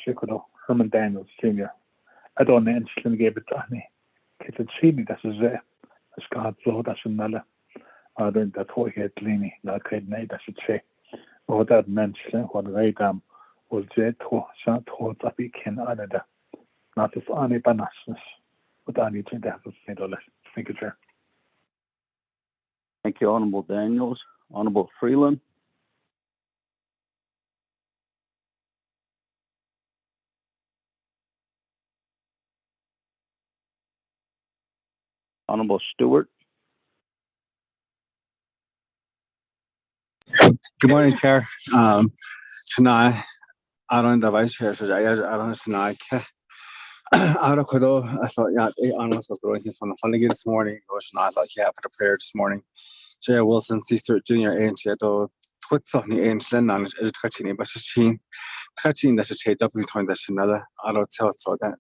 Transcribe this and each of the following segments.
Shikudo, Herman Daniels Sr. I don't know if gave it to me. It's a chini that's a zay. It's got so that's a nala. I don't that whole head leany, like I made that's a say. Or that mention what I am was jet to shot to the weekend other. Not if any banasses, but I need to have a $5. Thank you, Chair. Thank you, Honorable Daniels. Honorable Freeland. Honorable Stewart. Good morning, Chair. Tonight, I don't the Vice Chair, so I don't tonight. I thought, yeah, I was going to on the funding this morning. I thought, yeah, for the prayer this morning. Chair Wilson, Sister Junior, and she had to put something in Slen and it's touching, but she's touching that's a shade up in time that's another. I don't tell so that.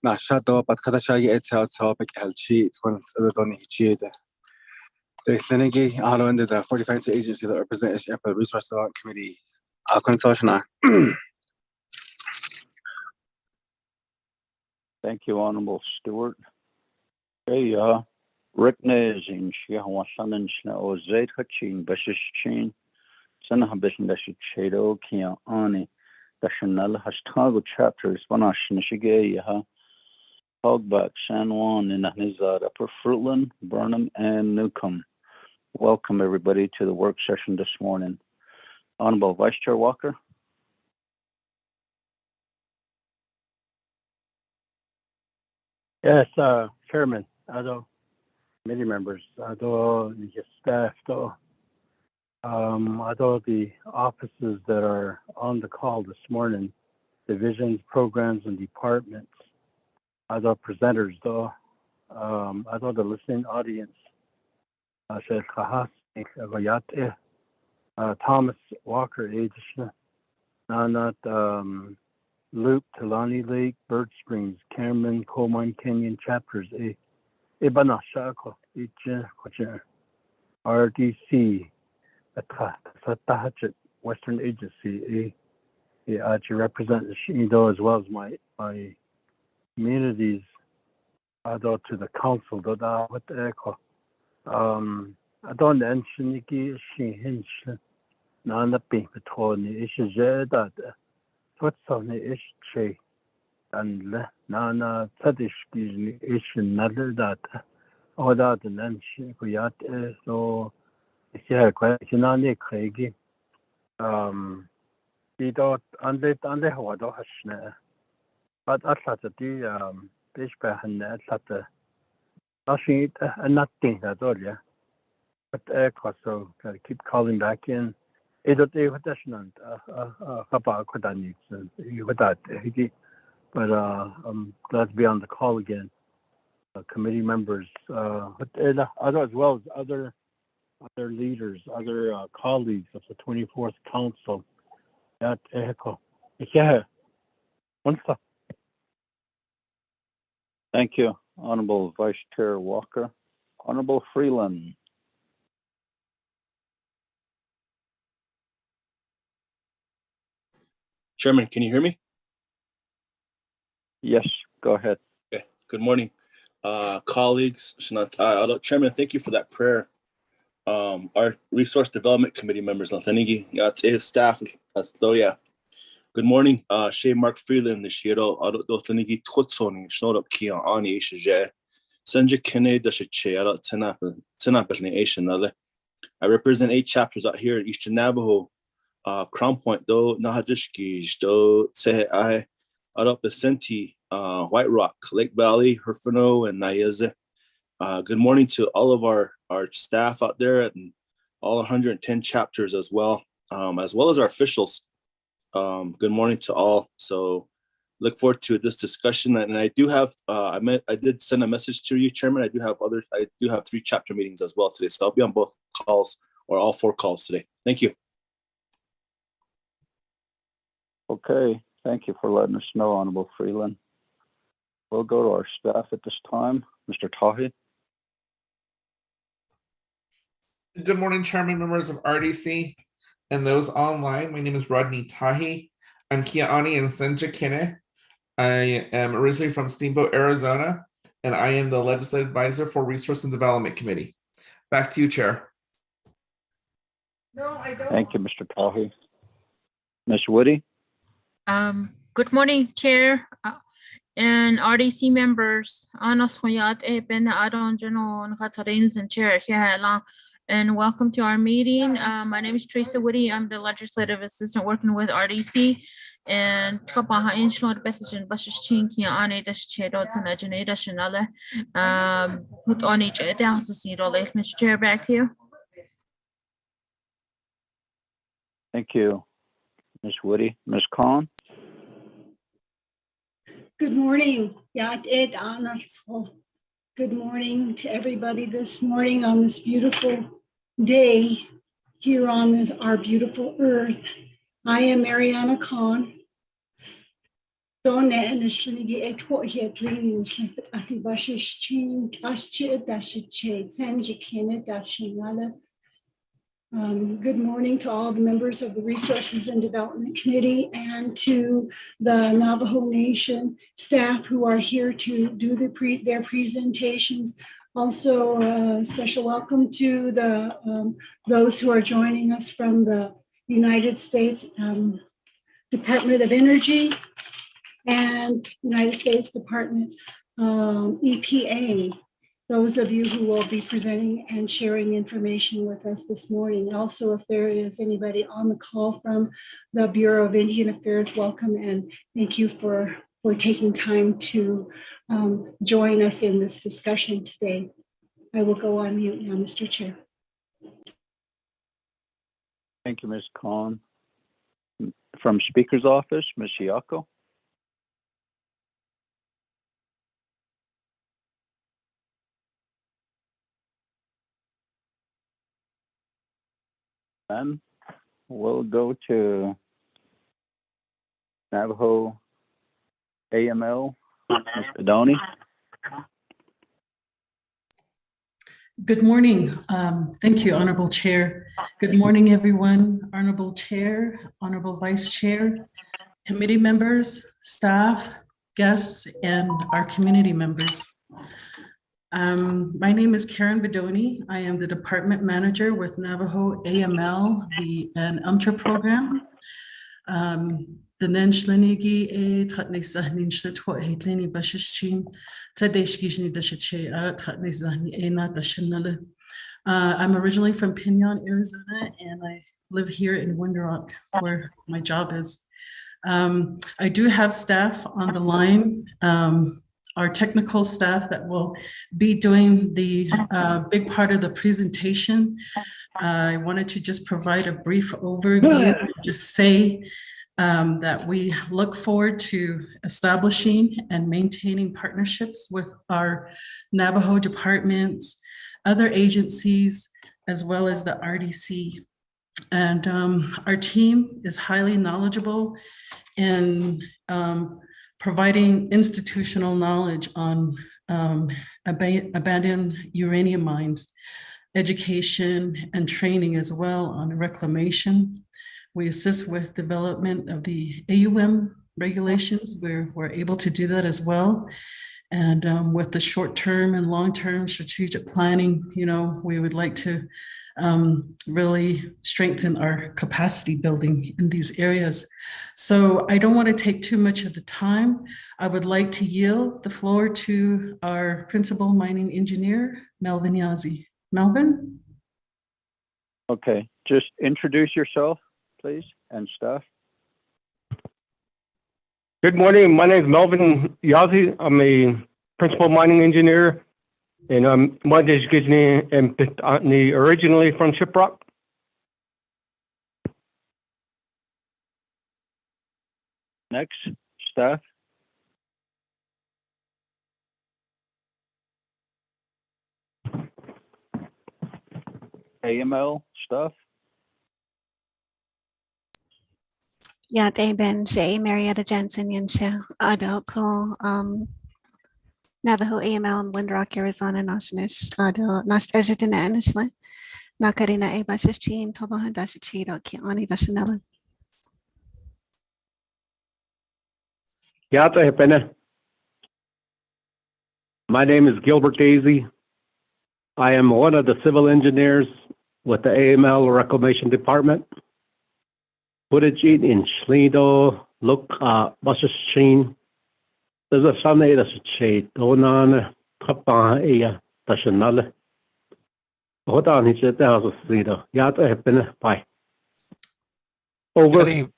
Not shut up, but Kadashagi, it's out topic, Elchi, when the Donny cheated. The Senegi are under the 45th agency that represents the Resource Development Committee. Consortium. Thank you, Honorable Stewart. Hey, Rick Nazin, Shihawasan, Ozate Hachin, Beshishin, Senahabishin, Beshado, Kia Ani, Dashanel, Hashtago chapters, Vanashin, Shigay, Hogback, San Juan, and Nizad, Upper Fruitland, Burnham, and Newcomb. Welcome, everybody, to the work session this morning. Honorable Vice Chair Walker. Yes, Chairman, committee members, the staff, the offices that are on the call this morning, divisions, programs, and departments, presenters, the listening audience, Thomas Walker, Nanat, Loop, Talani Lake, Bird Springs, Cameron, Coal Mine Canyon chapters, Ibana Shako, RDC, Satahachet, Western Agency, to represent Shido as well as my communities, to the council, what the echo. I don't mention Niki, Hinch, Nana Pink, Tony, Isha, what's on the issue and Nana Tadishki ish another that all that and then she got so if you have a question on the Craigie you don't under what Hashna but I thought that the Bishop and I thought the nothing nothing at all, yeah. But so keep calling back in. But I'm glad to be on the call again. Committee members, as well as other leaders, other colleagues of the 24th Council. Thank you, Honorable Vice Chair Walker. Honorable Freeland. Chairman, can you hear me? Yes, go ahead. Okay. Good morning, colleagues. Chairman, thank you for that prayer. Our Resource Development Committee members, his staff, good morning. Shay Mark Freeland, the Shiro, Lathanigi Tutsoni, Snowed Kia Ani Asia, Senja Kene, the Shea, Tenapel Nation. I represent 8 chapters out here in Eastern Navajo. Crown Point, though, Nahadishki, though, Tehe, Arop Vicente, White Rock, Lake Valley, Herfano, and Nayeze. Good morning to all of our staff out there and all 110 chapters as well as our officials. Good morning to all. So look forward to this discussion. And I do have, I did send a message to you, Chairman. I do have 3 chapter meetings as well today. So I'll be on both calls or all 4 calls today. Thank you. Okay, thank you for letting us know, Honorable Freeland. We'll go to our staff at this time. Mr. Tahi. Good morning, Chairman, members of RDC, and those online. My name is Rodney Tahi. I'm Kiani and Senja Kine. I am originally from Steamboat, Arizona, and I am the Legislative Advisor for Resource and Development Committee. Back to you, Chair. No, I don't. Thank you, Mr. Tahi. Ms. Woody? Good morning, Chair and RDC members. And welcome to our meeting. My name is Teresa Woody. I'm the Legislative Assistant working with RDC. And Mr. Chair, back to you. Thank you, Ms. Woody. Ms. Khan? Good morning. Good morning to everybody this morning on this beautiful day here on our beautiful earth. I am Mariana Khan. Good morning to all the members of the Resources and Development Committee and to the Navajo Nation staff who are here to do their presentations. Also, a special welcome to those who are joining us from the United States Department of Energy and United States Department EPA. Those of you who will be presenting and sharing information with us this morning. Also, if there is anybody on the call from the Bureau of Indian Affairs, welcome and thank you for taking time to join us in this discussion today. I will go on mute now, Mr. Chair. Thank you, Ms. Khan. From Speaker's Office, Ms. Yako? Then we'll go to Navajo AML, Mr. Donnie. Good morning. Thank you, Honorable Chair. Good morning, everyone. Honorable Chair, Honorable Vice Chair, committee members, staff, guests, and our community members. My name is Karen Bedoni. I am the department manager with Navajo AML, the UMTRA program. The Nenshlenigi e Tatne Sahnin Shatwa Hitlini Bashashin, Tadeshkishni Dashache, Tatne Zahni e Natashanala. I'm originally from Pinon, Arizona, and I live here in Winter Rock, where my job is. I do have staff on the line. Our technical staff that will be doing the big part of the presentation. I wanted to just provide a brief overview, just say that we look forward to establishing and maintaining partnerships with our Navajo departments, other agencies, as well as the RDC. And our team is highly knowledgeable in providing institutional knowledge on abandoned uranium mines, education and training as well on reclamation. We assist with development of the AUM regulations where we're able to do that as well. And with the short-term and long-term strategic planning, we would like to really strengthen our capacity building in these areas. So I don't want to take too much of the time. I would like to yield the floor to our principal mining engineer, Melvin Yazzie. Melvin? Okay, just introduce yourself, please, and staff. Good morning. My name is Melvin Yazzie. I'm a principal mining engineer, and I'm originally from Shiprock. Next, staff. AML staff. Yeah, Ben J. Marietta Jensen Yansha Adoko Navajo AML Windrock, Arizona Nashnish Ado Nash Ejitanishla Nakarina Ebashichin Tobahan Dashichido Kiani Dashanella. Yata Hepene. My name is Gilbert Daisy. I am one of the civil engineers with the AML Reclamation Department. Footage in Schlido, look, Buses Chin. There's a Sunday that's a shade. Donan, Papa, Ea, Tashanale. Hold on, he said that was a Schlido. Yata Hepene. Bye. Over.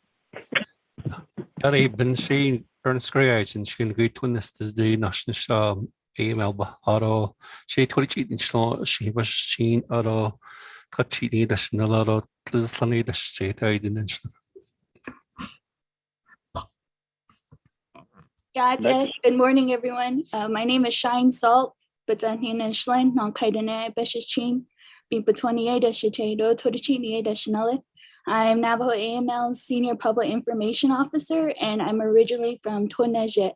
Gary been saying Ernest Grayson and she can go to this the national AML or she told you she was seen or cut cheating national or Lislaney the state I didn't. Good morning, everyone. My name is Shine Salt, but Danhina Schlein, non Kaidane, Beshichin, Bipa 28, Shito, Todichini, Dashnale. I'm Navajo AML's Senior Public Information Officer, and I'm originally from Twinejet.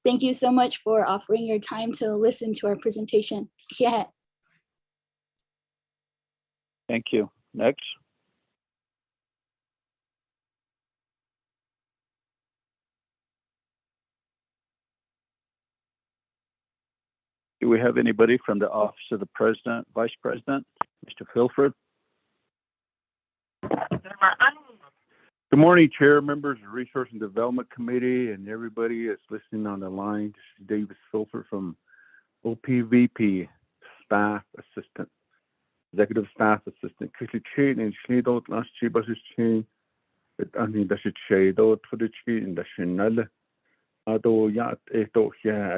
Thank you so much for offering your time to listen to our presentation. Yeah. Thank you. Next. Do we have anybody from the Office of the President, Vice President, Mr. Filford? Good morning, Chair, members of the Resource and Development Committee, and everybody that's listening on the line. This is Davis Filford from OPVP, Staff Assistant, Executive Staff Assistant. I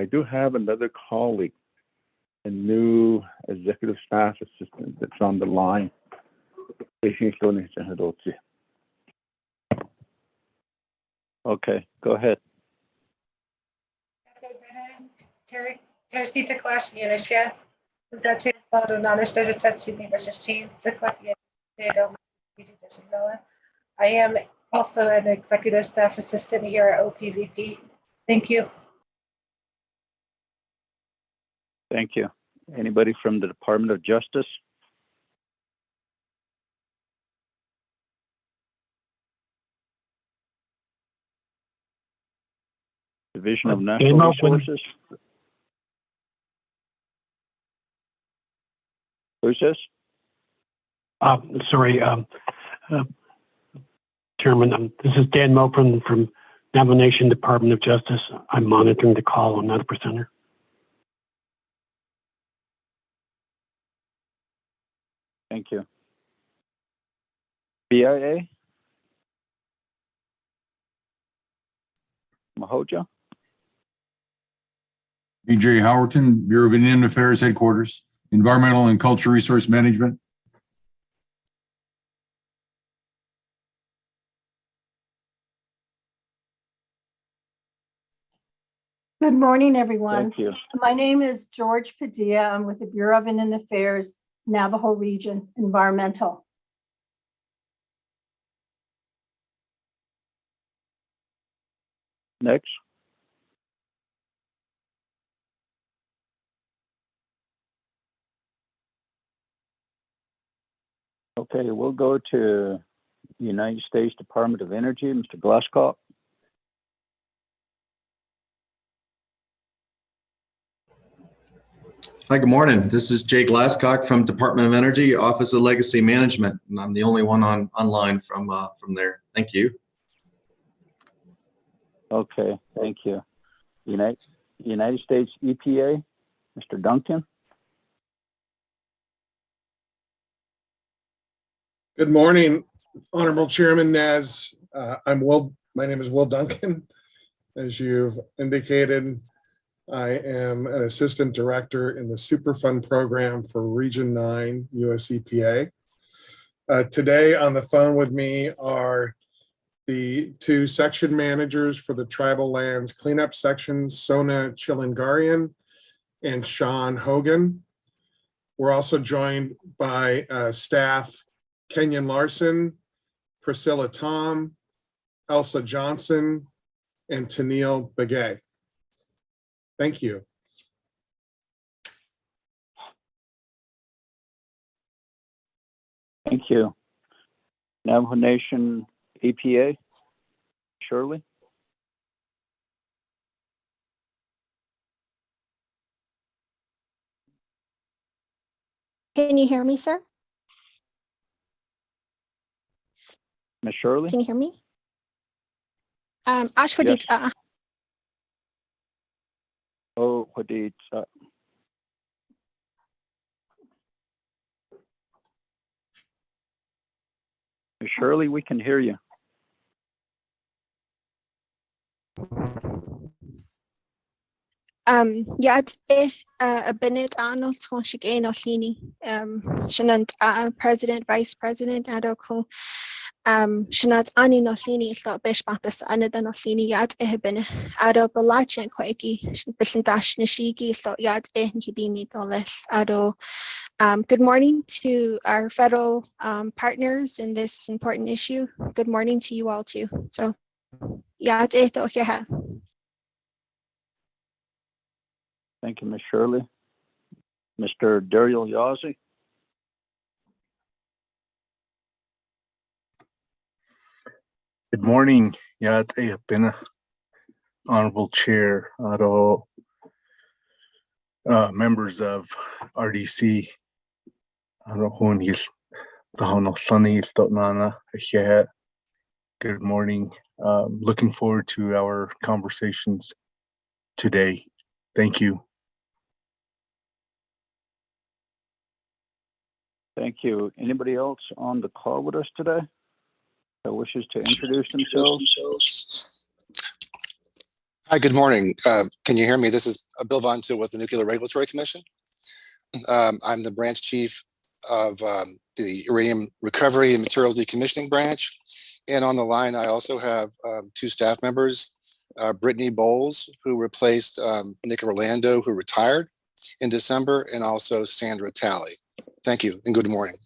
do have another colleague, a new Executive Staff Assistant that's on the line. Okay, go ahead. Tersita Clash Unisha. Zachi Sado Nanish Tachi versus Chin, Zaklatia. I am also an executive staff assistant here at OPVP. Thank you. Thank you. Anybody from the Department of Justice? Division of Natural Resources? Who's this? Sorry, Chairman. This is Dan Moprin from Navajo Department of Justice. I'm monitoring the call. I'm not a presenter. Thank you. BIA? Mahoja? BJ Howerton, Bureau of Indian Affairs Headquarters, Environmental and Cultural Resource Management. Good morning, everyone. Thank you. My name is George Padilla. I'm with the Bureau of Indian Affairs, Navajo Region, Environmental. Next. Okay, we'll go to the United States Department of Energy, Mr. Glasscock. Hi, good morning. This is Jay Glasscock from Department of Energy, Office of Legacy Management, and I'm the only one online from there. Thank you. Okay, thank you. United States EPA, Mr. Duncan. Good morning, Honorable Chairman Naz. My name is Will Duncan. As you've indicated, I am an assistant director in the Superfund program for Region 9, US EPA. Today on the phone with me are the two section managers for the tribal lands cleanup sections, Sona Chilingarian and Sean Hogan. We're also joined by staff Kenyon Larson, Priscilla Tom, Elsa Johnson, and Tennille Begay. Thank you. Thank you. Navajo Nation EPA, Shirley. Can you hear me, sir? Ms. Shirley? Can you hear me? Ashwadit. Yes. Oh, Hadid. Ms. Shirley, we can hear you. Yad a Bennett Arnold Twashik Oslini, Shanant President, Vice President Adoko, Shanat Ani Noslini, Slot Bishbatas, Anadan Oslini, Yad Ehebene, Ado Balachan Quaki, Bishantash Nishigi, Slot Yad Ehidini Doles, Ado. Good morning to our federal partners in this important issue. Good morning to you all too. So, Yad Ehdokeha. Thank you, Ms. Shirley. Mr. Daryl Yazzie? Good morning, Yat Bina, Honorable Chair, Ado, members of RDC, good morning. Looking forward to our conversations today. Thank you. Thank you. Anybody else on the call with us today that wishes to introduce themselves? Hi, good morning. Can you hear me? This is Bill Vonto with the Nuclear Regulatory Commission. I'm the branch chief of the Uranium Recovery and Materials Decommissioning branch. And on the line, I also have two staff members, Brittany Bowles, who replaced Nick Orlando, who retired in December, and also Sandra Talley. Thank you and good morning.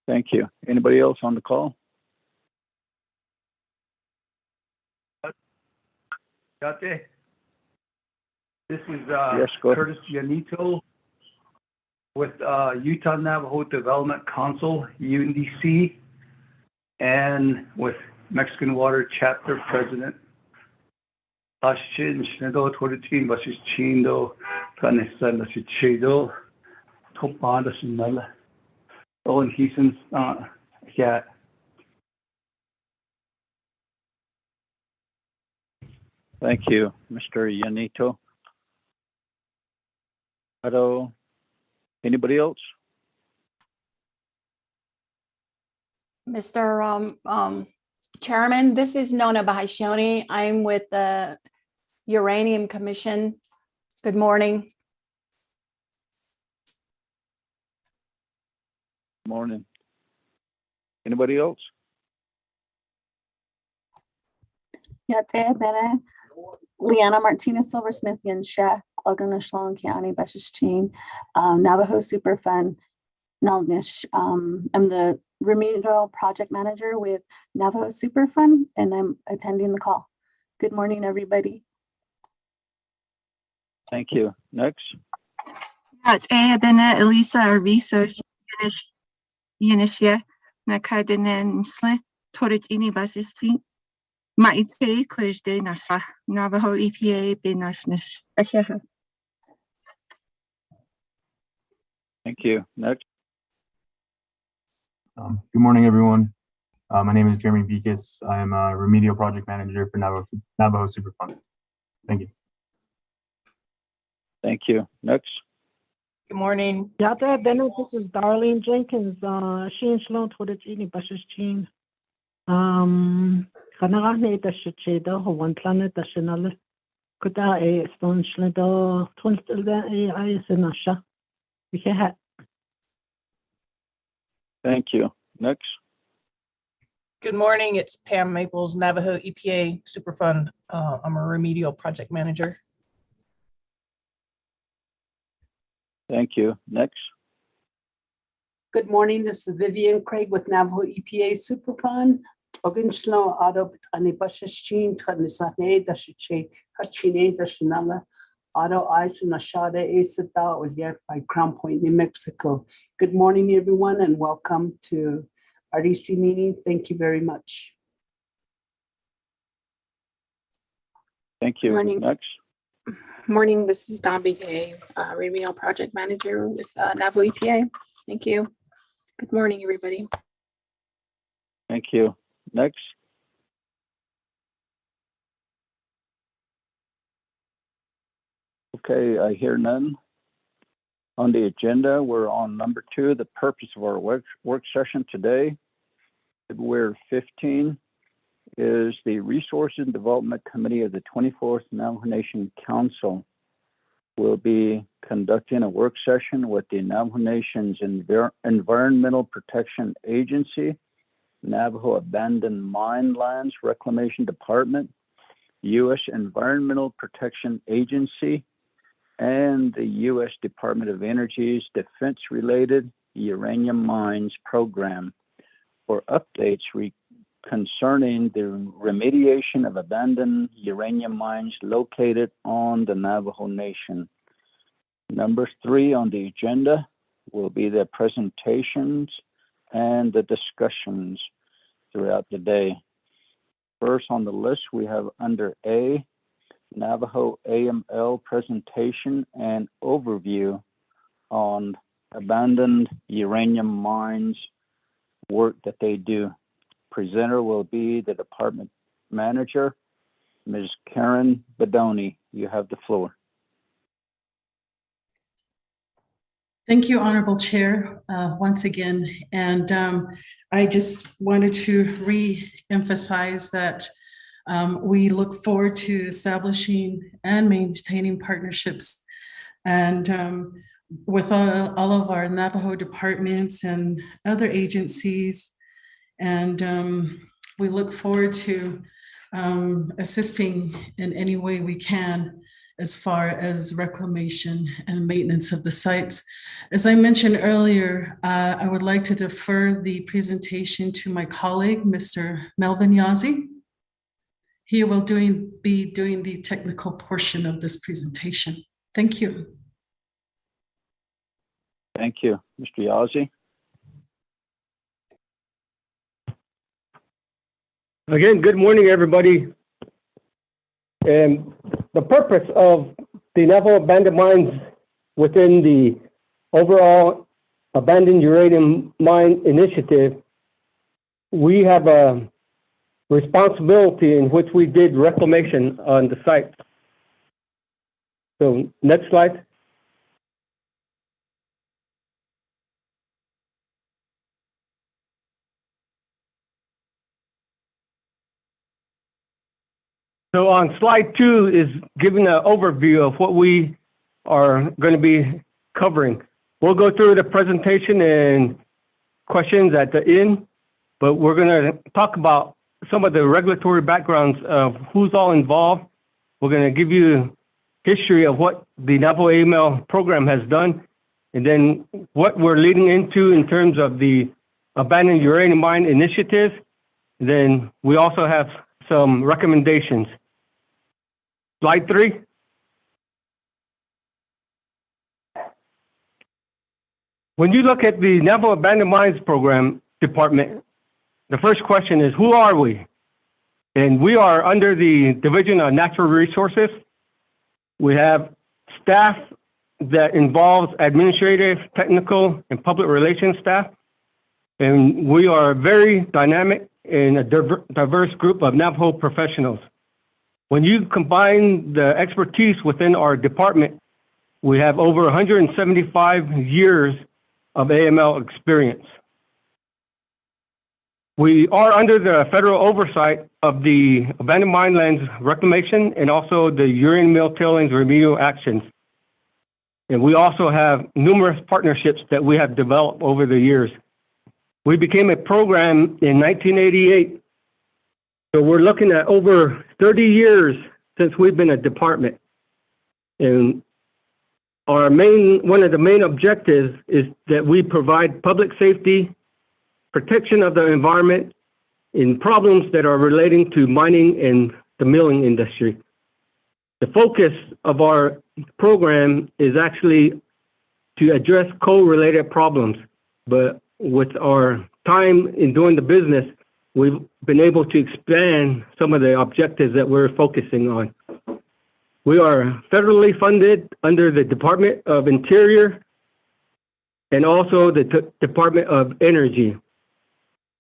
Thank you. Anybody else on the call? This is Yes, go ahead. Curtis Gianito with Utah Navajo Development Council, UNDC, and with Mexican Water Chapter President. Ashin Shnedo Torichin Basis Chindo, Kanesan Chido, Topanda Sinala. Owen Heason's yeah. Thank you, Mr. Yanito. Hello. Anybody else? Mr. Chairman, this is Nona Bahashioni. I'm with the Uranium Commission. Good morning. Morning. Anybody else? Bene, Leanna Martinez Silversmith Yansha, Logan County, Beshes Chain, Navajo Superfund, Nalnish. I'm the remedial project manager with Navajo Superfund, and I'm attending the call. Good morning, everybody. Thank you. Next. Bene, Elisa Arviso, Yanishia, Nakadanen, Torajini Basisi. Maite Klejde Nasa, Navajo EPA Benashnish. Thank you. Next. Good morning, everyone. My name is Jeremy Beekis. I am a remedial project manager for Navajo Superfund. Thank you. Thank you. Next. Good morning. Yata Bennett, this is Darlene Jenkins. Sheen Shlon Torajini Bashashin. Kanarane Dashacheda, one planet Dashanal. Kuda a stone shledo, Tunstel a Senasha. We had. Thank you. Next. Good morning. It's Pam Maples, Navajo EPA Superfund. I'm a remedial project manager. Thank you. Next. Good morning. This is Vivian Craig with Navajo EPA Superfund. Oginshlo Auto Anibashashin, Tanisane, Dashiche, Hachine, Dashinala, Auto Ice and Ashada Asata, was yet by Crown Point, New Mexico. Good morning, everyone, and welcome to RDC meeting. Thank you very much. Thank you. Morning. Next. Morning, this is Don BK, Remedial Project Manager with Naval EPA. Thank you. Good morning, everybody. Thank you. Next. Okay, I hear none. On the agenda, we're on number 2, the purpose of our work session today. February 15 is the Resources and Development Committee of the 24th Navajo Nation Council will be conducting a work session with the Navajo Nation's Environmental Protection Agency, Navajo Abandoned Mine Lands Reclamation Department, U.S. Environmental Protection Agency, and the U.S. Department of Energy's Defense-Related Uranium Mines Program for updates concerning the remediation of abandoned uranium mines located on the Navajo Nation. Number 3 on the agenda will be the presentations and the discussions throughout the day. First on the list, we have under A, Navajo AML presentation and overview on abandoned uranium mines work that they do. Presenter will be the department manager, Ms. Karen Bedoni. You have the floor. Thank you, Honorable Chair, once again. And I just wanted to re-emphasize that we look forward to establishing and maintaining partnerships and with all of our Navajo departments and other agencies. And we look forward to assisting in any way we can as far as reclamation and maintenance of the sites. As I mentioned earlier, I would like to defer the presentation to my colleague, Mr. Melvin Yazzie. He will be doing the technical portion of this presentation. Thank you. Thank you, Mr. Yazzie. Again, good morning, everybody. And the purpose of the Navajo abandoned mines within the overall abandoned uranium mine initiative, we have a responsibility in which we did reclamation on the site. So next slide. So on slide 2 is giving an overview of what we are going to be covering. We'll go through the presentation and questions at the end, but we're going to talk about some of the regulatory backgrounds of who's all involved. We're going to give you history of what the Navajo AML program has done, and then what we're leading into in terms of the abandoned uranium mine initiative. And then we also have some recommendations. Slide 3. When you look at the Navajo Abandoned Mines Program Department, the first question is, who are we? And we are under the Division of Natural Resources. We have staff that involves administrative, technical, and public relations staff. And we are very dynamic and a diverse group of Navajo professionals. When you combine the expertise within our department, we have over 175 years of AML experience. We are under the federal oversight of the Abandoned Mine Lands Reclamation and also the Uranium Mill Tailings Remedial Actions. And we also have numerous partnerships that we have developed over the years. We became a program in 1988. So we're looking at over 30 years since we've been a department. And our one of the main objectives is that we provide public safety, protection of the environment in problems that are relating to mining and the milling industry. The focus of our program is actually to address coal-related problems, but with our time in doing the business, we've been able to expand some of the objectives that we're focusing on. We are federally funded under the Department of Interior and also the Department of Energy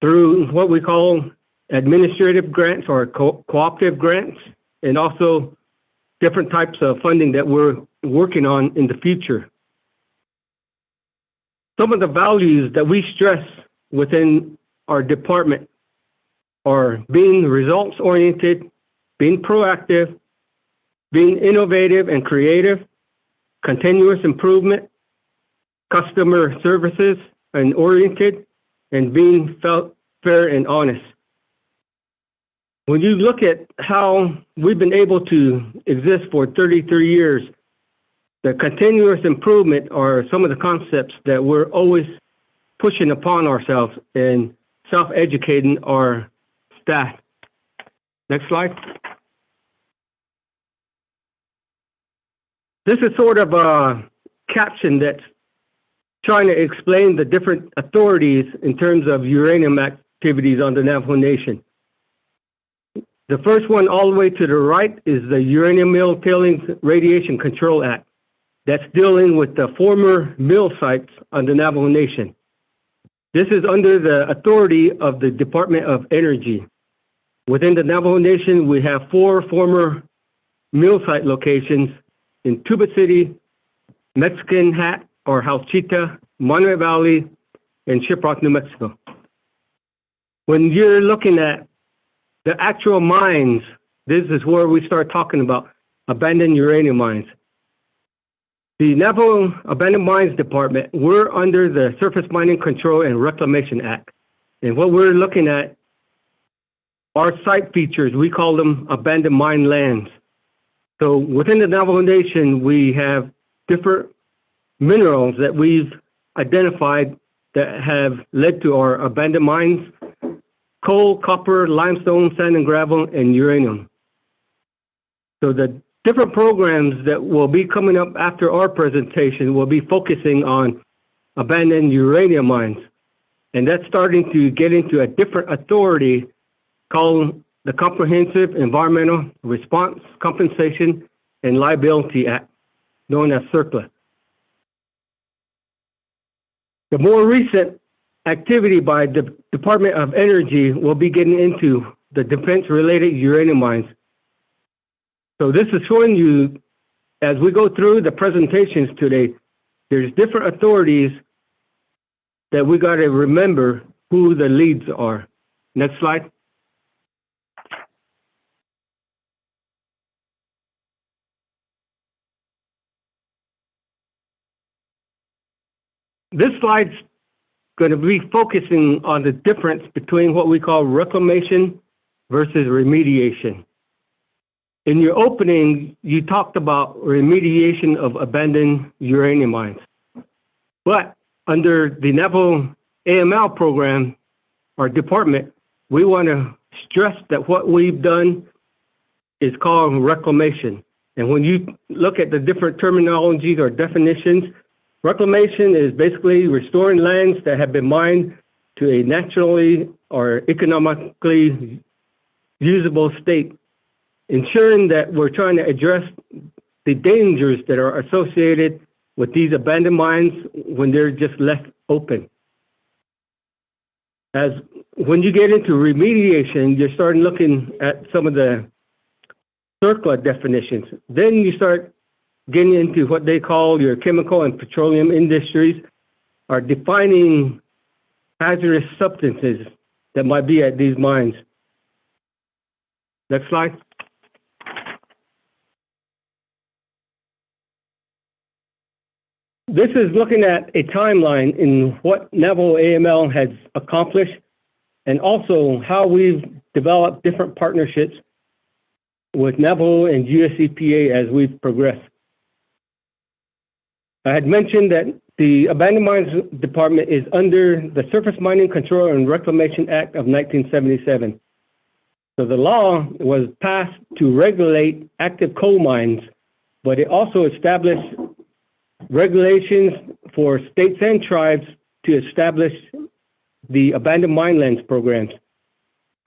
through what we call administrative grants or cooperative grants, and also different types of funding that we're working on in the future. Some of the values that we stress within our department are being results-oriented, being proactive, being innovative and creative, continuous improvement, customer services and oriented, and being fair and honest. When you look at how we've been able to exist for 33 years, the continuous improvement are some of the concepts that we're always pushing upon ourselves and self-educating our staff. Next slide. This is sort of a caption that's trying to explain the different authorities in terms of uranium activities on the Navajo Nation. The first one all the way to the right is the Uranium Mill Tailings Radiation Control Act. That's dealing with the former mill sites on the Navajo Nation. This is under the authority of the Department of Energy. Within the Navajo Nation, we have 4 former mill site locations in Tuba City, Mexican Hat or Halchita, Monterey Valley, and Shiprock, New Mexico. When you're looking at the actual mines, this is where we start talking about abandoned uranium mines. The Navajo Abandoned Mines Department, we're under the Surface Mining Control and Reclamation Act. And what we're looking at are site features. We call them abandoned mine lands. So within the Navajo Nation, we have different minerals that we've identified that have led to our abandoned mines: coal, copper, limestone, sand and gravel, and uranium. So the different programs that will be coming up after our presentation will be focusing on abandoned uranium mines. And that's starting to get into a different authority called the Comprehensive Environmental Response, Compensation, and Liability Act, known as CERCLA. The more recent activity by the Department of Energy will be getting into the defense-related uranium mines. So this is showing you, as we go through the presentations today, there's different authorities that we got to remember who the leads are. Next slide. This slide's going to be focusing on the difference between what we call reclamation versus remediation. In your opening, you talked about remediation of abandoned uranium mines. But under the Navajo AML program, our department, we want to stress that what we've done is called reclamation. And when you look at the different terminologies or definitions, reclamation is basically restoring lands that have been mined to a naturally or economically usable state, ensuring that we're trying to address the dangers that are associated with these abandoned mines when they're just left open. As when you get into remediation, you're starting looking at some of the CERCLA definitions. Then you start getting into what they call your chemical and petroleum industries, are defining hazardous substances that might be at these mines. Next slide. This is looking at a timeline in what Navajo AML has accomplished and also how we've developed different partnerships with Navajo and US EPA as we've progressed. I had mentioned that the Abandoned Mines Department is under the Surface Mining Control and Reclamation Act of 1977. So the law was passed to regulate active coal mines, but it also established regulations for states and tribes to establish the abandoned mine lands programs.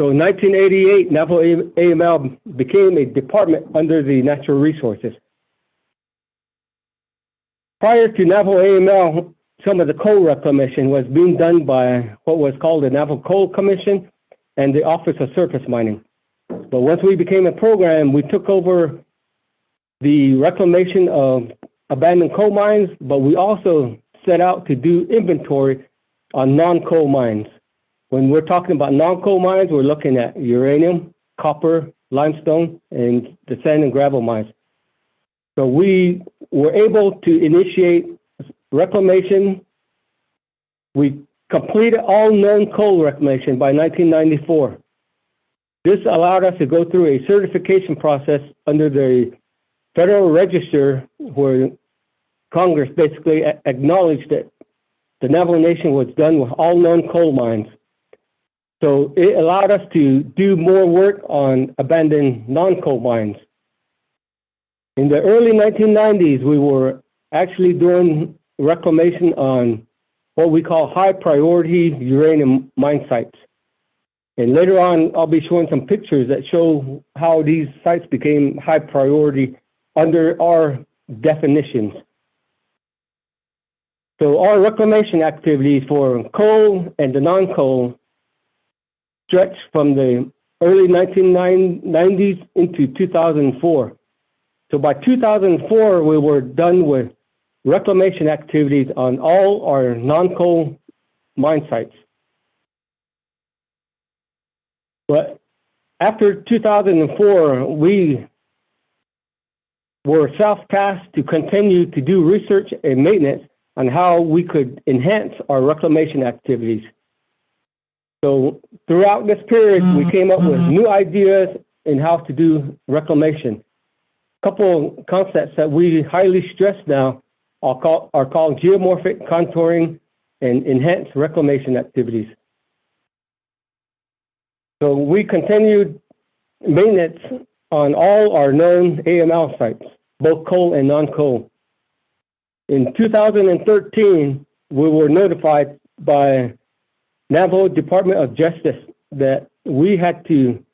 So in 1988, Naval AML became a department under the Natural Resources. Prior to Naval AML, some of the coal reclamation was being done by what was called the Naval Coal Commission and the Office of Surface Mining. But once we became a program, we took over the reclamation of abandoned coal mines, but we also set out to do inventory on non-coal mines. When we're talking about non-coal mines, we're looking at uranium, copper, limestone, and the sand and gravel mines. So we were able to initiate reclamation. We completed all known coal reclamation by 1994. This allowed us to go through a certification process under the Federal Register, where Congress basically acknowledged that the Navajo Nation was done with all known coal mines. So it allowed us to do more work on abandoned non-coal mines. In the early 1990s, we were actually doing reclamation on what we call high priority uranium mine sites. And later on, I'll be showing some pictures that show how these sites became high priority under our definitions. So our reclamation activities for coal and the non-coal stretched from the early 1990s into 2004. So by 2004, we were done with reclamation activities on all our non-coal mine sites. But after 2004, we were self-tasked to continue to do research and maintenance on how we could enhance our reclamation activities. So throughout this period, we came up with new ideas in how to do reclamation. A couple concepts that we highly stress now are called geomorphic contouring and enhanced reclamation activities. So we continued maintenance on all our known AML sites, both coal and non-coal. In 2013, we were notified by Naval Department of Justice that we had to,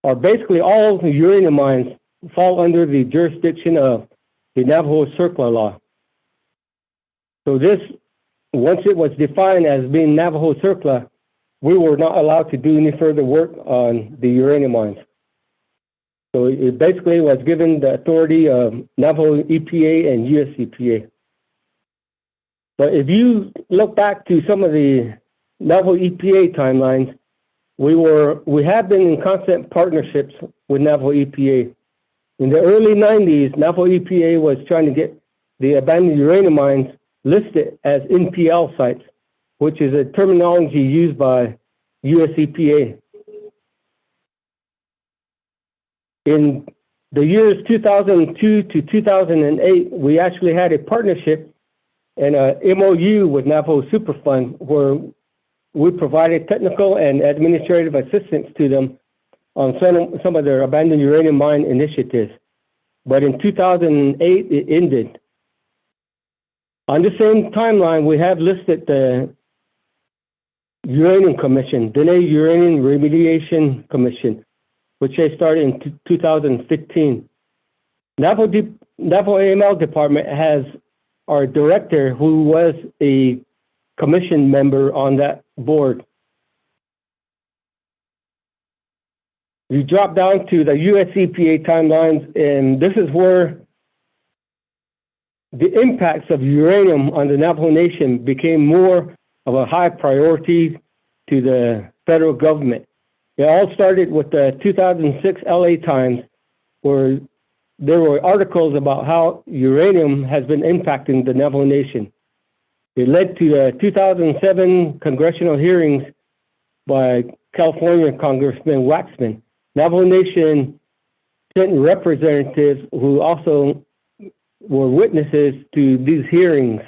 or basically all the uranium mines fall under the jurisdiction of the Navajo CERCLA law. So this, once it was defined as being Navajo CERCLA, we were not allowed to do any further work on the uranium mines. So it basically was given the authority of Navajo EPA and US EPA. But if you look back to some of the Naval EPA timelines, we have been in constant partnerships with Naval EPA. In the early 90s, Naval EPA was trying to get the abandoned uranium mines listed as NPL sites, which is a terminology used by US EPA. In the years 2002 to 2008, we actually had a partnership and a MOU with Navajo Superfund where we provided technical and administrative assistance to them on some of their abandoned uranium mine initiatives. But in 2008, it ended. On the same timeline, we have listed the Uranium Commission, the Uranium Remediation Commission, which they started in 2015. Naval AML Department has our director who was a commission member on that board. You drop down to the US EPA timelines, and this is where the impacts of uranium on the Navajo Nation became more of a high priority to the federal government. It all started with the 2006 LA Times, where there were articles about how uranium has been impacting the Navajo Nation. It led to the 2007 congressional hearings by California Congressman Waxman. Navajo Nation sent representatives who also were witnesses to these hearings.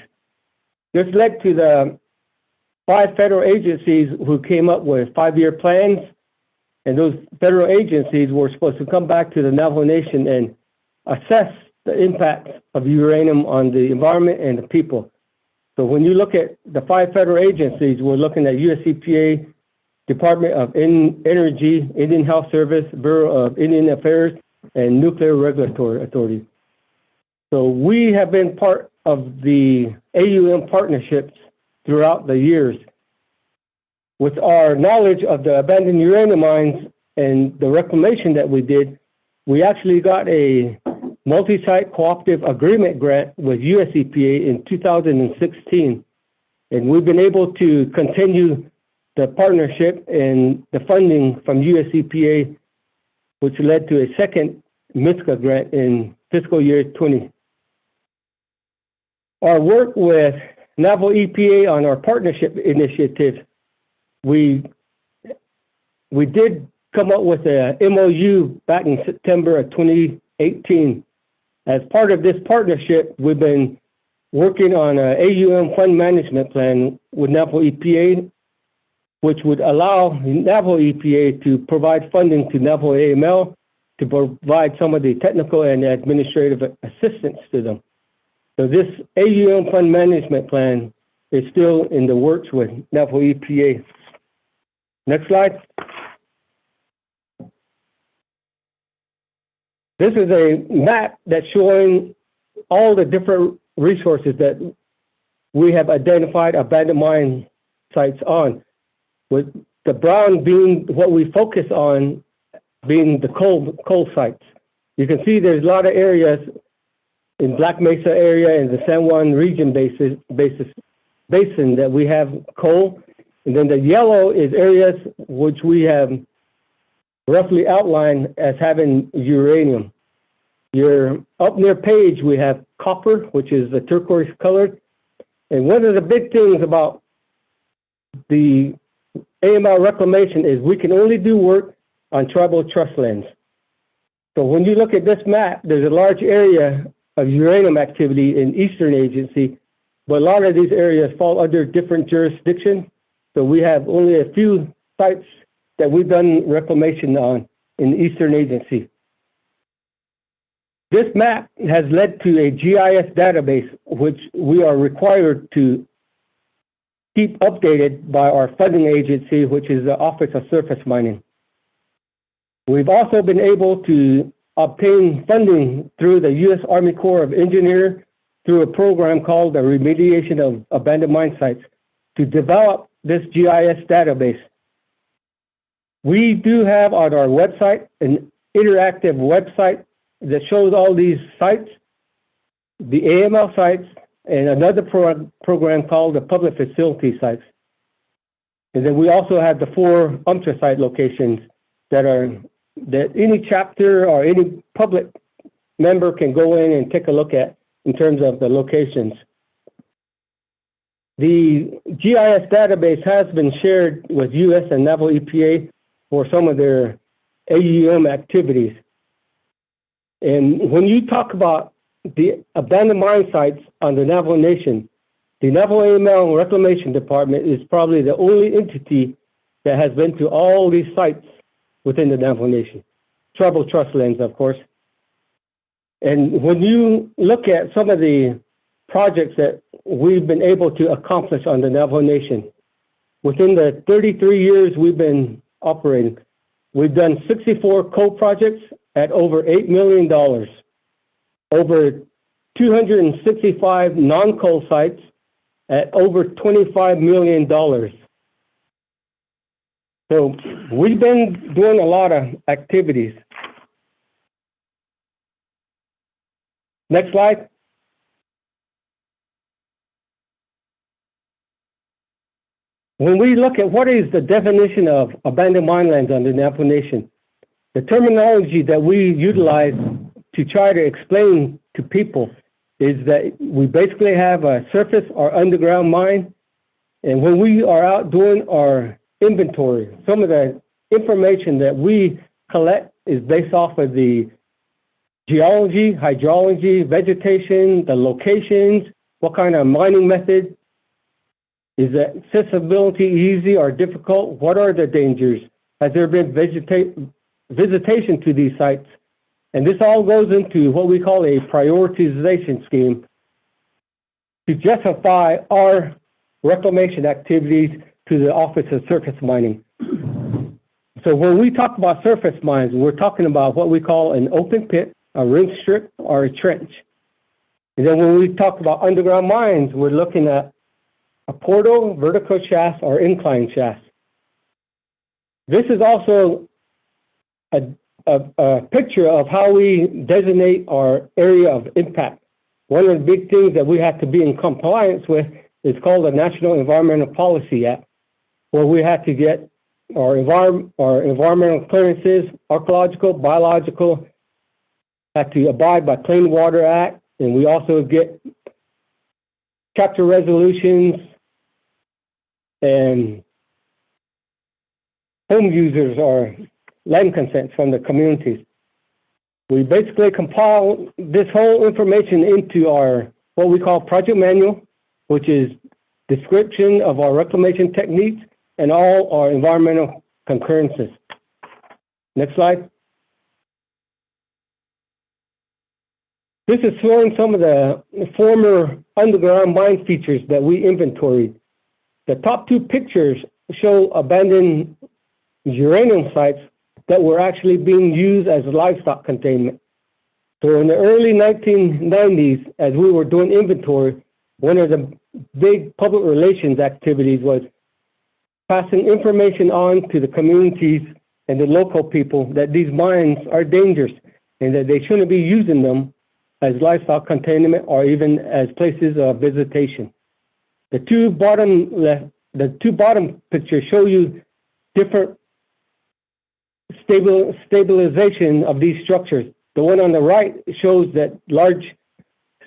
This led to the 5 federal agencies who came up with 5-year plans, and those federal agencies were supposed to come back to the Navajo Nation and assess the impact of uranium on the environment and the people. So when you look at the 5 federal agencies, we're looking at US EPA, Department of Energy, Indian Health Service, Bureau of Indian Affairs, and Nuclear Regulatory Authority. So we have been part of the AUM partnerships throughout the years. With our knowledge of the abandoned uranium mines and the reclamation that we did, we actually got a multi-site cooperative agreement grant with US EPA in 2016. And we've been able to continue the partnership and the funding from US EPA, which led to a second MISCA grant in fiscal year 20. Our work with Naval EPA on our partnership initiatives, we did come up with a MOU back in September of 2018. As part of this partnership, we've been working on an AUM fund management plan with Naval EPA, which would allow Naval EPA to provide funding to Naval AML to provide some of the technical and administrative assistance to them. So this AUM fund management plan is still in the works with Naval EPA. Next slide. This is a map that's showing all the different resources that we have identified abandoned mine sites on, with the brown being what we focus on being the coal sites. You can see there's a lot of areas in Black Mesa area and the San Juan region basin that we have coal. And then the yellow is areas which we have roughly outlined as having uranium. You're up near Page, we have copper, which is the turquoise colored. And one of the big things about the AML reclamation is we can only do work on tribal trust lands. So when you look at this map, there's a large area of uranium activity in Eastern Agency, but a lot of these areas fall under different jurisdictions. So we have only a few sites that we've done reclamation on in the Eastern Agency. This map has led to a GIS database, which we are required to keep updated by our funding agency, which is the Office of Surface Mining. We've also been able to obtain funding through the U.S. Army Corps of Engineers through a program called the Remediation of Abandoned Mine Sites to develop this GIS database. We do have on our website an interactive website that shows all these sites, the AML sites, and another program called the Public Facility Sites. And then we also have the 4 UMTRA site locations that any chapter or any public member can go in and take a look at in terms of the locations. The GIS database has been shared with US and Naval EPA for some of their AUM activities. And when you talk about the abandoned mine sites on the Navajo Nation, the Naval AML Reclamation Department is probably the only entity that has been to all these sites within the Navajo Nation. Tribal trust lands, of course. And when you look at some of the projects that we've been able to accomplish on the Navajo Nation, within the 33 years we've been operating, we've done 64 coal projects at over $8 million, over 265 non-coal sites at over $25 million. So we've been doing a lot of activities. Next slide. When we look at what is the definition of abandoned mine lands on the Navajo Nation, the terminology that we utilize to try to explain to people is that we basically have a surface or underground mine. And when we are out doing our inventory, some of the information that we collect is based off of the geology, hydrology, vegetation, the locations, what kind of mining method. Is the accessibility easy or difficult? What are the dangers? Has there been visitation to these sites? And this all goes into what we call a prioritization scheme to justify our reclamation activities to the Office of Surface Mining. So when we talk about surface mines, we're talking about what we call an open pit, a ring strip, or a trench. And then when we talk about underground mines, we're looking at a portal, vertical shaft, or incline shaft. This is also a picture of how we designate our area of impact. One of the big things that we have to be in compliance with is called the National Environmental Policy Act, where we have to get our environmental clearances, archaeological, biological, have to abide by Clean Water Act, and we also get chapter resolutions and home users or land consents from the communities. We basically compile this whole information into our what we call project manual, which is description of our reclamation techniques and all our environmental concurrences. Next slide. This is showing some of the former underground mine features that we inventoried. The top two pictures show abandoned uranium sites that were actually being used as livestock containment. So in the early 1990s, as we were doing inventory, one of the big public relations activities was passing information on to the communities and the local people that these mines are dangerous and that they shouldn't be using them as livestock containment or even as places of visitation. The two bottom pictures show you different stabilization of these structures. The one on the right shows that large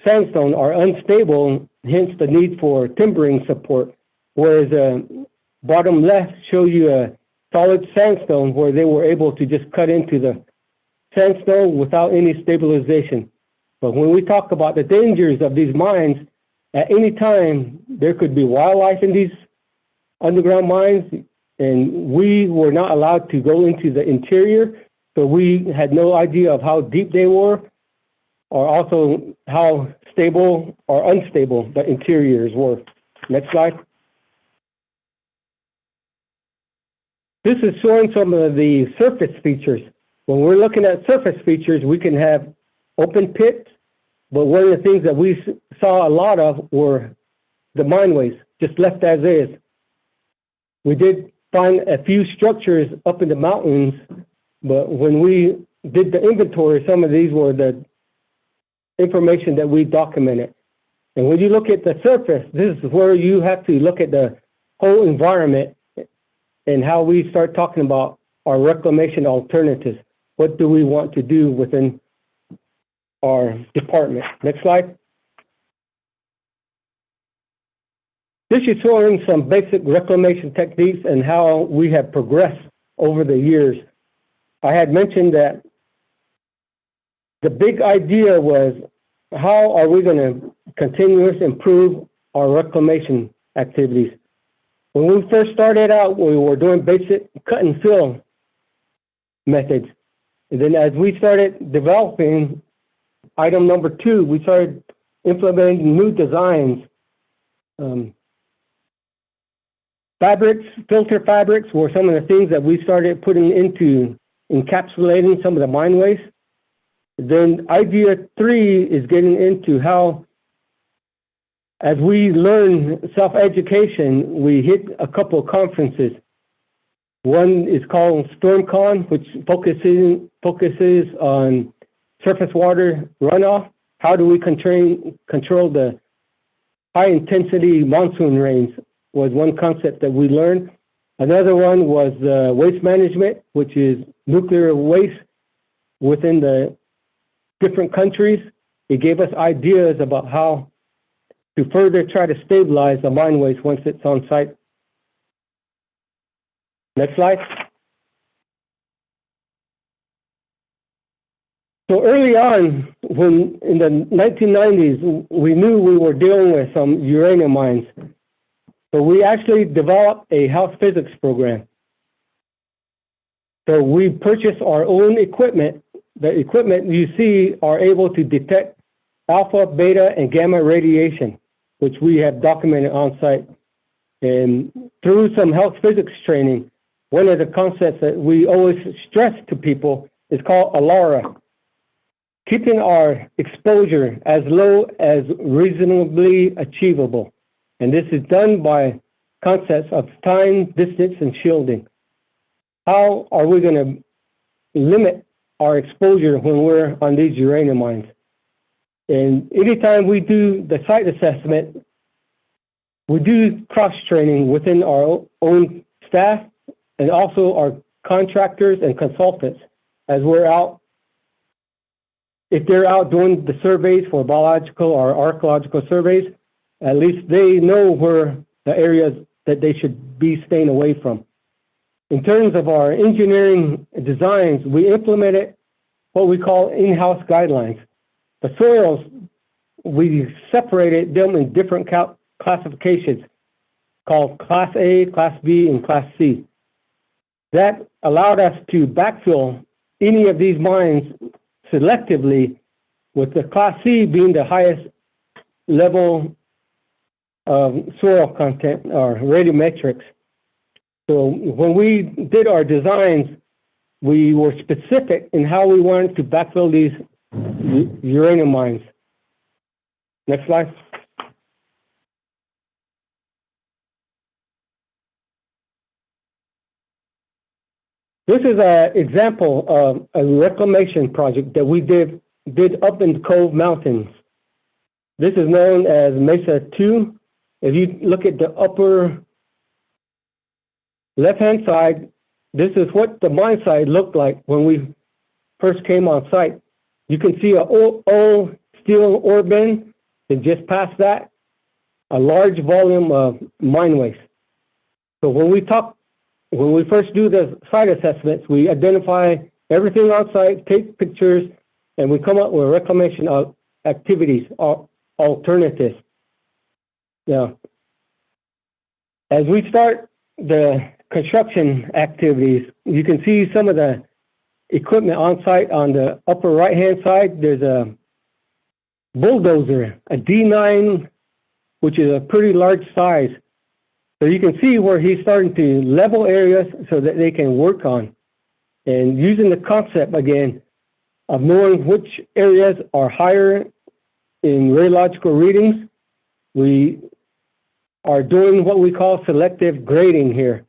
sandstone are unstable, hence the need for timbering support, whereas the bottom left show you a solid sandstone where they were able to just cut into the sandstone without any stabilization. But when we talk about the dangers of these mines, at any time there could be wildlife in these underground mines, and we were not allowed to go into the interior, so we had no idea of how deep they were, or also how stable or unstable the interiors were. Next slide. This is showing some of the surface features. When we're looking at surface features, we can have open pits, but one of the things that we saw a lot of were the mineways, just left as is. We did find a few structures up in the mountains, but when we did the inventory, some of these were the information that we documented. And when you look at the surface, this is where you have to look at the whole environment and how we start talking about our reclamation alternatives. What do we want to do within our department? Next slide. This is showing some basic reclamation techniques and how we have progressed over the years. I had mentioned that the big idea was how are we going to continuously improve our reclamation activities. When we first started out, we were doing basic cut and fill methods. And then as we started developing item number 2, we started implementing new designs. Fabrics, filter fabrics were some of the things that we started putting into encapsulating some of the mine waste. Then idea 3 is getting into how, as we learn self-education, we hit a couple of conferences. One is called StormCon, which focuses on surface water runoff. How do we control the high-intensity monsoon rains was one concept that we learned. Another one was waste management, which is nuclear waste within the different countries. It gave us ideas about how to further try to stabilize the mine waste once it's on site. Next slide. So early on, when in the 1990s, we knew we were dealing with some uranium mines. So we actually developed a health physics program. So we purchased our own equipment. The equipment you see are able to detect alpha, beta, and gamma radiation, which we have documented on site. And through some health physics training, one of the concepts that we always stress to people is called ALARA, keeping our exposure as low as reasonably achievable. And this is done by concepts of time, distance, and shielding. How are we going to limit our exposure when we're on these uranium mines? And anytime we do the site assessment, we do cross-training within our own staff and also our contractors and consultants as we're out. If they're out doing the surveys for biological or archaeological surveys, at least they know where the areas that they should be staying away from. In terms of our engineering designs, we implemented what we call in-house guidelines. The soils, we separated them in different classifications called Class A, Class B, and Class C. That allowed us to backfill any of these mines selectively, with the Class C being the highest level of soil content or radiometrics. So when we did our designs, we were specific in how we wanted to backfill these uranium mines. Next slide. This is an example of a reclamation project that we did up in Cove Mountains. This is known as Mesa 2. If you look at the upper left-hand side, this is what the mine site looked like when we first came on site. You can see an old steel ore bin, and just past that, a large volume of mine waste. So when we first do the site assessments, we identify everything on site, take pictures, and we come up with reclamation activities or alternatives. Now, as we start the construction activities, you can see some of the equipment on site. On the upper right-hand side, there's a bulldozer, a D9, which is a pretty large size. So you can see where he's starting to level areas so that they can work on. And using the concept, again, of knowing which areas are higher in radiological readings, we are doing what we call selective grading here.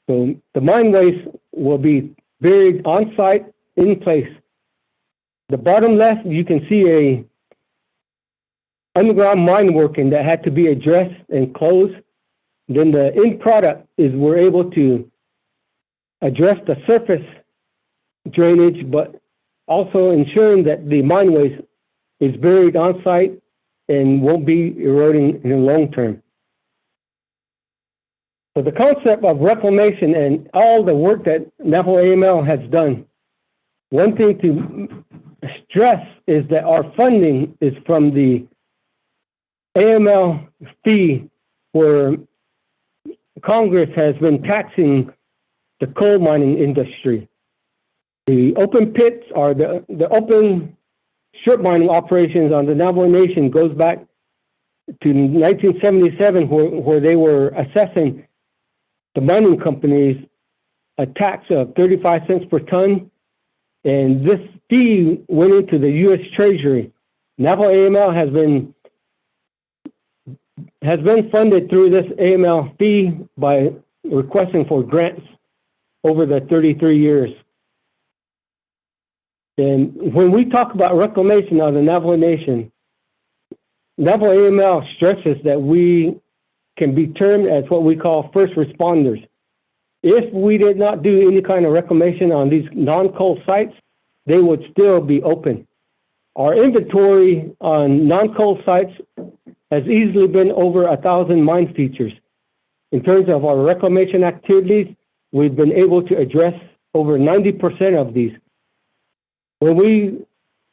So the mine waste will be buried on site in place. The bottom left, you can see a underground mine working that had to be addressed and closed. Then the end product is we're able to address the surface drainage, but also ensuring that the mine waste is buried on site and won't be eroding in the long term. So the concept of reclamation and all the work that Naval AML has done, one thing to stress is that our funding is from the AML fee, where Congress has been taxing the coal mining industry. The open pits or the open strip mining operations on the Navajo Nation goes back to 1977, where they were assessing the mining companies a tax of 35 cents per ton, and this fee went into the U.S. Treasury. Naval AML has been funded through this AML fee by requesting for grants over the 33 years. And when we talk about reclamation of the Navajo Nation, Naval AML stresses that we can be termed as what we call first responders. If we did not do any kind of reclamation on these non-coal sites, they would still be open. Our inventory on non-coal sites has easily been over 1,000 mine features. In terms of our reclamation activities, we've been able to address over 90% of these. When we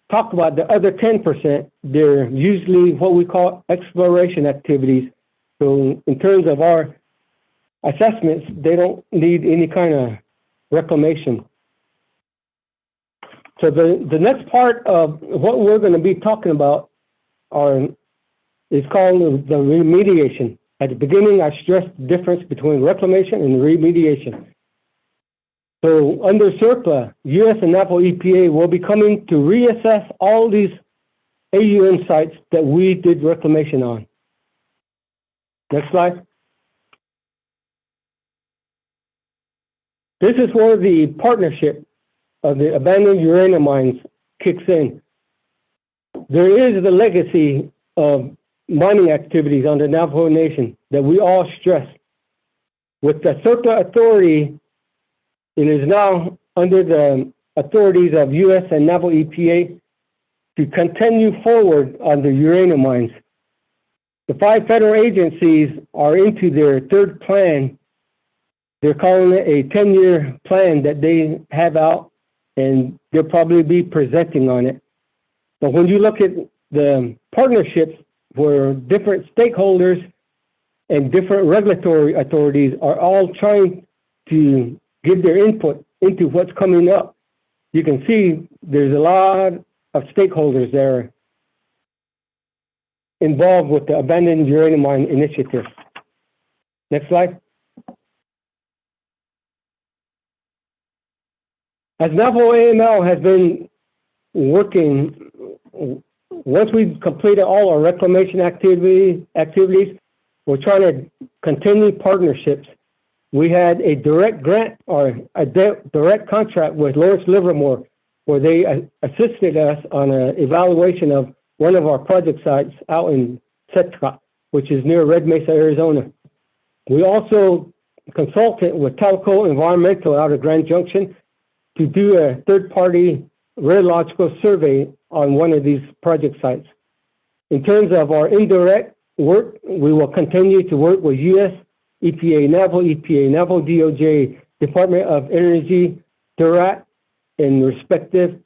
talk about the other 10%, they're usually what we call exploration activities. So in terms of our assessments, they don't need any kind of reclamation. So the next part of what we're going to be talking about is called the remediation. At the beginning, I stressed the difference between reclamation and remediation. So under CERCLA, US and Naval EPA will be coming to reassess all these AUM sites that we did reclamation on. Next slide. This is where the partnership of the abandoned uranium mines kicks in. There is the legacy of mining activities on the Navajo Nation that we all stress. With the CERCLA authority, it is now under the authorities of US and Naval EPA to continue forward on the uranium mines. The 5 federal agencies are into their third plan. They're calling it a 10-year plan that they have out, and they'll probably be presenting on it. But when you look at the partnerships where different stakeholders and different regulatory authorities are all trying to give their input into what's coming up, you can see there's a lot of stakeholders there involved with the Abandoned Uranium Mine Initiative. Next slide. As Naval AML has been working, once we've completed all our reclamation activities, we're trying to continue partnerships. We had a direct grant or a direct contract with Lawrence Livermore, where they assisted us on an evaluation of one of our project sites out in Setka, which is near Red Mesa, Arizona. We also consulted with Telecommun Environmental out of Grand Junction to do a third-party radiological survey on one of these project sites. In terms of our indirect work, we will continue to work with US EPA, Naval DOJ, Department of Energy, DURAC, and respective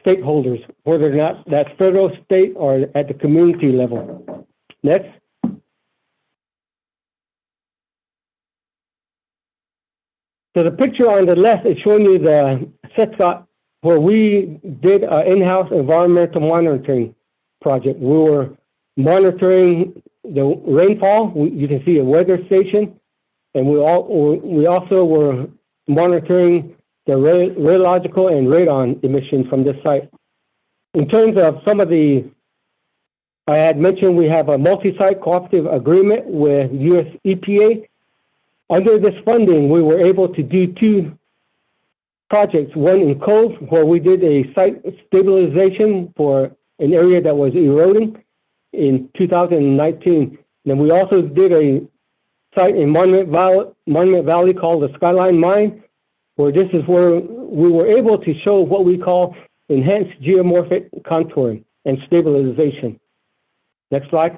stakeholders, whether or not that's federal, state, or at the community level. Next. So the picture on the left is showing you the Setka where we did an in-house environmental monitoring project. We were monitoring the rainfall. You can see a weather station, and we also were monitoring the radiological and radon emissions from this site. In terms of some of the, I had mentioned we have a multi-site cooperative agreement with US EPA. Under this funding, we were able to do 2 projects, one in Cove, where we did a site stabilization for an area that was eroding in 2019. Then we also did a site in Monument Valley called the Skyline Mine, where this is where we were able to show what we call enhanced geomorphic contouring and stabilization. Next slide.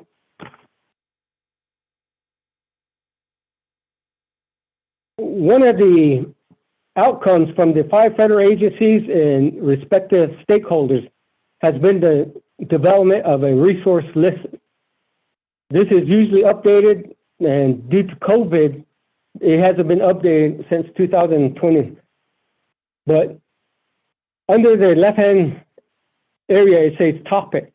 One of the outcomes from the 5 federal agencies and respective stakeholders has been the development of a resource list. This is usually updated, and due to COVID, it hasn't been updated since 2020. But under the left-hand area, it says topic.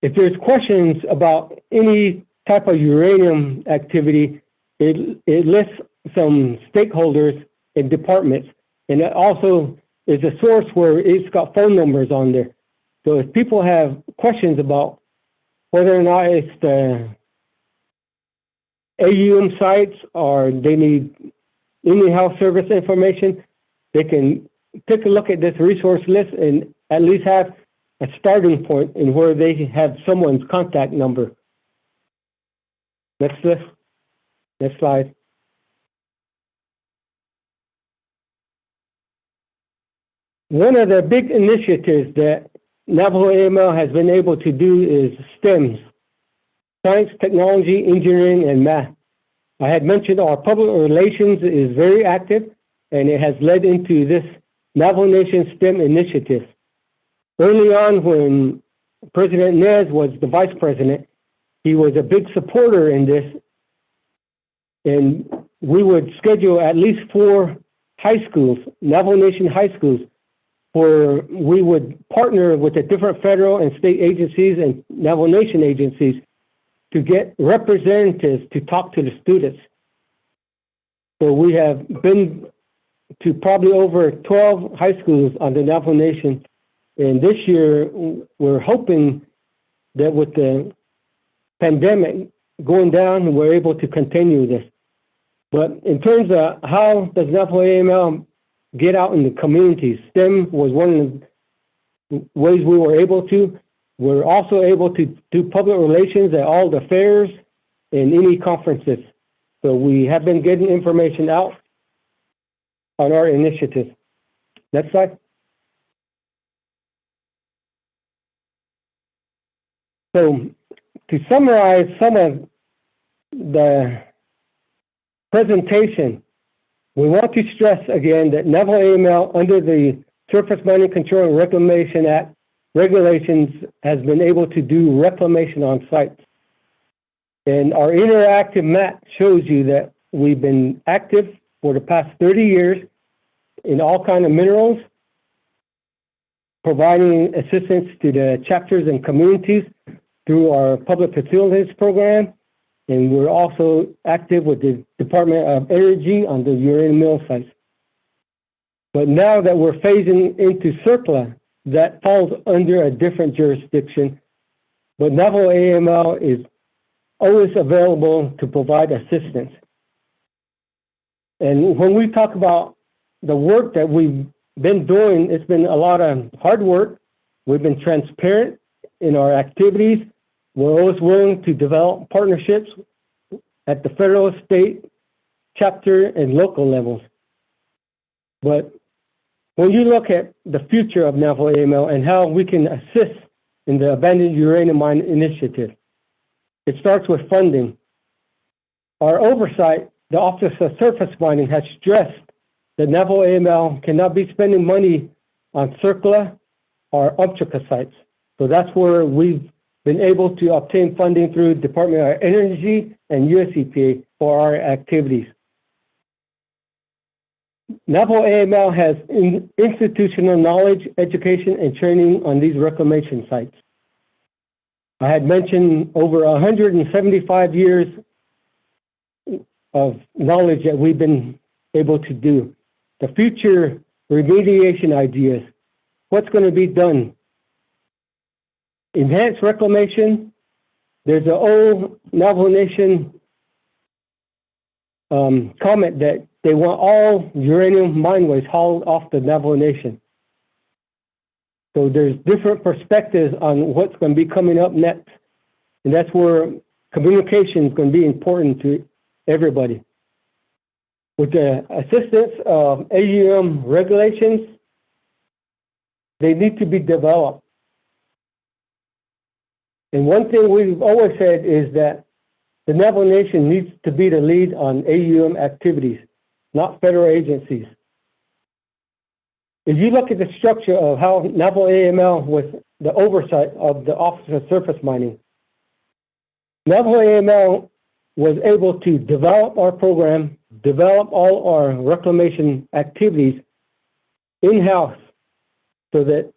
If there's questions about any type of uranium activity, it lists some stakeholders and departments, and it also is a source where it's got phone numbers on there. So if people have questions about whether or not it's the AUM sites or they need any health service information, they can take a look at this resource list and at least have a starting point in where they have someone's contact number. Next list. Next slide. One of the big initiatives that Navajo AML has been able to do is STEMs, science, technology, engineering, and math. I had mentioned our public relations is very active, and it has led into this Navajo Nation STEM initiative. Early on, when President Nez was the vice president, he was a big supporter in this, and we would schedule at least 4 high schools, Navajo Nation high schools, where we would partner with the different federal and state agencies and Navajo Nation agencies to get representatives to talk to the students. So we have been to probably over 12 high schools on the Navajo Nation. And this year, we're hoping that with the pandemic going down, we're able to continue this. But in terms of how does Navajo AML get out in the communities, STEM was one of the ways we were able to. We're also able to do public relations at all the fairs and any conferences. So we have been getting information out on our initiative. Next slide. So to summarize some of the presentation, we want to stress again that Navajo AML under the Surface Mining Control and Reclamation Act regulations has been able to do reclamation on sites. And our interactive map shows you that we've been active for the past 30 years in all kinds of minerals, providing assistance to the chapters and communities through our public facilities program. And we're also active with the Department of Energy on the uranium mill sites. But now that we're phasing into CERCLA, that falls under a different jurisdiction. But Naval AML is always available to provide assistance. And when we talk about the work that we've been doing, it's been a lot of hard work. We've been transparent in our activities. We're always willing to develop partnerships at the federal, state, chapter, and local levels. But when you look at the future of Naval AML and how we can assist in the Abandoned Uranium Mine Initiative, it starts with funding. Our oversight, the Office of Surface Mining, has stressed that Naval AML cannot be spending money on CERCLA or Upchika sites. So that's where we've been able to obtain funding through Department of Energy and US EPA for our activities. Naval AML has institutional knowledge, education, and training on these reclamation sites. I had mentioned over 175 years of knowledge that we've been able to do. The future remediation ideas, what's going to be done? Enhanced reclamation. There's an old Navajo Nation comment that they want all uranium mine waste hauled off the Navajo Nation. So there's different perspectives on what's going to be coming up next. And that's where communication is going to be important to everybody. With the assistance of AUM regulations, they need to be developed. And one thing we've always said is that the Navajo Nation needs to be the lead on AUM activities, not federal agencies. If you look at the structure of how Naval AML with the oversight of the Office of Surface Mining, Naval AML was able to develop our program, develop all our reclamation activities in-house so that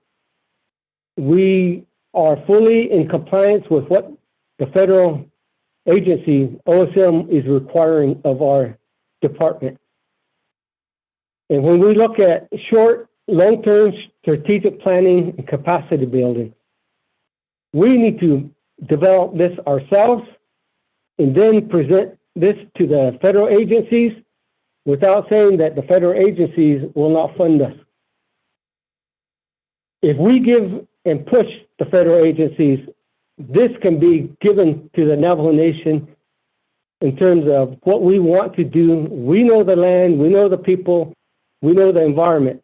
we are fully in compliance with what the federal agency, OSM, is requiring of our department. And when we look at short, long-term strategic planning and capacity building, we need to develop this ourselves and then present this to the federal agencies without saying that the federal agencies will not fund us. If we give and push the federal agencies, this can be given to the Navajo Nation in terms of what we want to do. We know the land, we know the people, we know the environment.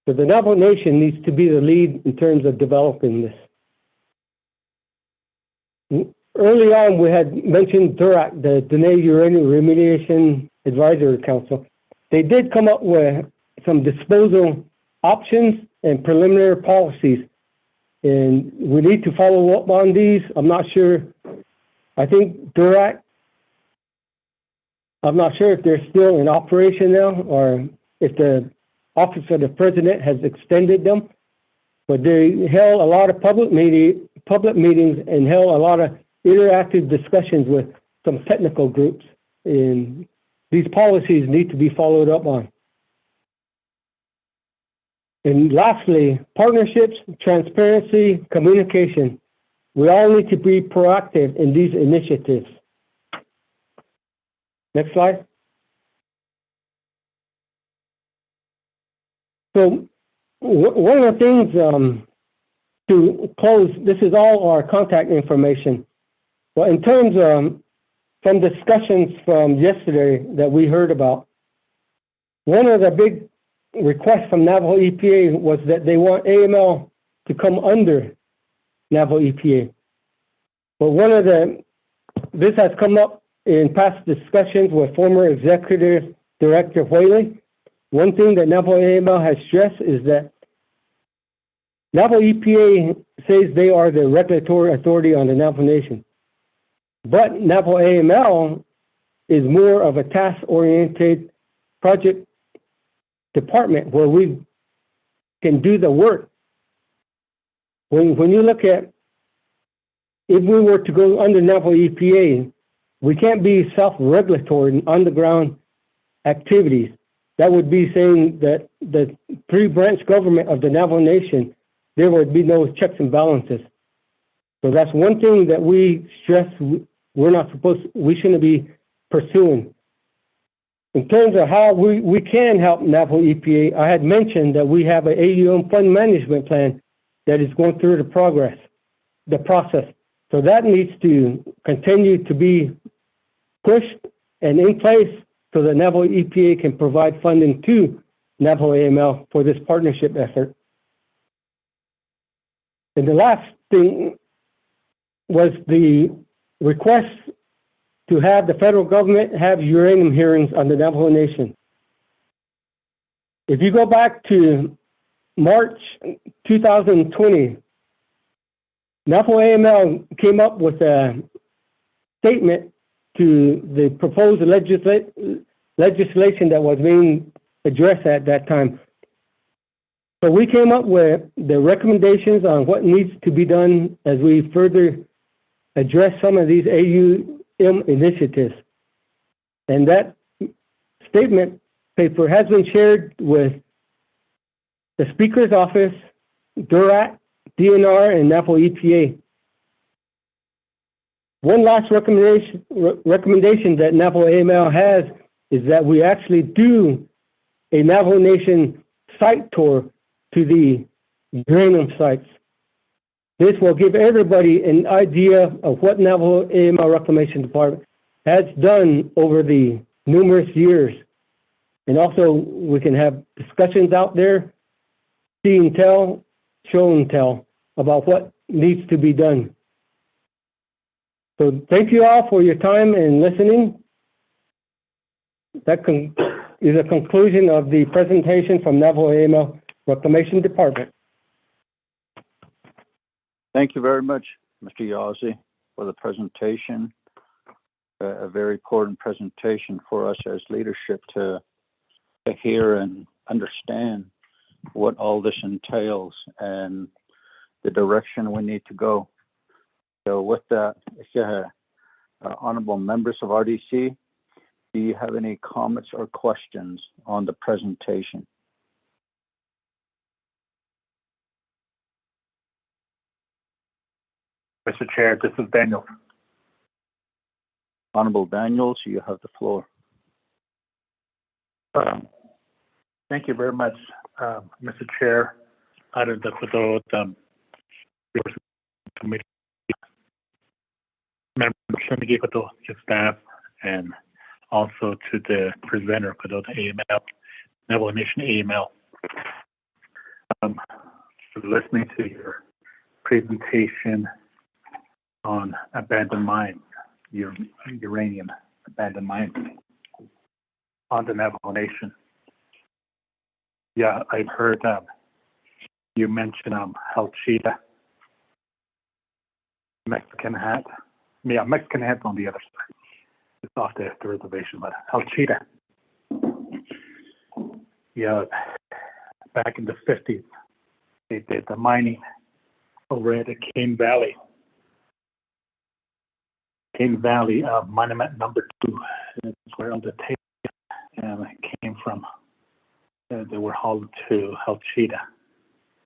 So the Navajo Nation needs to be the lead in terms of developing this. Early on, we had mentioned DURAC, the Dene Uranium Remediation Advisory Council. They did come up with some disposal options and preliminary policies, and we need to follow up on these. I'm not sure. I think DURAC, I'm not sure if they're still in operation now or if the Office of the President has extended them, but they held a lot of public meetings and held a lot of interactive discussions with some technical groups, and these policies need to be followed up on. And lastly, partnerships, transparency, communication. We all need to be proactive in these initiatives. Next slide. So one of the things to close, this is all our contact information. Well, in terms of some discussions from yesterday that we heard about, one of the big requests from Naval EPA was that they want AML to come under Naval EPA. But this has come up in past discussions with former Executive Director Whaley. One thing that Naval AML has stressed is that Naval EPA says they are the regulatory authority on the Navajo Nation. But Naval AML is more of a task-oriented project department where we can do the work. When you look at, if we were to go under Naval EPA, we can't be self-regulatory in on-the-ground activities. That would be saying that the three-branch government of the Navajo Nation, there would be no checks and balances. So that's one thing that we stress we shouldn't be pursuing. In terms of how we can help Naval EPA, I had mentioned that we have an AUM fund management plan that is going through the process. So that needs to continue to be pushed and in place so that Naval EPA can provide funding to Naval AML for this partnership effort. And the last thing was the request to have the federal government have uranium hearings on the Navajo Nation. If you go back to March 2020, Navajo AML came up with a statement to the proposed legislation that was being addressed at that time. So we came up with the recommendations on what needs to be done as we further address some of these AUM initiatives. And that statement paper has been shared with the Speaker's Office, DURAT, DNR, and Naval EPA. One last recommendation that Naval AML has is that we actually do a Navajo Nation site tour to the uranium sites. This will give everybody an idea of what Naval AML Reclamation Department has done over the numerous years. And also we can have discussions out there, see and tell, show and tell about what needs to be done. So thank you all for your time and listening. That is a conclusion of the presentation from Naval AML Reclamation Department. Thank you very much, Mr. Yazzie, for the presentation. A very important presentation for us as leadership to hear and understand what all this entails and the direction we need to go. So with that, honorable members of RDC, do you have any comments or questions on the presentation? Mr. Chair, this is Daniel. Honorable Daniels, you have the floor. Thank you very much, Mr. Chair. Out of the committee members, staff, and also to the presenter for the AML, Naval Nation AML. For listening to your presentation on abandoned mines, uranium abandoned mines on the Navajo Nation. Yeah, I've heard you mention Halchita, Mexican hat. Yeah, Mexican hat's on the other side. It's off the reservation, but Halchita. Yeah, back in the 50s, they did the mining over at the Cane Valley. Cane Valley Monument number 2. That's where all the tape came from. They were hauled to Halchita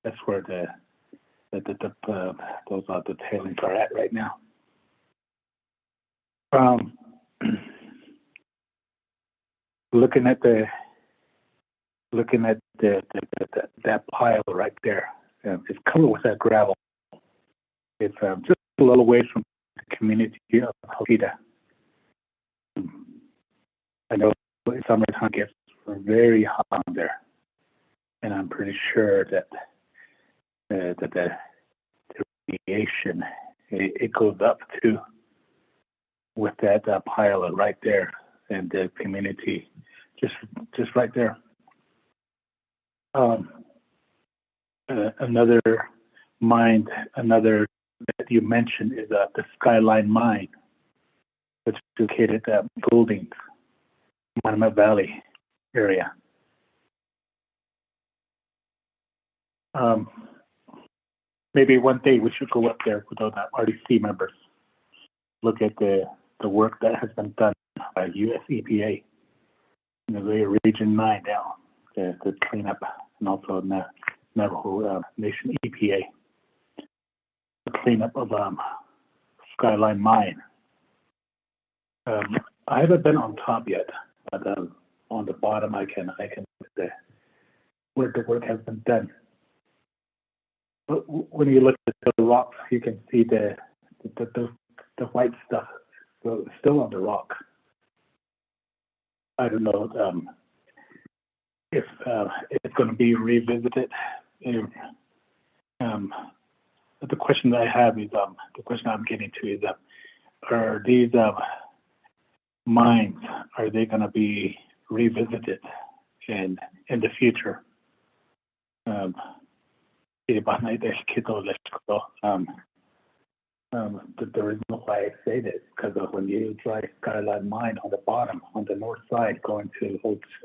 That's where those are the tailings are at right now. Looking at that pile right there, it's covered with that gravel. It's just a little ways from the community of Hokita. I know summertime gets very hot there, and I'm pretty sure that the radiation it goes up too with that pile right there, and the community just right there. Another mine, another that you mentioned is the Skyline Mine, which is located at Goldings, Monument Valley area. Maybe one day we should go up there with all the RDC members, look at the work that has been done by US EPA in the Region 9 down, the cleanup, and also Navajo Nation EPA, the cleanup of Skyline Mine. I haven't been on top yet, but on the bottom I can see where the work has been done. But when you look at the rocks, you can see the white stuff still on the rock. I don't know if it's going to be revisited. The question that I have is the question I'm getting to is are these mines, are they going to be revisited in the future? The reason why I say this because when you drive Skyline Mine on the bottom, on the north side, going to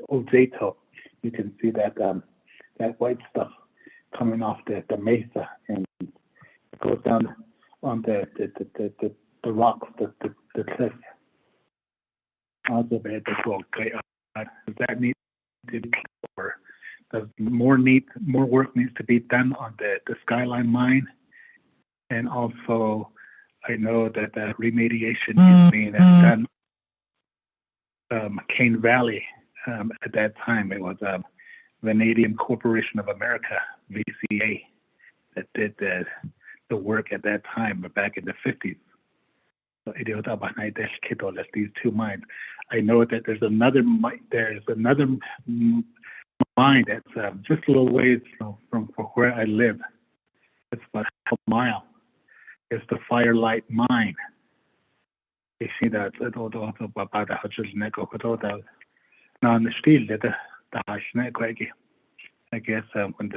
Old Jato, you can see that that white stuff coming off the mesa, and it goes down on the rocks, the cliff. Also, does that need to be, or does more work needs to be done on the Skyline Mine? And also, I know that the remediation is being done. Cane Valley, at that time, it was Vanadium Corporation of America, VCA, that did the work at that time, back in the 50s. So these two mines. I know that there's another mine that's just a little ways from where I live. It's about half a mile. It's the Firelight Mine. You see that I guess when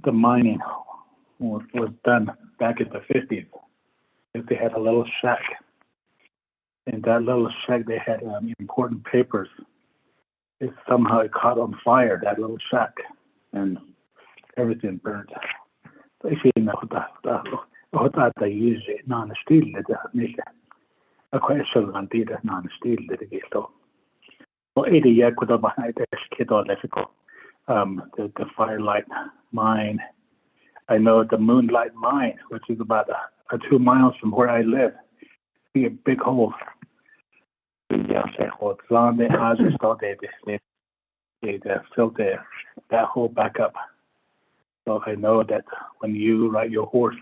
the mining was done back in the 50s, they had a little shack. In that little shack, they had important papers. Somehow it caught on fire, that little shack, and everything burned. So if you know that they use it non-steel, a question on the non-steel litigation. Well, 80 years could have the Firelight Mine. I know the Moonlight Mine, which is about 2 miles from where I live. See a big hole. They filled that hole back up. So I know that when you ride your horse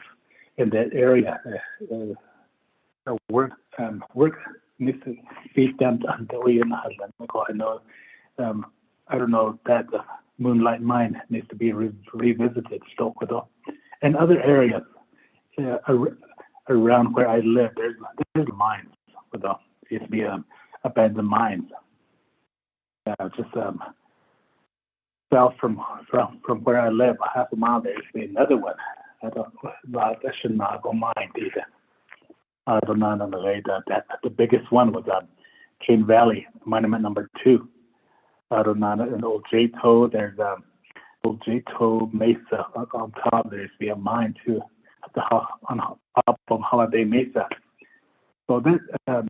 in that area, work needs to be done until we I know. I don't know that the Moonlight Mine needs to be revisited. And other areas around where I live, there's mines. Used to be abandoned mines. Just south from where I live, half a mile, there used to be another one. That should not go mine either. I don't know on the way that the biggest one was Cane Valley, monument number 2. I don't know in Old Jato, there's Old Jato Mesa on top. There used to be a mine too, on top of Holiday Mesa. So there's a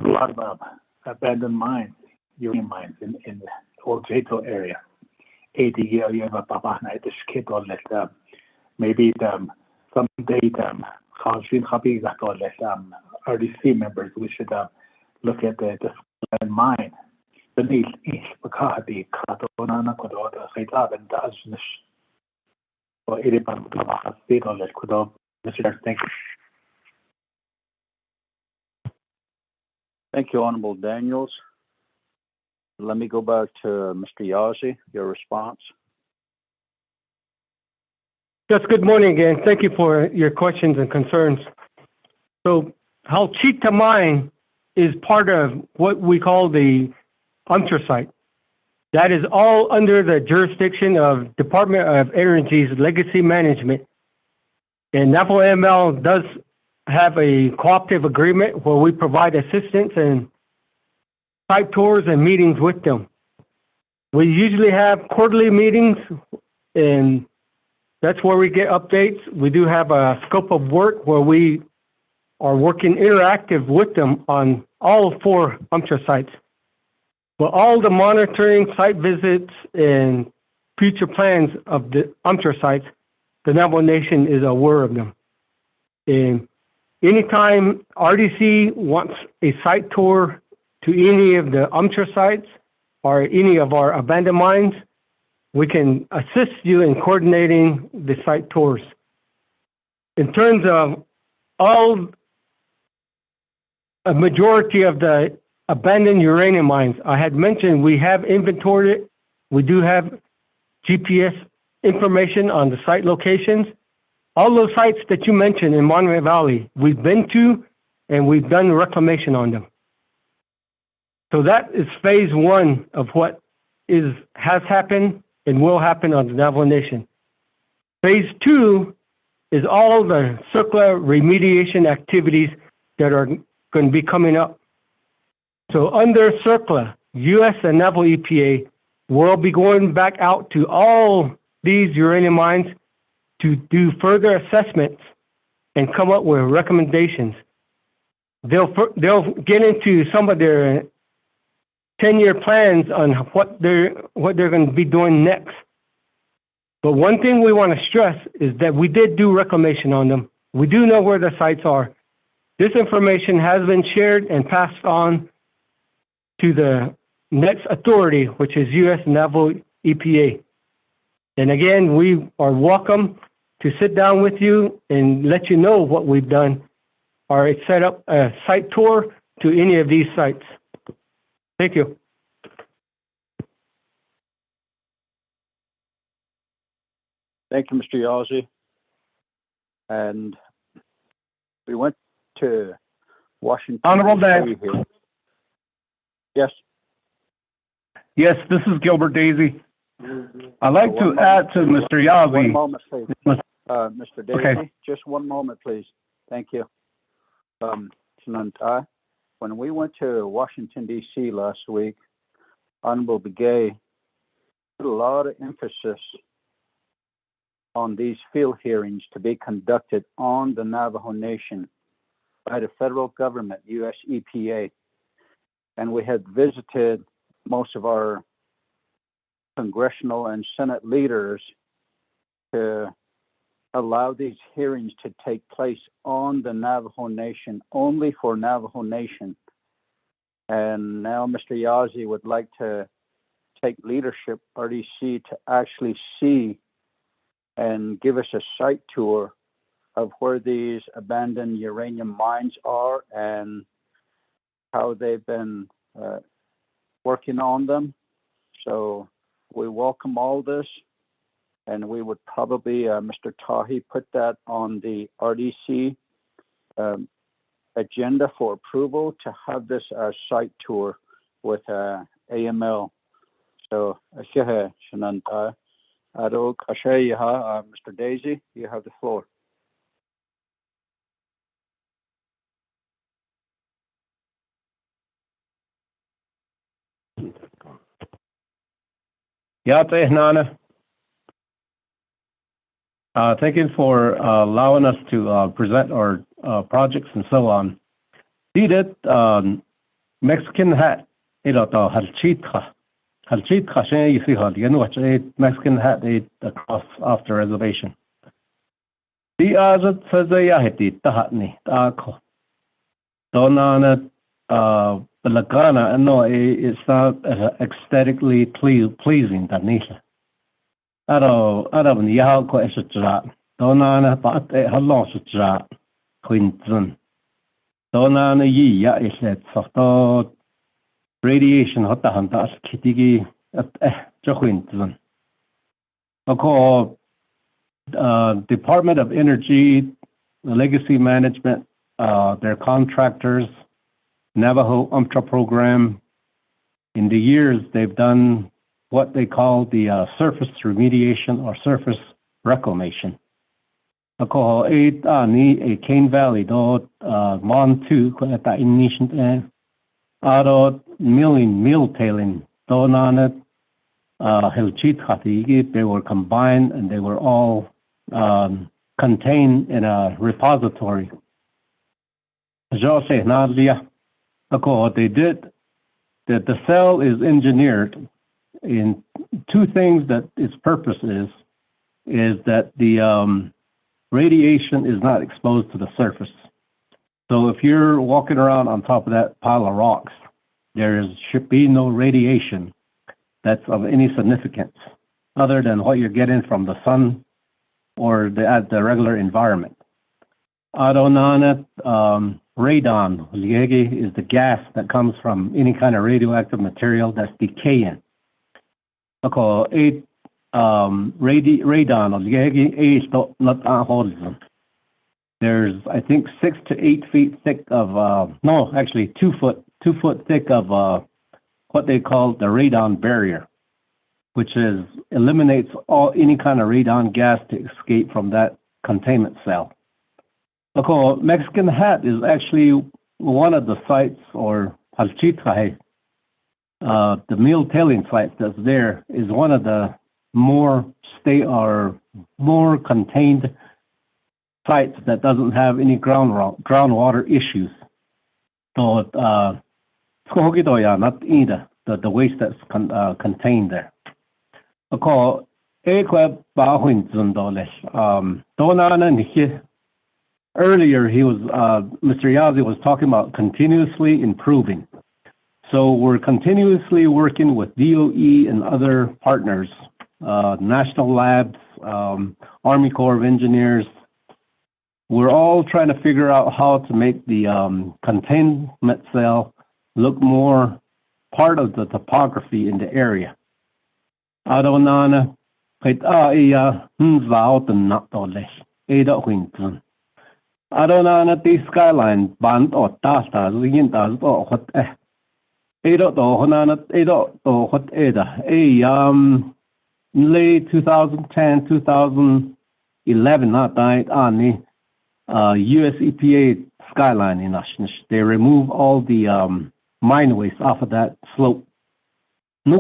lot of abandoned mines, uranium mines in the Old Jato area. Papa night this kid on let maybe someday Khalshin Happy got on let RDC members we should look at the Skyline Mine. The need is because the Katona Kodo the Haitab and Daznish or Edipan State on let Kodo. Mr. Thank you. Thank you, Honorable Daniels. Let me go back to Mr. Yazzie, your response. Yes, good morning again. Thank you for your questions and concerns. So Halchita Mine is part of what we call the Site. That is all under the jurisdiction of Department of Energy's Legacy Management. And Naval ML does have a cooperative agreement where we provide assistance and site tours and meetings with them. We usually have quarterly meetings, and that's where we get updates. We do have a scope of work where we are working interactive with them on all 4 sites. But all the monitoring, site visits, and future plans of the sites, the Navajo Nation is aware of them. And anytime RDC wants a site tour to any of the sites or any of our abandoned mines, we can assist you in coordinating the site tours. In terms of a majority of the abandoned uranium mines, I had mentioned we have inventoried it. We do have GPS information on the site locations. All those sites that you mentioned in Monument Valley, we've been to and we've done reclamation on them. So that is phase 1 of what has happened and will happen on the Navajo Nation. Phase 2 is all the CERCLA remediation activities that are going to be coming up. So under CERCLA, U.S. and Naval EPA will be going back out to all these uranium mines to do further assessments and come up with recommendations. They'll get into some of their 10-year plans on what they're going to be doing next. But one thing we want to stress is that we did do reclamation on them. We do know where the sites are. This information has been shared and passed on to the next authority, which is U.S. Naval EPA. And again, we are welcome to sit down with you and let you know what we've done or set up a site tour to any of these sites. Thank you. Thank you, Mr. Yazzie. And we went to Washington. Honorable DC here. Yes. Yes, this is Gilbert Daisy. I'd like to add to Mr. Yazzie. One moment, please. Mr. Daisy, Okay. Just one moment, please. Thank you. When we went to Washington, D.C. last week, Honorable Begay put a lot of emphasis on these field hearings to be conducted on the Navajo Nation by the federal government, U.S. EPA. And we had visited most of our congressional and Senate leaders to allow these hearings to take place on the Navajo Nation, only for Navajo Nation. And now Mr. Yazzie would like to take leadership, RDC, to actually see and give us a site tour of where these abandoned uranium mines are and how they've been working on them. So we welcome all this, and we would probably, Mr. Tahi, put that on the RDC agenda for approval to have this site tour with AML. So, Mr. Daisy, you have the floor. Thank you for allowing us to present our projects and so on. Mexican hat, Halchita. Halchit Khashe you see how the watch a Mexican hat across off the reservation. The other says I had the Tahatni, Tako. Donana Belagana, no, it's not aesthetically pleasing, Tanisha. Adam Yao Questra, Donana, but a Halostra, Quinton. Donana Yi, is that soft radiation hot the hunters, Kitty at Joquinton. Department of Energy, Legacy Management, their contractors, Navajo UMTRA program. In the years, they've done what they call the surface remediation or surface reclamation. A Cane Valley, Montu, mill tailing, they were combined and they were all contained in a repository. They did that the cell is engineered in two things that its purpose is that the radiation is not exposed to the surface. So if you're walking around on top of that pile of rocks, should be no radiation that's of any significance other than what you're getting from the sun or the regular environment. Radon is the gas that comes from any kind of radioactive material that's decaying. Radon there's, I think, 6 to 8 feet thick of, 2 foot thick of what they call the radon barrier, which eliminates any kind of radon gas to escape from that containment cell. Mexican Hat is actually one of the sites, or Halchitzahe, the mill tailing site that's there is one of the more contained sites that doesn't have any groundwater issues. So the waste that's contained there. Earlier, Mr. Yazzie was talking about continuously improving. So we're continuously working with DOE and other partners, national labs, Army Corps of Engineers. We're all trying to figure out how to make the containment cell look more part of the topography in the area. The Skyline band or Tasta, late 2010, 2011, US EPA Skyline in Ashnish. They remove all the mine waste off of that slope. In the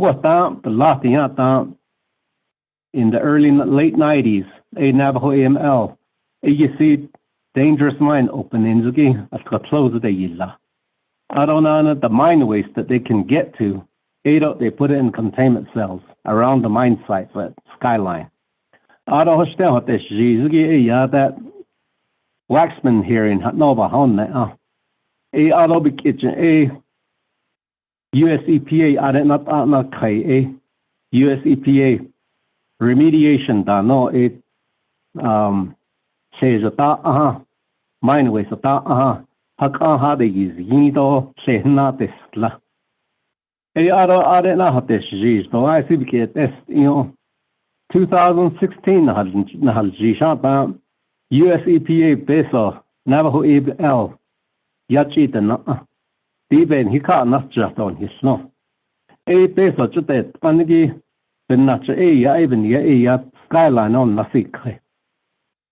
late 90s, a Navajo AML, you see dangerous mine openings again at the close of the year. The mine waste that they can get to, they put it in containment cells around the mine sites at Skyline. That Waxman here in Navajo, US EPA, US EPA remediation says mine waste so I see 2016 US EPA peso Navajo ABL Yachita Even he can't not just on his snow. A peso chute panigi ben not even Skyline on Nasik.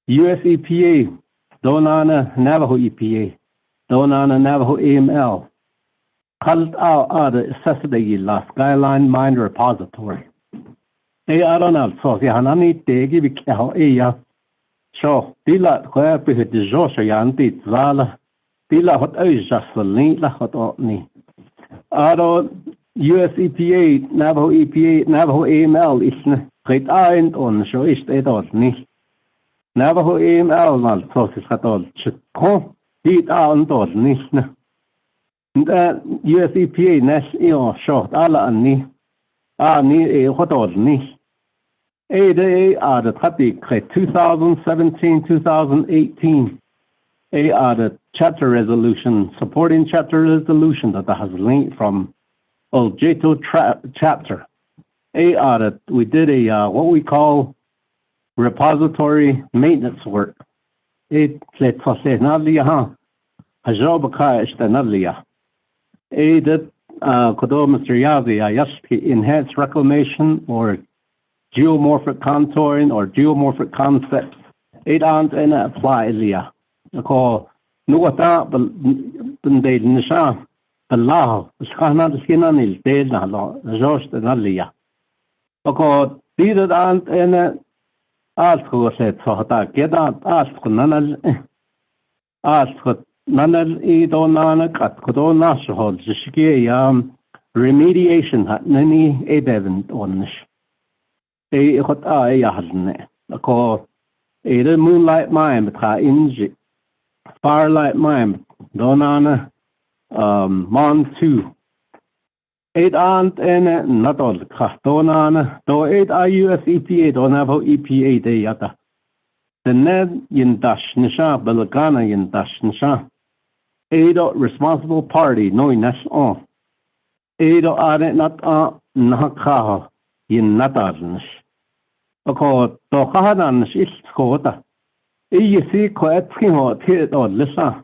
US EPA Donana Navajo EPA Donana Navajo AML called out the Saturday last Skyline Mine Repository. Aronald so Hanani Tegi Bikao so Dila where be the Joshayanti Zala Dila hot just the link la hot ni. US EPA, Navajo EPA, Navajo AML isne great aind on show is edol ni. Navajo AML mal process hatol chikon dit aandol nisne. US EPA nes short ala ni ni hotol ni. They are the topic 2017-2018. They are the chapter resolution, supporting chapter resolution that has linked from Untitled Chapter. They are the, we did a what we call repository maintenance work. It let's say nalia ha. Hajobaka is the nalia. They did Kodo Mr. Yazi, enhanced reclamation or geomorphic contouring or geomorphic concepts. It aren't in apply Lia. I call Nuata Bende Nisha, Allah, Skana the Skinanil, Dana, Jost and Alia. I call these aren't in ask who said so that get out, ask Nanal, ask Nanal Idonana Kat Kodona Shahol, Shiki remediation hat Nani Edevent on this. Got hasn't I call a moonlight mine, but inji firelight mine, donana mon 2. 8 aunt and not all donana, though 8 IUS EPA, don't have EPA day yata. The Ned yin dash nisha, Belagana yin dash nisha. 8 responsible party, knowing that's all. 8 are not Nakaho. In Natarnish. A call Tohanan is Kota. You see, quite hot hit or lissa.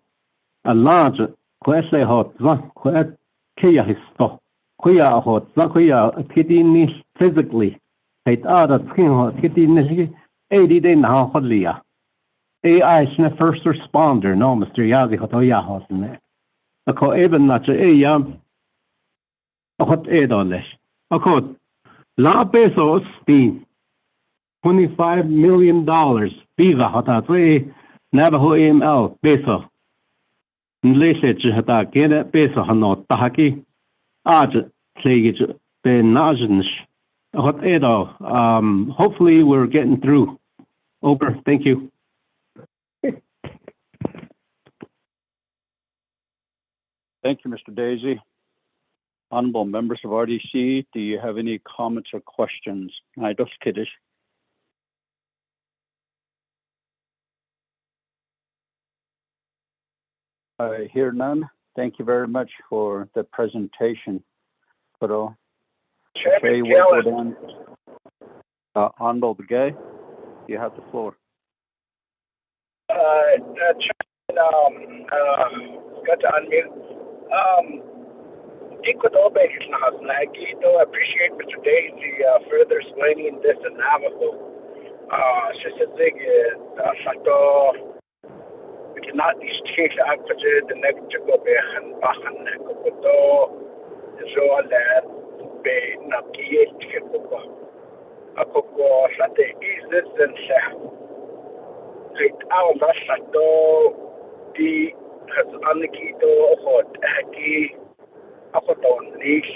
A large quest hot, quite Kia histo. Quia hot, Zakia, a kidney physically. It other skin hot kidney 80 day now holia. AI is the first responder, no, Mr. Yazi Hotoya Hosne. A call even not a hot edolish. A call. La pesos being $25 million visa hata Navajo AML peso. Nlese hata get peso hano tahaki aj slegage ben najnish. Hot edo. Hopefully we're getting through. Over. Thank you. Thank you, Mr. Daisy. Honorable members of RDC, do you have any comments or questions? I just kiddish. I hear none. Thank you very much for the presentation. Chairman Honorable Begay, you have the floor. Chairman, got to unmute. I appreciate Mr. Daisy further explaining this in Navajo. She said, we cannot exchange the negative of Bahan Kokoto, Zoalan, Be Naki, Akoko, Sate, Isis, and Shah. Great Aum Sato, the Hazanakito, Hot, Aki. Ako don nish,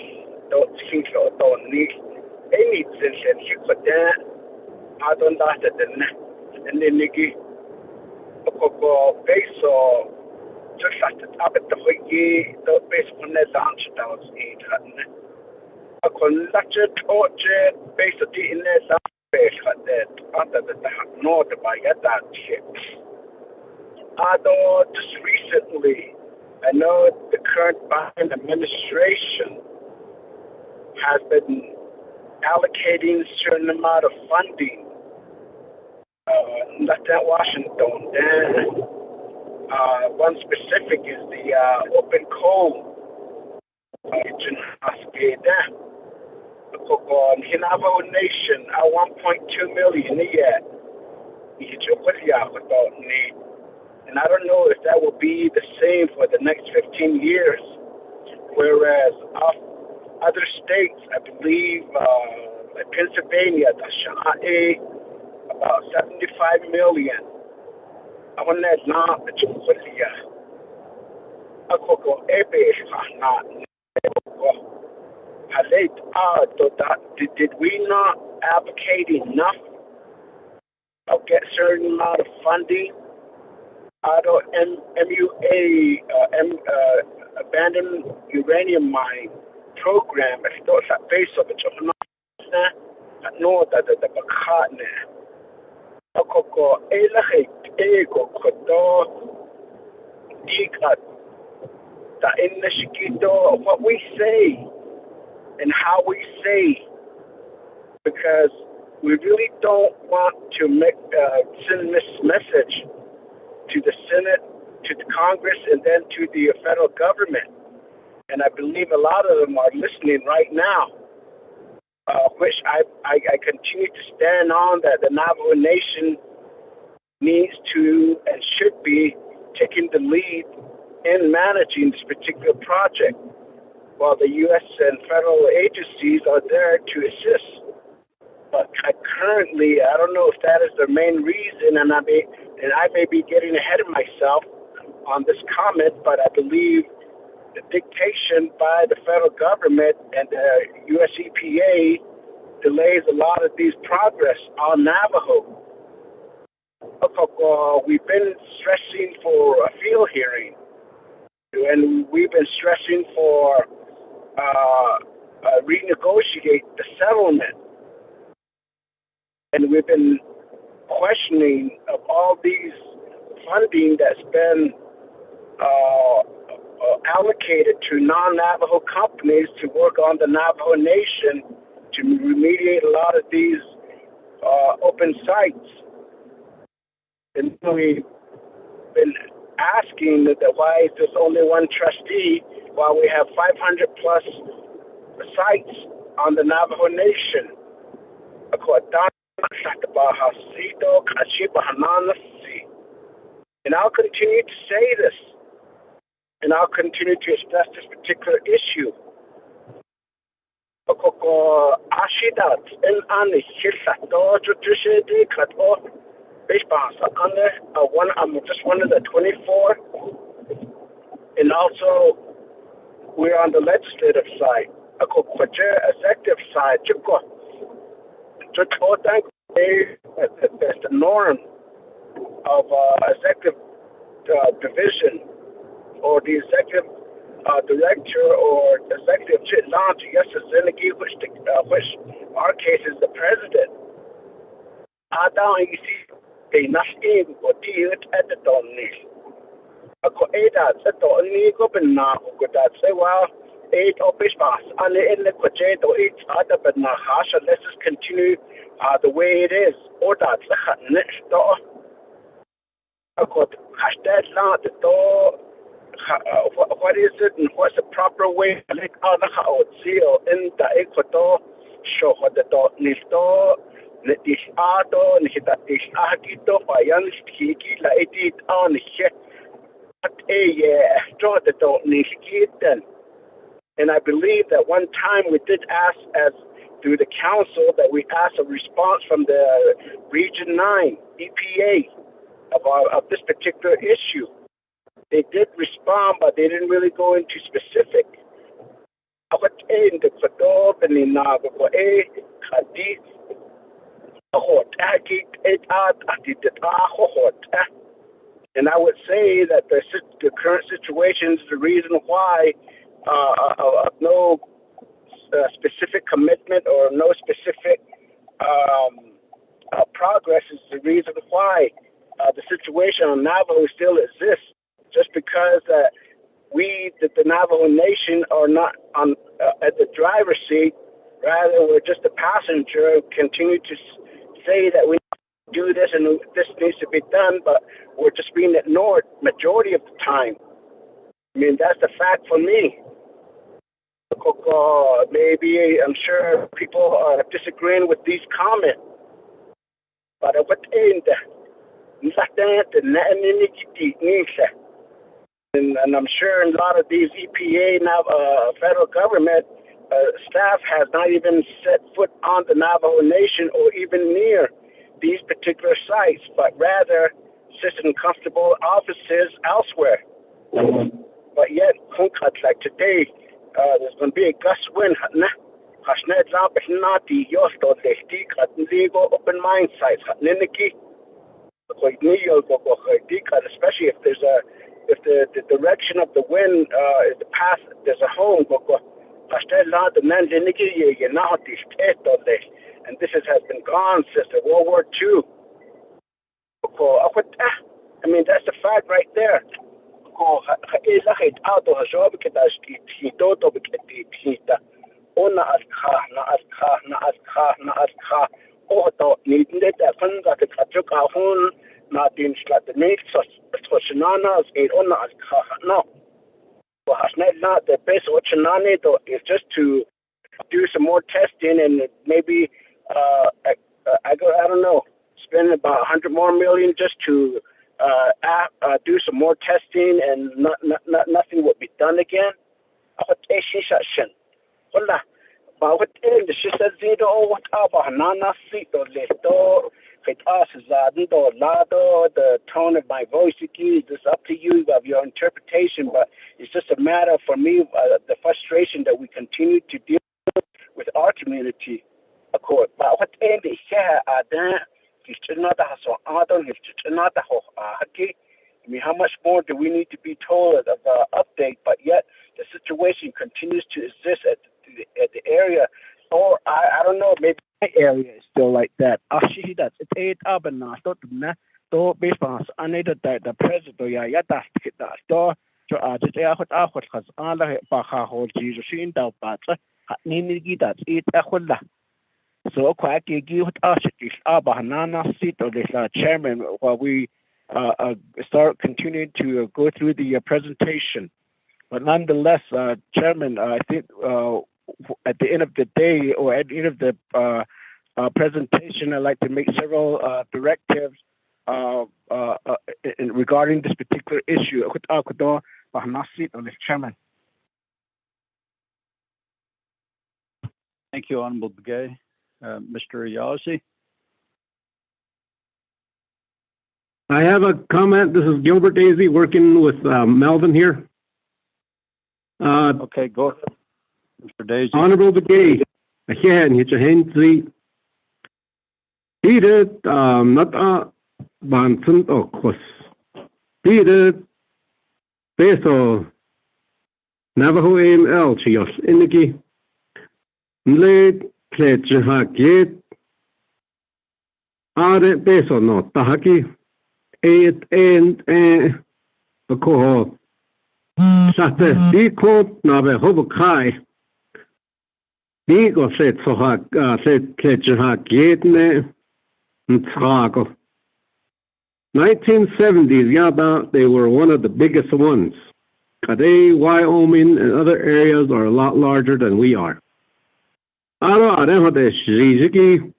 don't think so don nish. Any sense you could there. I don't like the net. And then Niki Okoko peso just at the top of the way, the base on the lunch down 800. A collected torture based on the inlet base at that under the north by that ship. Although just recently, I know the current Biden administration has been allocating a certain amount of funding. Not that Washington. Then one specific is the open coal region. The Navajo Nation at 1.2 million a year. And I don't know if that will be the same for the next 15 years. Whereas other states, I believe, like Pennsylvania, about 75 million. I want that not the Did we not advocate enough of get certain amount of funding out of MUA, abandoned uranium mine program? I thought that base of it, no, that the Bakatne. Okoko, Ego, Koto, Dikat, the in the Shikito, what we say and how we say, because we really don't want to send this message to the Senate, to the Congress, and then to the federal government. And I believe a lot of them are listening right now, which I continue to stand on, that the Navajo Nation needs to and should be taking the lead in managing this particular project, while the U.S. and federal agencies are there to assist. But currently, I don't know if that is the main reason, and I may be getting ahead of myself on this comment, but I believe the dictation by the federal government and the U.S. EPA delays a lot of these progress on Navajo. We've been stressing for a field hearing, and we've been stressing for renegotiate the settlement. And we've been questioning of all these funding that's been allocated to non-Navajo companies to work on the Navajo Nation to remediate a lot of these open sites. And we've been asking that why is there only one trustee while we have 500 plus sites on the Navajo Nation. And I'll continue to say this, and I'll continue to express this particular issue. I'm just one of the 24, and also we're on the legislative side, executive side. That's the norm of executive division, or the executive director, or executive launch, which our case is the president. I don't see a nothing or deal at the donation. A coeda set on Nico Benago, good that say, well, 8 office pass, and in the Quajet or 8 other but Nahasha, let's just continue the way it is. Or that's the next door. I got hashtag not the door. What is it and what's the proper way to let other how seal in the Ecuador show what the door needs door. Let this auto and hit that this agito by young sticky like it on the shit. But draw the door needs then. And I believe that one time we did ask, as through the council, that we asked a response from the Region 9 EPA of this particular issue. They did respond, but they didn't really go into specific. And I would say that the current situation is the reason why no specific commitment or no specific progress is the reason why the situation on Navajo still exists. Just because the Navajo Nation, are not on at the driver's seat, rather we're just a passenger, continue to say that we do this and this needs to be done, but we're just being ignored majority of the time. I mean, that's the fact for me. Maybe I'm sure people are disagreeing with these comments, but and I'm sure a lot of these EPA now, federal government staff has not even set foot on the Navajo Nation or even near these particular sites, but rather sits in comfortable offices elsewhere. But yet, like today, there's going to be a gust wind. Open mine sites. Especially if the direction of the wind is the path, there's a home. And this has been gone since the World War II. I mean, that's the fact right there. The base of is just to do some more testing and maybe I don't know, spend about 100 more million just to do some more testing, and nothing will be done again. The tone of my voice is up to you of your interpretation, but it's just a matter for me the frustration that we continue to deal with our community. I mean, how much more do we need to be told of the update? But yet the situation continues to exist at the area, or I don't know, maybe my area is still like that. The president, so chairman, while we start continuing to go through the presentation. But nonetheless, Chairman, I think at the end of the day, or at the end of the presentation, I'd like to make several directives regarding this particular issue. Chairman. Thank you, Honorable Begay. Mr. Yazzie. I have a comment. This is Gilbert Daisy working with Melvin here. Okay, go ahead, Mr. Daisy. Honorable Begay, again, hit your hands. Peter, not Banson or Kos. Peter, Peso, Navajo AML, Chios, Indiki, Nled, Pledge Haket, Are Peso, no, Tahaki. And the cohort. Sate Diko Navajo Kai. Digo said so said Pledgeha Gatne and Trago. 1970s, Yaba, they were one of the biggest ones. Today, Wyoming and other areas are a lot larger than we are. Aro Arehodesh Riziki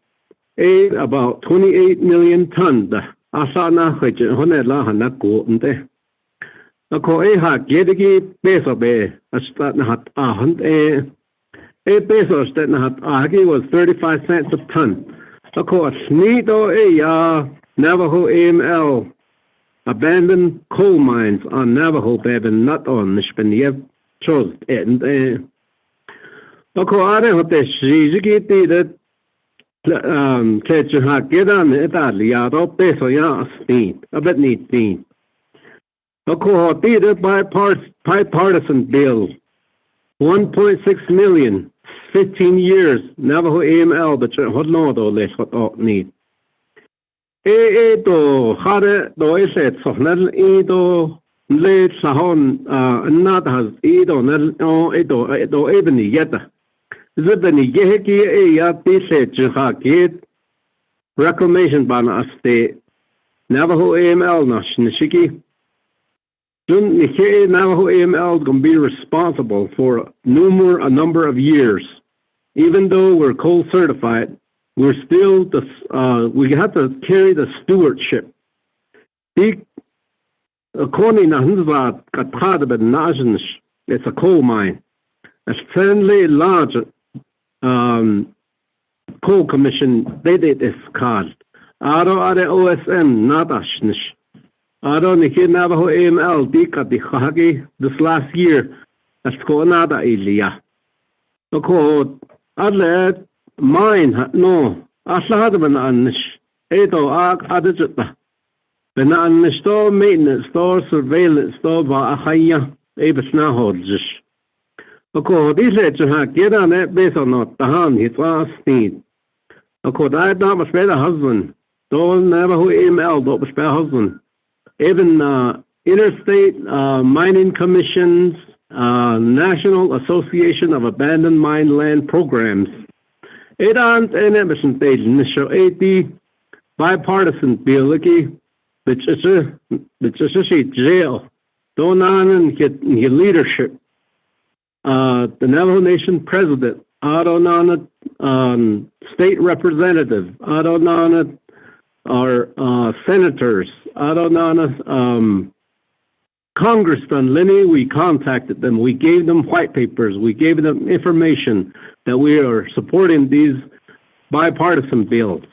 ate about 28 million tons. Asana honela hanako nte. Ako ha gedigi peso be astat nahat ahant peso stat nahat ahagi was 35 cents a ton. Ako sneedo Navajo AML abandoned coal mines on Navajo beben not on Nishpeniev chose and Ako are hote shizigi that get on Italy, peso ya speed, a bit neat thing. A cohorted bipartisan bill, 1.6 million, 15 years, Navajo AML, but Hodlodo less what need. Do Hare do Eset, Sohnel Edo, late Sahon, not has Edo, Edo Ebony yet. Zibani Yeheki Yati Jihakit Reclamation Bana State Navajo AML Nashiki. Navajo AML is going to be responsible for a number of years. Even though we're coal certified, we're still we have to carry the stewardship. It's a coal mine. A fairly large coal commission they did this card. Aro are OSM Nadashnish. Aro Niki Navajo AML Dika Dihagi this last year. Askonada Ilia. Ako Adlet mine no Aslahadman Anish Edo Ak Adijata. Ben an store maintenance store surveillance store ba Ahaya Ebesna Hodges. Ako these to have get on that base or not the hand his last need. Ako that not was better husband. Don't never who email but was better husband. Even interstate mining commissions, National Association of Abandoned Mine Land Programs. It aren't an Emerson stage initial 80 bipartisan bill, which is a jail. Don't on get leadership. The Navajo Nation president, Adonana, state representative, Adonana, our senators, Adonana, Congressman Lenny, we contacted them. We gave them white papers. We gave them information that we are supporting these bipartisan bills.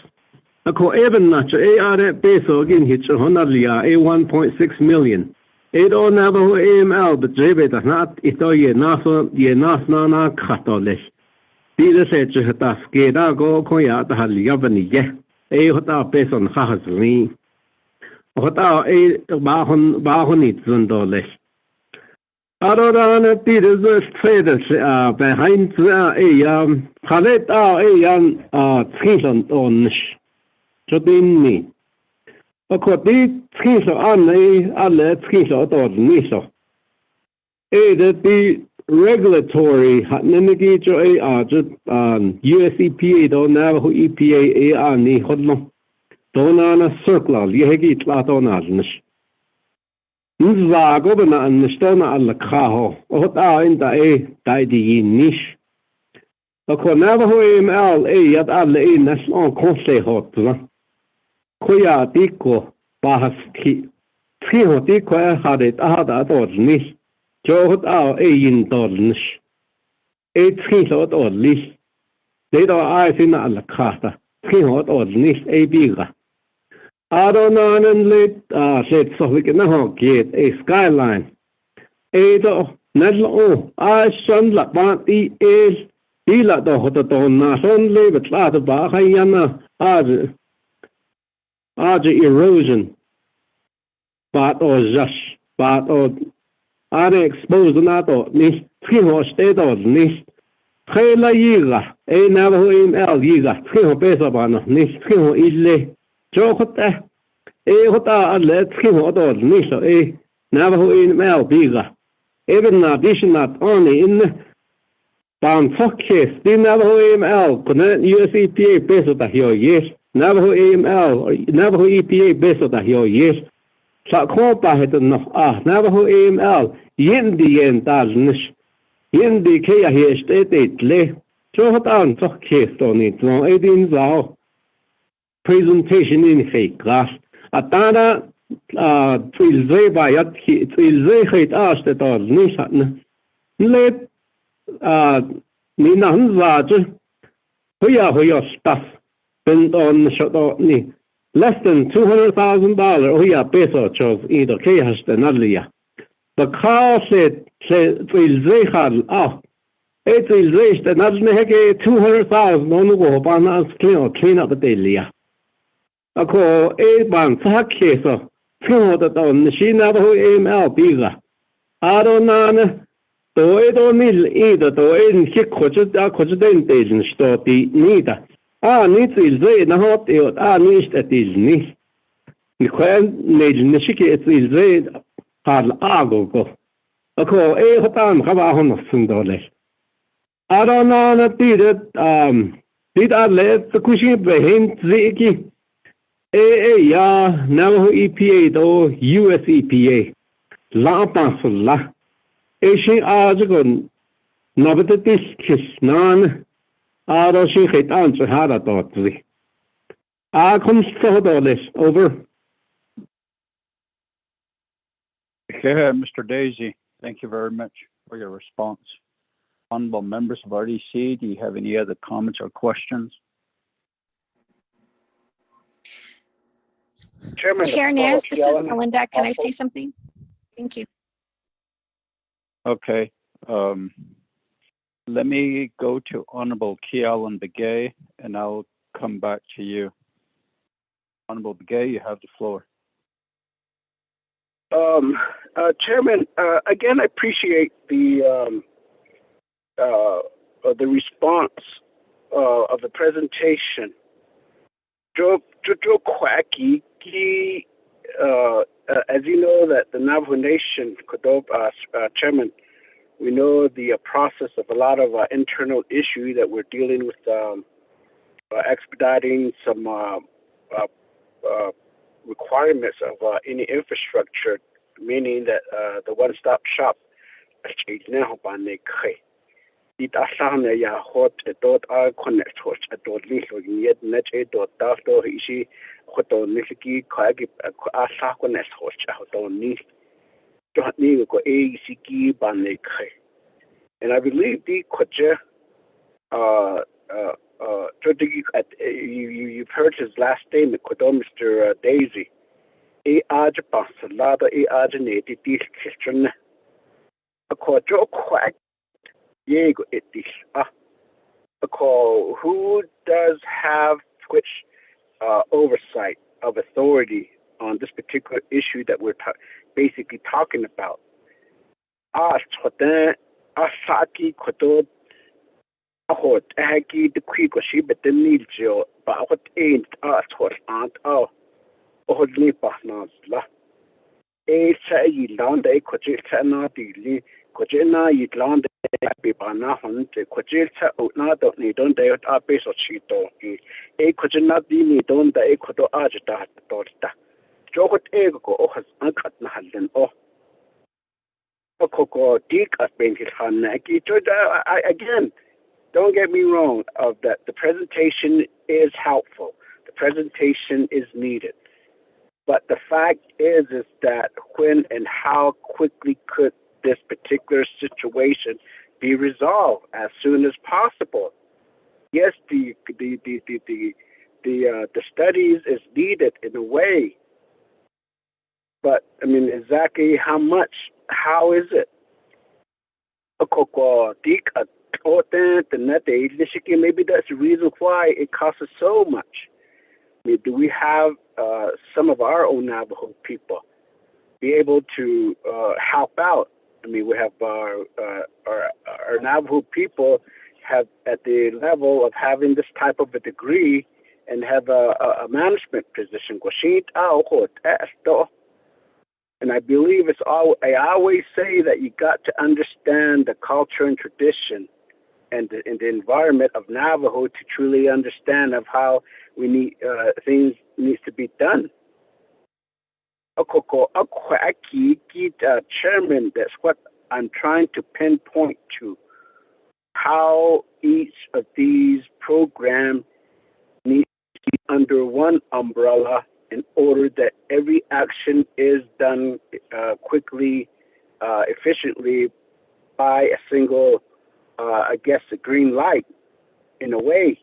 Ako even nacho peso again hit honalia 1.6 million. Edo Navajo AML but jebe das not ito ye naso ye nasna na katolish. Dile se chata skeda go koya ta haliyabani ye. Hota peso na hazmi. Hota bahon it zundolish. Adorana Peters traders behind Khalet Trinson on Jodini. According to alle Trinso or Niso. That the regulatory Nenegi US EPA don't Navajo EPA ni Hodlo. Donana circle, Yegi Tlatonas. Nza gobna an stona al kaho o in da di niche ko Navajo AML yat alle national conseil hot la koya tiko bahas ki tiko hadet ahada dor ni jo hot in dor nish tiko dor lis de do sin al khata tiko dor nish biga Adonan and late said so we can now get a skyline. Edo Nedlo I son la banti is Dila do Hotona son live at Lata Bahayana erosion. But or just but or are exposed not or nis three state or nis Hela Yiga a Navajo ML Yiga three pesabano nis three ile Jokota, Hota, let's him or Niso, Navajo in Malbiga. Even addition not only in Bound Fockcase, the Navajo AML, connect US EPA based on the yes, Navajo AML, or Navajo EPA based on the yes. Sakopa had enough, Navajo AML, Yendi and Daznish, Yendi Kaya here state lay, Johotan Fockcase on it, long 18 zao. Presentation in fake class. Atana Trilze by Trilze hate us that are Nishan. Let Ninan Raj Huya stuff bent on Shotoni. Less than $200,000 Huya peso chose either chaos than Alia. The car said Trilze had it will raise the Nazmeheke 200,000 on the go banas clean up the daily. Ako ban Sakesa, Timothy on the Navajo AML Biga. Adonana, though it don't need either, though in Hikkoden Days store the neither. Needs is there, the hot needs that is niece. The Queen Nishiki is there, Hal Ago. Ako Hotan Havahon of Sundole. Adonana did I let the cushion behind Ziki? Navajo EPA though US EPA. La Pansula. Asian Argon Nobody kiss none. She hit answer had a thought. Comes Sodolis over. Okay, Mr. Daisy, thank you very much for your response. Honorable members of RDC, do you have any other comments or questions? Chair Nez, this is Melinda. Can I say something? Thank you. Okay. Let me go to Honorable Kealan Begay, and I'll come back to you. Honorable Begay, you have the floor. Chairman, again, I appreciate the response of the presentation. As you know, that the Navajo Nation, Chairman, we know the process of a lot of internal issues that we're dealing with, expediting some requirements of any infrastructure, meaning that the one-stop shop. It asana ya hot dot a connect hot a dot little yet net a dot after he hot on nifiki kagi asa connect hot a don need don't need go a siki banne. And I believe the Kwaja you've heard his last statement, Mr. Daisy. A arj passalada a arginate this question. A Kwajo quack. Yego it this a call who does have which oversight of authority on this particular issue that we're basically talking about. Asaki koto ahot agi the quick she but the need jo but what ain't what aunt oh ohodly partners la a say land a cochita na di cochina you land be bana hunt cochita na don't need don't they are base or chito a cochina di don't they koto agita torta jogot ego oh has uncut na halen oh again, don't get me wrong of that the presentation is helpful. The presentation is needed. But the fact is that when and how quickly could this particular situation be resolved as soon as possible? Yes, the studies is needed in a way. But I mean, exactly how much? How is it? Maybe that's the reason why it costs us so much. I mean, do we have some of our own Navajo people be able to help out? I mean, we have our Navajo people have at the level of having this type of a degree and have a management position. And I believe I always say that you got to understand the culture and tradition and the environment of Navajo to truly understand of how we need things needs to be done. Chairman, that's what I'm trying to pinpoint to, how each of these programs needs to be under one umbrella in order that every action is done quickly, efficiently by a single, I guess, a green light in a way.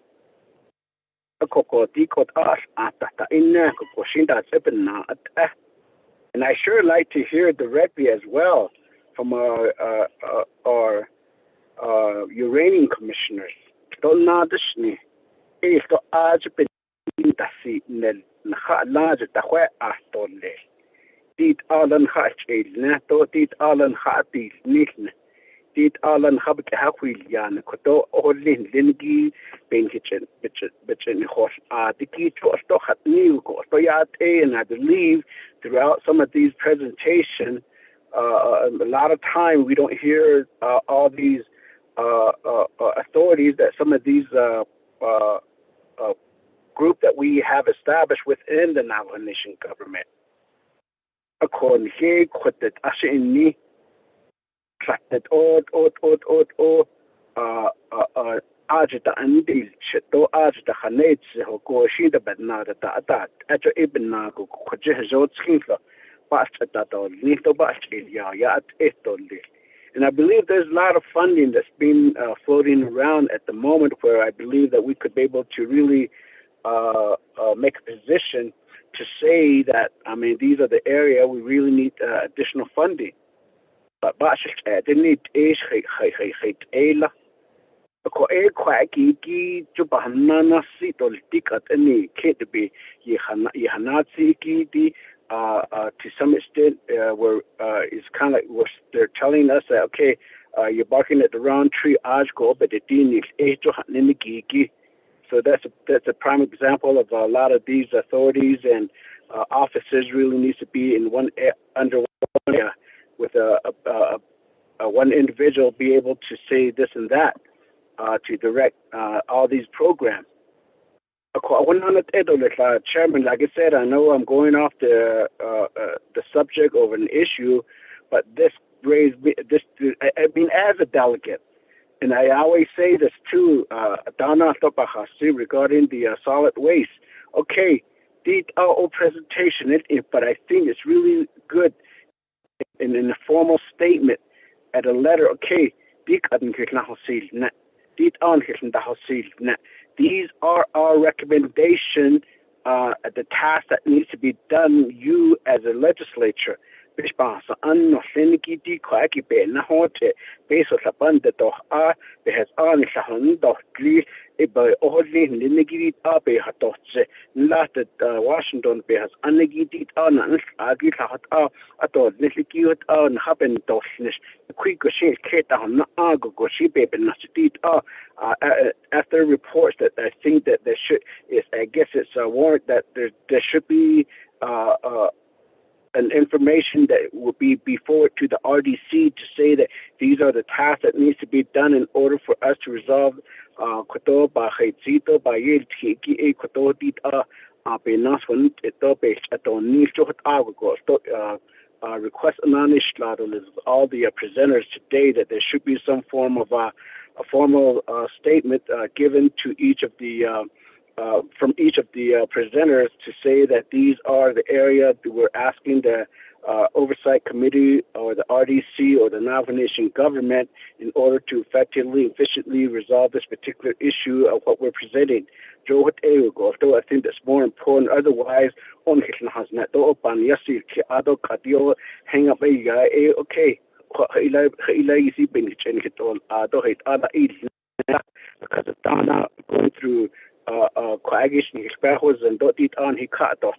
And I sure like to hear directly as well from our uranium commissioners. Large the Astole. Did Alan Hatch a Nato, did Alan Hattie Nitn, did Alan Habit Haquilian, Koto, or Lingi, Pain Kitchen, Bitchin Horse, the key to a stock at New Gostoyat A, and I believe throughout some of these presentations, a lot of time we don't hear all these authorities that some of these group that we have established within the Navajo Nation government. According to that, Ashini, that Ajita and the Chito Ajita Hanets, who go she the Benada, that at your Ibnago, Kojehot Skinkler, Basta or Nito Bastilia, Yat Etoli. And I believe there's a lot of funding that's been floating around at the moment where I believe that we could be able to really make a position to say that, I mean, these are the area we really need additional funding. but the need is Ayla. Ko Quacky to Banana seat or dick at any kid to be Yahanazi Gidi to some extent where it's kind of like what they're telling us that okay, you're barking at the wrong tree, go, but the dean is Gigi. So that's a prime example of a lot of these authorities and officers really needs to be in under one area with one individual be able to say this and that to direct all these programs. Chairman, like I said, I know I'm going off the subject of an issue, but this raised me. I mean, as a delegate, and I always say this too, regarding the solid waste. Okay, the presentation, but I think it's really good in a formal statement at a letter. Okay, these are our recommendation at the task that needs to be done, you as a legislature. Because Washington has unnegated on after reports that I think that there should is I guess it's a warrant that there should be an information that will be before to the RDC to say that these are the tasks that needs to be done in order for us to resolve request all the presenters today that there should be some form of a formal statement given to each of the from each of the presenters to say that these are the area that we're asking the Oversight Committee or the RDC or the Navajo Nation government in order to effectively, efficiently resolve this particular issue of what we're presenting. Though I think that's more important. Otherwise, hang up okay. Going through coagulation and on he cut off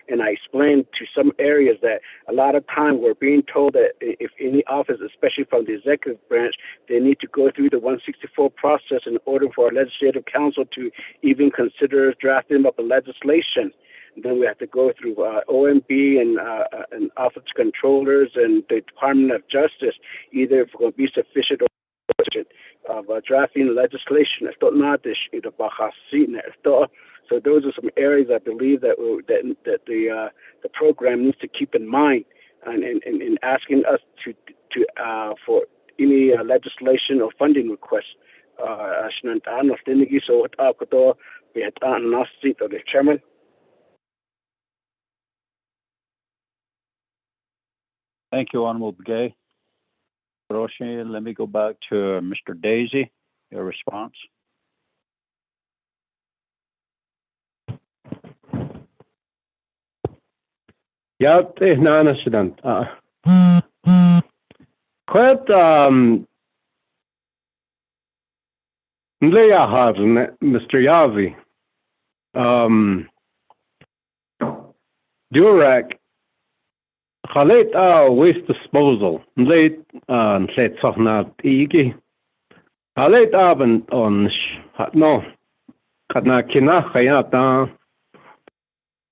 and I explained to some areas that a lot of time we're being told that if any office, especially from the executive branch, they need to go through the 164 process in order for our legislative council to even consider drafting up a legislation. Then we have to go through OMB and office controllers and the Department of Justice, either if it's going to be sufficient or of drafting legislation. So those are some areas I believe that the program needs to keep in mind, and asking us to for any legislation or funding requests. Chairman. Thank you, Honorable Begay. Roshi, let me go back to Mr. Daisy, your response. Ja, det är en annan student. Quite Leah has Mr. Yavi. Durek Khalid waste disposal. Late late sohnat igi. Khalid abend on no. Kadna kina khayata.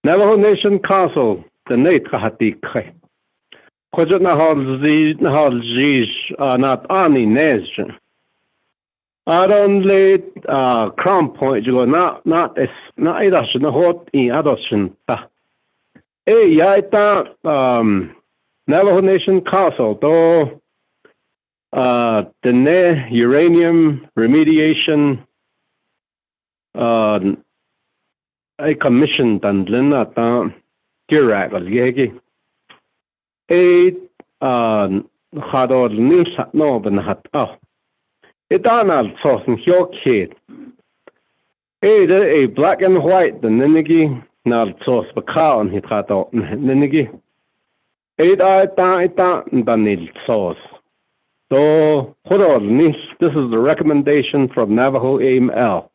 Navajo Nation Council the Nate Kahati Khe. Kwajut Nahal Zish not ani Nezjan. I don't late Crown Point you go not Idash Nahot in adoption. Yaita Navajo Nation Council to the Uranium Remediation a commission dan lena ta Iraq al yegi khador nim sat no ben hat itanal sosen hyokid a black and white the ninigi nal sos bakal hit khato ninigi So, this is the recommendation from Navajo AML.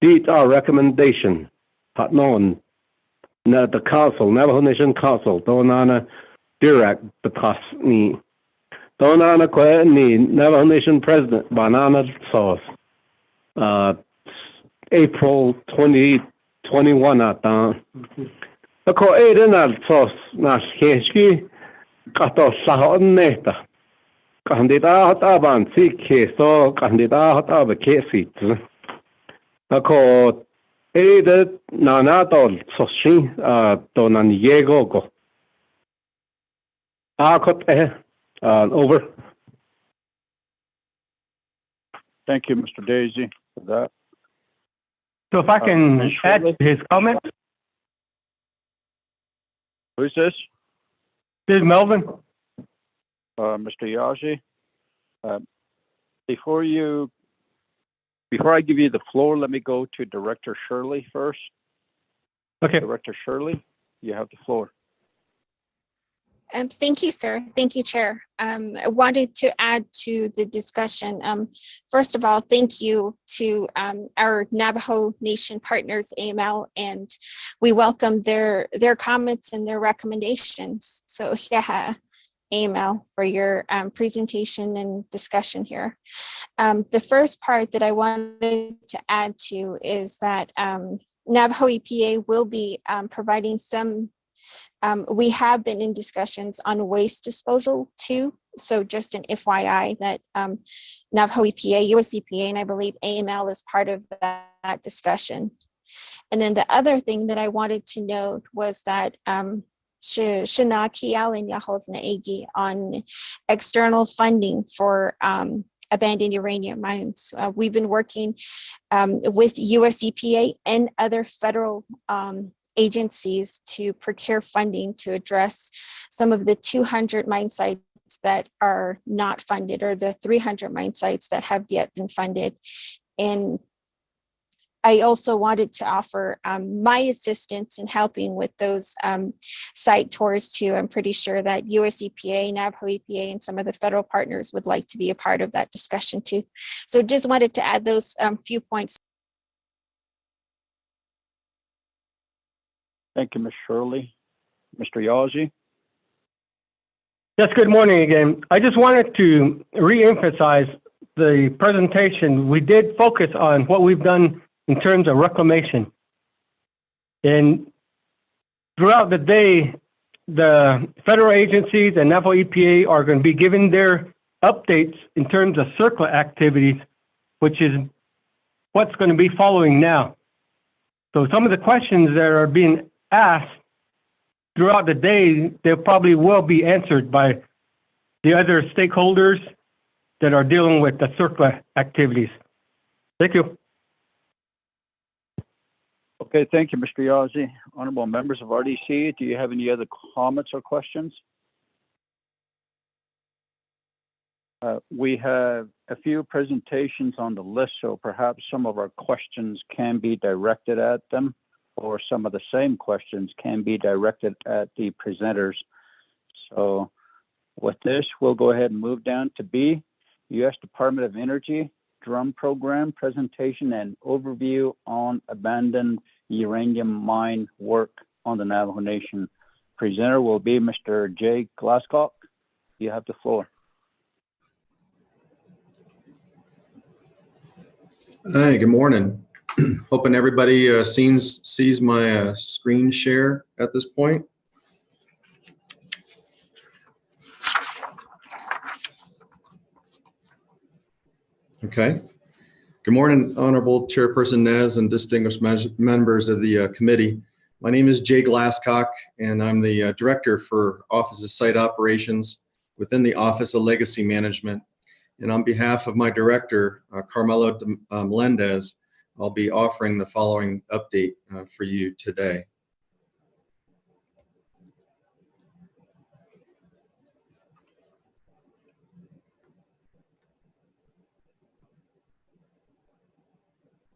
These are recommendation. Known the council, Navajo Nation Council, Donana direct because ni Donana Kwe ni Navajo Nation President Banana Sauce. April 2021 ata. Ako na sauce na keski kato sahon neta. Kandidat aban si keso kandidat ab kesi. Ako na natol soshi donan yego go. Akot over. Thank you, Mr. Daisy, for that. So if I can add to his comment. Who's this? This is Melvin. Mr. Yaji. Before I give you the floor, let me go to Director Shirley first. Okay. Director Shirley, you have the floor. Thank you, sir. Thank you, Chair. I wanted to add to the discussion. First of all, thank you to our Navajo Nation partners, AML, and we welcome their comments and their recommendations. So yeah, AML, for your presentation and discussion here. The first part that I wanted to add to is that Navajo EPA will be providing some. We have been in discussions on waste disposal too. So just an FYI that Navajo EPA, US EPA, and I believe AML is part of that discussion. And then the other thing that I wanted to note was that on external funding for abandoned uranium mines. We've been working with US EPA and other federal agencies to procure funding to address some of the 200 mine sites that are not funded, or the 300 mine sites that have yet been funded. And I also wanted to offer my assistance in helping with those site tours too. I'm pretty sure that US EPA, Navajo EPA, and some of the federal partners would like to be a part of that discussion too. So just wanted to add those few points. Thank you, Ms. Shirley. Mr. Yaji. Yes, good morning again. I just wanted to re-emphasize the presentation. We did focus on what we've done in terms of reclamation. And throughout the day, the federal agencies and Naval EPA are going to be giving their updates in terms of CERCLA activities, which is what's going to be following now. So some of the questions that are being asked throughout the day, they probably will be answered by the other stakeholders that are dealing with the CERCLA activities. Thank you. Okay, thank you, Mr. Yazi. Honorable members of RDC, do you have any other comments or questions? We have a few presentations on the list, so perhaps some of our questions can be directed at them, or some of the same questions can be directed at the presenters. So with this, we'll go ahead and move down to B, U.S. Department of Energy Drum Program Presentation and Overview on Abandoned Uranium Mine Work on the Navajo Nation. Presenter will be Mr. Jay Glasscock. You have the floor. Hi, good morning. Hoping everybody sees my screen share at this point. Okay. Good morning, Honorable Chairperson Nez and distinguished members of the committee. My name is Jay Glasscock, and I'm the Director for Office of Site Operations within the Office of Legacy Management. And on behalf of my director, Carmelo Melendez, I'll be offering the following update for you today.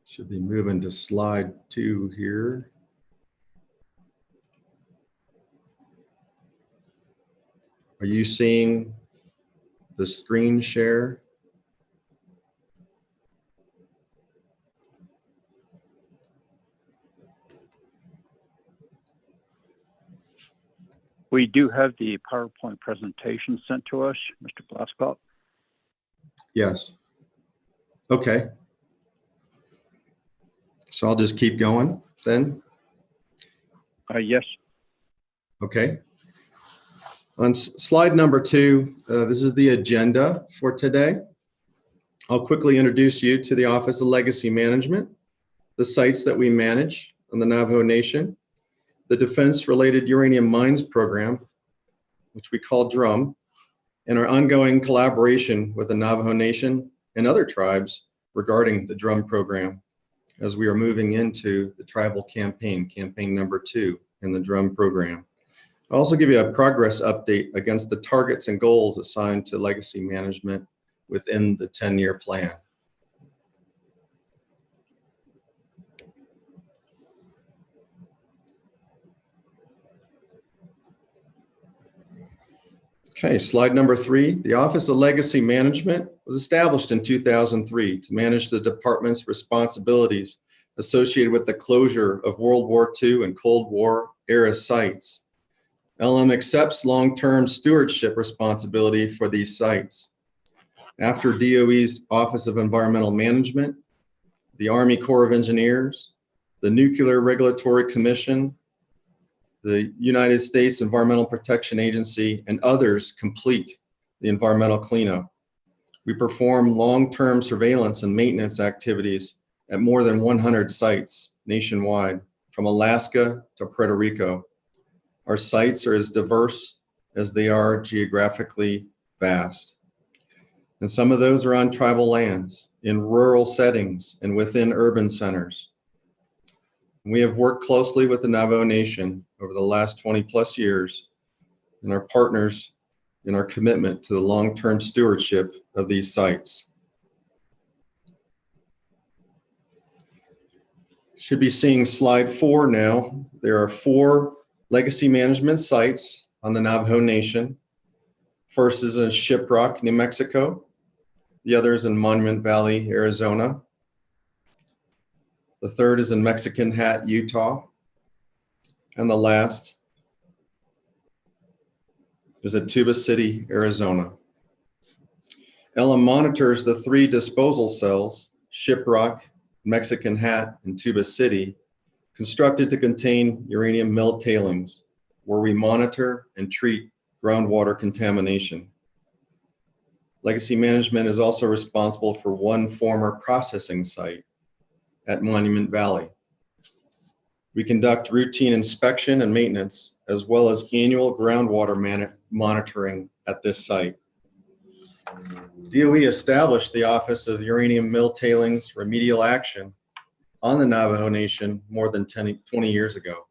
Should be moving to slide 2 here. Are you seeing the screen share? We do have the PowerPoint presentation sent to us, Mr. Glasscock. Yes. Okay. So I'll just keep going then. Yes. Okay. On slide number 2, this is the agenda for today. I'll quickly introduce you to the Office of Legacy Management, the sites that we manage on the Navajo Nation, the Defense-Related Uranium Mines Program, which we call DRUM, and our ongoing collaboration with the Navajo Nation and other tribes regarding the DRUM program as we are moving into the tribal campaign number 2 in the DRUM program. I'll also give you a progress update against the targets and goals assigned to legacy management within the 10-year plan. Okay, slide number 3. The Office of Legacy Management was established in 2003 to manage the department's responsibilities associated with the closure of World War II and Cold War era sites. LM accepts long-term stewardship responsibility for these sites. After DOE's Office of Environmental Management, the Army Corps of Engineers, the Nuclear Regulatory Commission, the United States Environmental Protection Agency, and others complete the environmental cleanup. We perform long-term surveillance and maintenance activities at more than 100 sites nationwide, from Alaska to Puerto Rico. Our sites are as diverse as they are geographically vast. And some of those are on tribal lands, in rural settings, and within urban centers. We have worked closely with the Navajo Nation over the last 20+ years and our partners in our commitment to the long-term stewardship of these sites. Should be seeing slide 4 now. There are 4 legacy management sites on the Navajo Nation. First is in Shiprock, New Mexico. The other is in Monument Valley, Arizona. The third is in Mexican Hat, Utah. And the last is at Tuba City, Arizona. LM monitors the 3 disposal cells, Shiprock, Mexican Hat, and Tuba City, constructed to contain uranium mill tailings, where we monitor and treat groundwater contamination. Legacy Management is also responsible for 1 former processing site at Monument Valley. We conduct routine inspection and maintenance, as well as annual groundwater monitoring at this site. DOE established the Office of Uranium Mill Tailings Remedial Action on the Navajo Nation more than 20 years ago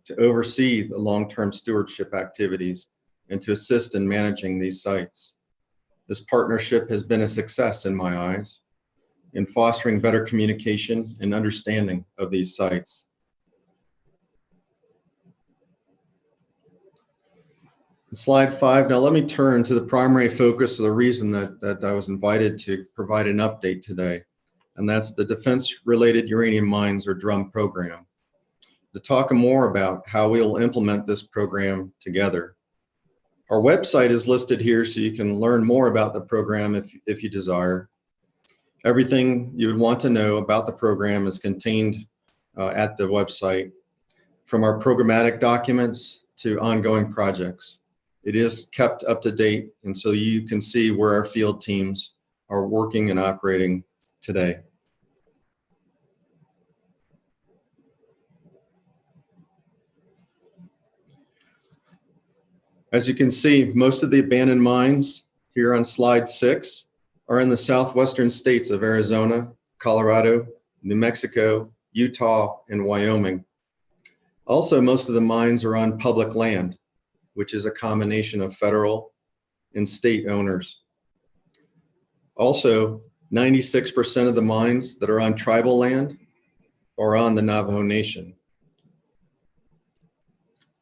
to oversee the long-term stewardship activities and to assist in managing these sites. This partnership has been a success in my eyes in fostering better communication and understanding of these sites. Slide 5, now let me turn to the primary focus of the reason that I was invited to provide an update today, and that's the Defense-Related Uranium Mines, or DRUM program, to talk more about how we will implement this program together. Our website is listed here so you can learn more about the program if you desire. Everything you would want to know about the program is contained at the website, from our programmatic documents to ongoing projects. It is kept up to date, and so you can see where our field teams are working and operating today. As you can see, most of the abandoned mines here on slide 6 are in the southwestern states of Arizona, Colorado, New Mexico, Utah, and Wyoming. Also, most of the mines are on public land, which is a combination of federal and state owners. Also, 96% of the mines that are on tribal land are on the Navajo Nation.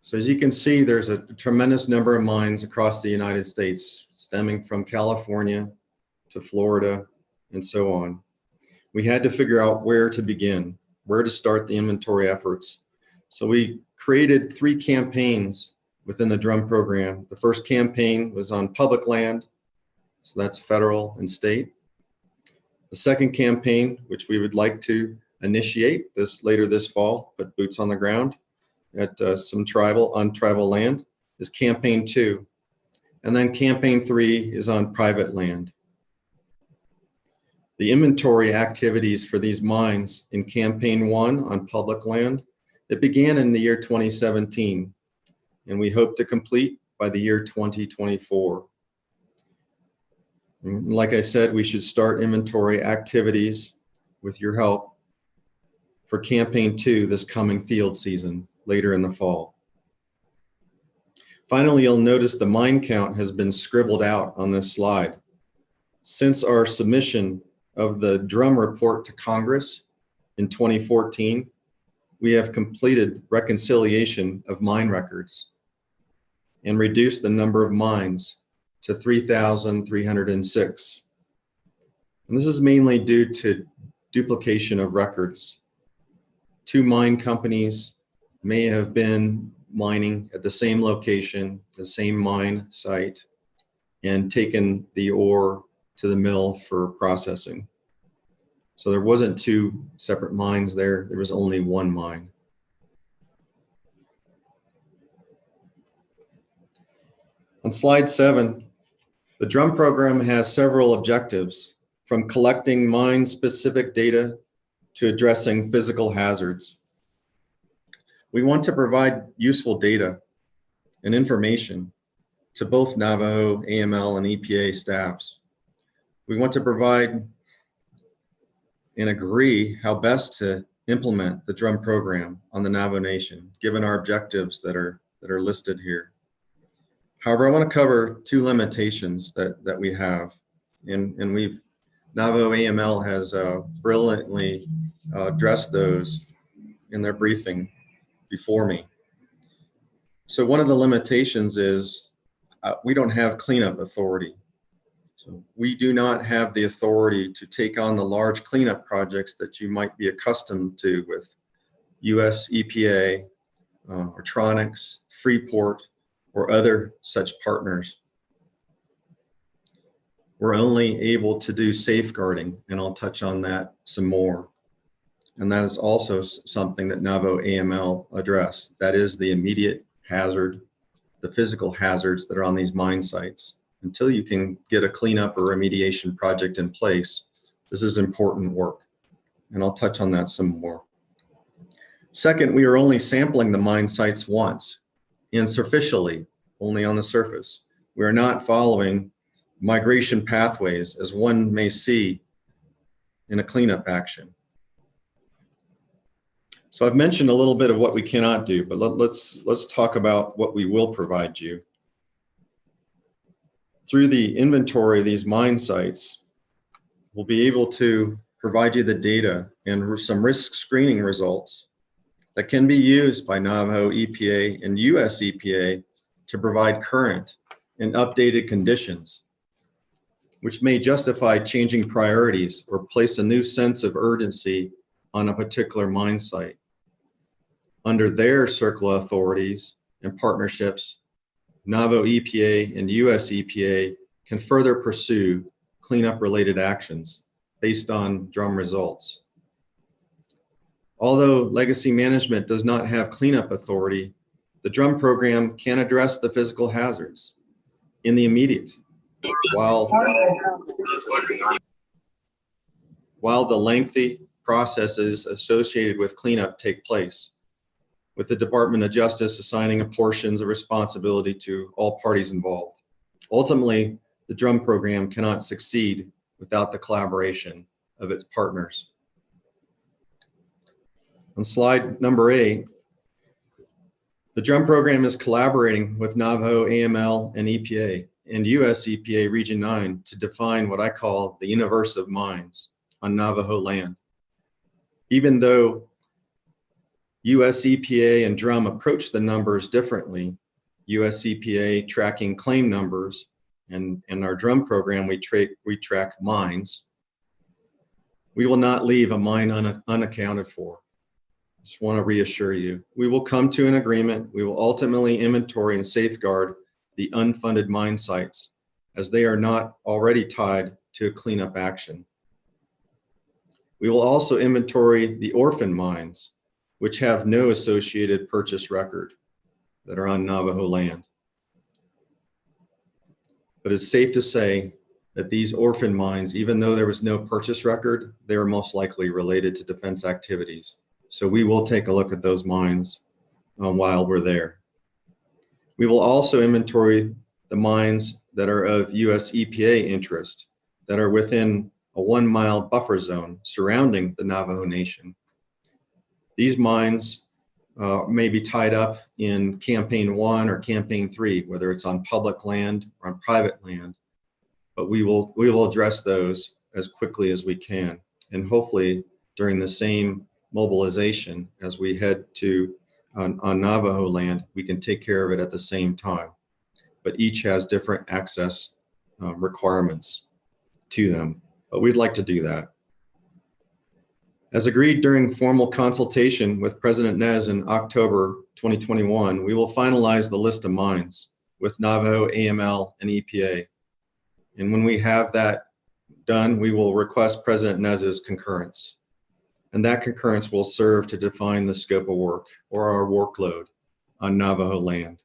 So as you can see, there's a tremendous number of mines across the United States, stemming from California to Florida and so on. We had to figure out where to begin, where to start the inventory efforts. So we created 3 campaigns within the DRUM program. The first campaign was on public land, so that's federal and state. The second campaign, which we would like to initiate later this fall, put boots on the ground at some on tribal land, is campaign 2. And then campaign 3 is on private land. The inventory activities for these mines in campaign 1 on public land, it began in the year 2017, and we hope to complete by the year 2024. And like I said, we should start inventory activities with your help for campaign 2 this coming field season later in the fall. Finally, you'll notice the mine count has been scribbled out on this slide. Since our submission of the DRUM report to Congress in 2014, we have completed reconciliation of mine records and reduced the number of mines to 3,306. And this is mainly due to duplication of records. 2 mine companies may have been mining at the same location, the same mine site, and taken the ore to the mill for processing. So there wasn't 2 separate mines there, there was only 1 mine. On slide 7, the DRUM program has several objectives, from collecting mine-specific data to addressing physical hazards. We want to provide useful data and information to both Navajo, AML, and EPA staffs. We want to provide and agree how best to implement the DRUM program on the Navajo Nation, given our objectives that are listed here. However, I want to cover 2 limitations that we have, and Navajo AML has brilliantly addressed those in their briefing before me. So one of the limitations is we don't have cleanup authority. So we do not have the authority to take on the large cleanup projects that you might be accustomed to with US EPA, Ortronics, Freeport, or other such partners. We're only able to do safeguarding, and I'll touch on that some more. And that is also something that Navajo AML addressed. That is the immediate hazard, the physical hazards that are on these mine sites. Until you can get a cleanup or remediation project in place, this is important work, and I'll touch on that some more. Second, we are only sampling the mine sites once, and superficially, only on the surface. We are not following migration pathways as one may see in a cleanup action. So I've mentioned a little bit of what we cannot do, but let's talk about what we will provide you. Through the inventory of these mine sites, we'll be able to provide you the data and some risk screening results that can be used by Navajo EPA and US EPA to provide current and updated conditions, which may justify changing priorities or place a new sense of urgency on a particular mine site. Under their circle of authorities and partnerships, Navajo EPA and US EPA can further pursue cleanup related actions based on DRUM results. Although legacy management does not have cleanup authority, the DRUM program can address the physical hazards in the immediate, while the lengthy processes associated with cleanup take place, with the Department of Justice assigning portions of responsibility to all parties involved. Ultimately, the DRUM program cannot succeed without the collaboration of its partners. On slide number 8, the DRUM program is collaborating with Navajo AML and EPA and US EPA Region 9 to define what I call the universe of mines on Navajo land. Even though US EPA and DRUM approach the numbers differently. US EPA tracking claim numbers, and in our DRUM program, we track mines. We will not leave a mine unaccounted for. Just want to reassure you. We will come to an agreement. We will ultimately inventory and safeguard the unfunded mine sites, as they are not already tied to a cleanup action. We will also inventory the orphan mines, which have no associated purchase record, that are on Navajo land. But it's safe to say that these orphan mines, even though there was no purchase record, they were most likely related to defense activities. So we will take a look at those mines while we're there. We will also inventory the mines that are of US EPA interest, that are within a 1-mile buffer zone surrounding the Navajo Nation. These mines may be tied up in Campaign 1 or Campaign 3, whether it's on public land or on private land. But we will address those as quickly as we can, and hopefully during the same mobilization as we head to on Navajo land, we can take care of it at the same time. But each has different access requirements to them, but we'd like to do that. As agreed during formal consultation with President Nez in October 2021, we will finalize the list of mines with Navajo, AML, and EPA. And when we have that done, we will request President Nez's concurrence. And that concurrence will serve to define the scope of work, or our workload, on Navajo land.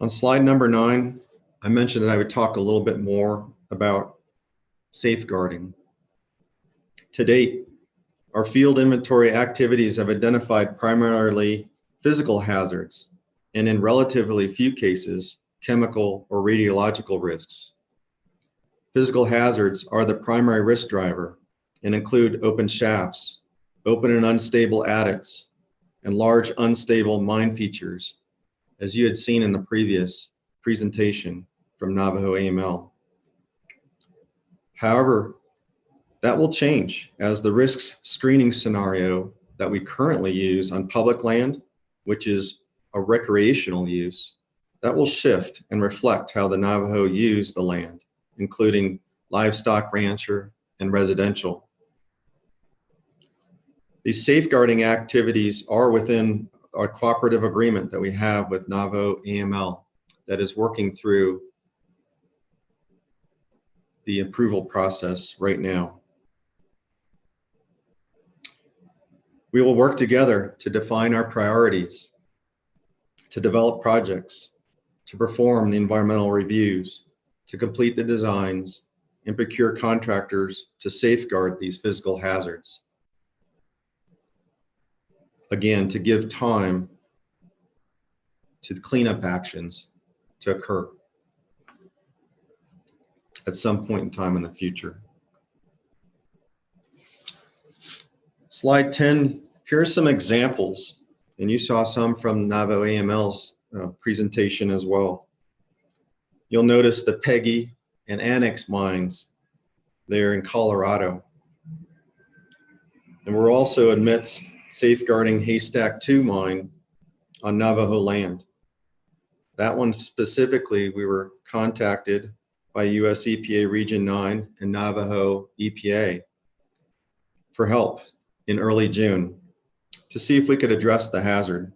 On slide number 9, I mentioned that I would talk a little bit more about safeguarding. To date, our field inventory activities have identified primarily physical hazards, and in relatively few cases, chemical or radiological risks. Physical hazards are the primary risk driver and include open shafts, open and unstable adits, and large unstable mine features, as you had seen in the previous presentation from Navajo AML. However, that will change as the risks screening scenario that we currently use on public land, which is a recreational use, that will shift and reflect how the Navajo use the land, including livestock, rancher, and residential. These safeguarding activities are within our cooperative agreement that we have with Navajo AML that is working through the approval process right now. We will work together to define our priorities, to develop projects, to perform the environmental reviews, to complete the designs, and procure contractors to safeguard these physical hazards. Again, to give time to the cleanup actions to occur at some point in time in the future. Slide 10, here are some examples, and you saw some from Navajo AML's presentation as well. You'll notice the Peggy and Annex mines there in Colorado. And we're also amidst safeguarding Haystack 2 mine on Navajo land. That one specifically, we were contacted by US EPA Region 9 and Navajo EPA for help in early June to see if we could address the hazard.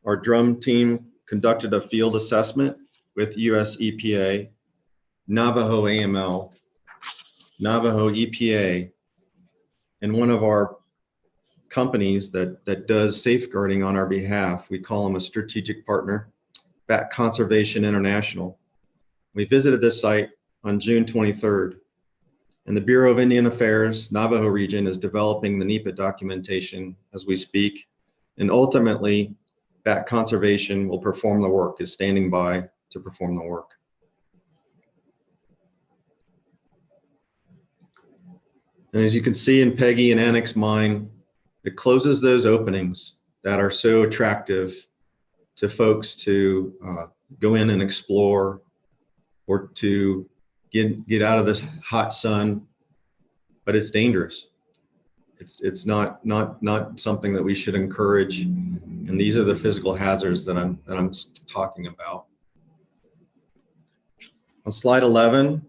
Our DRUM team conducted a field assessment with US EPA, Navajo AML, Navajo EPA, and one of our companies that does safeguarding on our behalf. We call them a strategic partner, Bat Conservation International. We visited this site on June 23rd, and the Bureau of Indian Affairs, Navajo region, is developing the NEPA documentation as we speak, and ultimately, Bat Conservation will perform the work, is standing by to perform the work. And as you can see in Peggy and Annex Mine, it closes those openings that are so attractive to folks to go in and explore or to get out of this hot sun, but it's dangerous. It's not something that we should encourage, and these are the physical hazards that I'm talking about. On slide 11,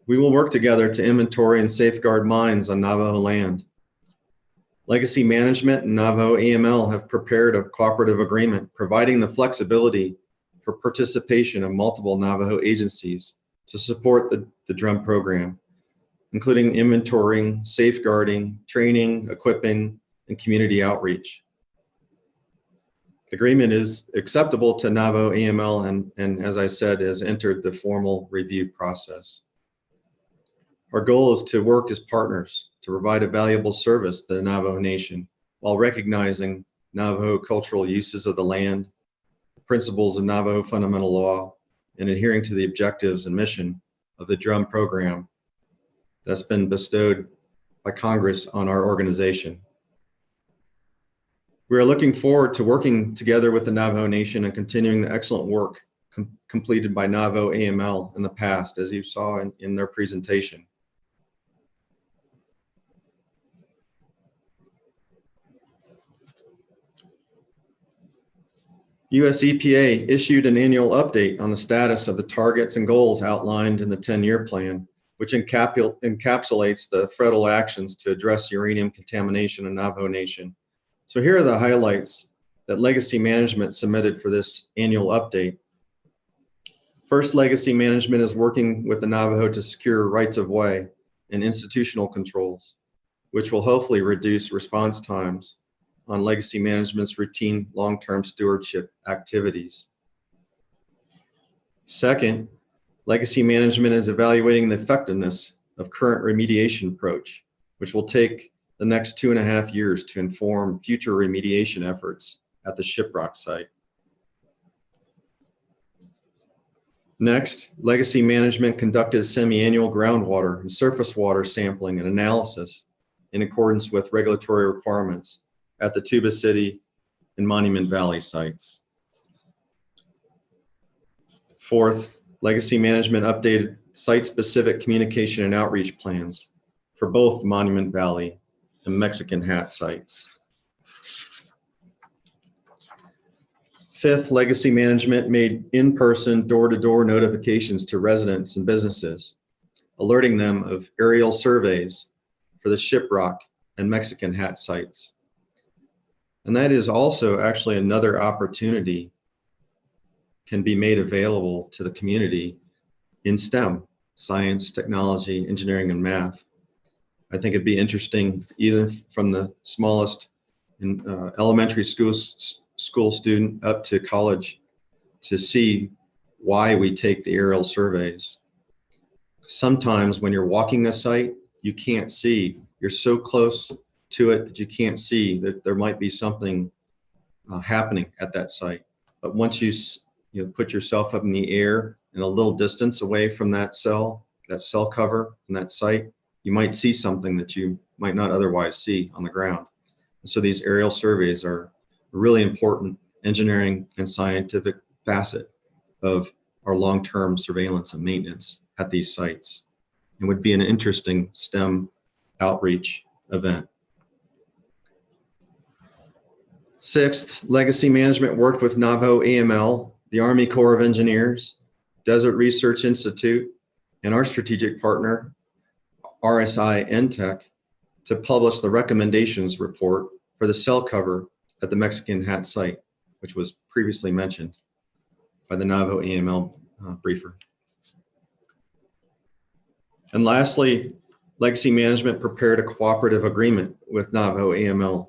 we will work together to inventory and safeguard mines on Navajo land. Legacy Management and Navajo AML have prepared a cooperative agreement providing the flexibility for participation of multiple Navajo agencies to support the drum program, including inventorying, safeguarding, training, equipping, and community outreach. The agreement is acceptable to Navajo AML and as I said, has entered the formal review process. Our goal is to work as partners to provide a valuable service to the Navajo Nation while recognizing Navajo cultural uses of the land, principles of Navajo fundamental law, and adhering to the objectives and mission of the drum program that's been bestowed by Congress on our organization. We are looking forward to working together with the Navajo Nation and continuing the excellent work completed by Navajo AML in the past, as you saw in their presentation. US EPA issued an annual update on the status of the targets and goals outlined in the 10-year plan, which encapsulates the federal actions to address uranium contamination in Navajo Nation. So here are the highlights that Legacy Management submitted for this annual update. First, Legacy Management is working with the Navajo to secure rights of way and institutional controls, which will hopefully reduce response times on Legacy Management's routine long-term stewardship activities. Second, Legacy Management is evaluating the effectiveness of current remediation approach, which will take the next 2.5 years to inform future remediation efforts at the Shiprock site. Next, Legacy Management conducted semi-annual groundwater and surface water sampling and analysis in accordance with regulatory requirements at the Tuba City and Monument Valley sites. Fourth, Legacy Management updated site-specific communication and outreach plans for both Monument Valley and Mexican Hat sites. Fifth, Legacy Management made in-person door-to-door notifications to residents and businesses, alerting them of aerial surveys for the Shiprock and Mexican Hat sites. And that is also actually another opportunity can be made available to the community in STEM, science, technology, engineering, and math. I think it'd be interesting, even from the smallest elementary school student up to college, to see why we take the aerial surveys. Sometimes when you're walking a site, you can't see. You're so close to it that you can't see that there might be something happening at that site. But once you put yourself up in the air and a little distance away from that cell cover and that site, you might see something that you might not otherwise see on the ground. And so these aerial surveys are a really important engineering and scientific facet of our long-term surveillance and maintenance at these sites. It would be an interesting STEM outreach event. Sixth, Legacy Management worked with Navajo AML, the Army Corps of Engineers, Desert Research Institute, and our strategic partner, RSI NTEC, to publish the recommendations report for the cell cover at the Mexican Hat site, which was previously mentioned by the Navajo AML briefer. And lastly, Legacy Management prepared a cooperative agreement with Navajo AML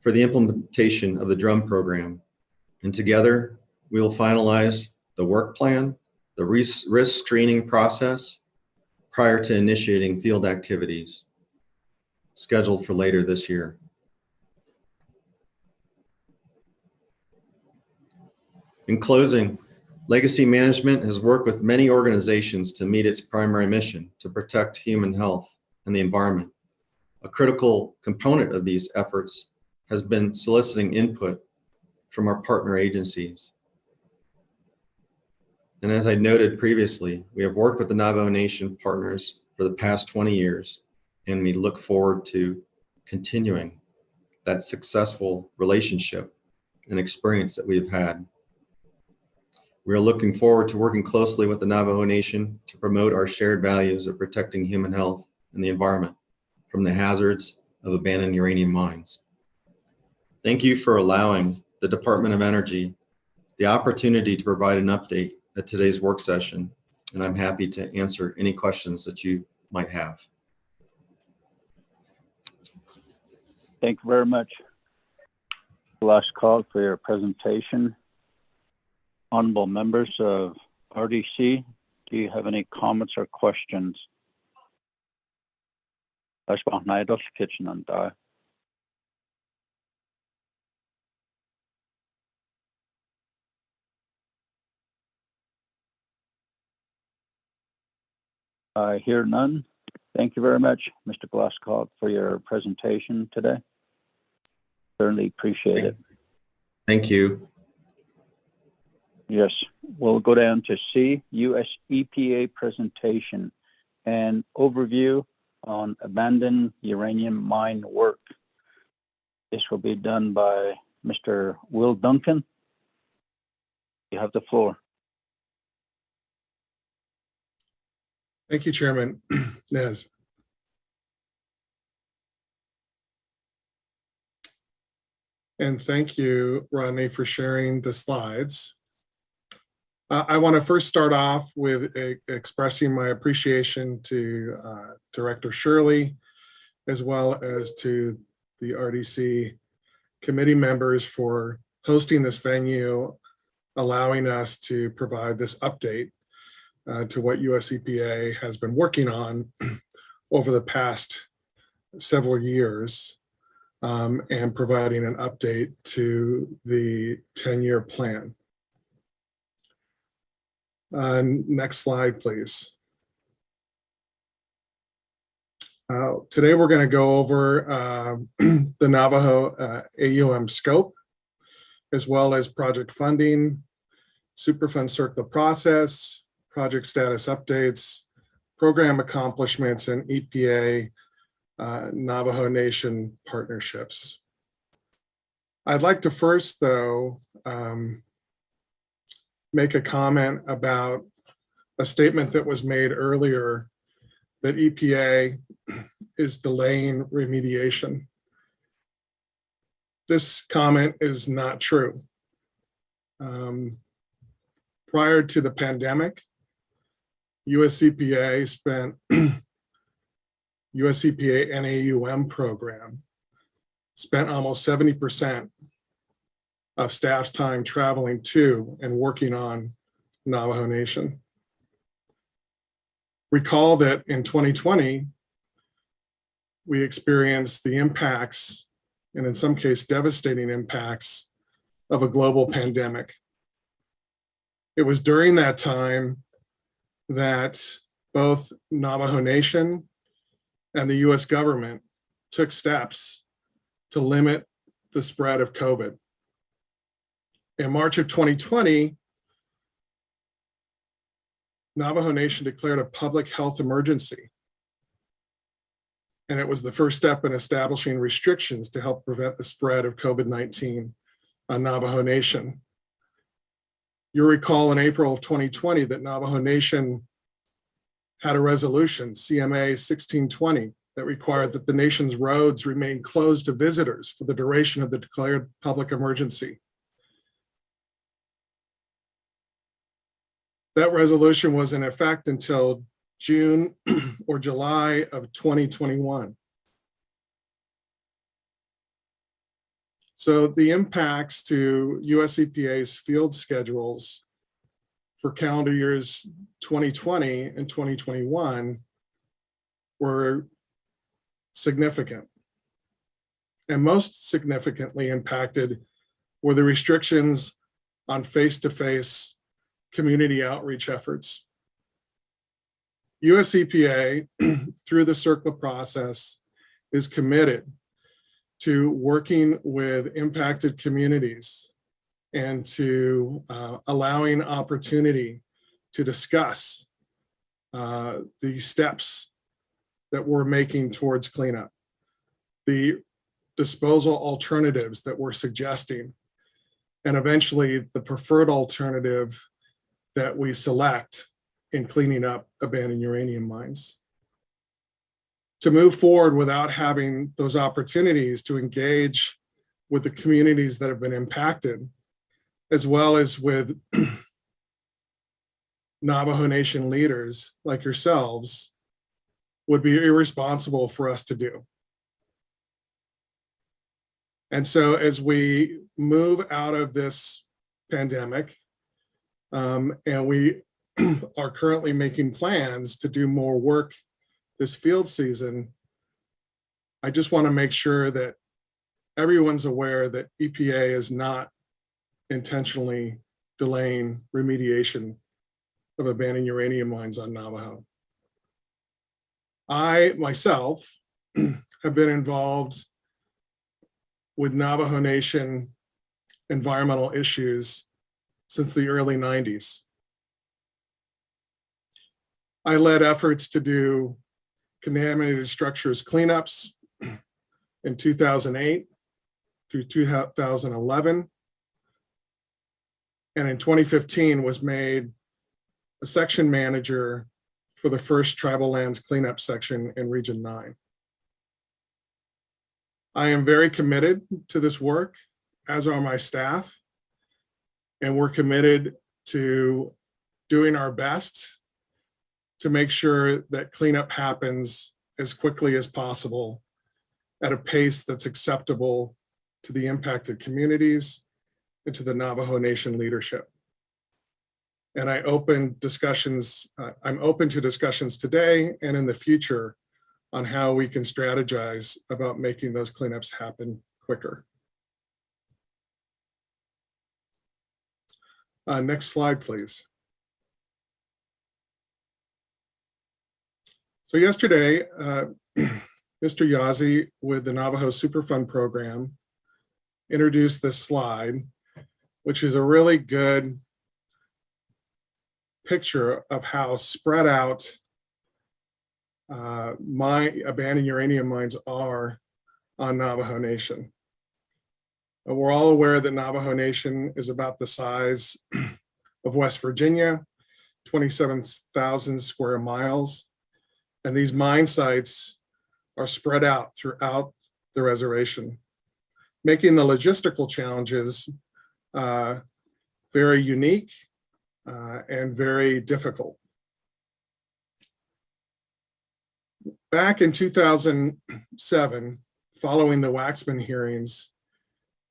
for the implementation of the drum program. And together, we will finalize the work plan, the risk screening process prior to initiating field activities scheduled for later this year. In closing, Legacy Management has worked with many organizations to meet its primary mission to protect human health and the environment. A critical component of these efforts has been soliciting input from our partner agencies. And as I noted previously, we have worked with the Navajo Nation partners for the past 20 years, and we look forward to continuing that successful relationship and experience that we've had. We are looking forward to working closely with the Navajo Nation to promote our shared values of protecting human health and the environment from the hazards of abandoned uranium mines. Thank you for allowing the Department of Energy the opportunity to provide an update at today's work session, and I'm happy to answer any questions that you might have. Thank you very much, Glasscock, for your presentation. Honorable members of RDC, do you have any comments or questions? I hear none. Thank you very much, Mr. Glasscock, for your presentation today. Certainly appreciate it. Thank you. Yes, we'll go down to C, U.S. EPA presentation and overview on abandoned uranium mine work. This will be done by Mr. Will Duncan. You have the floor. Thank you, Chairman Nez. And thank you, Rodney, for sharing the slides. I want to first start off with expressing my appreciation to Director Shirley, as well as to the RDC committee members for hosting this venue, allowing us to provide this update to what US EPA has been working on over the past several years, and providing an update to the 10-year plan. Next slide, please. Today we're going to go over the Navajo AUM scope, as well as project funding, Superfund CERCLA process, project status updates, program accomplishments, and EPA Navajo Nation partnerships. I'd like to first, though, make a comment about a statement that was made earlier that EPA is delaying remediation. This comment is not true. Prior to the pandemic, US EPA spent US EPA NAUM program spent almost 70% of staff's time traveling to and working on Navajo Nation. Recall that in 2020, we experienced the impacts, and in some cases devastating impacts, of a global pandemic. It was during that time that both Navajo Nation and the US government took steps to limit the spread of COVID. In March of 2020, Navajo Nation declared a public health emergency. And it was the first step in establishing restrictions to help prevent the spread of COVID-19 on Navajo Nation. You'll recall in April of 2020 that Navajo Nation had a resolution, CMA 1620, that required that the nation's roads remain closed to visitors for the duration of the declared public emergency. That resolution was in effect until June or July of 2021. So the impacts to US EPA's field schedules for calendar years 2020 and 2021 were significant. And most significantly impacted were the restrictions on face-to-face community outreach efforts. US EPA, through the CERCLA process, is committed to working with impacted communities and to allowing opportunity to discuss the steps that we're making towards cleanup, the disposal alternatives that we're suggesting, and eventually the preferred alternative that we select in cleaning up abandoned uranium mines. To move forward without having those opportunities to engage with the communities that have been impacted, as well as with Navajo Nation leaders like yourselves, would be irresponsible for us to do. And so as we move out of this pandemic, and we are currently making plans to do more work this field season, I just want to make sure that everyone's aware that EPA is not intentionally delaying remediation of abandoned uranium mines on Navajo. I myself have been involved with Navajo Nation environmental issues since the early 90s. I led efforts to do contaminated structures cleanups in 2008 through 2011. And in 2015 was made a section manager for the first tribal lands cleanup section in Region 9. I am very committed to this work, as are my staff, and we're committed to doing our best to make sure that cleanup happens as quickly as possible at a pace that's acceptable to the impacted communities and to the Navajo Nation leadership. And I'm open to discussions today and in the future on how we can strategize about making those cleanups happen quicker. Next slide, please. So yesterday, Mr. Yazzie with the Navajo Superfund program introduced this slide, which is a really good picture of how spread out abandoned uranium mines are on Navajo Nation. We're all aware that Navajo Nation is about the size of West Virginia, 27,000 square miles. And these mine sites are spread out throughout the reservation, making the logistical challenges very unique and very difficult. Back in 2007, following the Waxman hearings,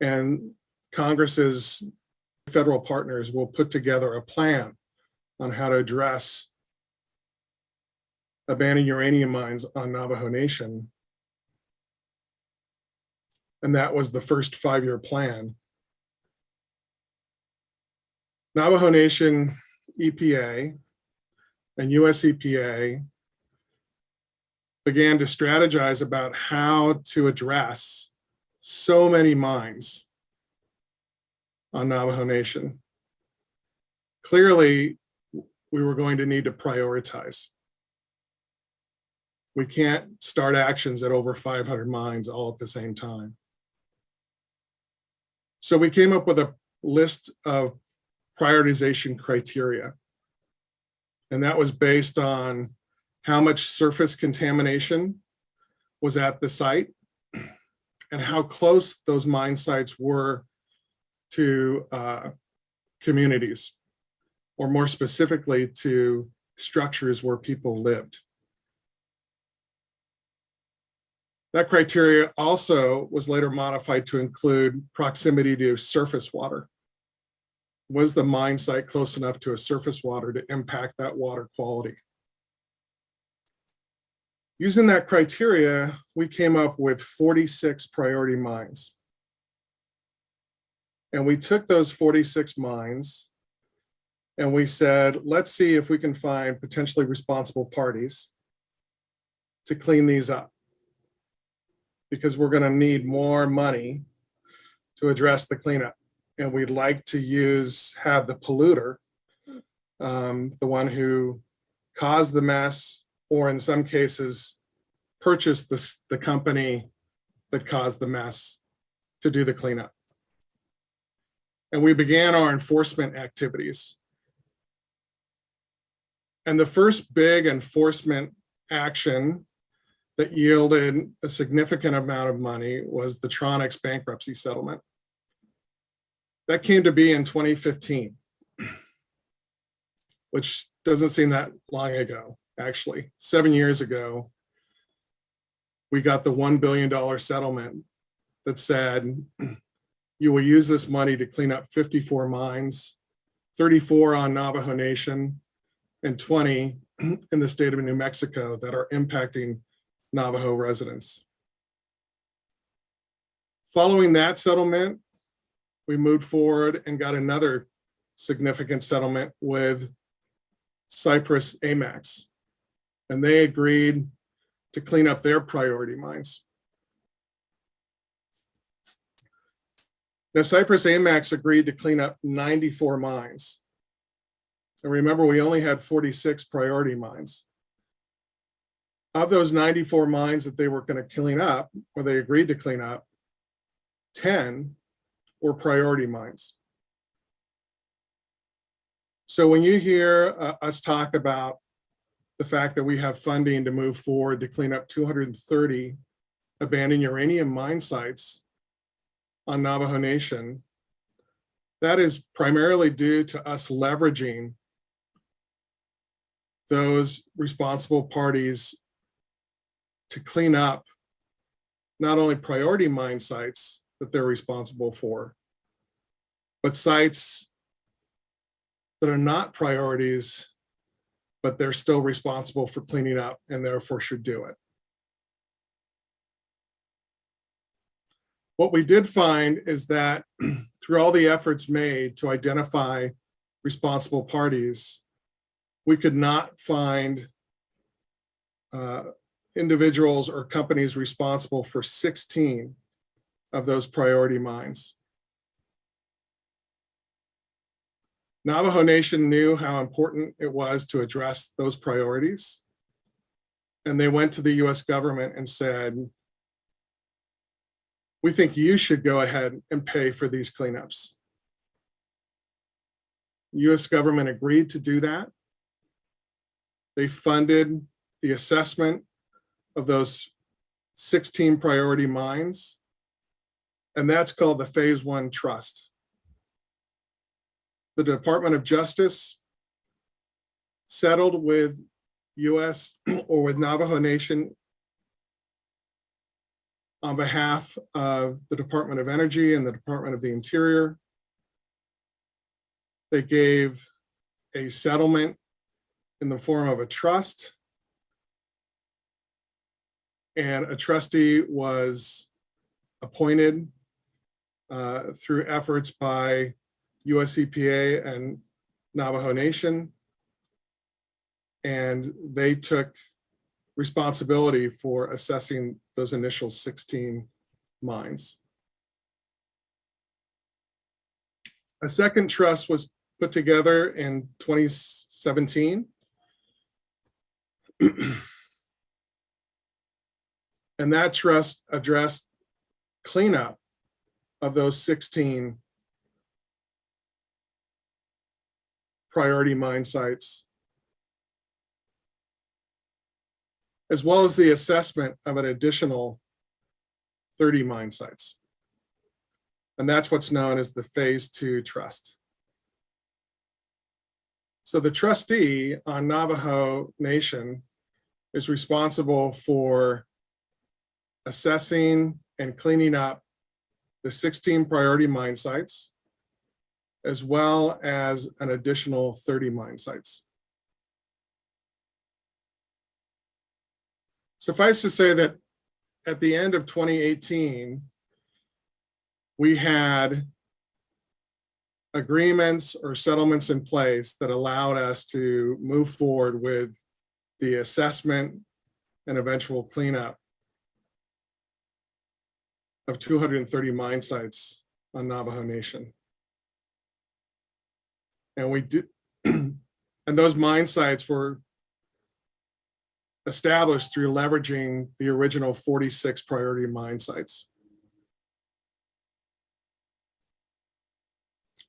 and Congress's federal partners will put together a plan on how to address abandoned uranium mines on Navajo Nation. And that was the first 5-year plan. Navajo Nation EPA and US EPA began to strategize about how to address so many mines on Navajo Nation. Clearly, we were going to need to prioritize. We can't start actions at over 500 mines all at the same time. So we came up with a list of prioritization criteria. And that was based on how much surface contamination was at the site and how close those mine sites were to communities, or more specifically to structures where people lived. That criteria also was later modified to include proximity to surface water. Was the mine site close enough to a surface water to impact that water quality? Using that criteria, we came up with 46 priority mines. And we took those 46 mines and we said, let's see if we can find potentially responsible parties to clean these up, because we're going to need more money to address the cleanup. And we'd like to have the polluter the one who caused the mess, or in some cases, purchased the company that caused the mess to do the cleanup. And we began our enforcement activities. And the first big enforcement action that yielded a significant amount of money was the Tronics bankruptcy settlement. That came to be in 2015, which doesn't seem that long ago, actually. 7 years ago, we got the $1 billion settlement that said, you will use this money to clean up 54 mines, 34 on Navajo Nation, and 20 in the state of New Mexico that are impacting Navajo residents. Following that settlement, we moved forward and got another significant settlement with Cypress Amex, and they agreed to clean up their priority mines. Now, Cypress Amex agreed to clean up 94 mines. And remember, we only had 46 priority mines. Of those 94 mines that they were going to clean up, or they agreed to clean up, 10 were priority mines. So when you hear us talk about the fact that we have funding to move forward to clean up 230 abandoned uranium mine sites on Navajo Nation, that is primarily due to us leveraging those responsible parties to clean up not only priority mine sites that they're responsible for, but sites that are not priorities, but they're still responsible for cleaning up and therefore should do it. What we did find is that through all the efforts made to identify responsible parties, we could not find individuals or companies responsible for 16 of those priority mines. Navajo Nation knew how important it was to address those priorities. And they went to the US government and said, we think you should go ahead and pay for these cleanups. The US government agreed to do that. They funded the assessment of those 16 priority mines, and that's called the Phase 1 Trust. The Department of Justice settled with US or with Navajo Nation on behalf of the Department of Energy and the Department of the Interior. They gave a settlement in the form of a trust, and a trustee was appointed through efforts by US EPA and Navajo Nation, and they took responsibility for assessing those initial 16 mines. A second trust was put together in 2017. And that trust addressed cleanup of those 16 priority mine sites, as well as the assessment of an additional 30 mine sites. And that's what's known as the Phase 2 Trust. So the trustee on Navajo Nation is responsible for assessing and cleaning up the 16 priority mine sites, as well as an additional 30 mine sites. Suffice to say that at the end of 2018, we had agreements or settlements in place that allowed us to move forward with the assessment and eventual cleanup of 230 mine sites on Navajo Nation. And we did, And those mine sites were established through leveraging the original 46 priority mine sites.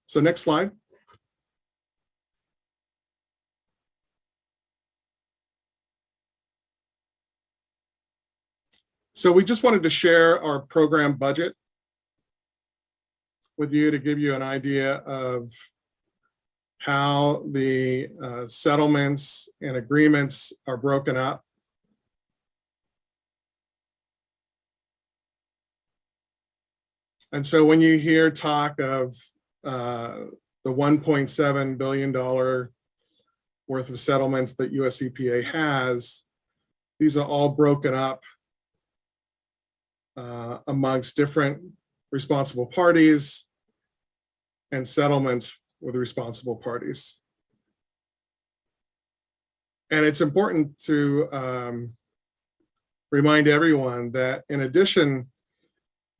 So next slide. So we just wanted to share our program budget with you to give you an idea of how the settlements and agreements are broken up. And so when you hear talk of the $1.7 billion worth of settlements that US EPA has, these are all broken up amongst different responsible parties and settlements with responsible parties. And it's important to remind everyone that in addition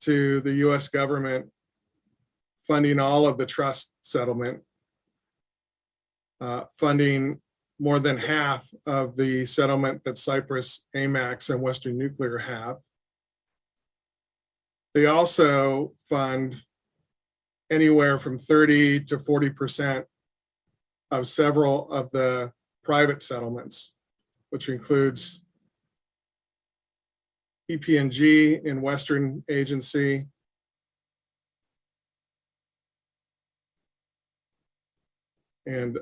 to the US government funding all of the trust settlement, funding more than half of the settlement that Cyprus, AMAX, and Western Nuclear have, they also fund anywhere from 30 to 40% of several of the private settlements, which includes EP&G in Western Agency, and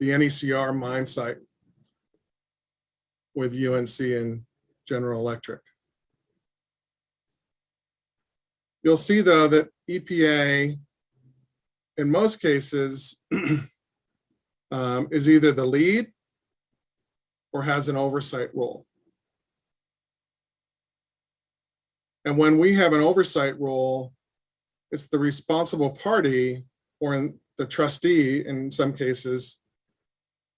the NECR mine site with UNC and General Electric. You'll see though that EPA, in most cases, is either the lead or has an oversight role. And when we have an oversight role, it's the responsible party, or the trustee in some cases,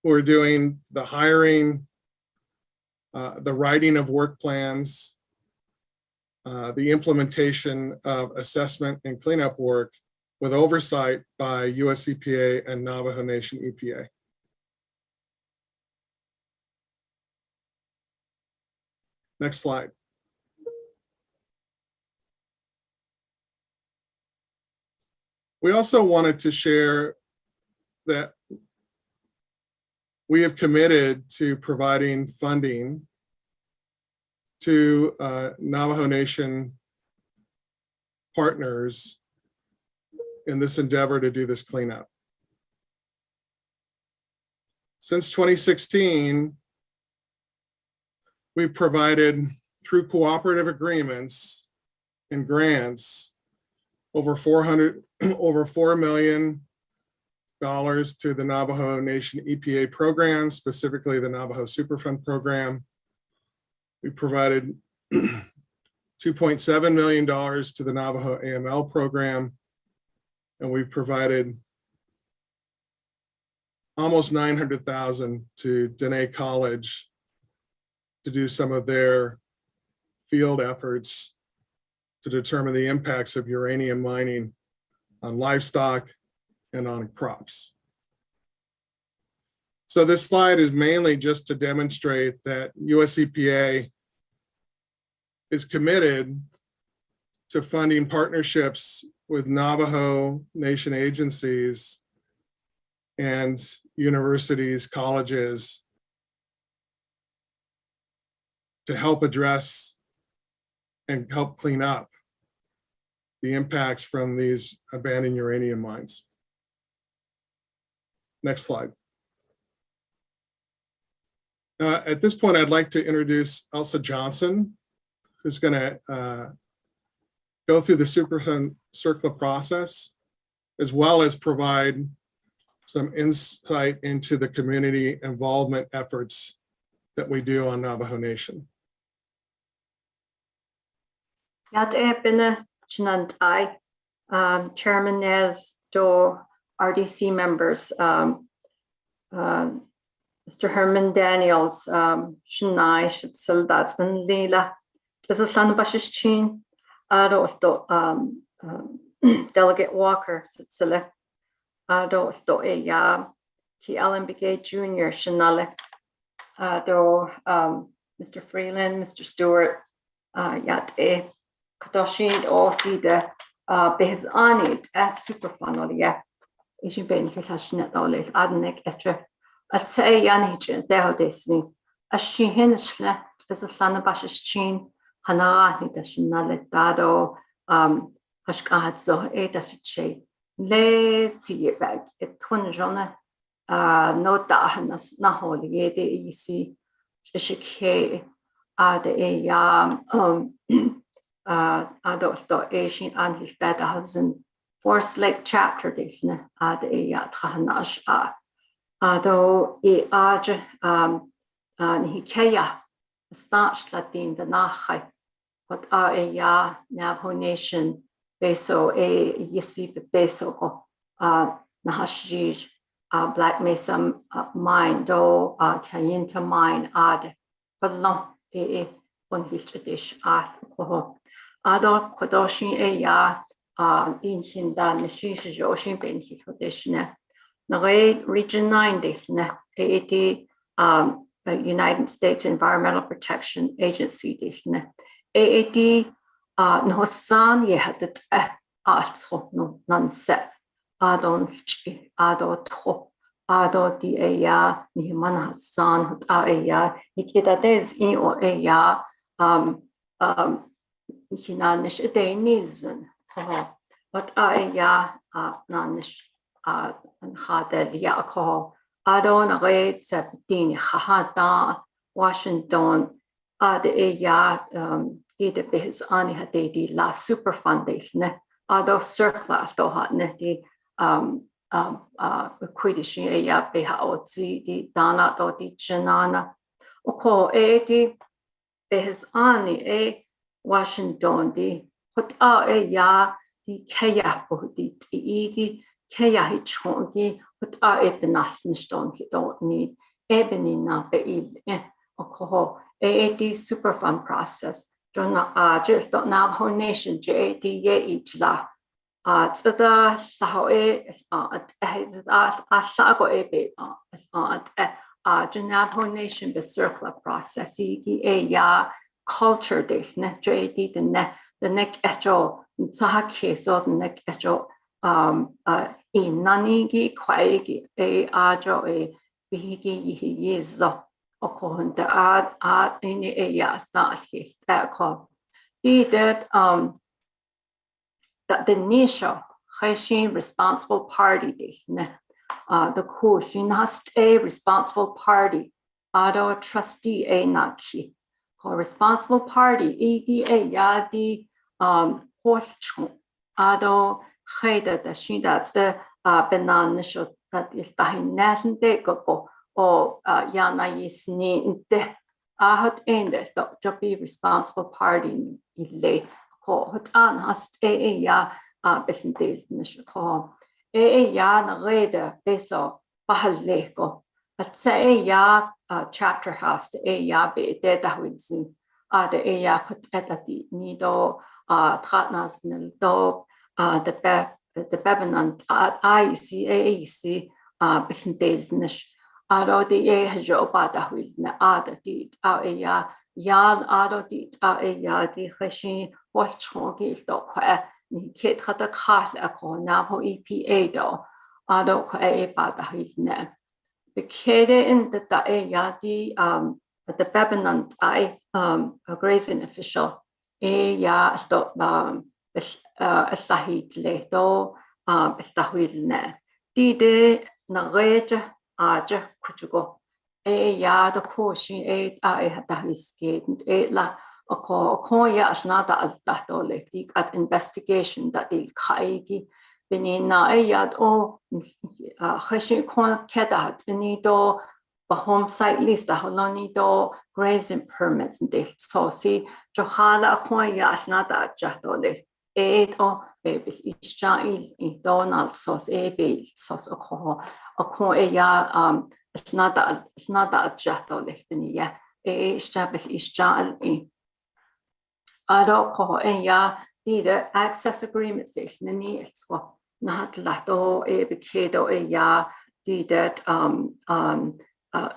who are doing the hiring, the writing of work plans, the implementation of assessment and cleanup work with oversight by US EPA and Navajo Nation EPA. Next slide. We also wanted to share that we have committed to providing funding to Navajo Nation partners in this endeavor to do this cleanup. Since 2016, we've provided, through cooperative agreements and grants, over $4 million to the Navajo Nation EPA program, specifically the Navajo Superfund program. We provided $2.7 million to the Navajo AML program, and we provided almost $900,000 to Dene College to do some of their field efforts to determine the impacts of uranium mining on livestock and on crops. So this slide is mainly just to demonstrate that US EPA is committed to funding partnerships with Navajo Nation agencies and universities, colleges, to help address and help clean up the impacts from these abandoned uranium mines. Next slide. At this point, I'd like to introduce Elsa Johnson, who's going to go through the Superfund CERCLA process, as well as provide some insight into the community involvement efforts that we do on Navajo Nation. Chairman Nez, do RDC members, Mr. Herman Daniels, Shinai, Shitsildatsman Lila, this is Lana Bashichin, Ado, Delegate Walker, Sitsile, do sto ya, ki Ellen Begay Jr. Shanale, do Mr. Freeland, Mr. Stewart, yat Kadoshin or Hida, Behes Anit, as superfun or ya, Ishin Ben Hisashnet or late Adnek etre. I'd say Yanich, Deo Disney, as she hinsle, as a son of Bash's chin, Hanani, the Shinale Dado, Hashkad so eight of it. Let's see it back. It twin jona, no dahanas, Naholi, the easy, Shike, the Asian and his better husband, Force Lake Chapter, Disney, the Trahanash, though he Nikea, starched Latin, the Nache, what Navajo Nation. Beso Yesi Beso Nahashij Black Mesa Mine do Kayinta Mine ad Balon on his tradition Ado Kodoshin Dinkin Dan Nishish Joshin Ben his tradition Naval Region 9 Disne AAD United States Environmental Protection Agency Disne AAD no san ye had it also no none set adon ado to ado di ni man san hot nikita des in o hinanish de nilsen but nanish an khadel ya ko adon red septini khahata Washington the behis ani had the la super foundation, ado circle to hat the Quidditch beha otzi the dana do di janana. Oko the behis ani Washington the hot the kaya the igi kaya hichongi hot ebenasniston he don't need ebony na beil oko AAD Superfund process. Just Navajo Nation, JAD each la. Tsada Sahoe Asago Ebe Navajo Nation the circular process. Ya culture days, net JAD the neck echo, Sahake so the neck echo in Nanigi, Kwaigi, Ajo, Bihigi Yizo. The art in the area start his call. Did that that the initial Haitian responsible party the Kushin has a responsible party, Ado trustee a naki. Call responsible party, EGA Yadi horse Ado Heda the she that's the Benan that is the Natin de go. Or Yana Yisni de Ahat ended to be responsible party ile ko hot an hast ya besindel nishko ya na rede beso bahaleko at say ya chapter house ya be de da winsin de ya hot etati nido tratnas nil do the bebanan ICAC besindel nish Ado the Hajo Bata will add the Aya Yad Ado the Aya the Hashi what chonky stock Kit had a cat a call Navajo EPA do Ado Quay Bata Hilne. The kid in the Aya the Bebanan a grazing official ya stop a Sahid Leto Stahilne. Did Narage Aja Kuchugo ya the caution had the skate la a call ya as not that at investigation that the Kaigi Benina yad o Hashi Kwan Kedat Benido the home site list the Holonido grazing permits and they so see Johala Kwan ya as not that jatole 8 o baby Ishail in Donald sauce baby sauce it's not that jatto listeni ya established is jal in Ado ko ya the access agreements station in the it's what not lato a bikedo a ya that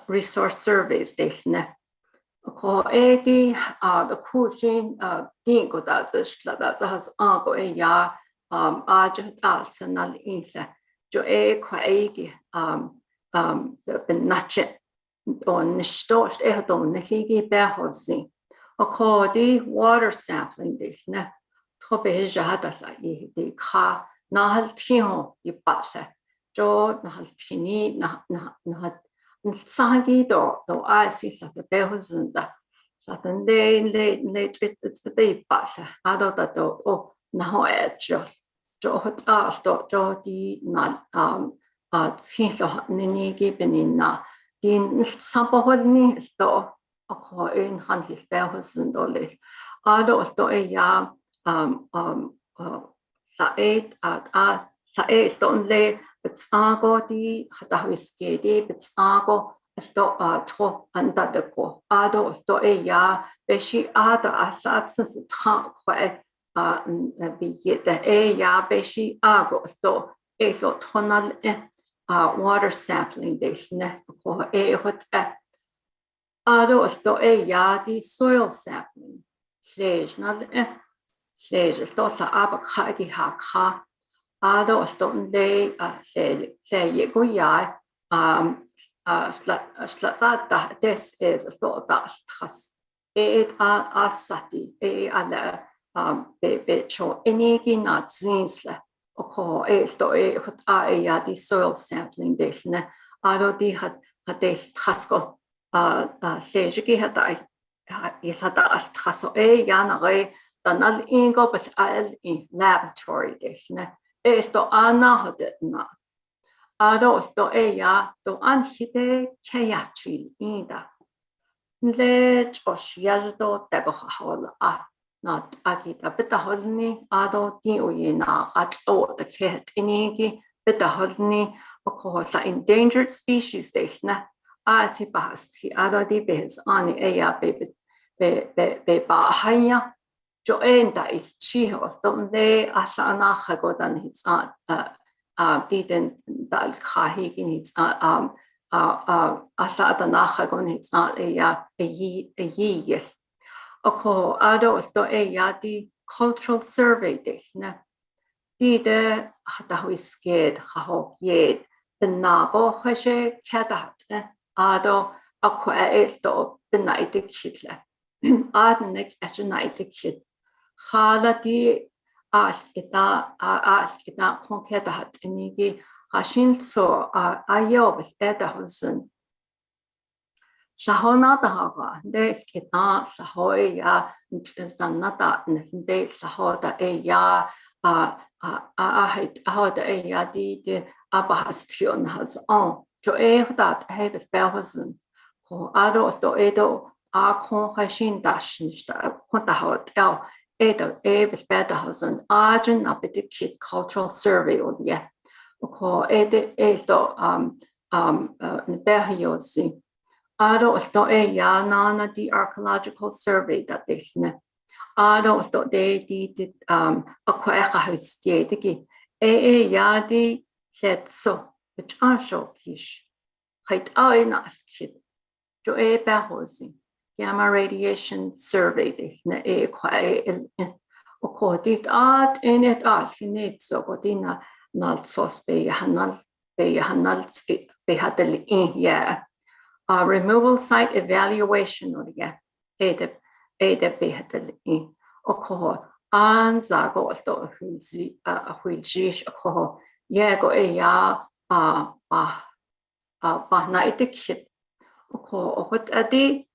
resource survey station. Ko edi the coaching dingo that's has ango a ya ajut arsenal insa jo e quaigi ben nache on stost e don ligi behosi. Ko the water sampling station. Tobe jahada sa the ka nahal tio i basa jo nahal tini na sagi do I see that the behozunda that le it's the day basa ado that oh now just jo hot jo di na tilo nini given na din sampahol do ko in han his behozunda le ado do ya saed saed only it's agodi hatawiskedi it's ago sto tro anda de ko ado sto ya beshi ada asatses tra kwa bi yete ya beshi ago sto so tonal water sampling desne ko hot ado sto ya di soil sampling stage not stage sto sa abakha di hakha ado sto de say go ya slat this is sto das tras it asati ala be cho enigi na zinsla ko sto hot ya di soil sampling desne ado di hat des trasko stage ki hat I as traso ya na re danal ingo but al in laboratory desne esto ana hodet na ado sto ya do an hide kayatri ida le choshiyado tego hol not akita beta holni ado ti uyina atlo the ket inigi beta holni ko sa endangered species desne asi pasti ado di bez ani ya be ba haya jo enda is chi of donde asana hagodan hits didn't dal khahi in hits asada nachagon hits a ye oko ado sto ya di cultural survey desna di de hata scared ha yet the nago hashe kadat ado ako esto the night kitla adnek as night kit khala di askita konkreta hat enigi hashin so ayob eta hosen sahona tahaga de kita sahoya sanata de sahoda ya ahoda ya di abahastion has on jo that have belhosen ko ado sto edo kon hashin dashista konta hotel edo better hosen arjun apetit cultural survey or yeah ko edo neberhiosi ado sto ya nana the archaeological survey that desne ado sto de di akwaecha hostediki ya di set so which are so kish height na kid jo behosi gamma radiation survey na kwae ko dit art in it finit so godina nal sos be hanal be hadel in yeah removal site evaluation or yeah ede be hadel in ko an zago sto hulzi huljish ko yeah go ya ba na itikit ko hot adi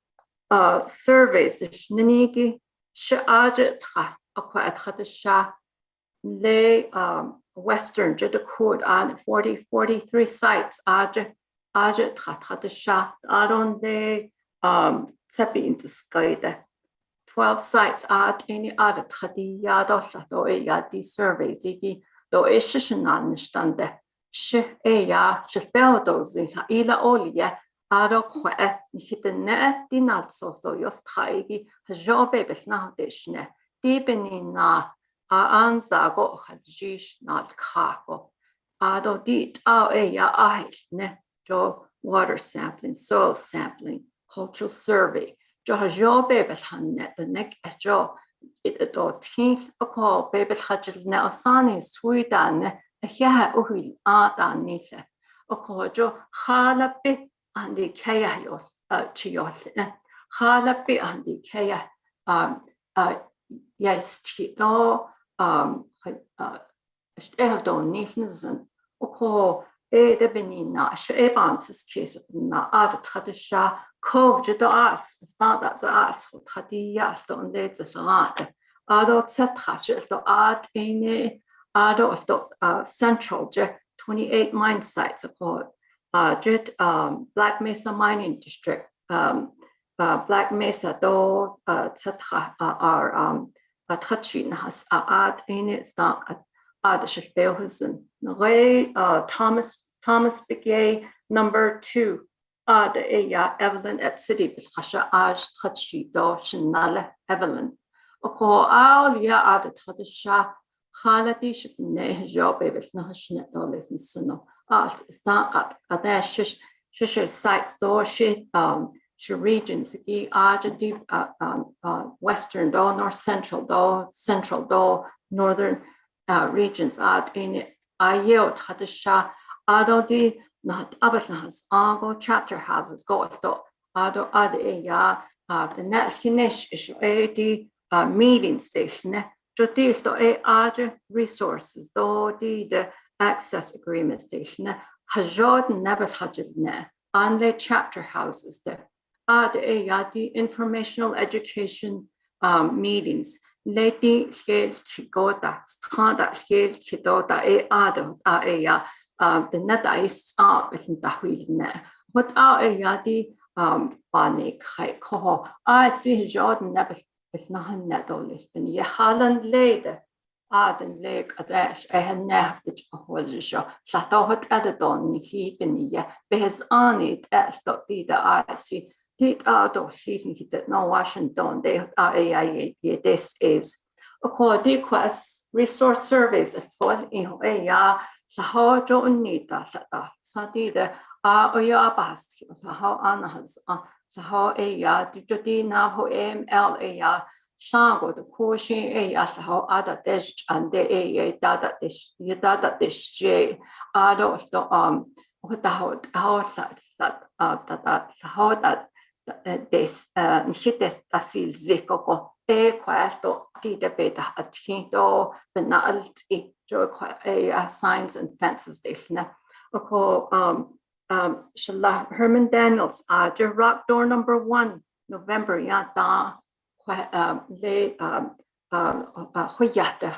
surveys shnigi shaaje tra akwa atrata sha le western jadakud on 43 sites aje trata sha aron le tsepi into skaide 12 sites at any other trati yado sato ya di surveys igi do ishishanan stande she ya shpeldos ila olia aro kwa hitene dinal so yo thaigi jobe besna deshne dibeni na an zago hadjish not kako. Ado dit ya ne jo water sampling, soil sampling, cultural survey. Jo hajo bebel hannet the neck at jo it do teeth a call bebel hajil now sani sweetan a ya uhil dan nita. O call jo halapi and the kaya yos chios. Halapi and the kaya yes tito do nitsen. O call de benina shebantis case na art tradisha cove to arts it's not that the arts for tadia on dates of art ado tetrash the art in ado of those central 28 mine sites called jet Black Mesa mining district Black Mesa do tetra are touching has art in it's not Belhusen. Thomas Begay, number 2. The Evelyn at City, Hasha Aj Tachi Do Shinale Evelyn. Oko Al Ya the Tadisha Haladish Ne Job Babies Nashnet Dolis and Suno. It's not at their Shisher sites door shit regions the Aj deep western door, north central door, northern regions out in Ayo Tadisha Ado di not Abasahas Ango chapter houses go to Ado Adeya the next finish issue a meeting station Jodis to a other resources do the access agreement station Hajod never hajid ne on the chapter houses there Adeya the informational education meetings Lady scale Chigoda, Strada scale Chidota, Ado, the net ice up in the wheel. What are a yadi Bani Kaiko? I see Jordan never with nothing net only. And ye Holland later, Arden Lake a dash, I had never which a whole show. Sato hot added on, he been ye, bears on it as the I see. Did out of sheeting he did no Washington, they are this is. According quest resource surveys at all in a Saho Jonita Sati the Oya Bast, Saho Anahas, Saho Aya, Dijodi Navajo ML Shango, the Koshi Aya, Saho Ada Dish and the Aya Dada Dish J. Ado what the house that Saho that. This Nikites Asil Zikoko, Quasto, Tita Beta, a Tinto, Benalti, Joy signs and fences, Defina. Oko Shala Herman Daniels, rock door number 1, November Yada, Le Huyata,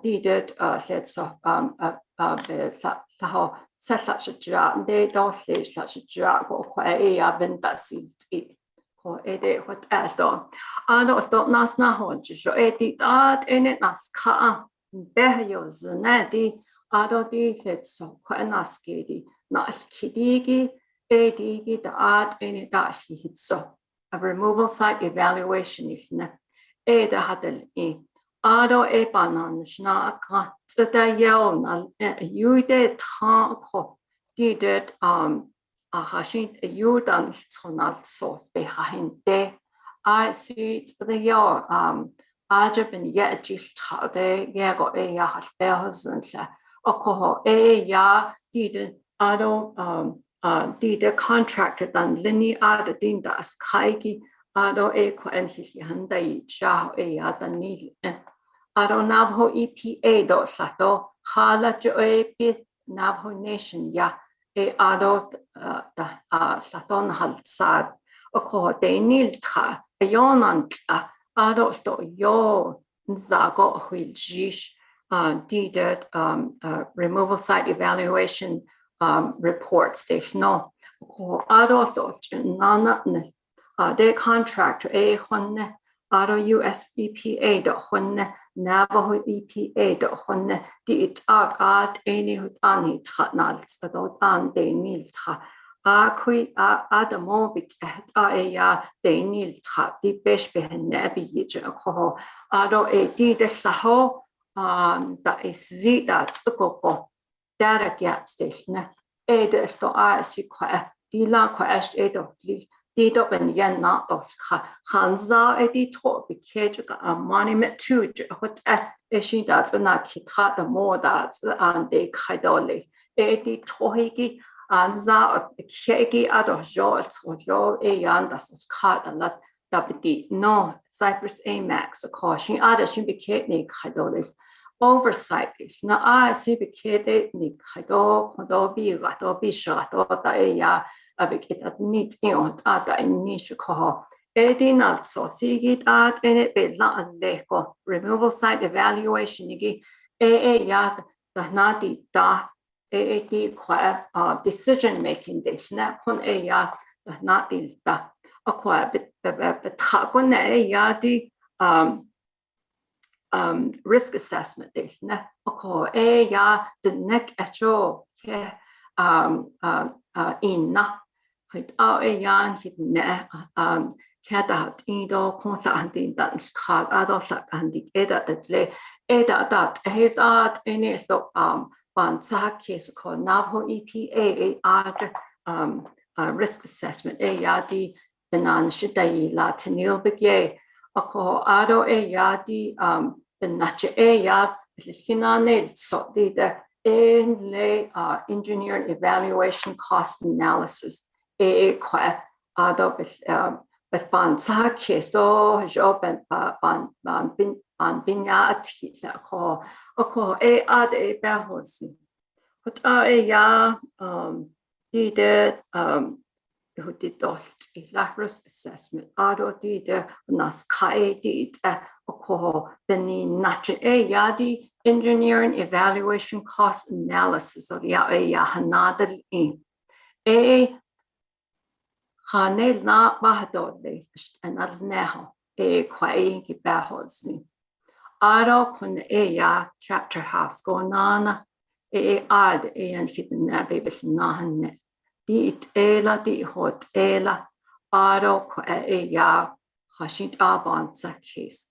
did it, said so, such a job, they don't say such a job or quite a vendassi or a day what else though. I don't nas na hold you show it art in it nas car behayos nadi I don't think it's so quite naskidi not kidigi a digi the art in it that he hit so a removal site evaluation is ne a the hadel e Ado e banan snaka tsda yao na yude tanko did a hashin yudan sonal sauce behind de I see the yao aja ben yet just de yago e ya has bells and okoho e ya did ado did the contractor dan lini ada dindas kaigi ado e ko en hisi handai cha e ya dan ni Ado Navajo EPA do sato hala jo e bit Navajo Nation ya e ado saton halsad oko de niltra e yonan ado sto yo zago huiljish did removal site evaluation report station no ado sto nana de contractor e honne ado US EPA do honne Navajo EPA the honne di it art any hut ani tratnals adot an de niltra Kui Adamo Aya Daniel Trap, the best behind Nabi Jacoho, Ado a did the Saho, that is Z that's the coco, data gap station, Ada to I see quite, Dila quest 8 of Did up and yen not of Hansa, a detour, be cage a monument to what she that's a not hit the more that's and they kaidoli, a detohigi. Anza kegi adojol to a yan das cut a lot WD no Cyprus Amax a caution other should be kidney kadolis oversight is na I see be kid ni kado kodobi gato shot or the ya a big it neat in other in niche call. Edin also see it at any bit not leko removal site evaluation igi yad the nadi da decision making this not on not the risk assessment this the neck at all in with our yan hidden Kada Ido Constantin that Adolf and the Eda that his art in it so Bansakis called Navajo EPA risk assessment yadi benan shidai latinil bigye ako ado yadi benache ya hinane so the engineering evaluation cost analysis kwa ado but Bansakis do job ban binya ati la ko ako ad behosi but ya did who did dost elaborate assessment ado did nas kai did ako beni nache ya di engineering evaluation cost analysis of ya hanadal in Hanel na bahadole and alneho kwai ki behosi Aro kun ya chapter house going on ad and hidden babies nahan di it ela di hot ela aro ya hashit abon sa case.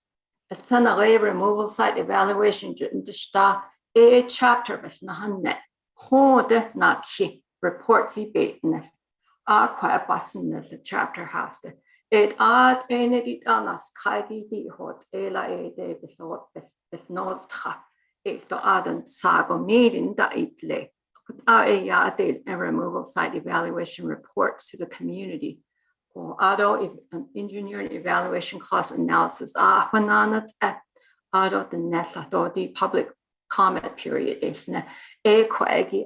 It's an array removal site evaluation in the sta chapter with nahan code not she reports beten quite a button the chapter house. It ad enedit anas kaigi di hot ela de with no tra if the adan sago meeting that it lay a removal site evaluation reports to the community or ado an engineering evaluation cost analysis hananat ado the netla the public comment period is ne quagi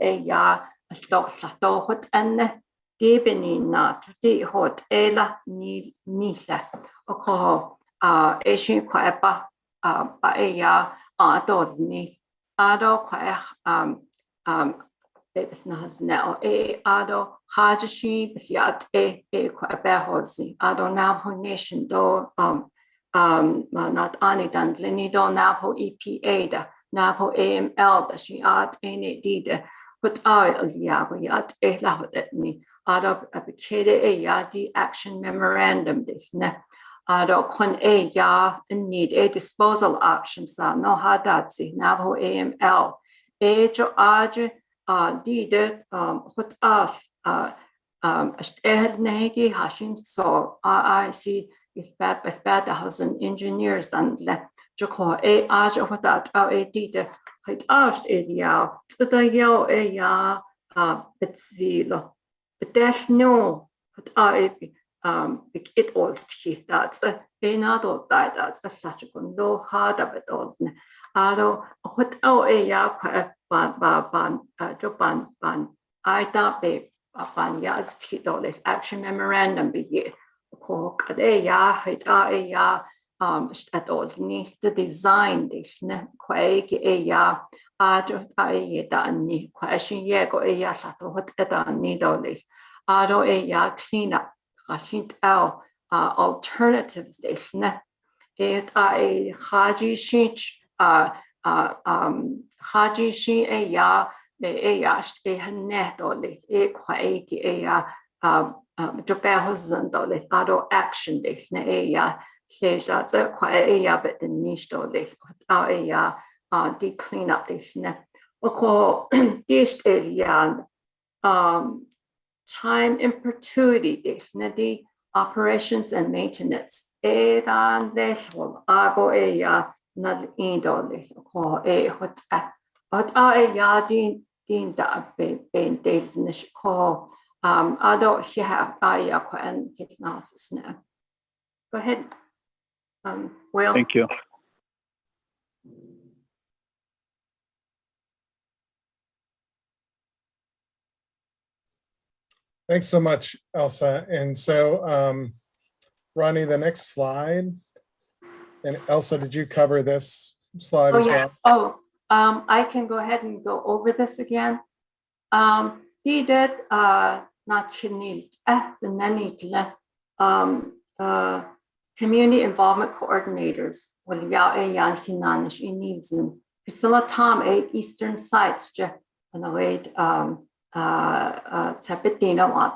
sato hot and Gibini not the hot ela ni nisa oko Asian quaeba baeya adod ni ado qua it's not now ado hajashi yat quaebehosi ado now nation do not anidan linido now EPA da now AML da she art any did but yago yat ela ni Ado abikede yadi action memorandum this ne ado kon ya need a disposal options no hadati Navajo AML jo aj did hot off negi hashin so I see if bad thousand engineers and le joko aj hot that did hit asked ya the yo ya betzilo. But there's no, but it all that's a adult that's a such a no hard of it all. Ado what ban I thought ban yas titol action memorandum be cook hit at all need to design this quake ado ni question yego sato hot ni dolis ado clean up rashid alternatives this it haji shich haji shi yash hanetoli quaiki Jobahozandoli auto action dich ne seja quaia but the niche doli de clean up dich ne oko dish time in perpetuity dich ne the operations and maintenance eran leshwal ago nad indoli ko hot din da ben days nish ko I don't have and hypnosis now. Go ahead. Will. Thank you. Thanks so much, Elsa. And so, Ronnie, the next slide. And Elsa, did you cover this slide as yes. well? I can go ahead and go over this again. He did not the community involvement coordinators will yan hinanish in needs in Priscilla Tom 8 Eastern sites and wait Tapetino on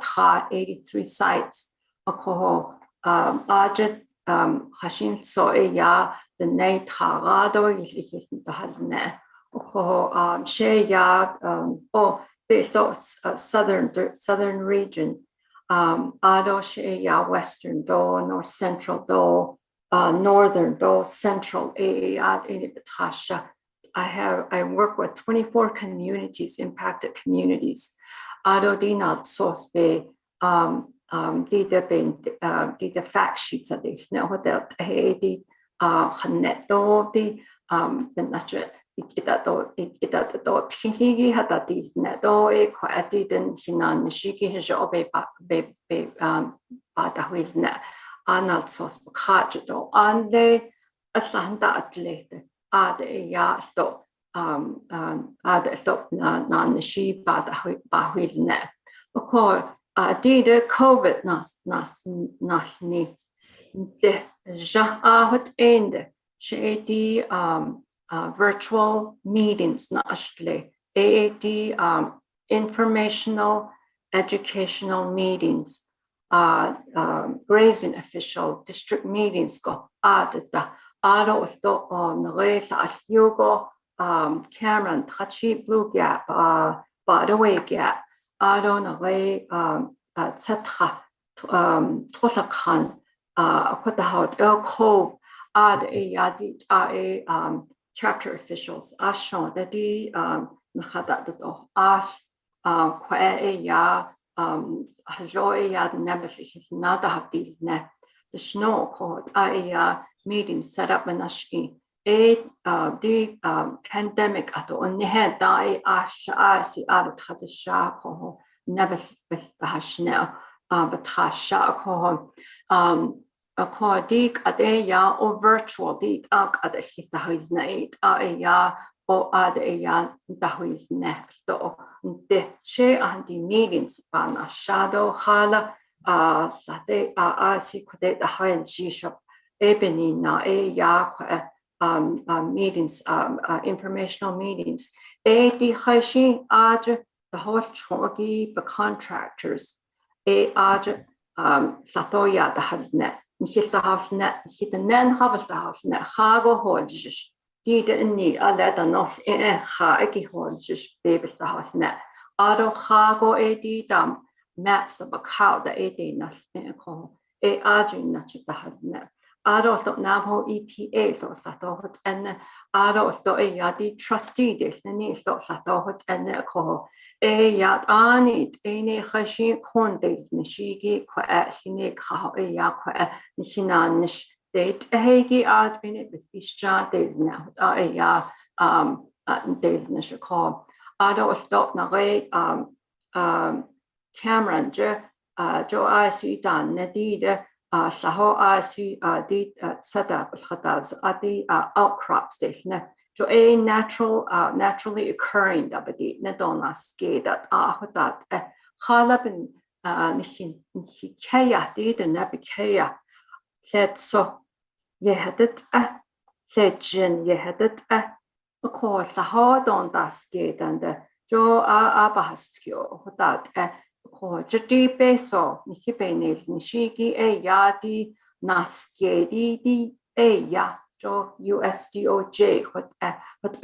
83 sites Okoho Ajet Hashin so the Nay Tarado is the Hadne Okoho Shea southern region, Ado Shea, western do, north central do, northern do, central Batasha. I work with 24 communities, impacted communities. Ado dinat source be the fact sheets at this now what the Hanet do the natural. Tihigi had that these neto quati then hinan shiki his obe bata with net anal sauce kajo and they a santa athlete add a yasto add a stop nan she bata with net. Of course, did COVID nasni de ja what end she virtual meetings, AAD informational, educational meetings, grazing official district meetings go the ado sto yugo Cameron Tachi Blue Gap by the way gap ado nawe Tetra Tosakan what the hot cove add a chapter officials ashon that the nakhada ash hajoya nemesis nada habdil ne the snow called meeting set up manashi the pandemic at on head die ash si out tradisha ko never with the hashnel but tasha ko dik adeya or virtual dik ak adeshita who's night ya or adeya who's next or the share and the meetings bana shadow hala sate asi kude the high and shop ebony na ya meetings informational meetings di hashi aj the whole chogi the contractors aj satoya the haznet hit the house net, hit the nan harvest the house net, hago hodges, did in need, I let the north in hagi hodges, baby the house net. Ado hago AD maps of a cow the AD nuts in a call, a argin nuts the house net. Ado thought Navajo EPA thought Sato and Ado thought a yadi trustee dish, and he thought Sato and a call. A yat on it, any hashing conde, Nishigi, Quashini, Kao, a Yakwa, Nishinanish, date a hagi art in it with Isha days now, a ya days Nishako. Ado thought Nare Cameron, Joe I see done, Nadida. Saho asi di set up khatas ati outcrops station so a naturally occurring dabadi nedona ske that hotat khalabin nishin kaya di the nabikaya said so ye had it said jin ye had it of course the hard on that skate and the jo a bahastio hotat ko jati peso nikipenil nishiki yadi naskedi di ya jo USDOJ hot a hot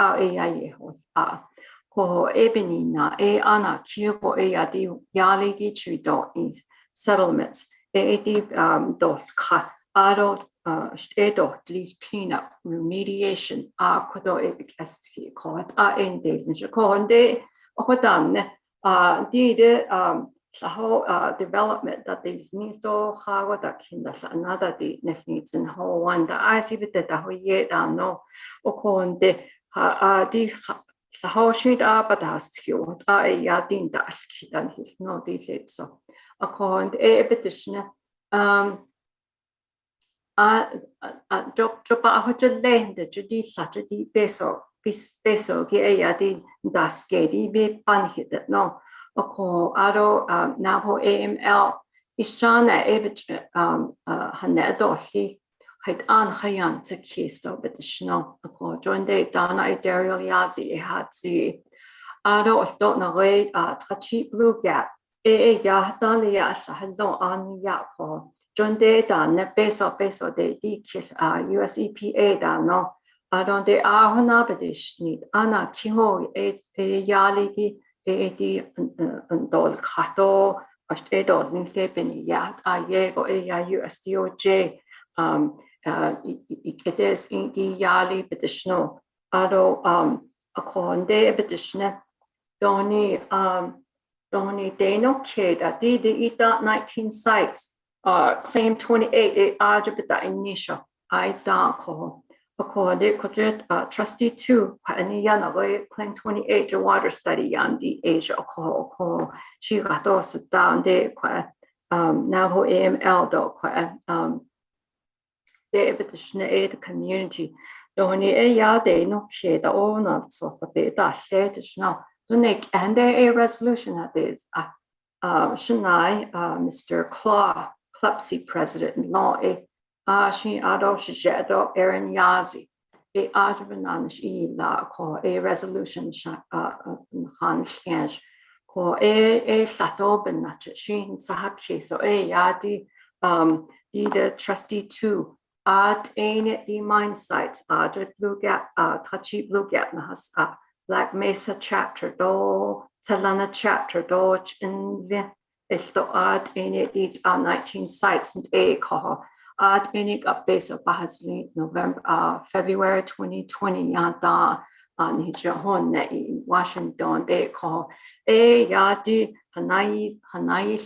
a ko ebenina ana kiko yadi yaligi chudo is settlements di dot ka aro edo cleanup remediation kodo epic esti ko ende ko onde okodan the development that they need to have that another the needs in whole one that I see that the whole no okon the the whole sheet up at us to yadin dash kidan his no details so okon a petition drop a hotel land the judy Saturday peso ke yadin das ke be pan hit no Oko aro Navajo AML ishana ebit hanedosi hait an hayan te kisto betishno oko joinde dana ideal yazi hatzi aro ostot na way trachi blue gap ya dali ya sahdo an ya ko joinde dan peso de di kis US EPA da no adonde ahona betish need ana kiho yaligi di dol khato astedol ninsepeni ya ayego ya USDOJ iketes in di yali petition ado akonde petition doni deno keda di ita 19 sites claim 28 ajabita initial I ko According to Trustee 2, claim 28 water study on the Asia ko she got us down there Navajo AML do the petition aid community. Doni ya de no shade the owner so the beta said now to make and a resolution that is Shanai Mr. Clepsy president in law she ado shijedo Aaron Yazi ajbananish la ko a resolution han shanj ko sato benach shin sahaki so yadi the trustee 2 at the mine sites blue gap tachi blue gap nahas Black Mesa chapter do Salana chapter do in the esto at it 19 sites and ko at any base of Bahasli February 2020 yada on Hijahon in Washington they call yadi Hanais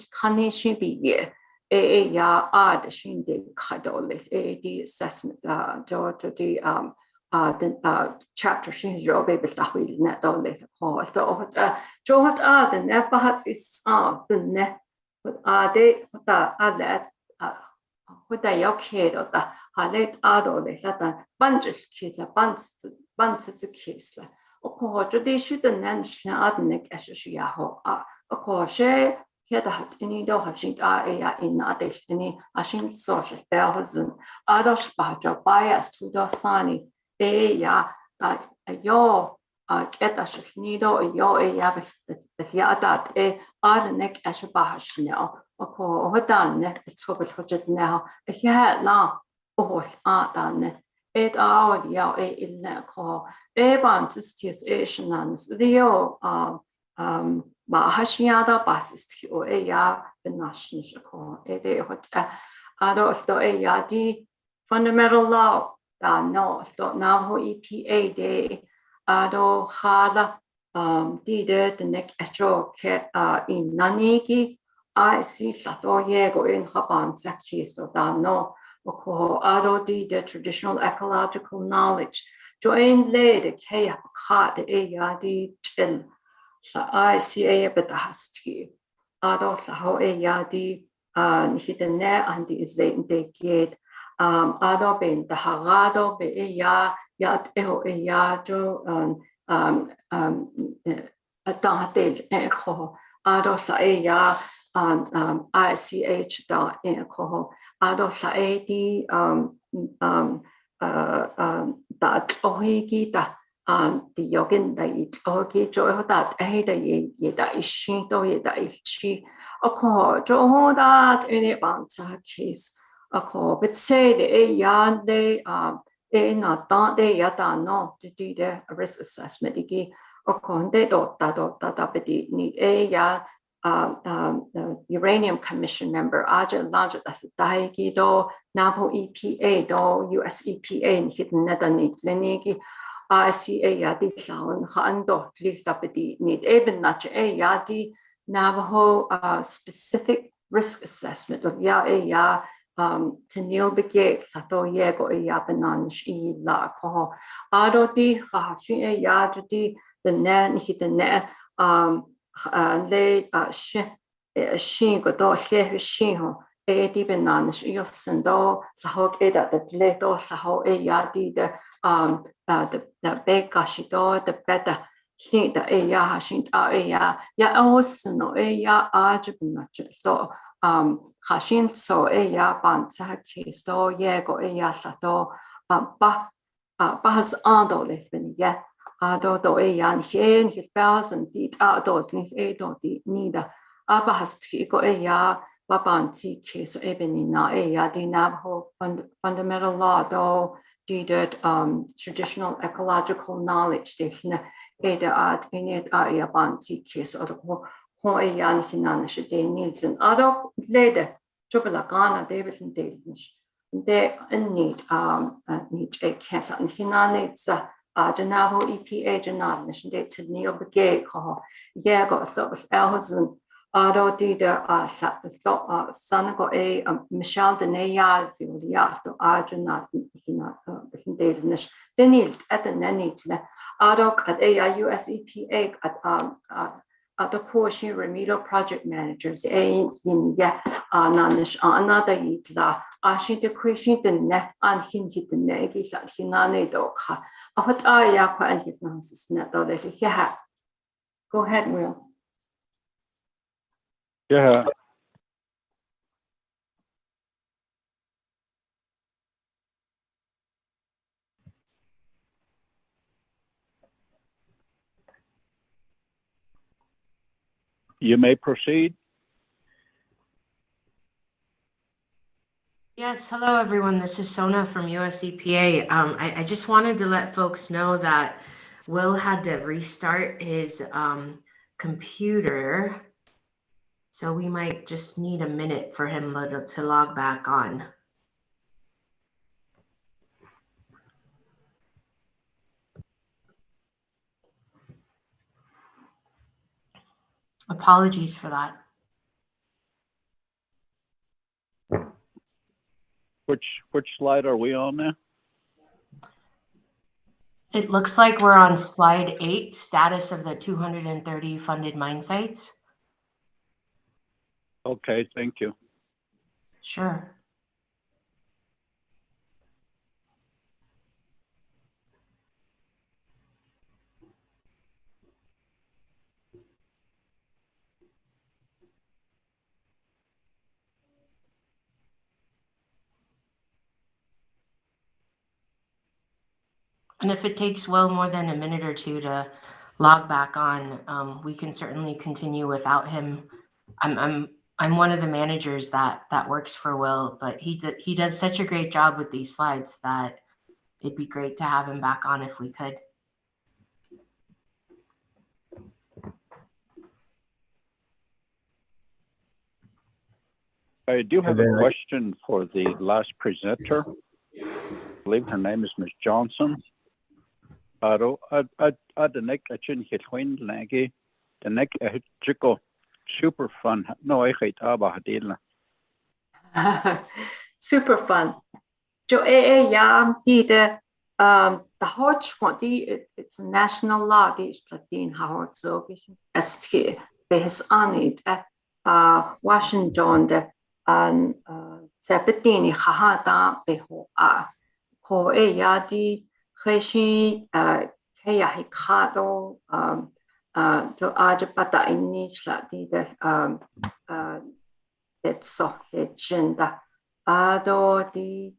Kanishin be ya ad shinde kadolis the assessment the chapter shin job bestahui net dolis ko so johat the nepahats is the net they that what I okay that let ado le that bunches kids a bunch to kiss la o they should nan adnek ashoya ho o ko she heda hat ini do ha shit in adesh ini ashin social thousand adosh bajo bias to the sunny ya yo get ash nido yo ya ya that adnek ashabash now Oko hodan it's what hojat now la dan it all ya in ko bantus kiss asians rio ma hashiada basis o ya national ko hot ado sto ya di fundamental law da no sto Navajo EPA de ado hala di the next atro ke in naniki I see Sato Yego in Haban Zaki so that no ado the traditional ecological knowledge. Join lay the Kaya Kat the Chill. I see a bit hasti. Ado Saho Yadi hidden net and the Zain de gate. Ado ben the Harado be ya yat eho ya jo a date echo. Ado sa ya ICH da ko ado sa di da ohigi da the yogin da it okay jo that da ye da ishi do ye da ichi ako jo that in it banta case ako but say the ya de na ta de ya ta no to do the risk assessment igi ako de da bedi need ya the Uranium Commission member aja larger as daigi do Naval EPA do US EPA hidden nedani lenigi ICA yadi lawn hando liftabedi need even not yadi Navajo specific risk assessment of ya tenil bege tato yego ya bananish I la ko ado di hachi ya di the net hidden net le shin go do she shin ho di bananas yo sendo lahok eda the leto laho yadi the big gashido the better shin the ya shin ya osno ya ajibna so hashin so ya bansa kisto yego ya sato bahas ando lefin ya ado do yan hen his bells and dit ado ni do di nida bahas tiko ya babanti case ebeni na ya di Navajo fundamental law do did traditional ecological knowledge desna eda at inet ya banti case or ho yan hinan shde needs and ado lede chobalagana david and david they need a case and hinanets the Naval EPA journalist did to Neil Begay call yeah got so Elhosen Ado did son got a Michelle Denea Zilia to Arjuna Davidnish they need at the nanny Ado at a US EPA at the course remedial project managers in nanish another yitla ashi the question the net and hinted the negi that hinane doka what are ya and hypnosis net yeah go ahead Will. Yeah. You may proceed. Yes, hello everyone. This is Sona from US EPA. I just wanted to let folks know that Will had to restart his computer, so we might just need a minute for him to log back on. Apologies for that. Which slide are we on now? It looks like we're on slide 8, status of the 230 funded mine sites. Okay, thank you. Sure. And if it takes Will more than a minute or two to log back on, we can certainly continue without him. I'm one of the managers that works for Will, but he does such a great job with these slides that it'd be great to have him back on if we could. I do have a question for the last presenter. I believe her name is Ms. Johnson. The neck the neck super fun. No, I hate Abba. Super fun. Jo ya did the Hodge it's a national law the Latin Howard so ST behis on it Washington the Sepetini Hahata beho ko ya di Heshi Kaya Hikado to Ajapata in niche that so legenda Ado di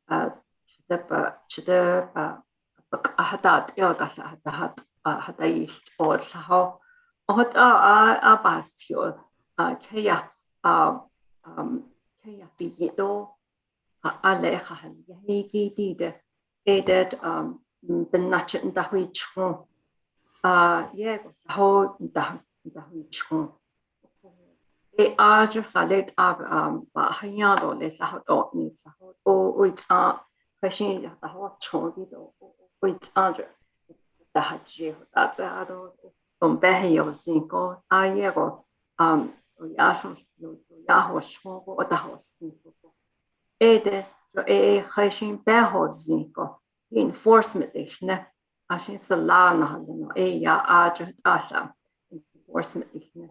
chidapa hadat yoda hadait or saho hot a bastio kaya kaya bido aleha yahiki dide eded benachin dahui chon yeah ho dahui chon e aj halet ba hayado le saho ni saho o ita kashin ya ho chon dido o ita da haji that's ado on behio cinco ayego yasho yaho chon o da ho ede kashin beho cinco enforcement ishne ashin salana no ya aj asha enforcement ishne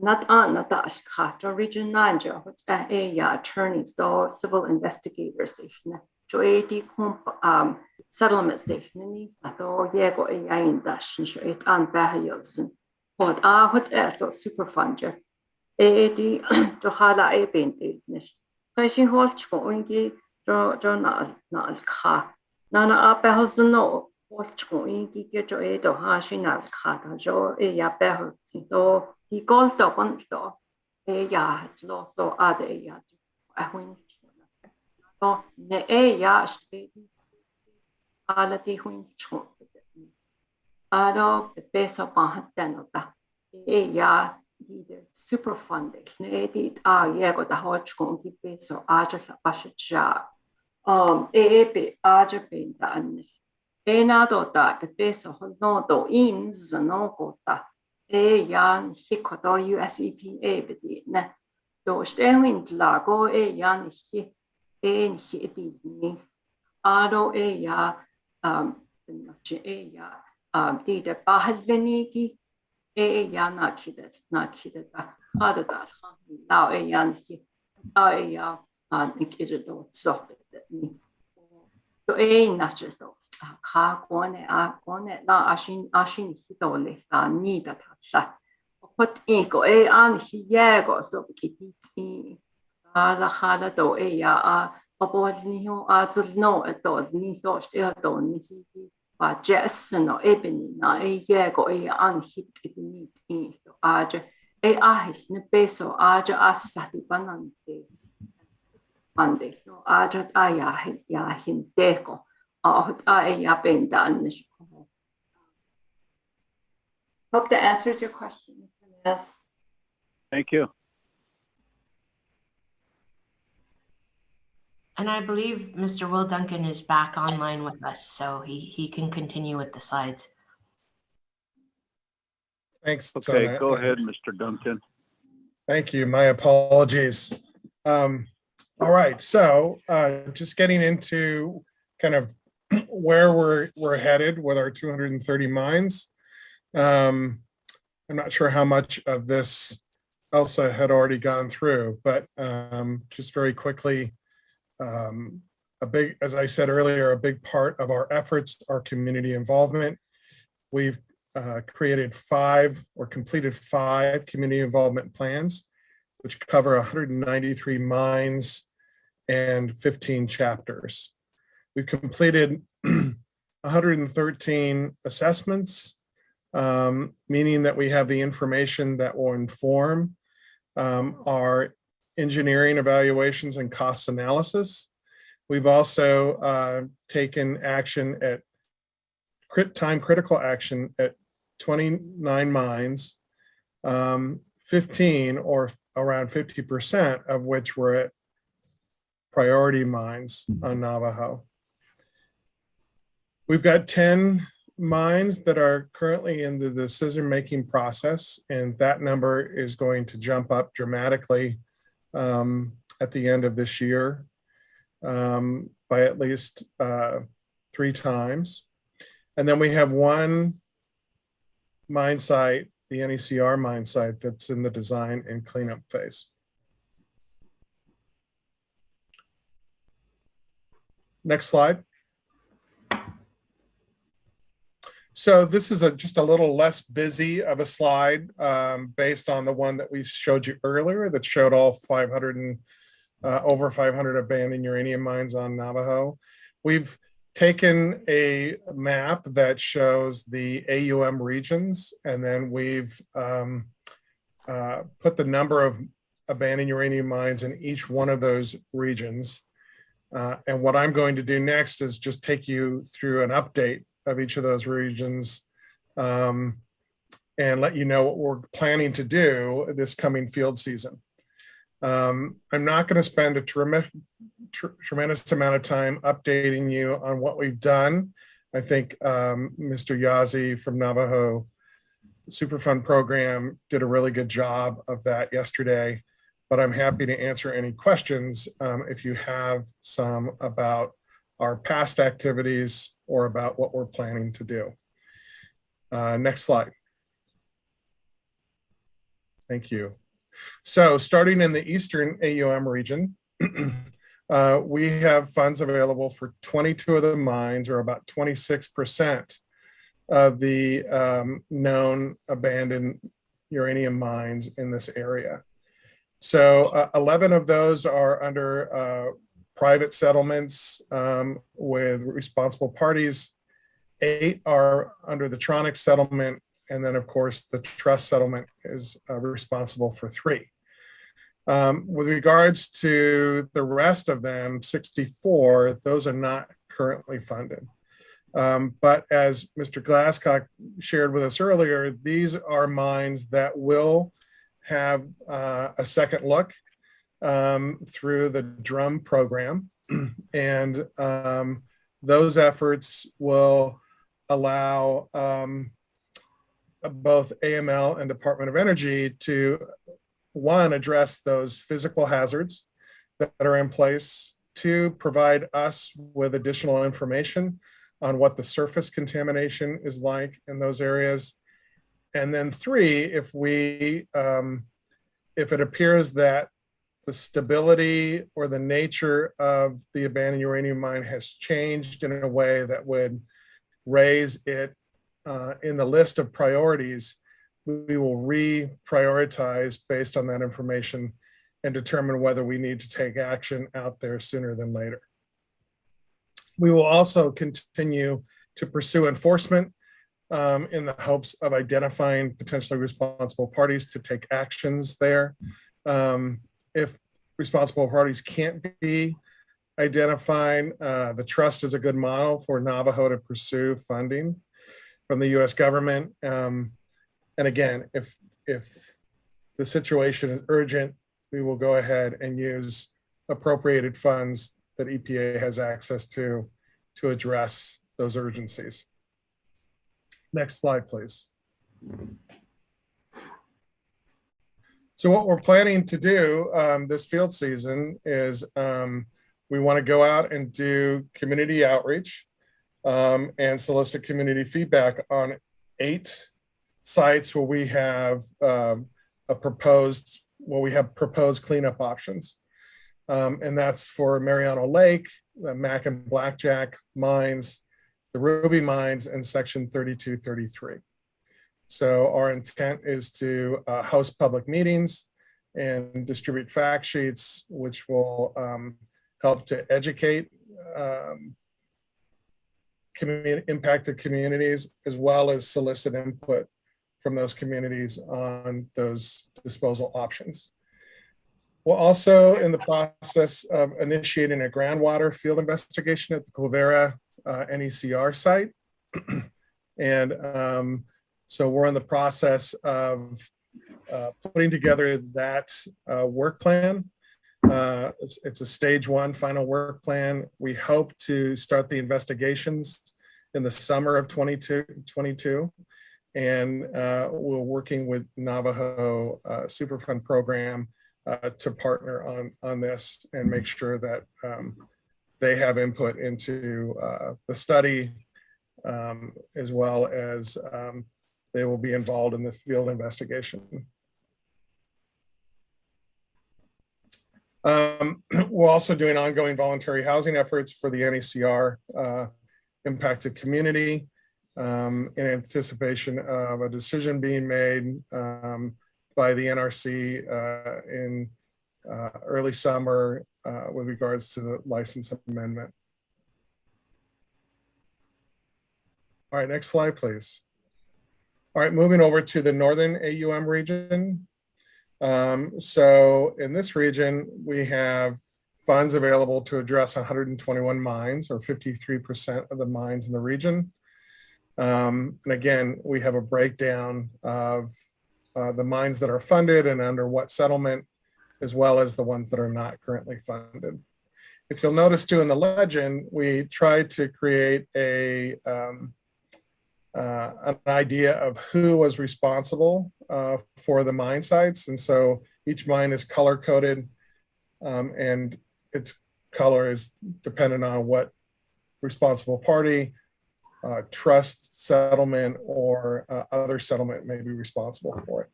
not on not that Contractor Region 9 which attorneys or civil investigators station joeti settlement station ni ato yego in dashin it on bahayos what what super funder di to hala business kashin holch ko ingi na kha nana bahos no holch ko ingi ke jo edo hashin al kha jo ya bahos to he goes to one store. Ya so other ya. I win. No, ne ya ala ti win. Ado peso pahatanota. Ya super funding. Ne did go the hodge con ki peso aja pasha. Be aja bin dan. Nado da peso no do ins no gota. Yan hikodo USEPA bedi ne do stelin lago yan hi hiti ni ado ya ya di de bahadveniki ya na kida da hada da now yan hi ya nikido so ni to not just those ka gone na ashin hitole sa ni da sa what ego an hiego so kiti ala khala do ya obozni ho no etos ni so do ni ba jess no ebeni na hiego an hitini so aja his ne peso aja asati banante Monday, no, Ajat ya hinteko, ya bendan. Hope that answers your question, Mr. Nez. Thank you. And I believe Mr. Will Duncan is back online with us, so he can continue with the slides. Thanks. Okay, go ahead, Mr. Duncan. Thank you. My apologies. All right, so just getting into kind of where we're headed with our 230 mines. I'm not sure how much of this Elsa had already gone through, but just very quickly, as I said earlier, a big part of our efforts are community involvement. We've completed 5 community involvement plans, which cover 193 mines and 15 chapters. We've completed 113 assessments, meaning that we have the information that will inform our engineering evaluations and cost analysis. We've also taken action at time critical action at 29 mines, 15 or around 50% of which were at priority mines on Navajo. We've got 10 mines that are currently in the decision-making process, and that number is going to jump up dramatically at the end of this year by at least 3 times. And then we have 1 mine site, the NECR mine site, that's in the design and cleanup phase. Next slide. So this is just a little less busy of a slide based on the one that we showed you earlier that showed all 500 and over 500 abandoned uranium mines on Navajo. We've taken a map that shows the AUM regions, and then we've put the number of abandoned uranium mines in each one of those regions. And what I'm going to do next is just take you through an update of each of those regions and let you know what we're planning to do this coming field season. I'm not going to spend a tremendous amount of time updating you on what we've done. I think Mr. Yazzie from Navajo Superfund program did a really good job of that yesterday, but I'm happy to answer any questions if you have some about our past activities or about what we're planning to do. Next slide. Thank you. So starting in the Eastern AUM region, we have funds available for 22 of the mines, or about 26% of the known abandoned uranium mines in this area. So 11 of those are under private settlements with responsible parties. 8 are under the Tronic settlement. And then, of course, the trust settlement is responsible for 3. With regards to the rest of them, 64, those are not currently funded. But as Mr. Glasscock shared with us earlier, these are mines that will have a second look through the DRUM program. And those efforts will allow both AML and Department of Energy to, one, address those physical hazards that are in place, 2, provide us with additional information on what the surface contamination is like in those areas. And then 3, if it appears that the stability or the nature of the abandoned uranium mine has changed in a way that would raise it in the list of priorities, we will reprioritize based on that information and determine whether we need to take action out there sooner than later. We will also continue to pursue enforcement in the hopes of identifying potentially responsible parties to take actions there. If responsible parties can't be identified, the trust is a good model for Navajo to pursue funding from the US government. And again, if the situation is urgent, we will go ahead and use appropriated funds that EPA has access to address those urgencies. Next slide, please. So what we're planning to do this field season is we want to go out and do community outreach and solicit community feedback on 8 sites where we have proposed cleanup options. And that's for Mariano Lake, the Mac and Blackjack mines, the Ruby mines, and section 3233. So our intent is to host public meetings and distribute fact sheets, which will help to educate impacted communities, as well as solicit input from those communities on those disposal options. We're also in the process of initiating a groundwater field investigation at the Quivira NECR site. And so we're in the process of putting together that work plan. It's a stage 1 final work plan. We hope to start the investigations in the summer of 2022. And we're working with Navajo Superfund program to partner on this and make sure that they have input into the study, as well as they will be involved in the field investigation. We're also doing ongoing voluntary housing efforts for the NECR impacted community in anticipation of a decision being made by the NRC in early summer with regards to the license amendment. All right, next slide, please. All right, moving over to the northern AUM region. So in this region, we have funds available to address 121 mines, or 53% of the mines in the region. And again, we have a breakdown of the mines that are funded and under what settlement, as well as the ones that are not currently funded. If you'll notice too in the legend, we tried to create an idea of who was responsible for the mine sites. And so each mine is color coded, and its color is dependent on what responsible party, trust, settlement, or other settlement may be responsible for it.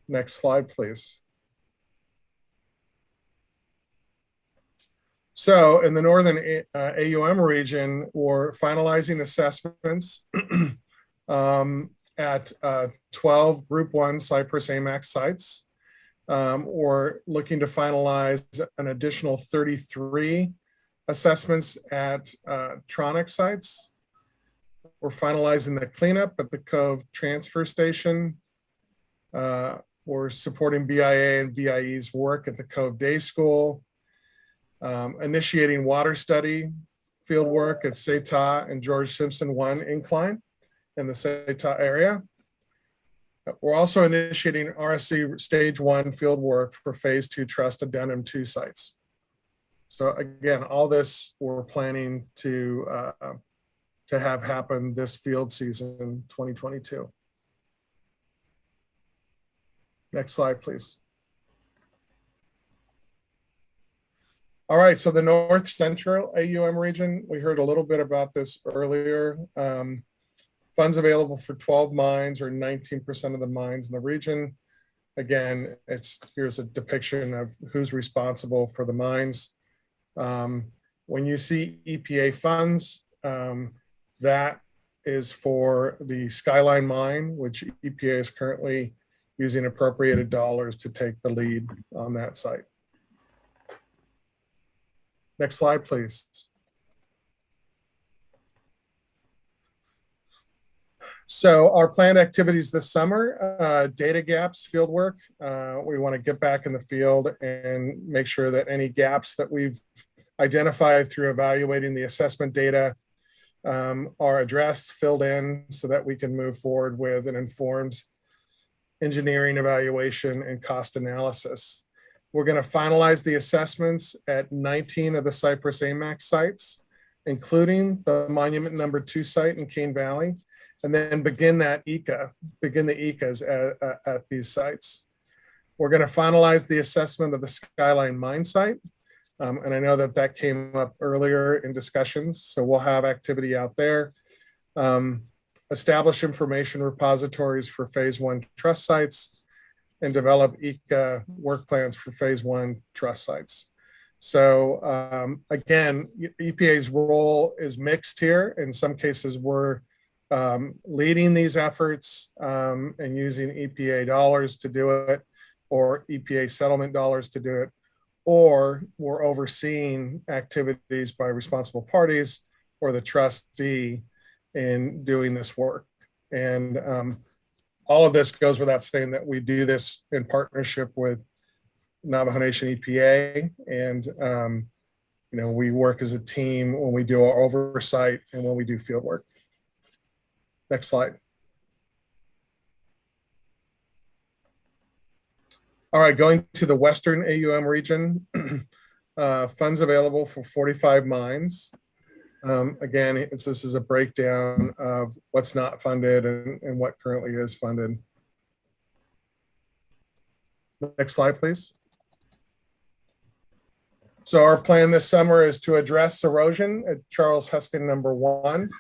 Next slide, please. So in the northern AUM region, we're finalizing assessments at 12 Group 1 Cypress AMAX sites. We're looking to finalize an additional 33 assessments at Tronic sites. We're finalizing the cleanup at the Cove Transfer Station. We're supporting BIA and BIE's work at the Cove Day School. Initiating water study field work at Seta and George Simpson 1 incline in the Seta area. We're also initiating RSC stage 1 field work for phase 2 trust addendum 2 sites. So again, all this we're planning to have happen this field season 2022. Next slide, please. All right, so the North Central AUM region, we heard a little bit about this earlier. Funds available for 12 mines, or 19% of the mines in the region. Again, here's a depiction of who's responsible for the mines. When you see EPA funds, that is for the Skyline Mine, which EPA is currently using appropriated dollars to take the lead on that site. Next slide, please. So our planned activities this summer, data gaps, field work. We want to get back in the field and make sure that any gaps that we've identified through evaluating the assessment data are addressed, filled in, so that we can move forward with an informed engineering evaluation and cost analysis. We're going to finalize the assessments at 19 of the Cypress AMAX sites, including the Monument Number 2 site in Cane Valley, and then begin the ECAs at these sites. We're going to finalize the assessment of the Skyline Mine site, and I know that came up earlier in discussions, so we'll have activity out there. Establish information repositories for phase 1 trust sites, and develop ECA work plans for phase 1 trust sites. So again, EPA's role is mixed here. In some cases, we're leading these efforts and using EPA dollars to do it, or EPA settlement dollars to do it, or we're overseeing activities by responsible parties or the trustee in doing this work. And all of this goes without saying that we do this in partnership with Navajo Nation EPA, and we work as a team when we do our oversight and when we do field work. Next slide. All right, going to the Western AUM region, funds available for 45 mines. Again, this is a breakdown of what's not funded and what currently is funded. Next slide, please. So our plan this summer is to address erosion at Charles Huskin number 1.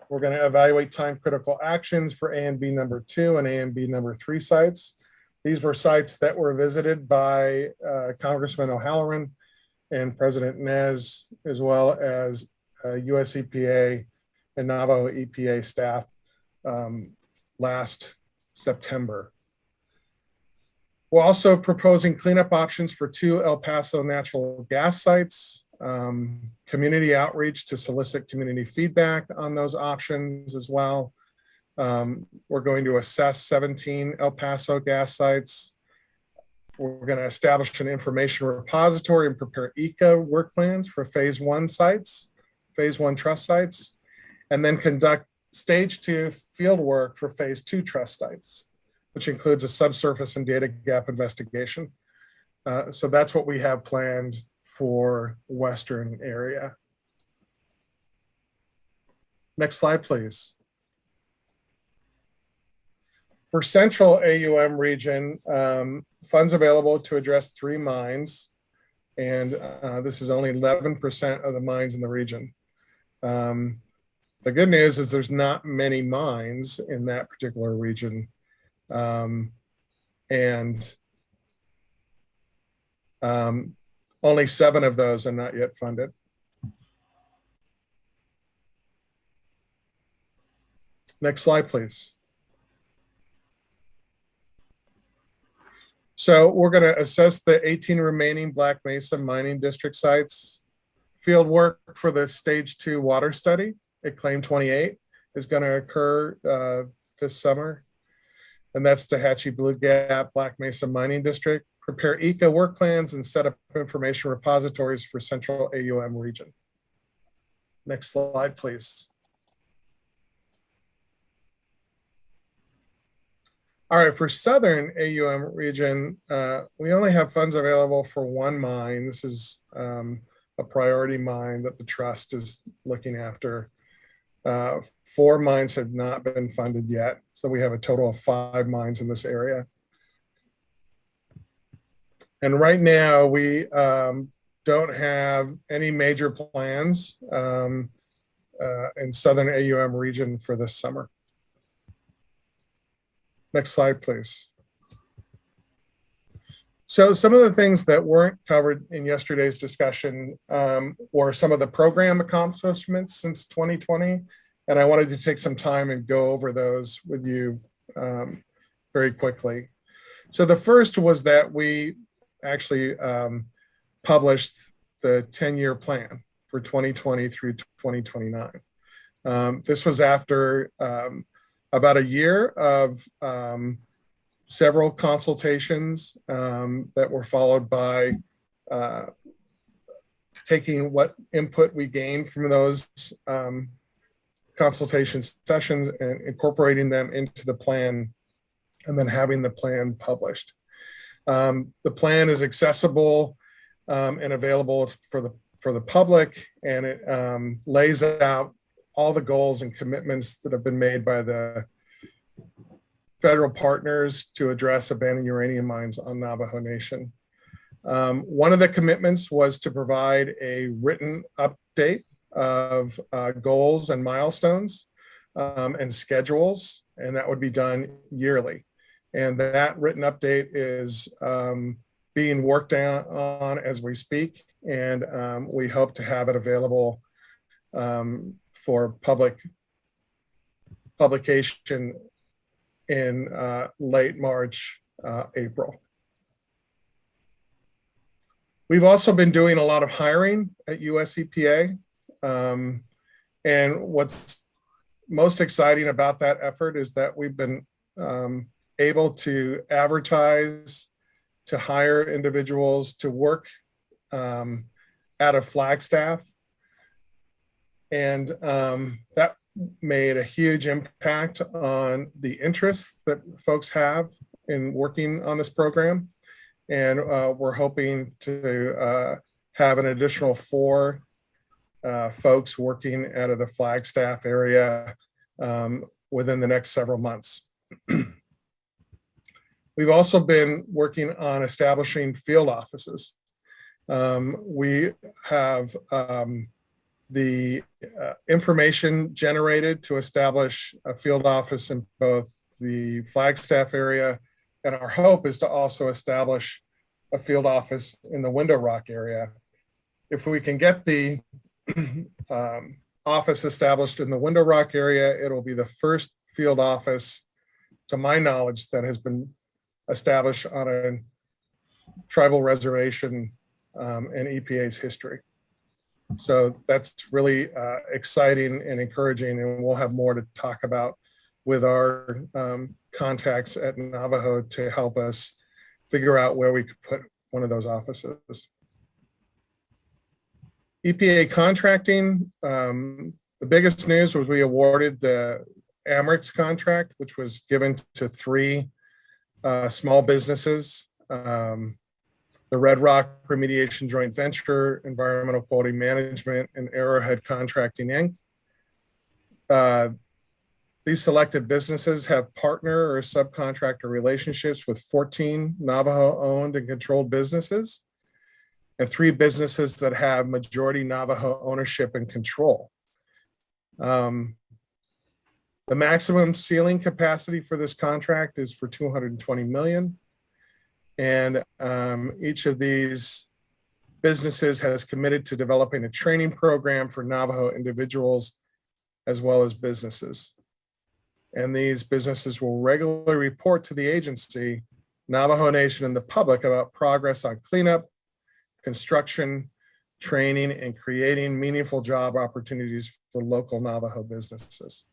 We're going to evaluate time critical actions for A and B number 2 and A and B number 3 sites. These were sites that were visited by Congressman O'Halloran and President Nez, as well as US EPA and Navajo EPA staff last September. We're also proposing cleanup options for 2 El Paso natural gas sites. community outreach to solicit community feedback on those options as well. We're going to assess 17 El Paso gas sites. We're going to establish an information repository and prepare ECA work plans for phase 1 sites, phase 1 trust sites, and then conduct stage 2 field work for phase 2 trust sites, which includes a subsurface and data gap investigation. So that's what we have planned for Western area. Next slide, please. For Central AUM region, funds available to address 3 mines, and this is only 11% of the mines in the region. The good news is there's not many mines in that particular region, and only 7 of those are not yet funded. Next slide, please. So we're going to assess the 18 remaining Black Mesa mining district sites. Field work for the stage 2 water study at Claim 28 is going to occur this summer. And that's Tehachapi Blue Gap, Black Mesa Mining District. Prepare ECA work plans and set up information repositories for Central AUM region. Next slide, please. All right, for Southern AUM region, we only have funds available for 1 mine. This is a priority mine that the trust is looking after. 4 mines have not been funded yet. So we have a total of 5 mines in this area. And right now we don't have any major plans in Southern AUM region for this summer. Next slide, please. So some of the things that weren't covered in yesterday's discussion were some of the program accomplishments since 2020. And I wanted to take some time and go over those with you very quickly. So the first was that we actually published the 10-year plan for 2020 through 2029. This was after about a year of several consultations that were followed by taking what input we gained from those consultation sessions and incorporating them into the plan, and then having the plan published. The plan is accessible and available for the public, and it lays out all the goals and commitments that have been made by the federal partners to address abandoned uranium mines on Navajo Nation. One of the commitments was to provide a written update of goals and milestones and schedules, and that would be done yearly. And that written update is being worked on as we speak, and we hope to have it available for publication in late March, April. We've also been doing a lot of hiring at US EPA. And what's most exciting about that effort is that we've been able to advertise, to hire individuals to work at a Flagstaff. And that made a huge impact on the interest that folks have in working on this program. And we're hoping to have an additional 4 folks working out of the Flagstaff area within the next several months. We've also been working on establishing field offices. We have the information generated to establish a field office in both the Flagstaff area, and our hope is to also establish a field office in the Window Rock area. If we can get the office established in the Window Rock area, it'll be the first field office, to my knowledge, that has been established on a tribal reservation in EPA's history. So that's really exciting and encouraging, and we'll have more to talk about with our contacts at Navajo to help us figure out where we could put one of those offices. EPA contracting, the biggest news was we awarded the Amherst contract, which was given to 3 small businesses. The Red Rock Remediation Joint Venture, Environmental Quality Management, and Arrowhead Contracting, Inc. These selected businesses have partner or subcontractor relationships with 14 Navajo-owned and controlled businesses, and 3 businesses that have majority Navajo ownership and control. The maximum ceiling capacity for this contract is for $220 million. And each of these businesses has committed to developing a training program for Navajo individuals as well as businesses. And these businesses will regularly report to the agency, Navajo Nation, and the public about progress on cleanup, construction, training, and creating meaningful job opportunities for local Navajo businesses.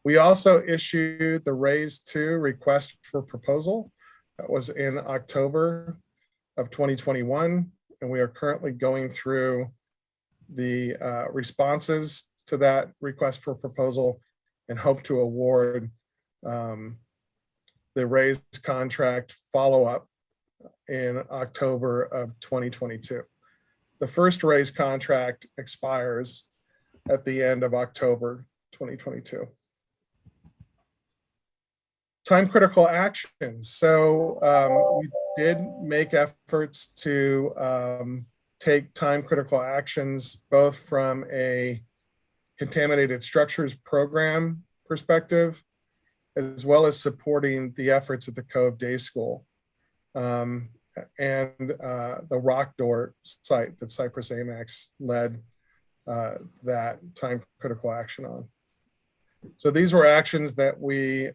We also issued the RAISE 2 request for proposal. That was in October of 2021, and we are currently going through the responses to that request for proposal and hope to award the RAISE contract follow-up in October of 2022. The first RAISE contract expires at the end of October 2022. Time critical actions. So we did make efforts to take time critical actions, both from a contaminated structures program perspective, as well as supporting the efforts at the Cove Day School and the Rock Door site that Cypress AMAX led that time critical action on. So these were actions that we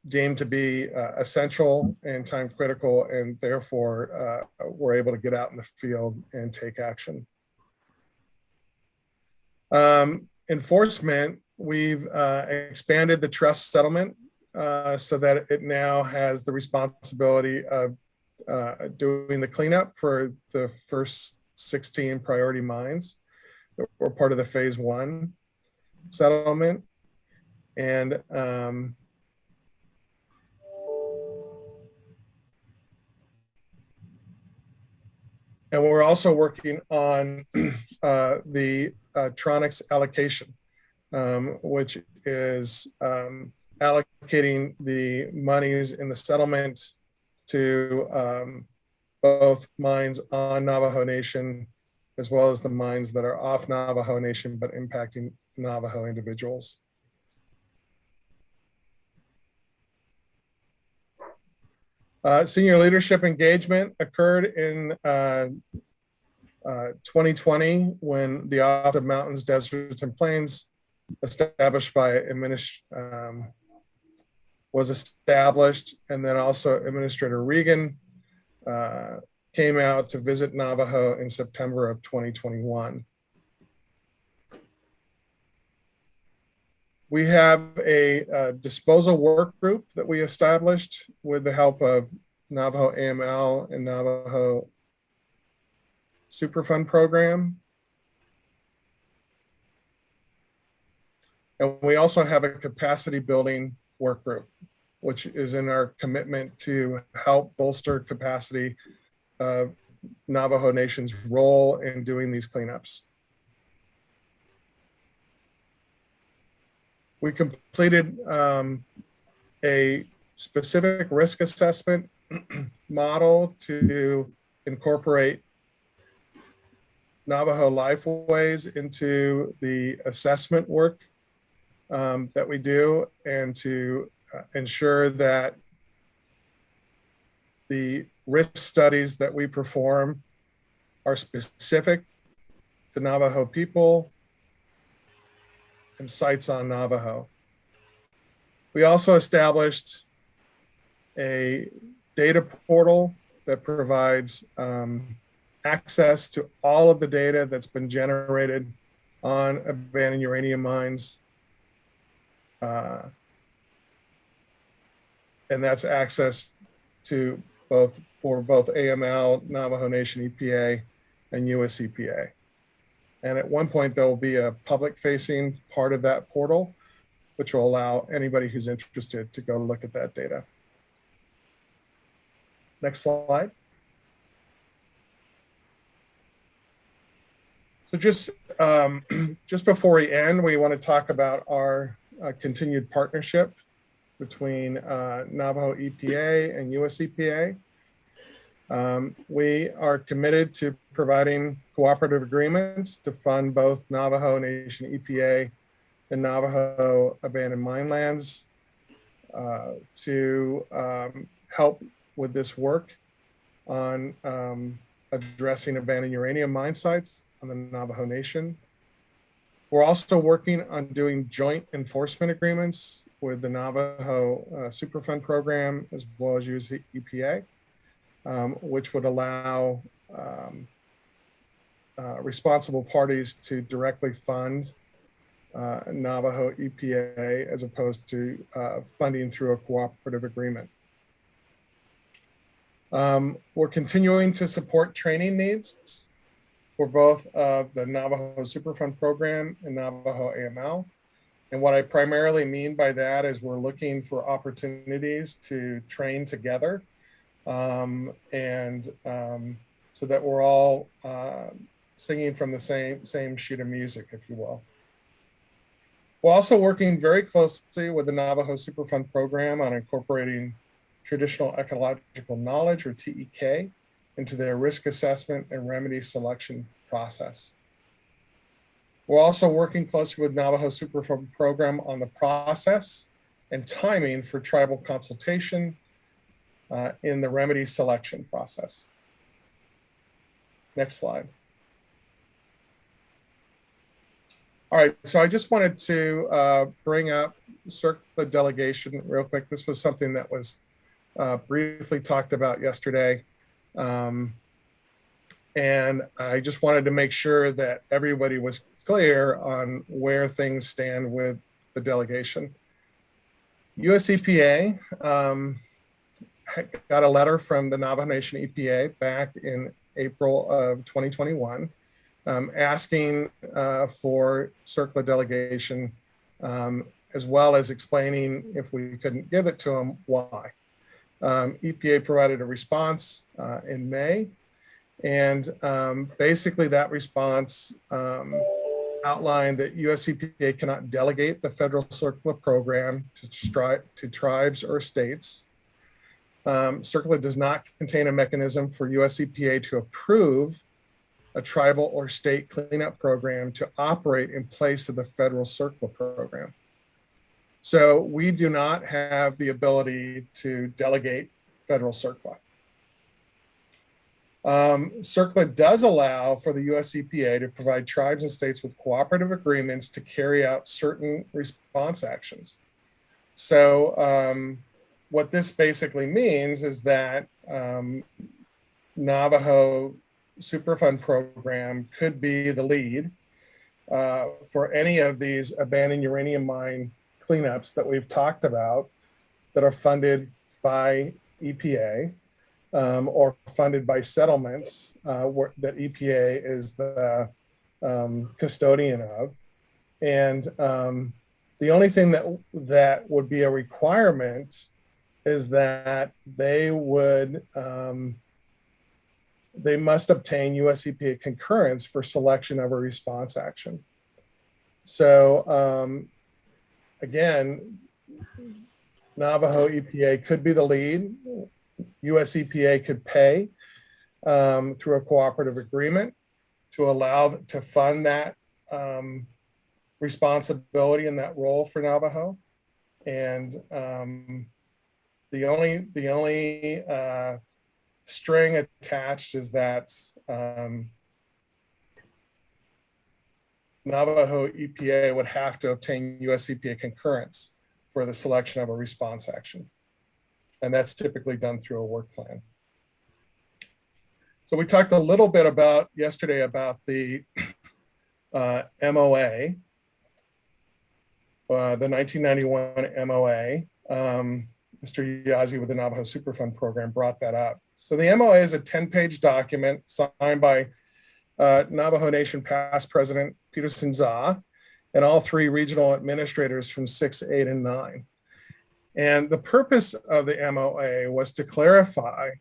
deemed to be essential and time critical, and therefore were able to get out in the field and take action. Enforcement, we've expanded the trust settlement so that it now has the responsibility of doing the cleanup for the first 16 priority mines that were part of the phase 1 settlement. And we're also working on the Tronics allocation, which is allocating the monies in the settlement to both mines on Navajo Nation, as well as the mines that are off Navajo Nation, but impacting Navajo individuals. Senior leadership engagement occurred in 2020 when the Office of Mountains, Deserts, and Plains was established, and then also Administrator Regan came out to visit Navajo in September of 2021. We have a disposal work group that we established with the help of Navajo AML and Navajo Superfund program. And we also have a capacity building work group, which is in our commitment to help bolster capacity of Navajo Nation's role in doing these cleanups. We completed a specific risk assessment model to incorporate Navajo lifeways into the assessment work that we do, and to ensure that the risk studies that we perform are specific to Navajo people and sites on Navajo. We also established a data portal that provides access to all of the data that's been generated on abandoned uranium mines. And that's access to both AML, Navajo Nation EPA, and US EPA. And at one point, there will be a public-facing part of that portal, which will allow anybody who's interested to go look at that data. Next slide. So just before we end, we want to talk about our continued partnership between Navajo EPA and US EPA. We are committed to providing cooperative agreements to fund both Navajo Nation EPA and Navajo abandoned mine lands to help with this work on addressing abandoned uranium mine sites on the Navajo Nation. We're also working on doing joint enforcement agreements with the Navajo Superfund program as well as US EPA, which would allow responsible parties to directly fund Navajo EPA as opposed to funding through a cooperative agreement. We're continuing to support training needs for both of the Navajo Superfund program and Navajo AML. And what I primarily mean by that is we're looking for opportunities to train together so that we're all singing from the same sheet of music, if you will. We're also working very closely with the Navajo Superfund program on incorporating traditional ecological knowledge, or TEK, into their risk assessment and remedy selection process. We're also working closely with Navajo Superfund program on the process and timing for tribal consultation in the remedy selection process. Next slide. All right, so I just wanted to bring up CERCLA delegation real quick. This was something that was briefly talked about yesterday. And I just wanted to make sure that everybody was clear on where things stand with the delegation. US EPA got a letter from the Navajo Nation EPA back in April of 2021 asking for CERCLA delegation, as well as explaining if we couldn't give it to them, why. EPA provided a response in May, and basically that response outlined that US EPA cannot delegate the federal CERCLA program to tribes or states. CERCLA does not contain a mechanism for US EPA to approve a tribal or state cleanup program to operate in place of the federal CERCLA program. So we do not have the ability to delegate federal CERCLA. CERCLA does allow for the US EPA to provide tribes and states with cooperative agreements to carry out certain response actions. So what this basically means is that Navajo Superfund program could be the lead for any of these abandoned uranium mine cleanups that we've talked about that are funded by EPA or funded by settlements that EPA is the custodian of. And the only thing that would be a requirement is that they must obtain US EPA concurrence for selection of a response action. So again, Navajo EPA could be the lead. US EPA could pay through a cooperative agreement to allow to fund that responsibility and that role for Navajo. And the only string attached is that Navajo EPA would have to obtain US EPA concurrence for the selection of a response action. And that's typically done through a work plan. So we talked a little bit about yesterday about the MOA, the 1991 MOA. Mr. Yazzie with the Navajo Superfund program brought that up. So the MOA is a 10-page document signed by Navajo Nation past President Peterson Za and all 3 regional administrators from 6, 8, and 9. And the purpose of the MOA was to clarify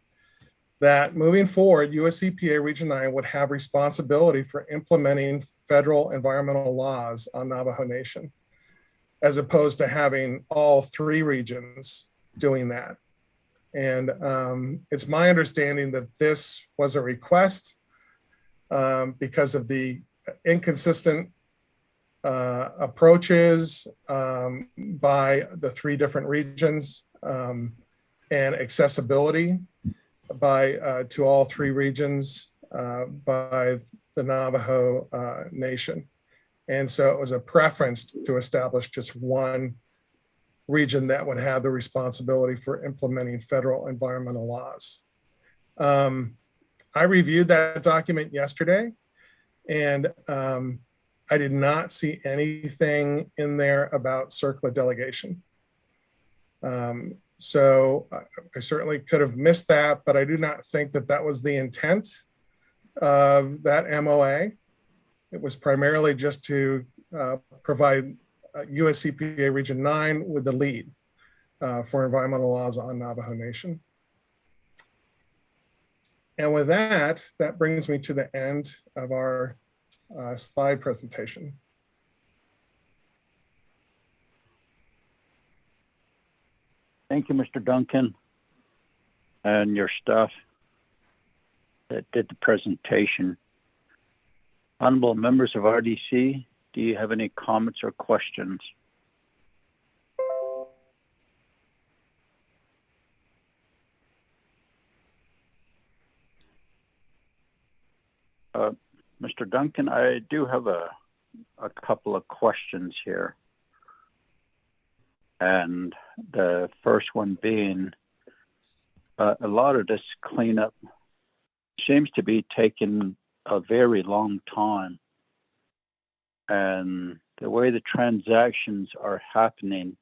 that moving forward, US EPA Region 9 would have responsibility for implementing federal environmental laws on Navajo Nation, as opposed to having all 3 regions doing that. And it's my understanding that this was a request because of the inconsistent approaches by the 3 different regions and accessibility to all 3 regions by the Navajo Nation. And so it was a preference to establish just one region that would have the responsibility for implementing federal environmental laws. I reviewed that document yesterday, and I did not see anything in there about CERCLA delegation. So I certainly could have missed that, but I do not think that that was the intent of that MOA. It was primarily just to provide US EPA Region 9 with the lead for environmental laws on Navajo Nation. And with that, that brings me to the end of our slide presentation. Thank you, Mr. Duncan, and your staff that did the presentation. Honorable members of RDC, do you have any comments or questions? Mr. Duncan, I do have a couple of questions here. And the first one being, a lot of this cleanup seems to be taking a very long time. And the way the transactions are happening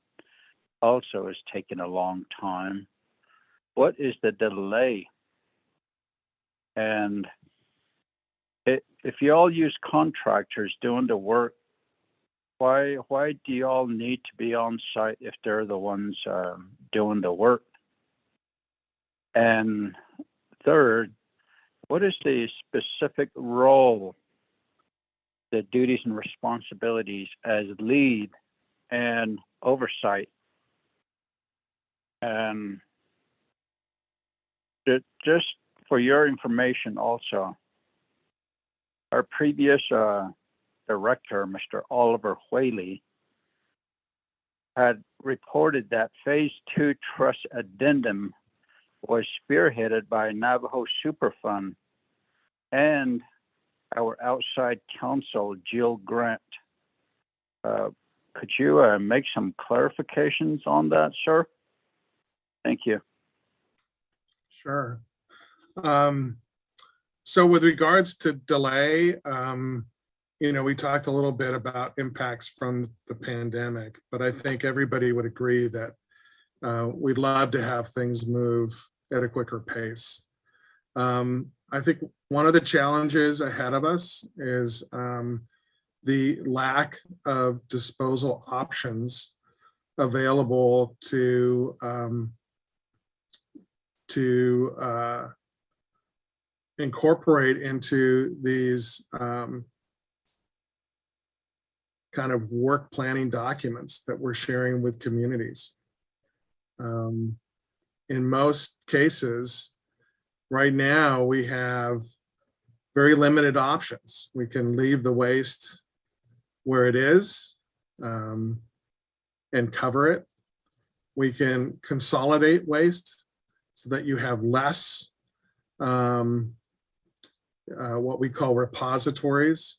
also is taking a long time. What is the delay? And if you all use contractors doing the work, why do you all need to be on site if they're the ones doing the work? And third, what is the specific role, the duties and responsibilities as lead and oversight? And just for your information also, our previous director, Mr. Oliver Whaley, had reported that Phase 2 Trust Addendum was spearheaded by Navajo Superfund and our outside counsel, Jill Grant. Could you make some clarifications on that, sir? Thank you. Sure. So with regards to delay, we talked a little bit about impacts from the pandemic, but I think everybody would agree that we'd love to have things move at a quicker pace. I think one of the challenges ahead of us is the lack of disposal options available to incorporate into these kind of work planning documents that we're sharing with communities. In most cases, right now, we have very limited options. We can leave the waste where it is and cover it. We can consolidate waste so that you have less what we call repositories.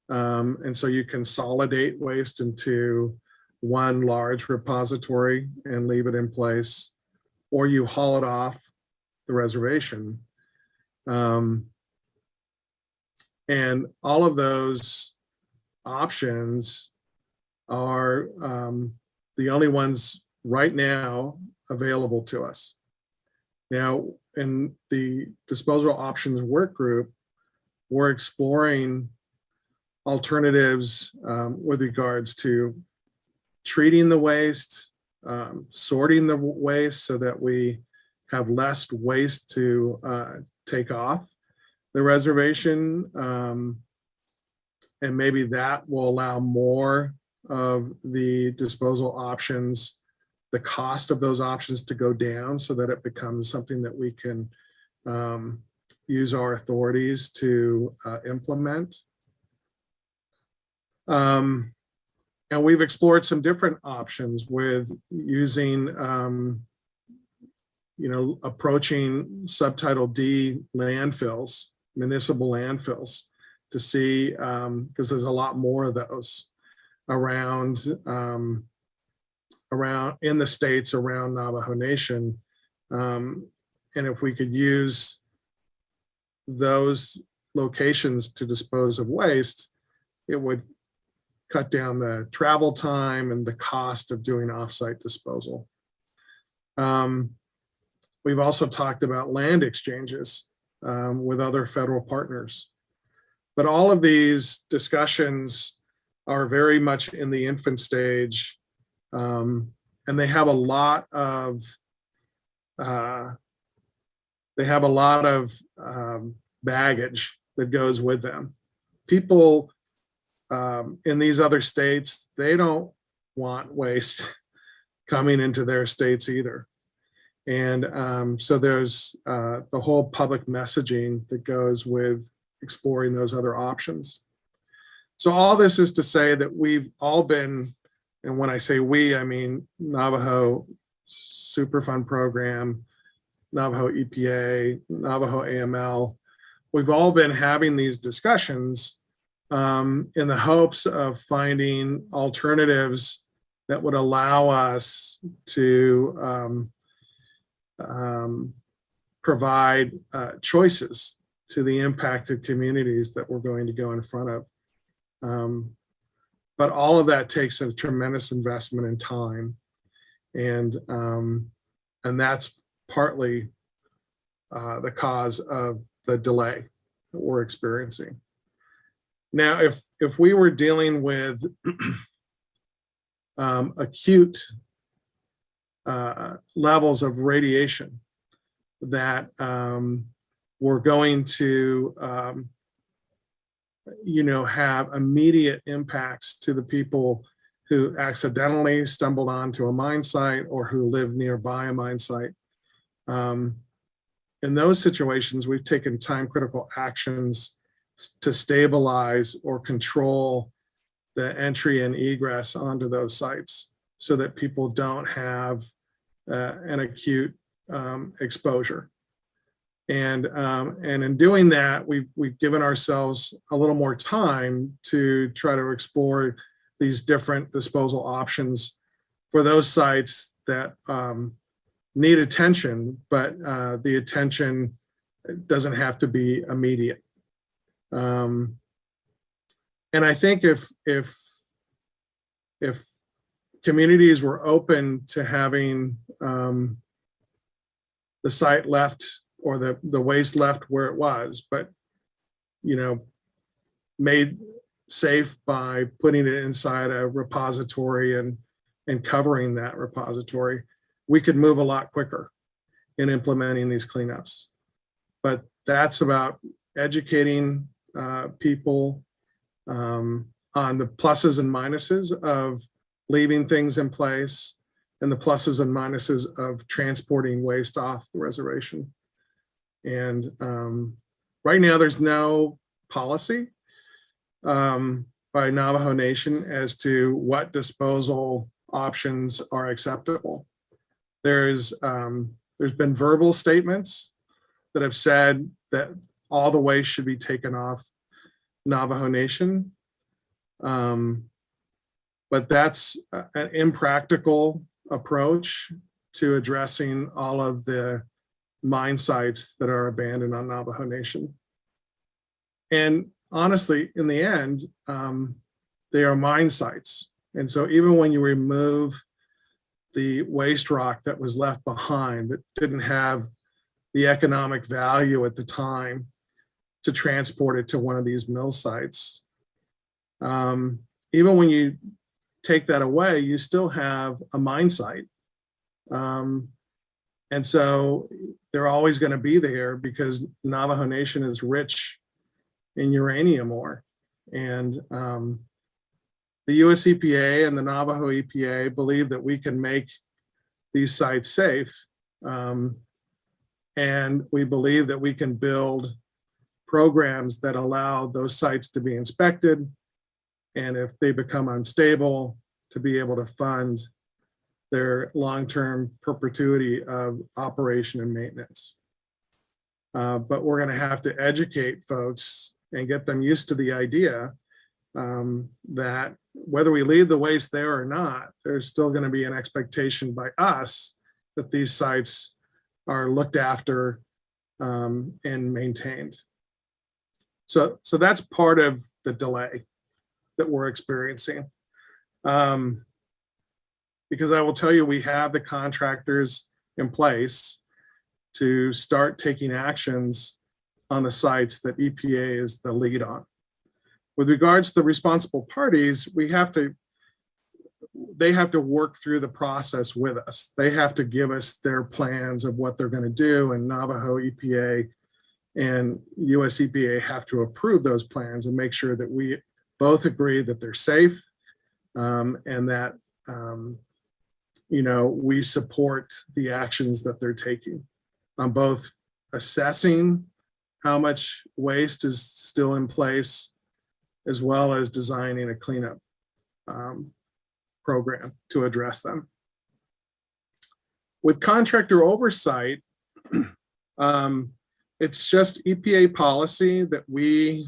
And so you consolidate waste into one large repository and leave it in place, or you haul it off the reservation. And all of those options are the only ones right now available to us. Now, in the disposal options work group, we're exploring alternatives with regards to treating the waste, sorting the waste so that we have less waste to take off the reservation. And maybe that will allow more of the disposal options, the cost of those options to go down so that it becomes something that we can use our authorities to implement. And we've explored some different options with using, approaching Subtitle D landfills, municipal landfills, to see, because there's a lot more of those around in the states around Navajo Nation. And if we could use those locations to dispose of waste, it would cut down the travel time and the cost of doing offsite disposal. We've also talked about land exchanges with other federal partners. But all of these discussions are very much in the infant stage, and they have a lot of baggage that goes with them. People in these other states, they don't want waste coming into their states either. And so there's the whole public messaging that goes with exploring those other options. So all this is to say that we've all been, and when I say we, I mean Navajo Superfund Program, Navajo EPA, Navajo AML. We've all been having these discussions in the hopes of finding alternatives that would allow us to provide choices to the impacted communities that we're going to go in front of. But all of that takes a tremendous investment in time. And that's partly the cause of the delay that we're experiencing. Now, if we were dealing with acute levels of radiation that were going to have immediate impacts to the people who accidentally stumbled onto a mine site or who live nearby a mine site. In those situations, we've taken time-critical actions to stabilize or control the entry and egress onto those sites so that people don't have an acute exposure. And in doing that, we've given ourselves a little more time to try to explore these different disposal options for those sites that need attention, but the attention doesn't have to be immediate. And I think if communities were open to having the site left or the waste left where it was, but made safe by putting it inside a repository and covering that repository, we could move a lot quicker in implementing these cleanups. But that's about educating people on the pluses and minuses of leaving things in place and the pluses and minuses of transporting waste off the reservation. And right now there's no policy by Navajo Nation as to what disposal options are acceptable. There's been verbal statements that have said that all the waste should be taken off Navajo Nation. But that's an impractical approach to addressing all of the mine sites that are abandoned on Navajo Nation. And honestly, in the end, they are mine sites. And so even when you remove the waste rock that was left behind that didn't have the economic value at the time to transport it to one of these mill sites, even when you take that away, you still have a mine site. And so they're always going to be there because Navajo Nation is rich in uranium ore. And the US EPA and the Navajo EPA believe that we can make these sites safe. And we believe that we can build programs that allow those sites to be inspected. And if they become unstable, to be able to fund their long-term perpetuity of operation and maintenance. But we're going to have to educate folks and get them used to the idea that whether we leave the waste there or not, there's still going to be an expectation by us that these sites are looked after and maintained. So that's part of the delay that we're experiencing. Because I will tell you, we have the contractors in place to start taking actions on the sites that EPA is the lead on. With regards to the responsible parties, they have to work through the process with us. They have to give us their plans of what they're going to do, and Navajo EPA and US EPA have to approve those plans and make sure that we both agree that they're safe and that we support the actions that they're taking on both assessing how much waste is still in place, as well as designing a cleanup program to address them. With contractor oversight, it's just EPA policy that we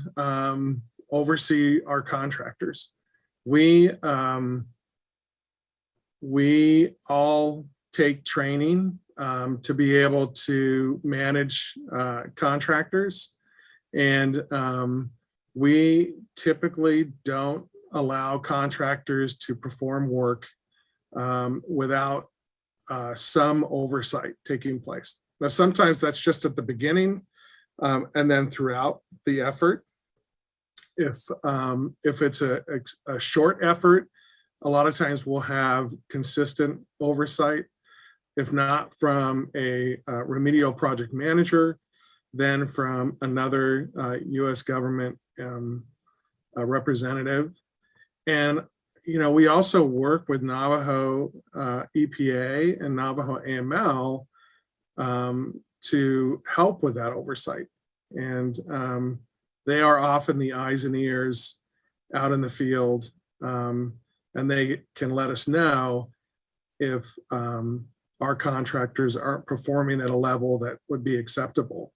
oversee our contractors. We all take training to be able to manage contractors, and we typically don't allow contractors to perform work without some oversight taking place. Now, sometimes that's just at the beginning and then throughout the effort. If it's a short effort, a lot of times we'll have consistent oversight. If not from a remedial project manager, then from another US government representative. And we also work with Navajo EPA and Navajo AML to help with that oversight. And they are often the eyes and ears out in the field, and they can let us know if our contractors aren't performing at a level that would be acceptable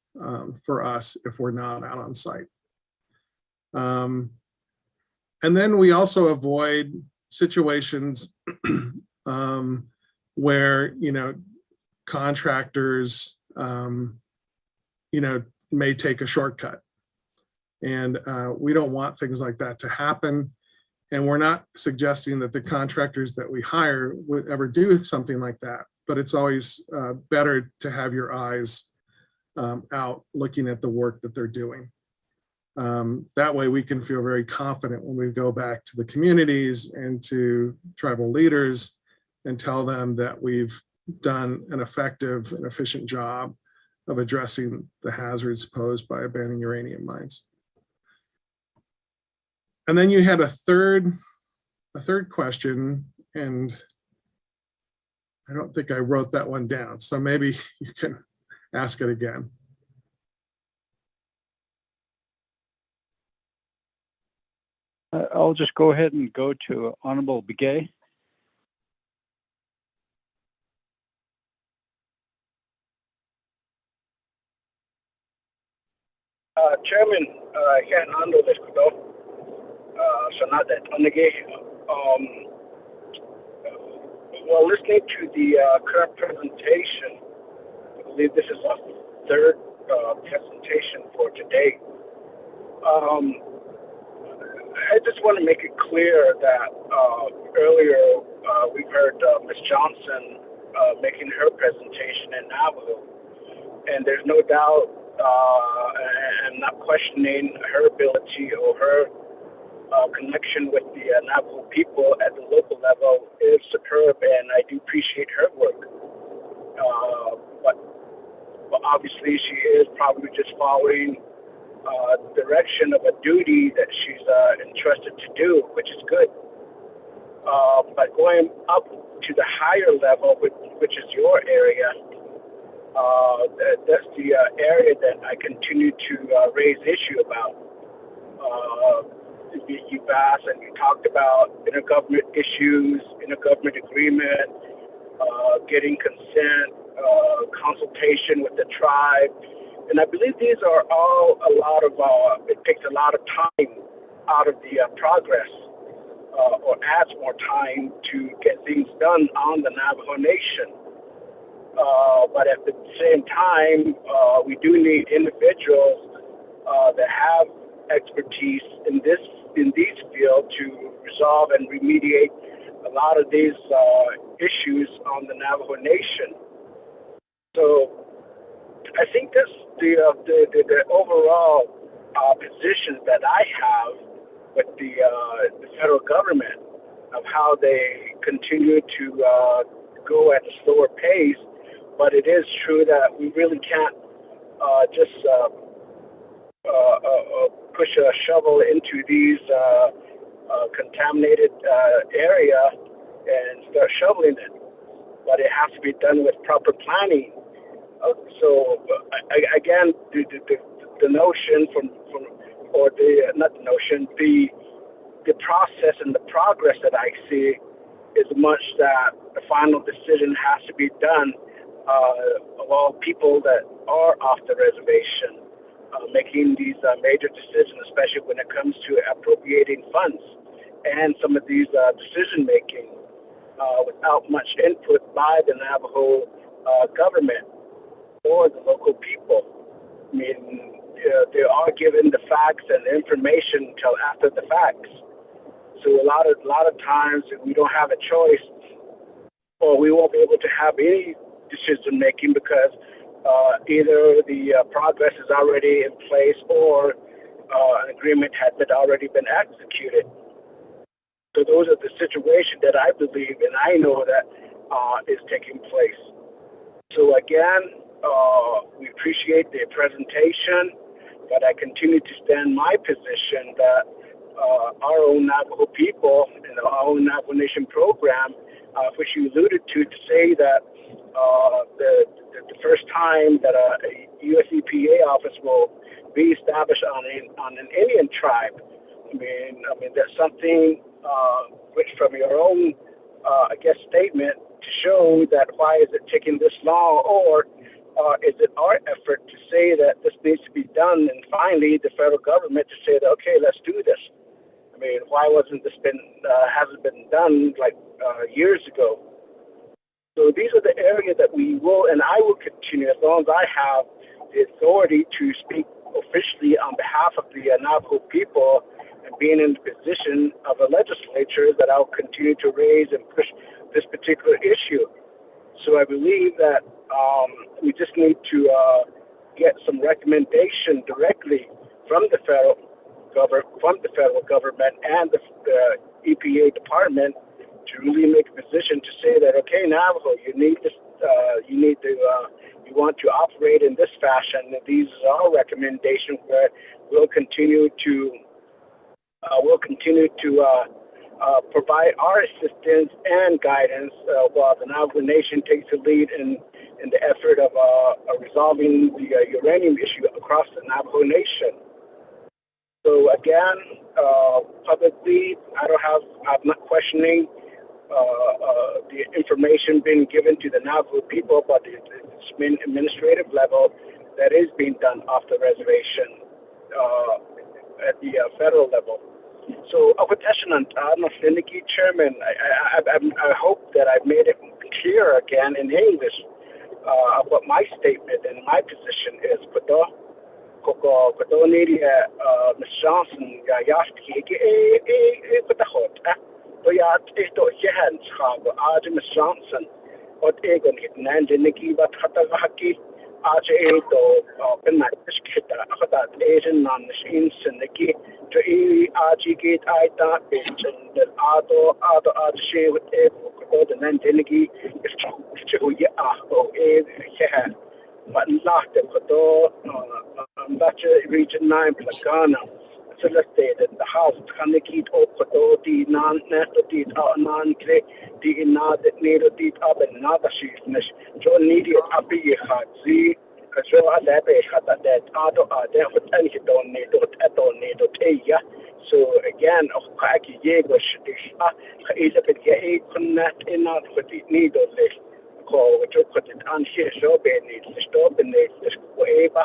for us if we're not out on site. And then we also avoid situations where, contractors, may take a shortcut. And we don't want things like that to happen. And we're not suggesting that the contractors that we hire would ever do something like that, but it's always better to have your eyes out looking at the work that they're doing. That way we can feel very confident when we go back to the communities and to tribal leaders and tell them that we've done an effective and efficient job of addressing the hazards posed by abandoned uranium mines. And then you had a third question, and I don't think I wrote that one down, so maybe you can ask it again. I'll just go ahead and go to Honorable Begay. Chairman, I can't handle this though. So not that while listening to the current presentation, believe this is our third presentation for today. I just want to make it clear that earlier we've heard Ms. Johnson making her presentation in Navajo, and there's no doubt, I'm not questioning her ability or her connection with the Navajo people at the local level is superb, and I do appreciate her work. But obviously she is probably just following direction of a duty that she's entrusted to do, which is good. But going up to the higher level, which is your area, that's the area that I continue to raise issue about. You've asked and you talked about intergovernment issues, intergovernment agreement, getting consent, consultation with the tribe. And I believe these are all a lot of, it takes a lot of time out of the progress, or adds more time to get things done on the Navajo Nation. But at the same time, we do need individuals that have expertise in these fields to resolve and remediate a lot of these issues on the Navajo Nation. So I think that's the overall position that I have with the federal government of how they continue to go at a slower pace. But it is true that we really can't just push a shovel into these contaminated area and start shoveling it. But it has to be done with proper planning. So again, the notion the process and the progress that I see is much that the final decision has to be done of all people that are off the reservation, making these major decisions, especially when it comes to appropriating funds and some of these decision making without much input by the Navajo government or the local people. I mean, they are given the facts and the information until after the facts. So a lot of times we don't have a choice, or we won't be able to have any decision making because either the progress is already in place or an agreement had already been executed. So those are the situations that I believe and I know that is taking place. So again, we appreciate the presentation, but I continue to stand my position that our own Navajo people and our own Navajo Nation program, which you alluded to say that the first time that a U.S. EPA office will be established on an Indian tribe. I mean that's something which from your own, statement to show that why is it taking this long, or is it our effort to say that this needs to be done, and finally the federal government to say that okay, let's do this. I mean, why hasn't been done like years ago? So these are the areas that we will, and I will continue as long as I have the authority to speak officially on behalf of the Navajo people and being in the position of a legislature, that I'll continue to raise and push this particular issue. So I believe that we just need to get some recommendation directly from the federal government and the EPA department to really make a position to say that okay, Navajo, you need this, you want to operate in this fashion. And these are our recommendations where we'll continue to provide our assistance and guidance while the Navajo Nation takes the lead in the effort of resolving the uranium issue across the Navajo Nation. So again, publicly, I'm not questioning the information being given to the Navajo people, but the administrative level that is being done off the reservation at the federal level. So, Chairman, I hope that I've made it clear again in English But my statement and my position is Kodo Nidia Miss Johnson Yashki Hot. To Jehan Chab, Miss Johnson, what Egon hit Nandiniki, but Hatavaki, Ajato, Penakita, that Asian non machines and the key to Gate Ida, and the Ado Archie with Evo, the Nandiniki, Jehan. But not the Kodo, Region 9, Plagana. Facilitated the house Kaniki Okodo, the non netted non clay, the inadit needed it up and another sheepness. Joe needed up a hat, see, as well as Abbey had that auto are there with any don't need to take ya. So again, of Kaki Yego should is a bit gay, connect in out with the needle list. Call which you put it on here, so be needs to stop and this way, at the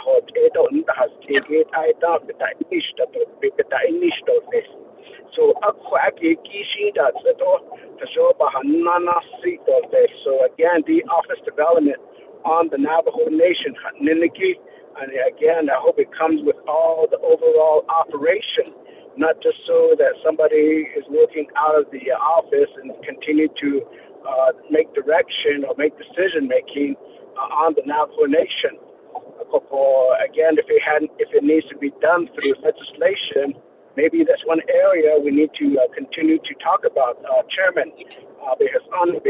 hot 8 on the house, take it, I doubt that I wish that would be the initial this. So, up for a kishi, that's the door to show Bahanana seat of this. So, again, the office development on the Navajo Nation, Niniki, and again, I hope it comes with all the overall operation, not just so that somebody is working out of the office and continue to make direction or make decision making on the Navajo Nation. Again, if it needs to be done through legislation, maybe that's one area we need to continue to talk about, Chairman. Because on the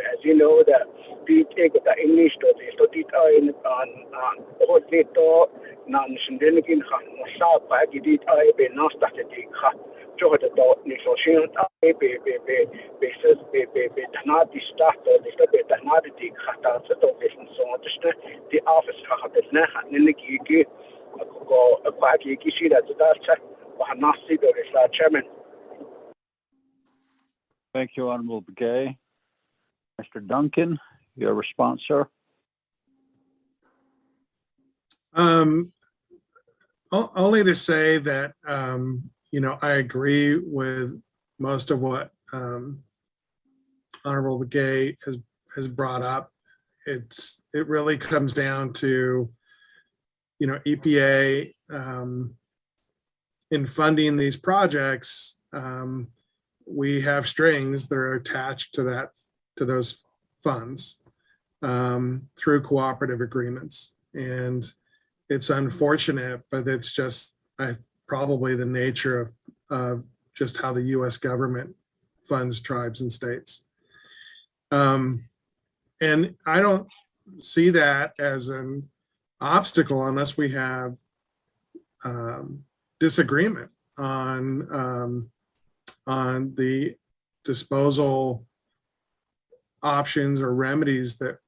as you know, that the take the English to the non-Shindikin, South Bagidit, I be not started the dot, Nisoshin, basis, Tanati starter, the little bit Tanati Hatan, so on the office of the Nahan in the Gigi, a Paki Kishi, that's Nasi, the Chairman. Thank you, Honorable Begay. Mr. Duncan, your response, sir. Only to say that, I agree with most of what Honorable Begay has brought up. It really comes down to, EPA in funding these projects. We have strings that are attached to those funds through cooperative agreements, and it's unfortunate, but it's just probably the nature of just how the U.S. government funds tribes and states. And I don't see that as an obstacle unless we have disagreement on the disposal options or remedies that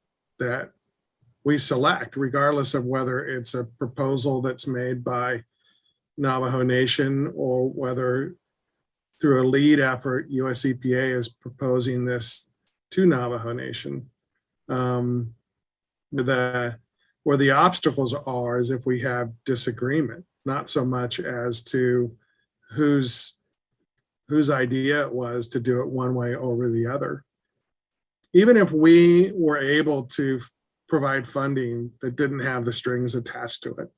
we select, regardless of whether it's a proposal that's made by Navajo Nation or whether through a lead effort, US EPA is proposing this to Navajo Nation. Where the obstacles are is if we have disagreement, not so much as to whose idea it was to do it one way over the other. Even if we were able to provide funding that didn't have the strings attached to it,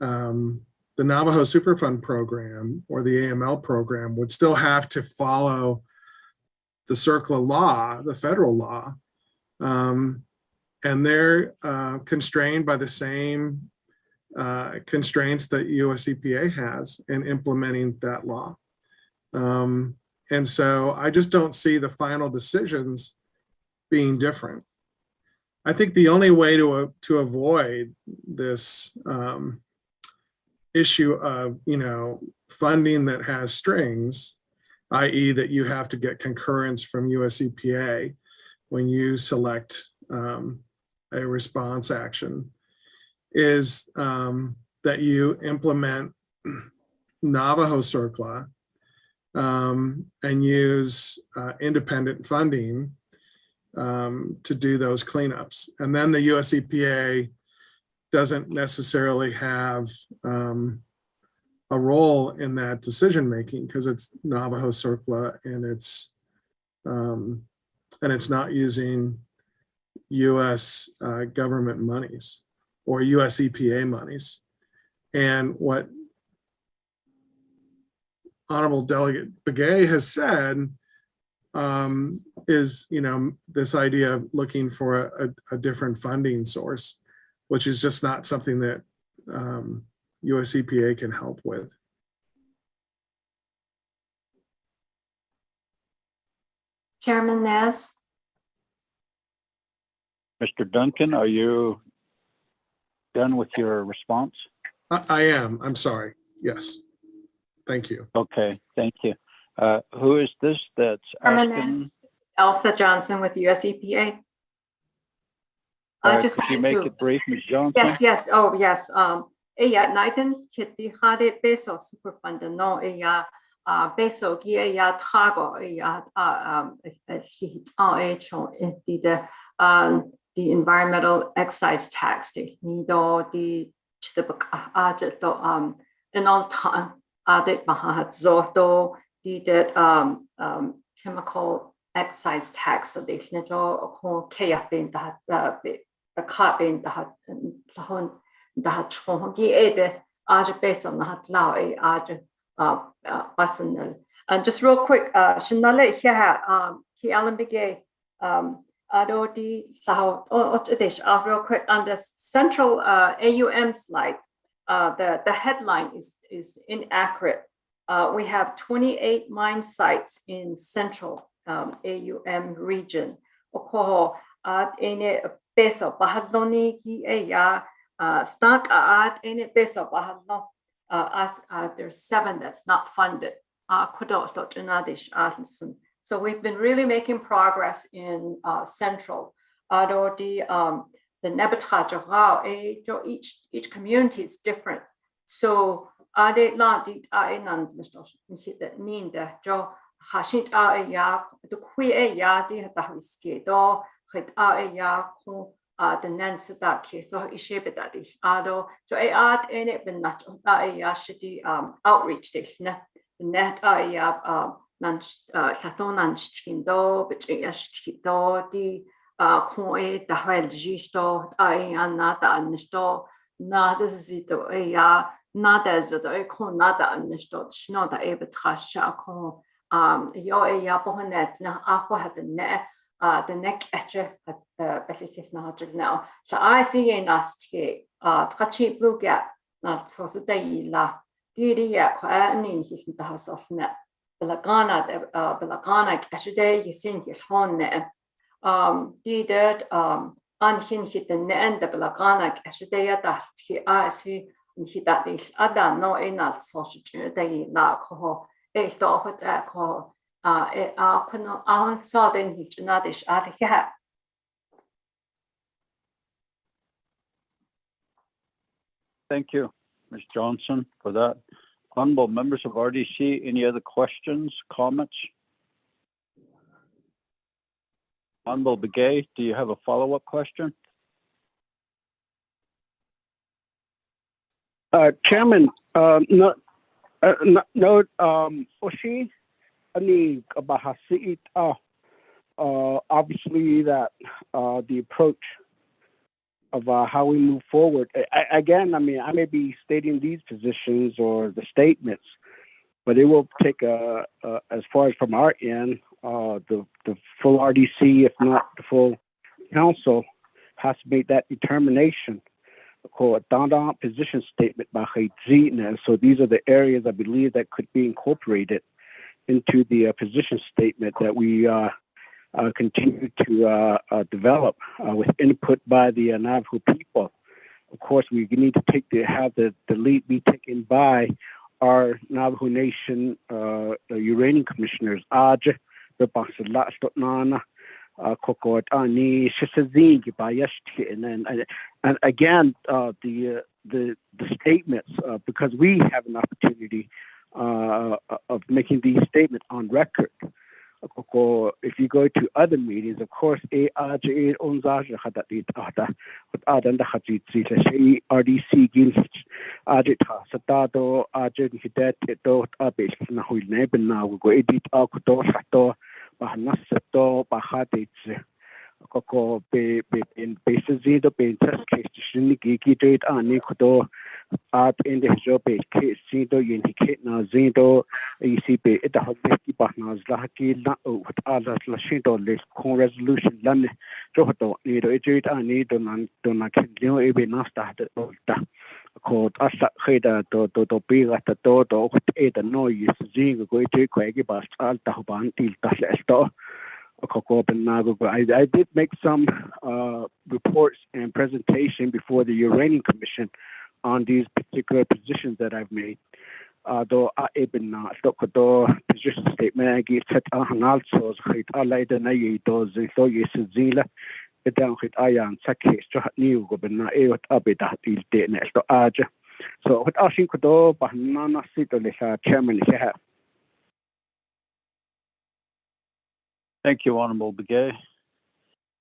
the Navajo Superfund program or the AML program would still have to follow the CERCLA law, the federal law, and they're constrained by the same constraints that US EPA has in implementing that law. And so I just don't see the final decisions being different. I think the only way to avoid this issue of funding that has strings, i.e. that you have to get concurrence from US EPA when you select a response action, is that you implement Navajo CERCLA and use independent funding to do those cleanups. And then the US EPA doesn't necessarily have a role in that decision making because it's Navajo CERCLA and it's not using U.S. Government monies or U.S. EPA monies. And what Honorable Delegate Begay has said is, this idea of looking for a different funding source, which is just not something that US EPA can help with. Chairman Naz. Mr. Duncan, are you done with your response? I am. I'm sorry. Yes. Thank you. Okay, thank you. Who is this that's Chairman asking? Naz, this is Elsa Johnson with US EPA. I just could you wanted make to. it brief, Ms. Johnson? Yes. Oh, yes. Naitan kiti hade peso superfund no peso gi tago the environmental excise tax the nido the chitbak and all time de bahat zoto the chemical excise tax the nido ko kayapin that the carbon that that chongi ede based on that law personal. And just real quick, shinale here ki alambige adodi sao real quick on the central AUM slide. The headline is inaccurate. We have 28 mine sites in central AUM region. Okoho ene peso bahadoni ki stock any peso bahadno there's 7 that's not funded. So we've been really making progress in central. The each community is different. So ade la dit nan ninda jo hashit ya the qui ya di hatahiske do hit ya the nansa that case so ishe that is ado so art in it been not ya shitty outreach this net ya nan satonan chicken do but do the coe the hell gisto nada ansto na this is it ya nada as the co nada ansto no the able trasha co yo ya ponet na aqua had the net the neck etcher now. So I see a nasty touchy blue gap, not so day la. Didi ya quanin his in the house of net. Belagana, yesterday you sing his horn net. Did unhin hit the net, the Belagana, yesterday that he I see and he that is other no enough sausage day la coho. A stop with that call. Thank you, Ms. Johnson, for that. Honorable members of RDC, any other questions, comments? Honorable Begay, do you have a follow-up question? Chairman, Oshi. Obviously that the approach of how we move forward. I may be stating these positions or the statements, but it will take as far as from our end, the full RDC, if not the full council, has to make that determination. Called a position statement by Haiti. So these are the areas I believe that could be incorporated into the position statement that we continue to develop with input by the Navajo people. Of course, we need to have the lead be taken by our Navajo Nation uranium commissioners. And again, the statements, because we have an opportunity of making these statements on record. If you go to other meetings, of course, RDC Gil Adita Satado Argent Hidet Edo Abis Nahuil Nebena go edit Alcodo Sato Bahanasato Bahadits Coco in bases either being test case to Gigi Date and Nicodo art in the job case Zido indicate now Zido ECB at the Hobby Bahnas Laki with others Lashido list con resolution Lane Johoto need to educate and need to not continue even after the called Asa Heda to be at the door with a noise Zing go to Quaggy Bast Altaban till Taslesto. I did make some reports and presentation before the Uranium Commission on these particular positions that I've made. Though I even not position statement I give set on also hit allied and I does so yes zila down hit iron sakes to new governor abita til de next to aja. So what I think do banana sit on the chairman have. Thank you, Honorable Begay.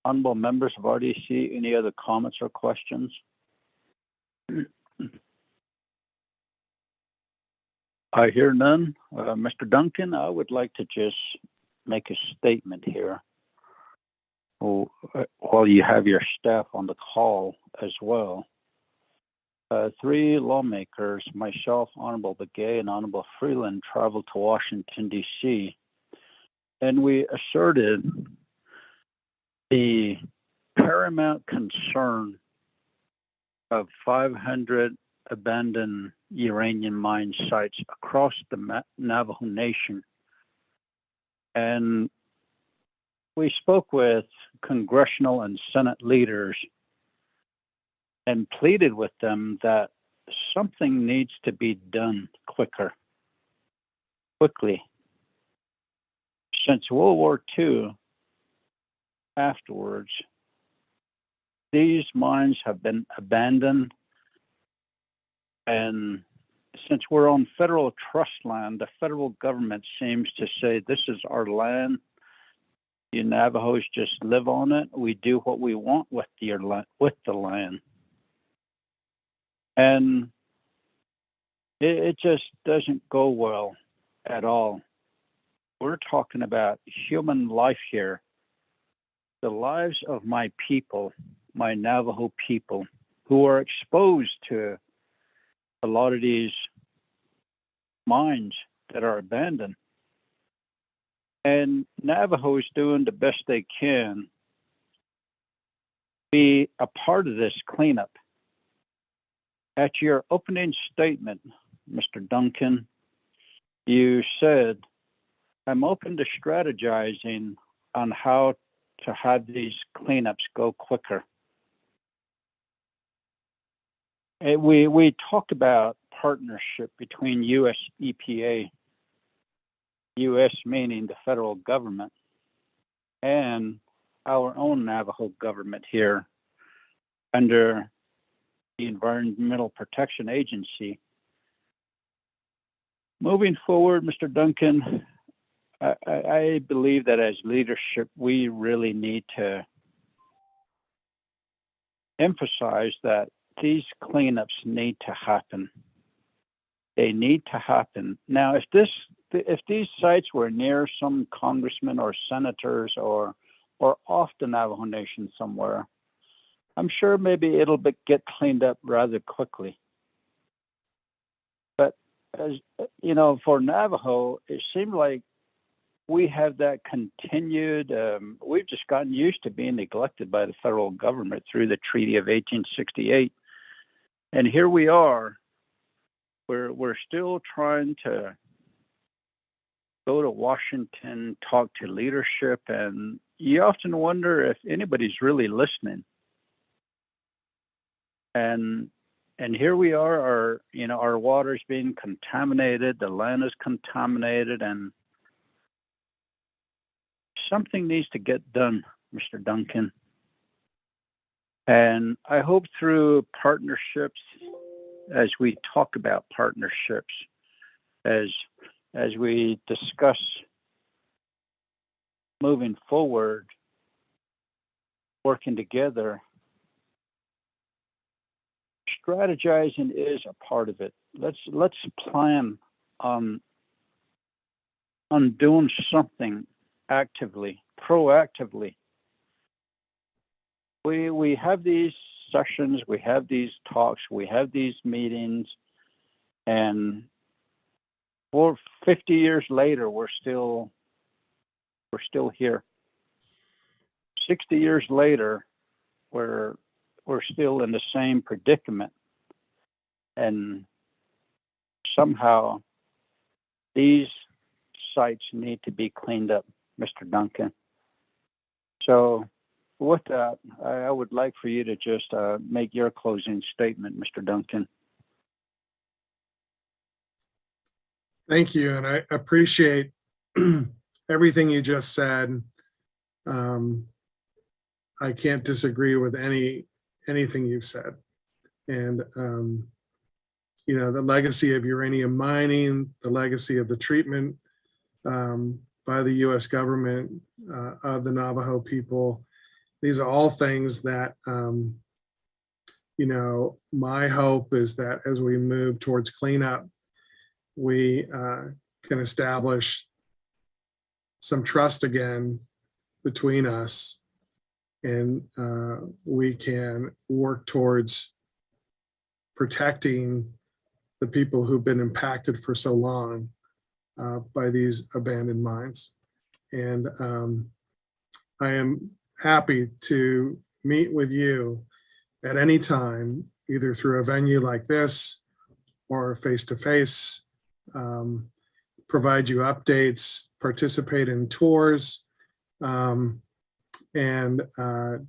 Honorable members of RDC, any other comments or questions? I hear none. Mr. Duncan, I would like to just make a statement here while you have your staff on the call as well. 3 lawmakers, myself, Honorable Begay, and Honorable Freeland, traveled to Washington, D.C., and we asserted the paramount concern of 500 abandoned uranium mine sites across the Navajo Nation. And we spoke with congressional and Senate leaders and pleaded with them that something needs to be done quickly. Since World War II, afterwards, these mines have been abandoned, and since we're on federal trust land, the federal government seems to say this is our land. You Navajos just live on it. We do what we want with the land, and it just doesn't go well at all. We're talking about human life here, the lives of my people, my Navajo people, who are exposed to a lot of these mines that are abandoned. And Navajo is doing the best they can be a part of this cleanup. At your opening statement, Mr. Duncan, you said, I'm open to strategizing on how to have these cleanups go quicker. And we talked about partnership between U.S. EPA, U.S. meaning the federal government, and our own Navajo government here under the Environmental Protection Agency. Moving forward, Mr. Duncan, I believe that as leadership, we really need to emphasize that these cleanups need to happen. They need to happen. Now, if these sites were near some congressmen or senators or off the Navajo Nation somewhere, I'm sure maybe it'll get cleaned up rather quickly. But as you know, for Navajo, it seemed like we have that continued, we've just gotten used to being neglected by the federal government through the Treaty of 1868. And here we are, we're still trying to go to Washington, talk to leadership, and you often wonder if anybody's really listening. And here we are, our water's being contaminated, the land is contaminated, and something needs to get done, Mr. Duncan. And I hope through partnerships, as we talk about partnerships, as we discuss moving forward, working together, strategizing is a part of it. Let's plan on doing something actively, proactively. We have these sessions, we have these talks, we have these meetings, and 50 years later, we're still here. 60 years later, we're still in the same predicament, and somehow these sites need to be cleaned up, Mr. Duncan. So with that, I would like for you to just make your closing statement, Mr. Duncan. Thank you, and I appreciate everything you just said. I can't disagree with anything you've said. And you know, the legacy of uranium mining, the legacy of the treatment by the U.S. government of the Navajo people, these are all things that you know, my hope is that as we move towards cleanup, we can establish some trust again between us, and we can work towards protecting the people who've been impacted for so long by these abandoned mines. And I am happy to meet with you at any time, either through a venue like this or face-to-face, provide you updates, participate in tours, and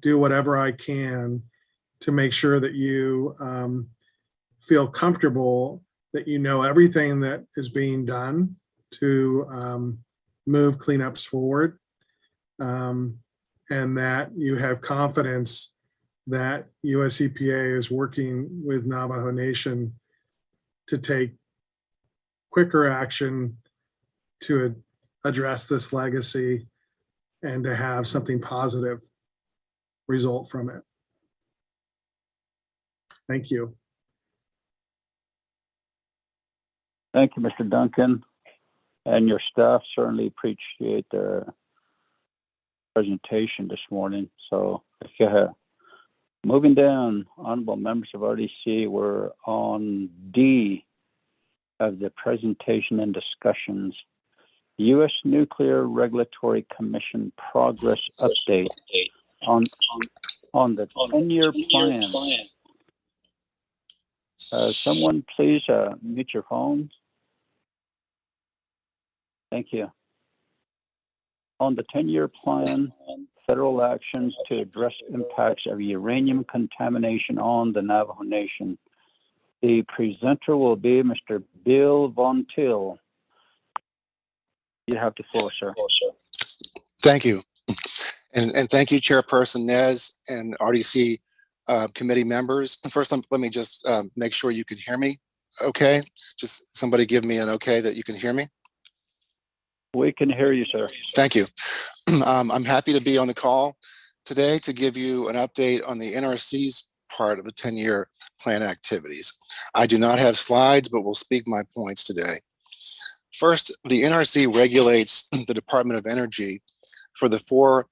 do whatever I can to make sure that you feel comfortable that you know everything that is being done to move cleanups forward, and that you have confidence that US EPA is working with Navajo Nation to take quicker action to address this legacy and to have something positive result from it. Thank you. Thank you, Mr. Duncan, and your staff certainly appreciate the presentation this morning. So if you have, moving down, honorable members of RDC, we're on D of the presentation and discussions. U.S. Nuclear Regulatory Commission progress update on the 10-year plan. Someone please mute your phones. Thank you. On the 10-year plan, federal actions to address impacts of uranium contamination on the Navajo Nation. The presenter will be Mr. Bill Von Till. You have the floor, sir. Thank you. And thank you, Chairperson Nez and RDC committee members. First, let me just make sure you can hear me okay. Just somebody give me an okay that you can hear me. We can hear you, sir. Thank you. I'm happy to be on the call today to give you an update on the NRC's part of the 10-year plan activities. I do not have slides, but will speak my points today. First, the NRC regulates the Department of Energy for the 4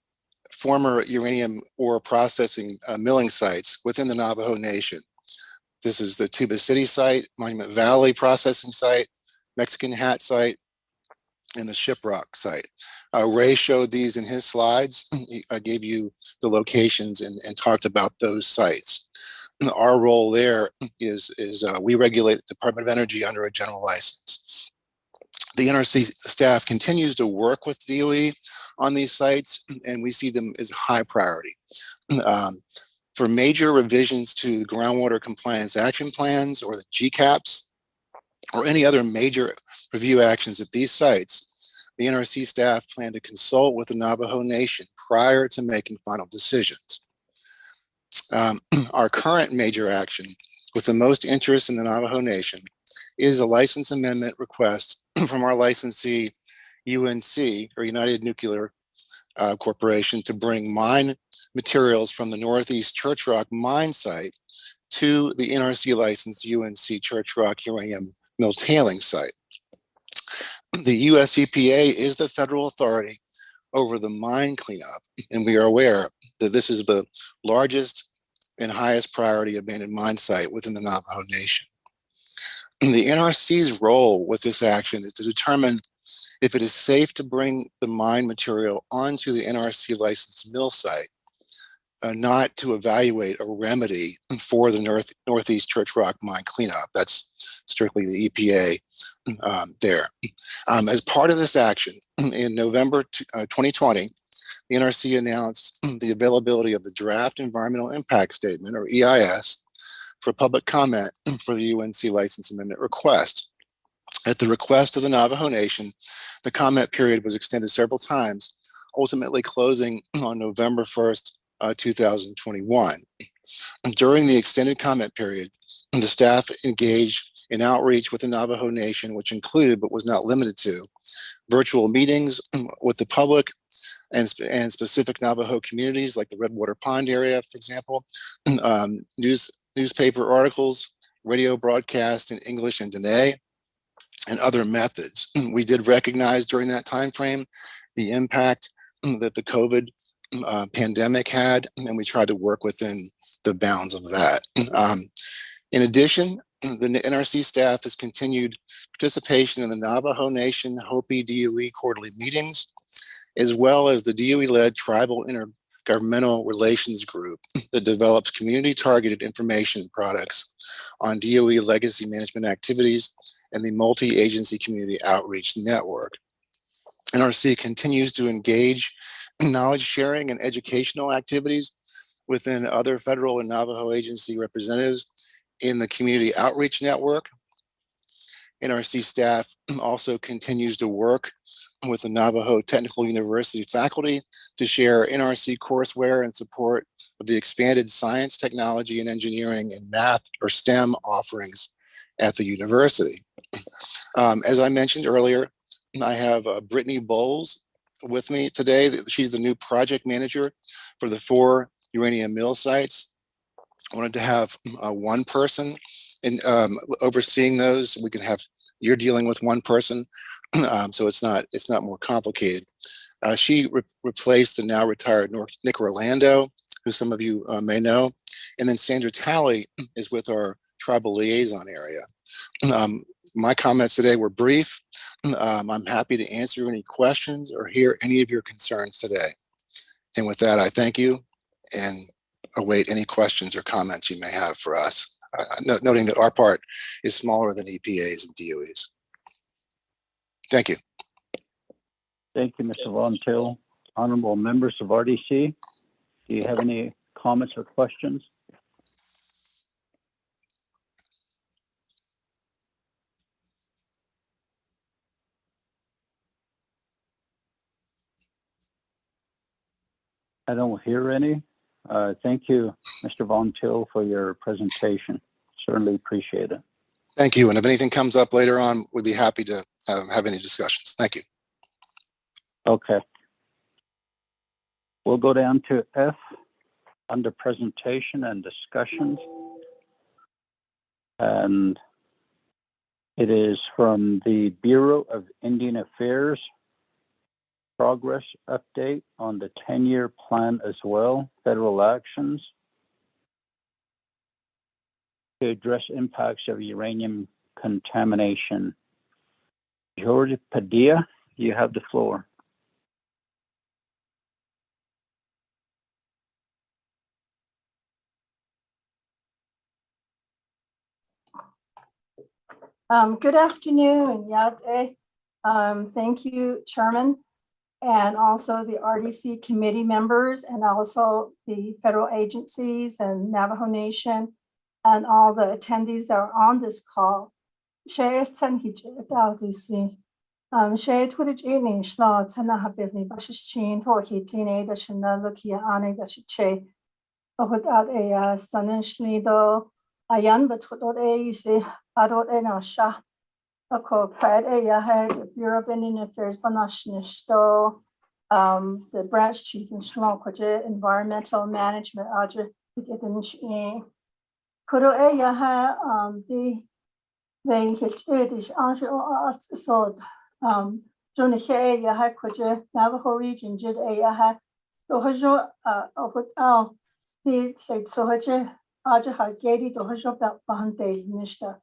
former uranium ore processing milling sites within the Navajo Nation. This is the Tuba City site, Monument Valley processing site, Mexican Hat site, and the Shiprock site. Ray showed these in his slides. I gave you the locations and talked about those sites. Our role there is we regulate the Department of Energy under a general license. The NRC staff continues to work with DOE on these sites, and we see them as high priority. For major revisions to the groundwater compliance action plans or the GCAPs, or any other major review actions at these sites, the NRC staff plan to consult with the Navajo Nation prior to making final decisions. Our current major action with the most interest in the Navajo Nation is a license amendment request from our licensee, UNC, or United Nuclear Corporation to bring mine materials from the Northeast Church Rock mine site to the NRC licensed UNC Church Rock uranium mill tailing site. The US EPA is the federal authority over the mine cleanup, and we are aware that this is the largest and highest priority abandoned mine site within the Navajo Nation. The NRC's role with this action is to determine if it is safe to bring the mine material onto the NRC licensed mill site, not to evaluate a remedy for the Northeast Church Rock mine cleanup. That's strictly the EPA there. As part of this action, in November 2020, the NRC announced the availability of the draft environmental impact statement, or EIS, for public comment for the UNC license amendment request. At the request of the Navajo Nation, the comment period was extended several times, ultimately closing on November 1st, 2021. During the extended comment period, the staff engaged in outreach with the Navajo Nation, which included, but was not limited to, virtual meetings with the public and specific Navajo communities like the Redwater Pond area, for example, newspaper articles, radio broadcast in English and Dene, and other methods. We did recognize during that time frame the impact that the COVID pandemic had, and we tried to work within the bounds of that. In addition, the NRC staff has continued participation in the Navajo Nation Hopi DOE quarterly meetings, as well as the DOE-led Tribal Intergovernmental Relations Group that develops community-targeted information products on DOE legacy management activities and the multi-agency community outreach network. NRC continues to engage in knowledge sharing and educational activities within other federal and Navajo agency representatives in the community outreach network. NRC staff also continues to work with the Navajo Technical University faculty to share NRC courseware in support of the expanded science, technology, and engineering and math or STEM offerings at the university. As I mentioned earlier, I have Brittany Bowles with me today. She's the new project manager for the 4 uranium mill sites. I wanted to have one person in overseeing those. We can have, you're dealing with one person, so it's not more complicated. She replaced the now retired Nick Orlando, who some of you may know, and then Sandra Talley is with our tribal liaison area. My comments today were brief. I'm happy to answer any questions or hear any of your concerns today. And with that, I thank you and await any questions or comments you may have for us, noting that our part is smaller than EPA's and DOE's. Thank you. Thank you, Mr. Von Til. Honorable members of RDC, do you have any comments or questions? I don't hear any. Thank you, Mr. Von Til, for your presentation. Certainly appreciate it. Thank you. And if anything comes up later on, we'd be happy to have any discussions. Thank you. Okay. We'll go down to F under presentation and discussions. And it is from the Bureau of Indian Affairs. Progress update on the 10-year plan as well, federal actions to address impacts of uranium contamination. George Padilla, you have the floor. Good afternoon, Yate. Thank you, Chairman, and also the RDC committee members, and also the federal agencies and Navajo Nation, and all the attendees that are on this call. She Ako Bureau of Indian Affairs Banashnisto, the branch chief in Shlong, environmental management, Audrey, Kuro Yaha, the Vein Hitch, Ange Sod, Johnny Hay, Yaha, Kuja, Navajo region, Jid Ayaha, Dohajo, the said Sohaja, Aja Gedi, Dohajo, Bahante, Nishta.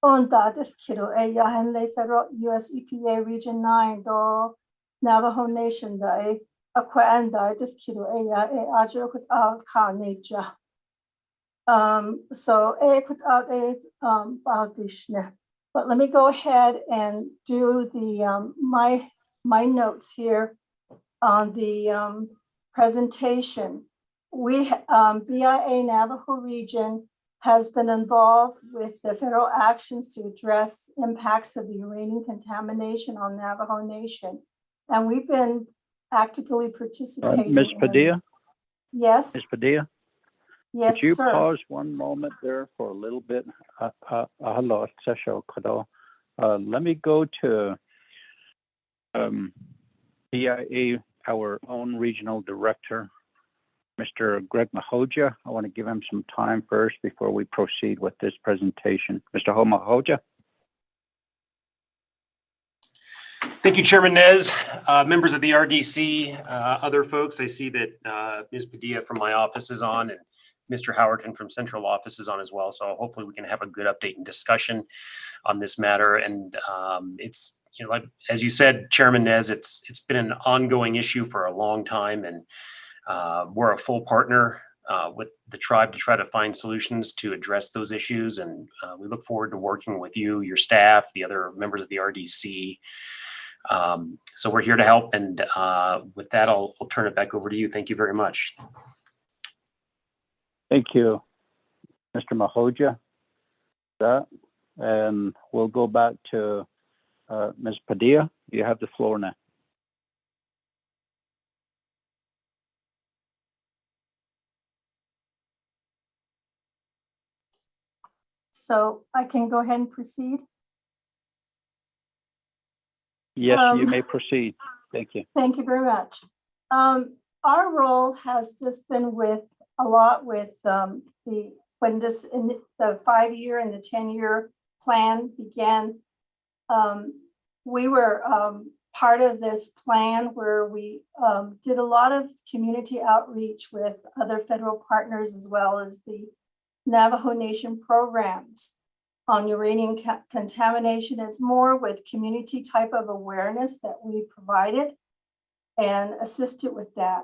On that is Kiddo Ayahan, Le Federal US EPA Region 9, Do Navajo Nation, the Aqua and this Kiddo Aya, Aja with Al Carnaja. So without a but let me go ahead and do the my notes here on the presentation. We BIA Navajo Region has been involved with the federal actions to address impacts of the uranium contamination on Navajo Nation, and we've been actively participating. Ms. Padilla? Yes. Ms. Padilla? Yes, could you sir. pause one moment there for a little bit? Let me go to BIA, our own regional director, Mr. Greg Mahoja. I want to give him some time first before we proceed with this presentation. Mr. Mahoja. Thank you, Chairman Nez, members of the RDC, other folks. I see that Ms. Padilla from my office is on, and Mr. Howerton from central office is on as well. So hopefully we can have a good update and discussion on this matter. And it's, you know, like, as you said, Chairman Nez, it's been an ongoing issue for a long time, and we're a full partner with the tribe to try to find solutions to address those issues. And we look forward to working with you, your staff, the other members of the RDC. So we're here to help. And with that, I'll turn it back over to you. Thank you very much. Thank you, Mr. Mahoja. And we'll go back to Ms. Padilla. You have the floor now. So I can go ahead and proceed. Yes, you may proceed. Thank you. Thank you very much. Our role has just been with a lot with when this in the 5-year and the 10-year plan began. We were part of this plan where we did a lot of community outreach with other federal partners, as well as the Navajo Nation programs on uranium contamination. It's more with community type of awareness that we provided and assisted with that.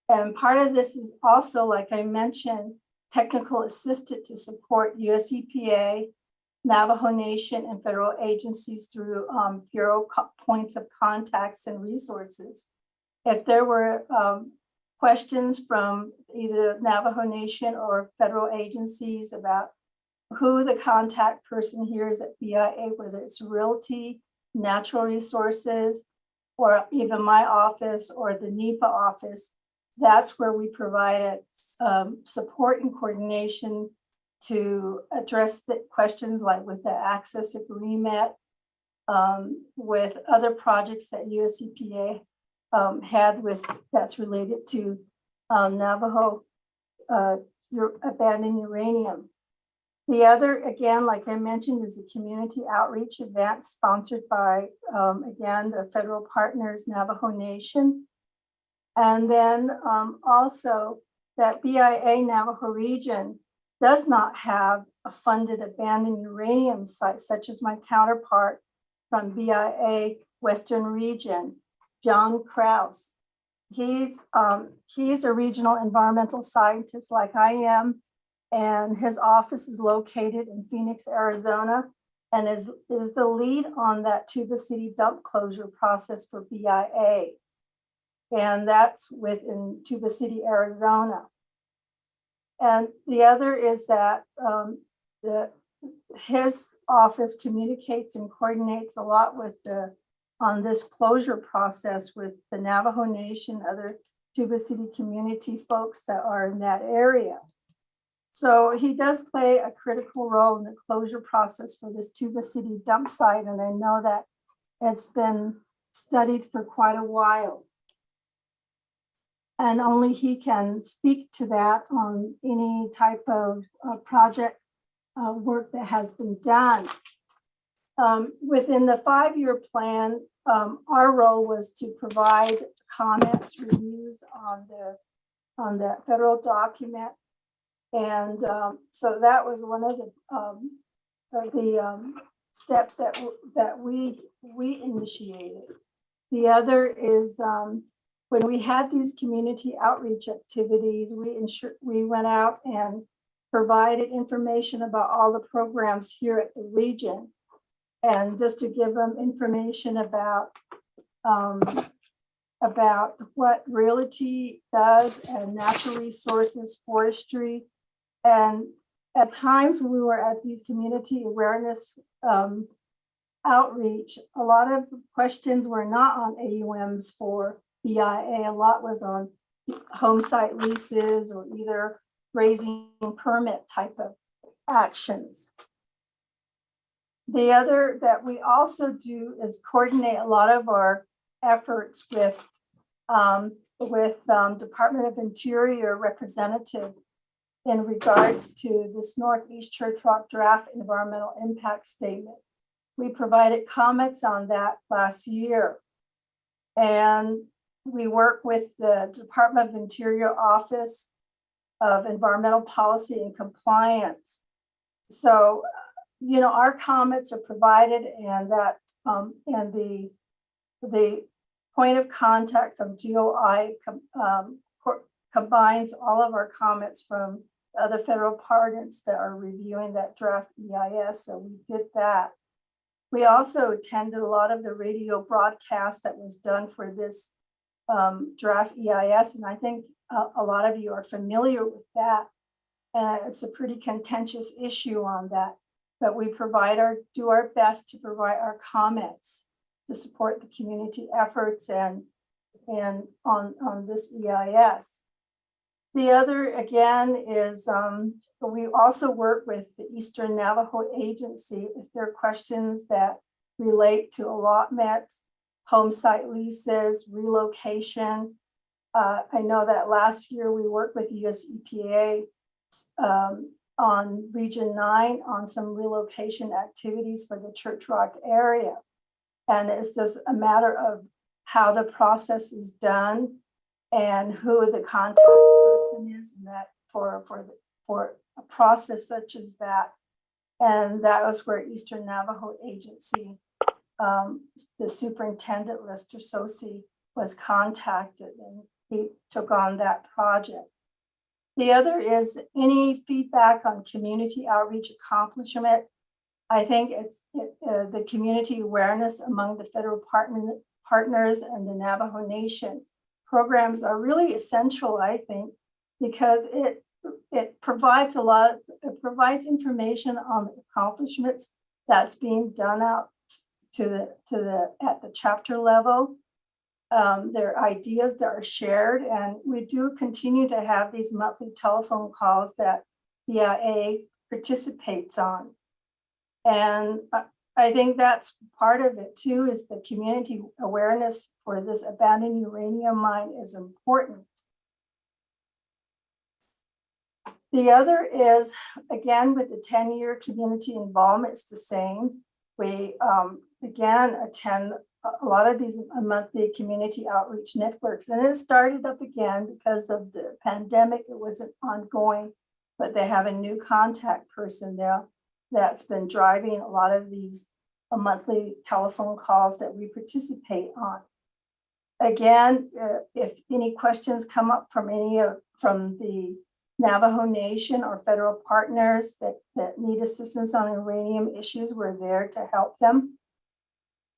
And part of this is also, like I mentioned, technical assistant to support US EPA, Navajo Nation, and federal agencies through Bureau points of contacts and resources. If there were questions from either Navajo Nation or federal agencies about who the contact person here is at BIA, whether it's realty, natural resources, or even my office or the NEPA office, that's where we provided support and coordination to address the questions like with the access agreement, with other projects that US EPA had with that's related to Navajo abandoned uranium. The other, again, like I mentioned, is a community outreach event sponsored by, again, the federal partners, Navajo Nation. And then also that BIA Navajo Region does not have a funded abandoned uranium site, such as my counterpart from BIA Western Region, John Krause. He's a regional environmental scientist like I am, and his office is located in Phoenix, Arizona, and is the lead on that Tuba City dump closure process for BIA. And that's within Tuba City, Arizona. And the other is that his office communicates and coordinates a lot with on this closure process with the Navajo Nation, other Tuba City community folks that are in that area. So he does play a critical role in the closure process for this Tuba City dump site. And I know that it's been studied for quite a while. and only he can speak to that on any type of project work that has been done. Within the 5-year plan, our role was to provide comments, reviews on the federal document. And so that was one of the steps that we initiated. The other is when we had these community outreach activities, we went out and provided information about all the programs here at the region. And just to give them information about what realty does and natural resources, forestry. And at times when we were at these community awareness outreach, a lot of questions were not on AUMs for BIA. A lot was on home site leases or either raising permit type of actions. The other that we also do is coordinate a lot of our efforts with Department of Interior representative in regards to this Northeast Church Rock draft environmental impact statement. We provided comments on that last year. And we work with the Department of Interior Office of Environmental Policy and Compliance. So, you know, our comments are provided, and that and the point of contact from DOI combines all of our comments from other federal partners that are reviewing that draft EIS. So we did that. We also attended a lot of the radio broadcast that was done for this draft EIS, and I think a lot of you are familiar with that. And it's a pretty contentious issue on that. But we do our best to provide our comments to support the community efforts and on this EIS. The other, again, is we also work with the Eastern Navajo Agency if there are questions that relate to allotments, home site leases, relocation. I know that last year we worked with US EPA on Region 9 on some relocation activities for the Church Rock area. And it's just a matter of how the process is done and who the contact person is, and that for a process such as that. And that was where Eastern Navajo Agency, the superintendent, Lester Sosi, was contacted, and he took on that project. The other is any feedback on community outreach accomplishment. I think it's the community awareness among the federal partners and the Navajo Nation programs are really essential, I think, because it provides information on the accomplishments that's being done out at the chapter level. There are ideas that are shared, and we do continue to have these monthly telephone calls that BIA participates on. And I think that's part of it too, is the community awareness for this abandoned uranium mine is important. The other is, again, with the 10-year community involvement, it's the same. We, again, attend a lot of these monthly community outreach networks, and it started up again because of the pandemic. It wasn't ongoing, but they have a new contact person there that's been driving a lot of these monthly telephone calls that we participate on. Again, if any questions come up from from the Navajo Nation or federal partners that need assistance on uranium issues, we're there to help them.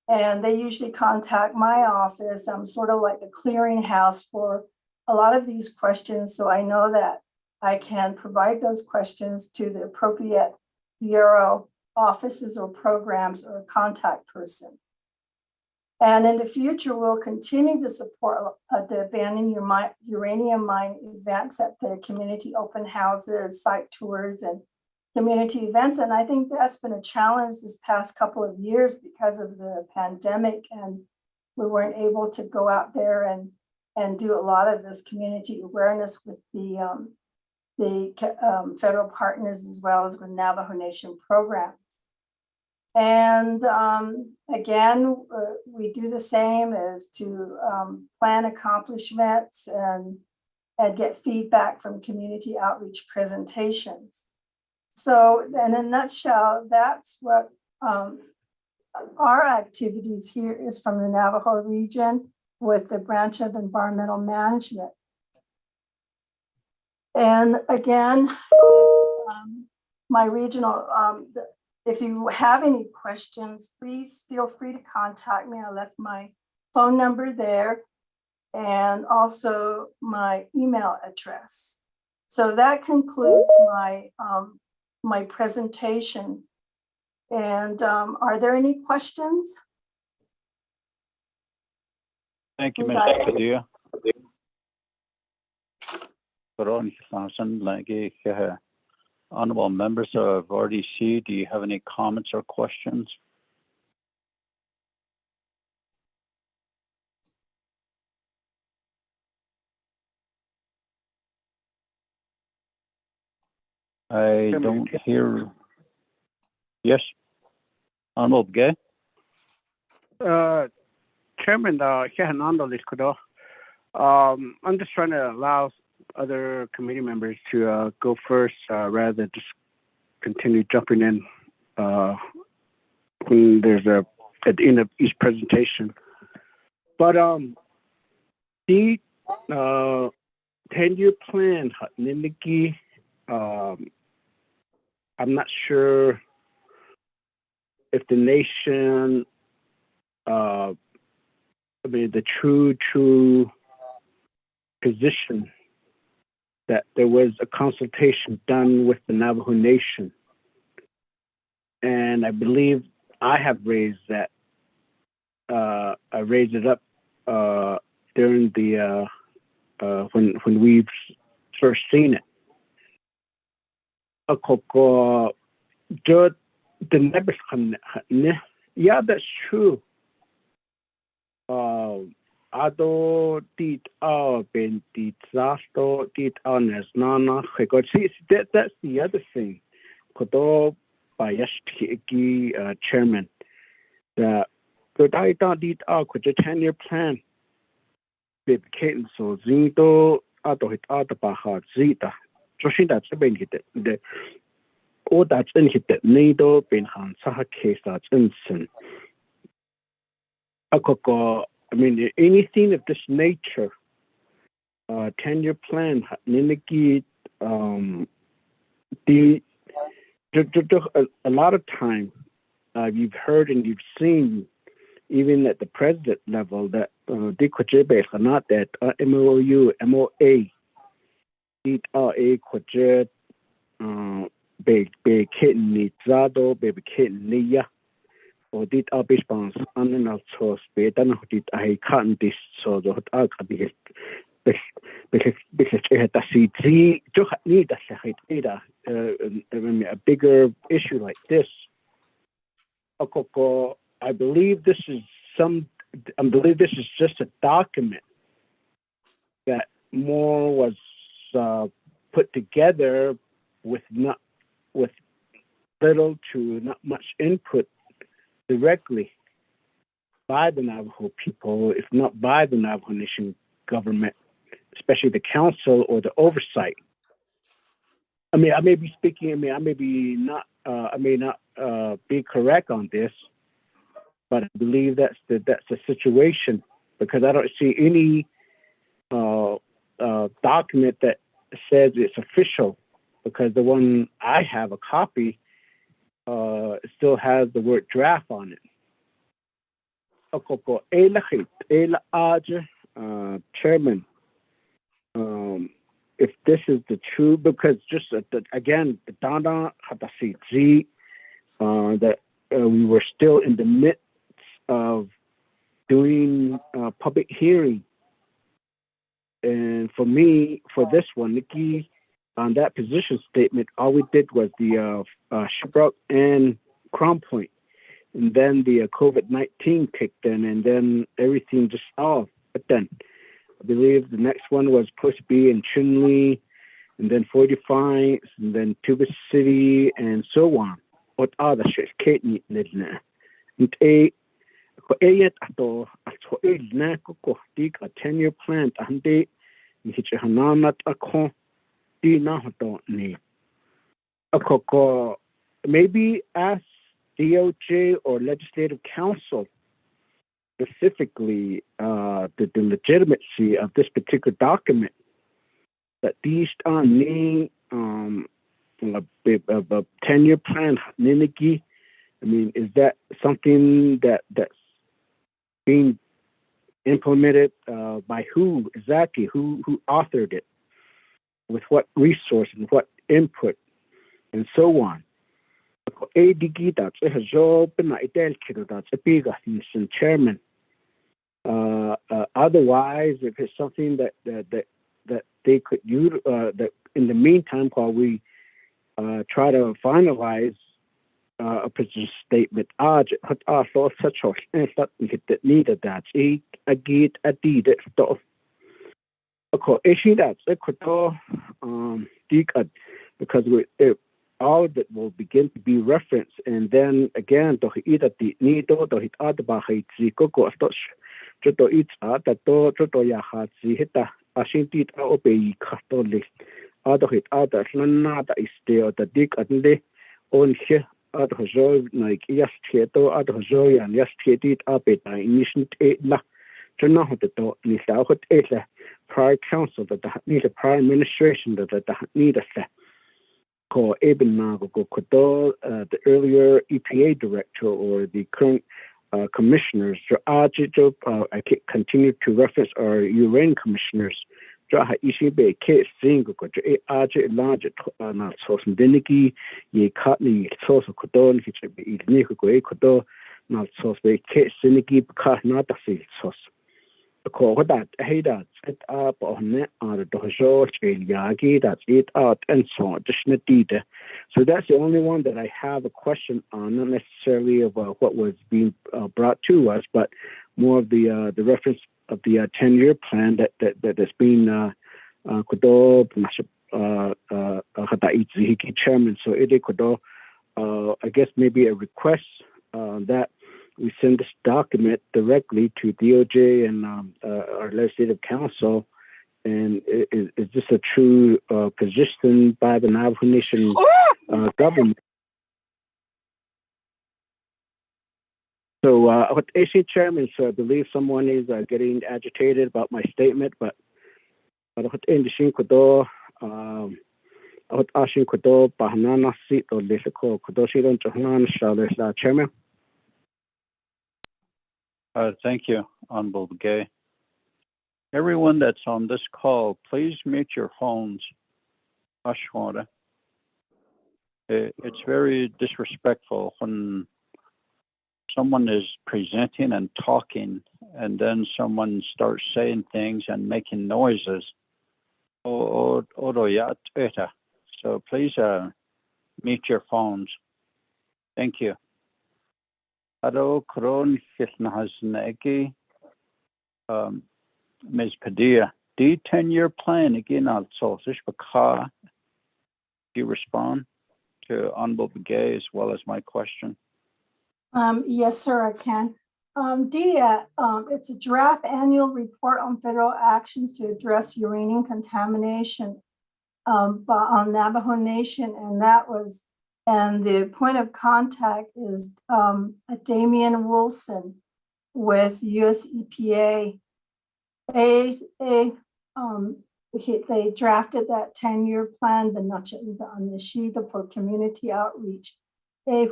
And they usually contact my office. I'm sort of like a clearinghouse for a lot of these questions. So I know that I can provide those questions to the appropriate bureau offices or programs or a contact person. And in the future, we'll continue to support the abandoned uranium mine events at the community open houses, site tours, and community events. And I think that's been a challenge this past couple of years because of the pandemic, and we weren't able to go out there and and do a lot of this community awareness with the federal partners as well as with Navajo Nation programs. And again, we do the same as to plan accomplishments and get feedback from community outreach presentations. So in a nutshell, that's what our activities here is from the Navajo region with the branch of environmental management. And again, my regional, if you have any questions, please feel free to contact me. I left my phone number there and also my email address. So that concludes my, my presentation. And are there any questions? Thank you, Ms. Padilla. Honorable members of RDC, do you have any comments or questions? I don't hear. Yes, Honorable Gay. Chairman, I'm just trying to allow other committee members to go first rather than just continue jumping in when there's at the end of each presentation. But the 10-year plan, I'm not sure if the nation, the true position that there was a consultation done with the Navajo Nation. And I believe I have raised that. I raised it up during the when we've first seen it. Yeah, that's true. Ado did ben disaster did honest nana. That's the other thing. Kodo Bayashki chairman. That good I did could 10-year plan. Bib Kate so Zindo Ado hit Ada Baha Zita. Joshin that's a ben hit the all that's in hit that Nido Ben Han Saha case that's instant. I mean, anything of this nature, 10-year plan, a lot of time you've heard and you've seen, even at the president level, that not that MOU, MOA, be kitten zado, baby kitten niya. Or did our response on our source be done? Did I can't this so that I could be because it see to need a bigger issue like this. I believe this is just a document that more was put together with little to not much input directly by the Navajo people, if not by the Navajo Nation government, especially the council or the oversight. I mean, I may be speaking. I may not be correct on this, but I believe that's the situation because I don't see any document that says it's official. Because the one I have a copy. Still has the word draft on it. Chairman, if this is the truth, because just again, the Danda Hatasi that we were still in the midst of doing public hearing. And for me, for this one, Nikki, on that position statement, all we did was the Shiprock and Crown Point. And then the COVID-19 kicked in, and then everything just off. But then believe the next one was supposed to be in Chinle, and then 45, and then Tuba City, and so on. What other shit? Kate Nidna. And a yet ato a nako dig a 10-year plan and they hit a hanamat a con di nahoto ni. A coco maybe ask DOJ or Legislative Council specifically the legitimacy of this particular document that these are a 10-year plan ninigi. I mean, is that something that's being implemented by who exactly? Who authored it? With what resource and what input and so on? Chairman. Otherwise, if it's something that they could use, that in the meantime, while we try to finalize a position statement, needed that agit adid stuff. Because all of it will begin to be referenced, and then again, prior council that need a prior administration that need a the earlier EPA director or the current commissioners. I continue to reference our uranium commissioners. That hey that's it up on it or the dojo yagi that's it out and so on. So that's the only one that I have a question on, not necessarily about what was being brought to us, but more of the reference of the 10-year plan that's been chairman. So it could I guess maybe a request that we send this document directly to DOJ and our legislative council. And is this a true position by the Navajo Nation government? So, what AC chairman, so I believe someone is getting agitated about my statement, but what in the Shinkodo, what Ashinkodo, Bahanana seat or Lisico, Kodoshidan Johanan Shalis, chairman. Thank you, Honorable Gay. Everyone that's on this call, please mute your phones. Ashwara. It's very disrespectful when someone is presenting and talking, and then someone starts saying things and making noises. So please mute your phones. Thank you. Ms. Padilla, the 10-year plan again also. Do you respond to Honorable Begay as well as my question? Yes, sir, I can. It's a draft annual report on federal actions to address uranium contamination on Navajo Nation, and the point of contact is Damian Wilson with US EPA. They drafted that 10-year plan, but not on the sheet for community outreach. What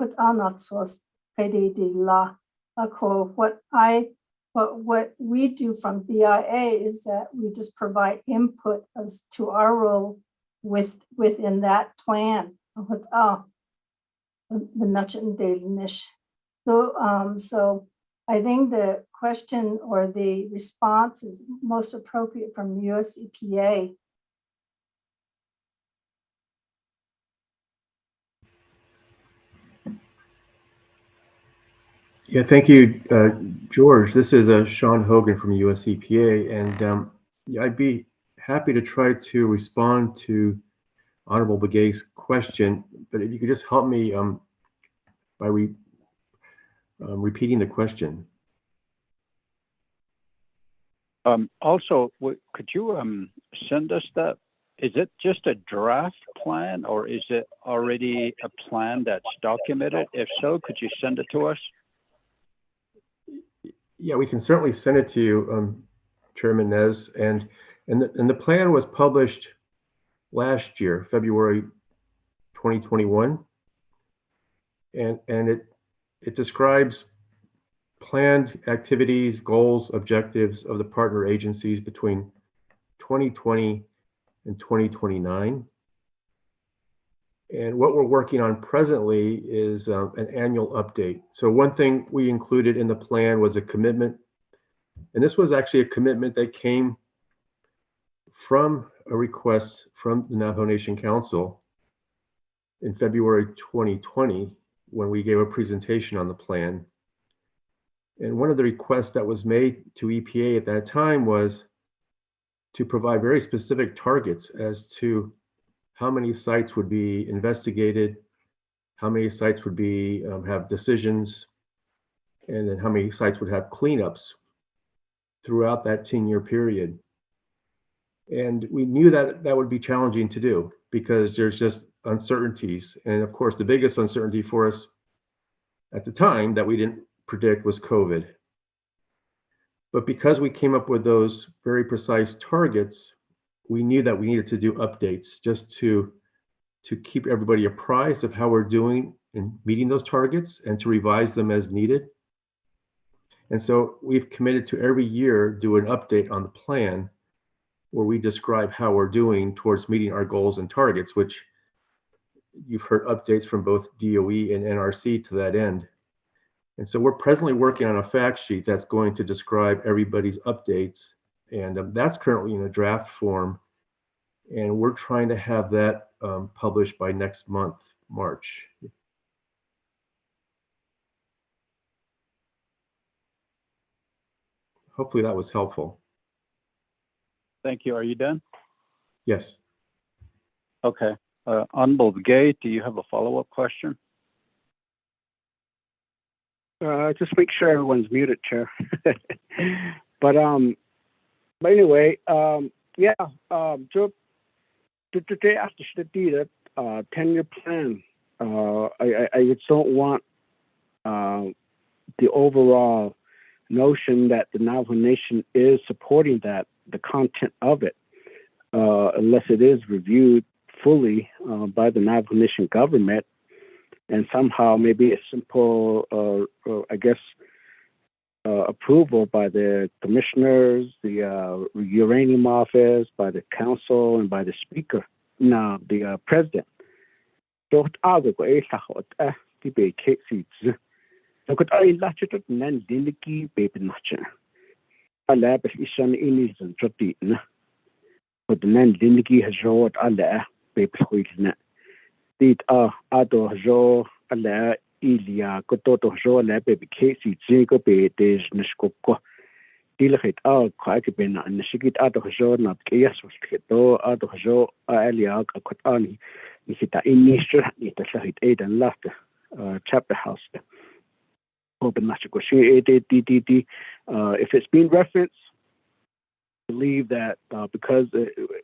we do from BIA is that we just provide input as to our role within that plan. So I think the question or the response is most appropriate from US EPA. Yeah, thank you, George. This is Sean Hogan from US EPA, and Yeah, I'd be happy to try to respond to Honorable Begay's question, but if you could just help me by repeating the question. Also, could you send us that? Is it just a draft plan, or is it already a plan that's documented? If so, could you send it to us? Yeah, we can certainly send it to you, Chairman Nez. And the plan was published last year, February 2021, and it describes planned activities, goals, objectives of the partner agencies between 2020 and 2029. And what we're working on presently is an annual update. So one thing we included in the plan was a commitment, and this was actually a commitment that came from a request from the Navajo Nation Council in February 2020, when we gave a presentation on the plan. And one of the requests that was made to EPA at that time was to provide very specific targets as to how many sites would be investigated, how many sites would be have decisions, and then how many sites would have cleanups throughout that 10-year period. And we knew that that would be challenging to do because there's just uncertainties. And of course, the biggest uncertainty for us at the time that we didn't predict was COVID. But because we came up with those very precise targets, we knew that we needed to do updates just to keep everybody apprised of how we're doing in meeting those targets and to revise them as needed. And so we've committed to every year do an update on the plan where we describe how we're doing towards meeting our goals and targets, which you've heard updates from both DOE and NRC to that end. And so we're presently working on a fact sheet that's going to describe everybody's updates. And that's currently in a draft form. And we're trying to have that published by next month, March. Hopefully that was helpful. Thank you. Are you done? Yes. Okay. Honorable Begay, do you have a follow-up question? Just make sure everyone's muted, Chair. But anyway, yeah, today after the 10-year plan, I just don't want the overall notion that the Navajo Nation is supporting that, the content of it, unless it is reviewed fully by the Navajo Nation government, and somehow maybe a simple, I guess, approval by the commissioners, the uranium office, by the council, and by the speaker, no, the president. So Ilia Kototo Jola baby Casey Zigo be des Nishkoko. Dilahit all quite been and Shikit out of Jo not Kias was Kito out of Jo Aliak Akotani. Nikita in Nisha, Nita Shahit 8 and left chapter house. Open Nashikoshi 8 DDD. If it's been referenced, believe that because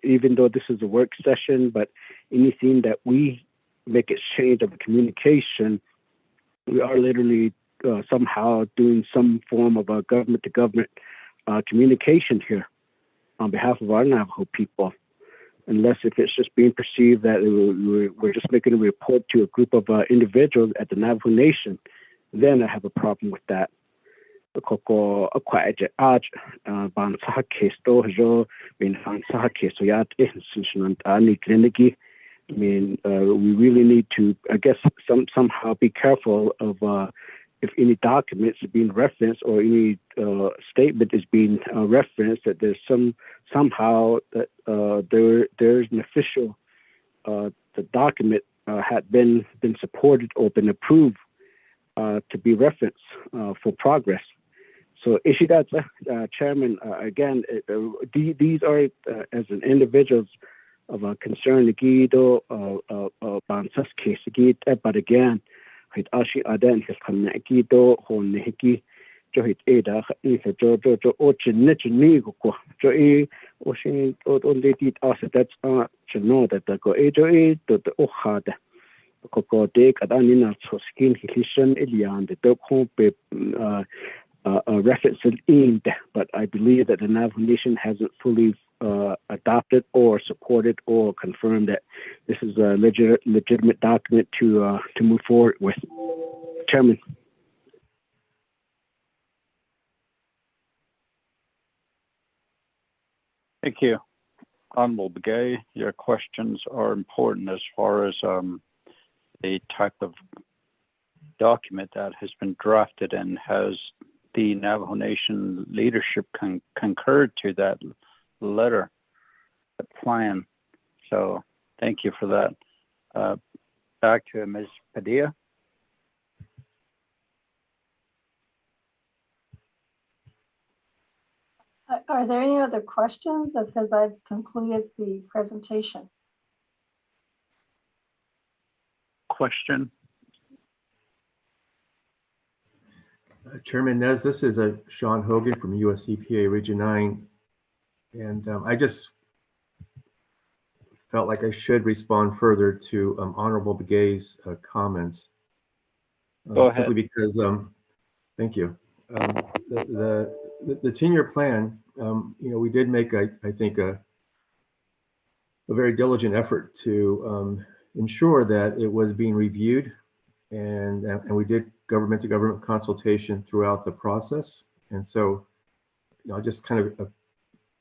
even though this is a work session, but anything that we make exchange of communication, we are literally somehow doing some form of a government-to-government communication here on behalf of our Navajo people. Unless if it's just being perceived that we're just making a report to a group of individuals at the Navajo Nation, then I have a problem with that. I mean, we really need to, I guess, somehow be careful of if any documents are being referenced or any statement is being referenced, that there's somehow that there's an official the document had been supported or been approved to be referenced for progress. So Ishidata, Chairman, again, these are as an individuals of a concern Gido Bansas case but again, hit Ashi Aden his Gido Hon Hiki, Jo hit Ada, Jo Ochin Nigo, Jo Oshin only did us that's to know that the go Ejo to the Ohada. Koko Dek Adanina Soskin Hilishan Ilian, the dog home reference in, but I believe that the Navajo Nation hasn't fully adopted or supported or confirmed that this is a legitimate document to move forward with. Chairman. Thank you. Honorable Begay, your questions are important as far as the type of document that has been drafted and has the Navajo Nation leadership concurred to that letter, the plan. So thank you for that. Back to Ms. Padilla. Are there any other questions? Because I've concluded the presentation. Question. Chairman Nez, this is Sean Hogan from US EPA Region 9. And I just felt like I should respond further to Honorable Begay's comments. Go ahead. Simply because, thank you. The 10-year plan, we did make, I think, a very diligent effort to ensure that it was being reviewed, and we did government-to-government consultation throughout the process. And so, just kind of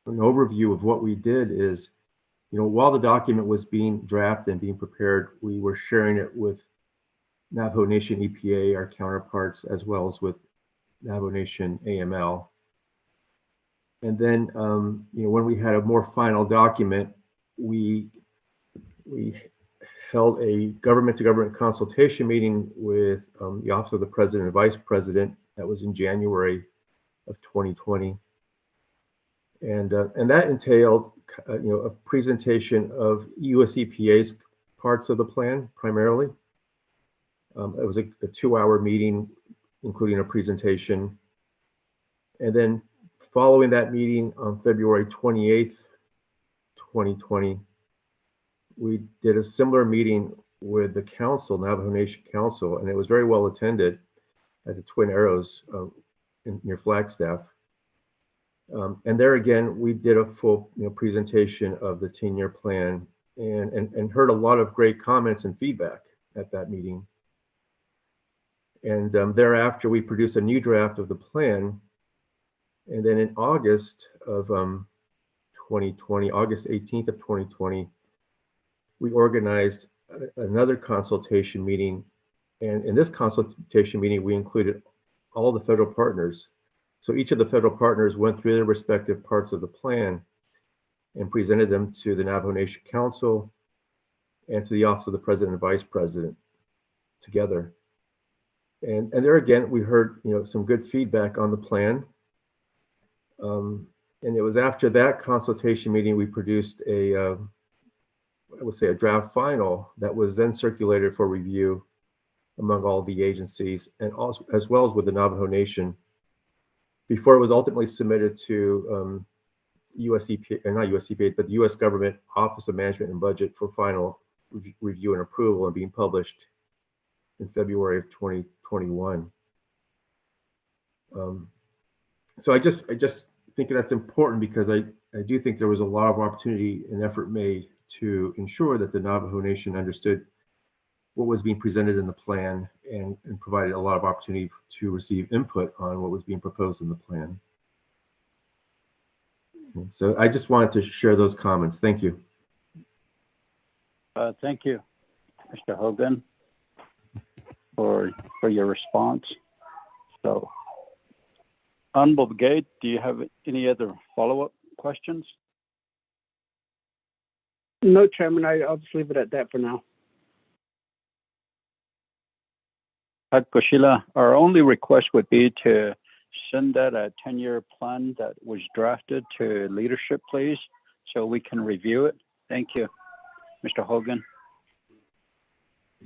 an overview of what we did is, while the document was being drafted and being prepared, we were sharing it with Navajo Nation EPA, our counterparts, as well as with Navajo Nation AML. And then, when we had a more final document, we held a government-to-government consultation meeting with the Office of the President and Vice President. That was in January of 2020. And that entailed, a presentation of US EPA's parts of the plan, primarily. It was a 2-hour meeting, including a presentation. And then following that meeting on February 28th, 2020, we did a similar meeting with the council, Navajo Nation Council, and it was very well attended at the Twin Arrows near Flagstaff. And there again, we did a full presentation of the 10-year plan and heard a lot of great comments and feedback at that meeting. And thereafter, we produced a new draft of the plan. And then in August of 2020, August 18th of 2020, we organized another consultation meeting. And in this consultation meeting, we included all the federal partners. So each of the federal partners went through their respective parts of the plan and presented them to the Navajo Nation Council and to the Office of the President and Vice President together. And there again, we heard some good feedback on the plan. And it was after that consultation meeting we produced I would say a draft final that was then circulated for review among all the agencies and also as well as with the Navajo Nation before it was ultimately submitted to US EPA, not US EPA, but the US Government Office of Management and Budget for final review and approval and being published in February of 2021. So I just think that's important because I do think there was a lot of opportunity and effort made to ensure that the Navajo Nation understood what was being presented in the plan and provided a lot of opportunity to receive input on what was being proposed in the plan. And so I just wanted to share those comments. Thank you. Thank you, Mr. Hogan, for your response. So, Honorable Begay, do you have any other follow-up questions? No, Chairman, I'll just leave it at that for now. Our only request would be to send that 10-year plan that was drafted to leadership, please, so we can review it. Thank you, Mr. Hogan.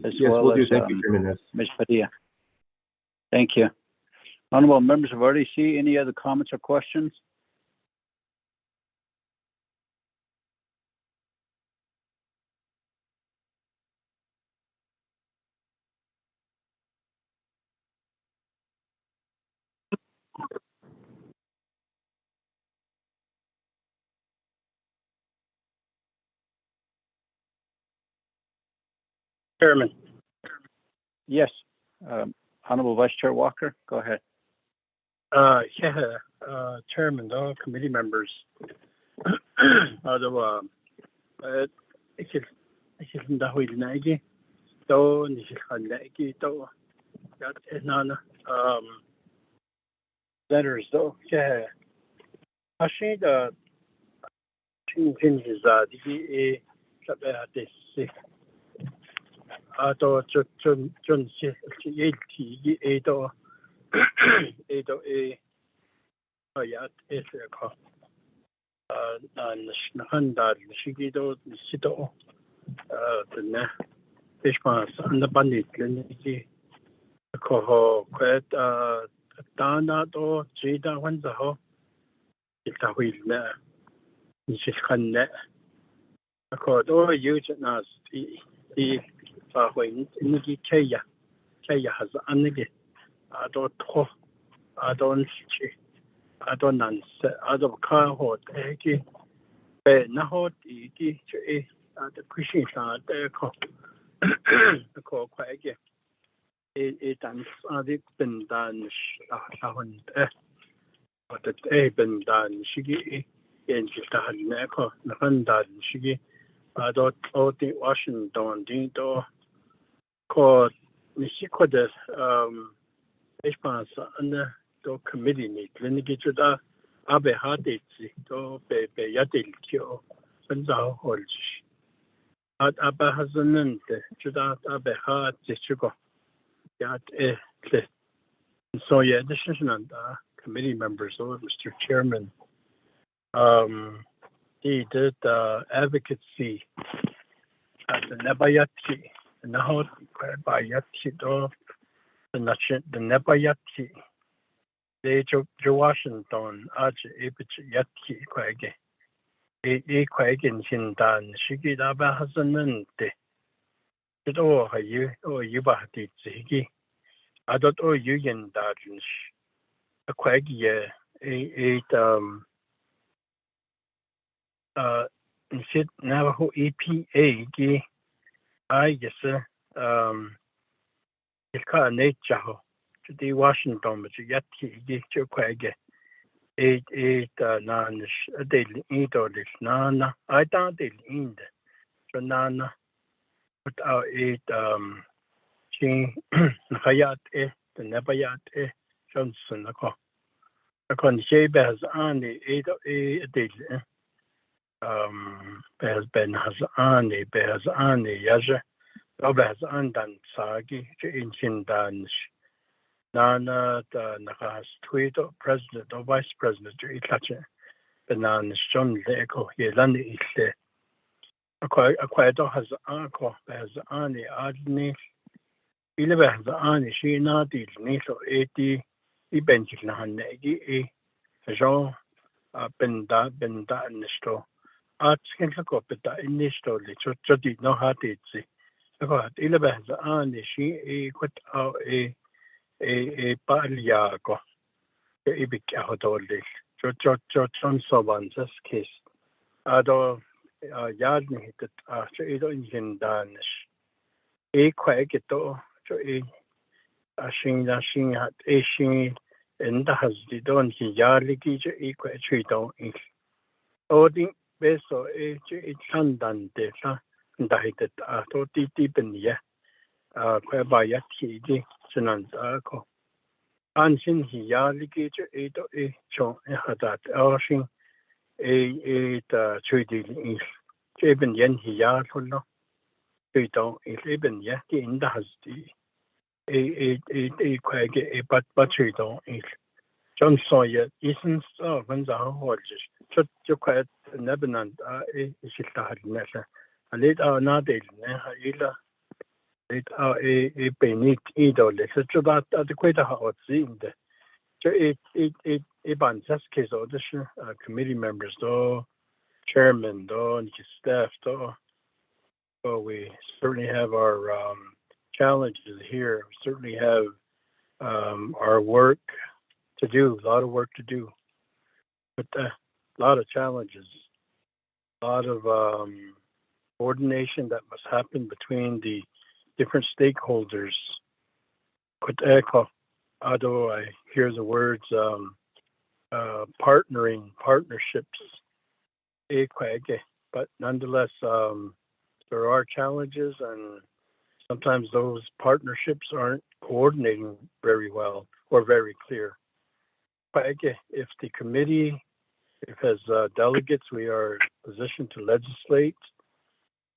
As Yes, well we'll do. as Thank you, Chairman Nez. Ms. Padilla. Thank you. Honorable members of RDC, any other comments or questions? Chairman. Yes. Honorable Vice Chair Walker, go ahead. Chairman, all committee members. Although ikil ndahoy naigi to nishikhan naigi to got enana letters though ashida chin is digi sabati ato chun si yelti edo ayat eseko nahandar shigido sito the Fishmas and the bandit clinic ko quet dana to jida wanzaho ita wilna nishikhanne ko do use nas the when nigi kaya has anigi ado to adon chi adonan se ado ka hot eki be na hot iki che the christian sa de ko quite it dance the been done sound but it been done shigi in just had neko nahan shigi dot the Washington dito ko nishiko des response and the committee ni clinic da abe haditsi to be yatil kyo sanza holji at abahazanente juda abeha tichugo yat so yeah, this is an committee members or Mr. Chairman. He did advocacy at the Nebayati and now Bayati do the Nebayati they jo Washington aj yati kwage kwage in dan shigi da bahazanente ito hayu o yubahati zigi adot o yuyen dajins a kwage sit Navajo EPA gi I guess ilka nature to the Washington but yati gi jo kwage nan del ito del nana I don't del ind so nana but she hayat the nebayat Johnson a con has ani del has been has ani yaja has andan sagi in dan nana the nahas tweet president or vice president itache benan John leko yelani ite a quite has anko has ani adni ile has ani she na dil ni so 80 ibenjik na hanegi Jean benda nisto at skin ko beta inisto le choti no hatitsi ko ile has ani she quit out paliaco ibik hodoli John Sovan's case ado yadni hit so ido in danish quite to so ashing hat ashing and has the don he yarliki quite treato in odi beso it's andante and I hit to deep in the quite by yaki Sinanzako. Ansin he yarliki edo cho hadat ashing treaty is even yen he yard hollow. They don't even yet in the has the quag but we don't is John Sawyer isn't when the whole just quite never none is it hard measure. A little not a either it a benit either let's about the quite a hot scene. So it ban just case of the committee members though, chairman though, and his staff though. So we certainly have our challenges here. We certainly have our work to do, a lot of work to do, but a lot of challenges, a lot of coordination that must happen between the different stakeholders. Although I hear the words partnering, partnerships, but nonetheless, there are challenges, and sometimes those partnerships aren't coordinating very well or very clear. If the committee, as delegates, we are positioned to legislate,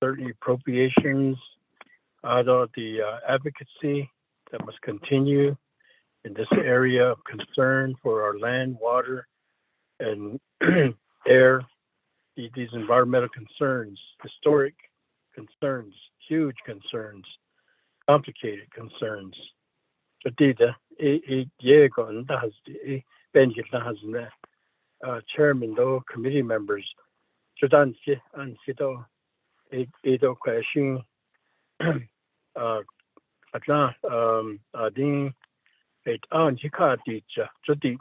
certainly appropriations, although the advocacy that must continue in this area of concern for our land, water, and air, these environmental concerns, historic concerns, huge concerns, complicated concerns. So chairman though, committee members, so question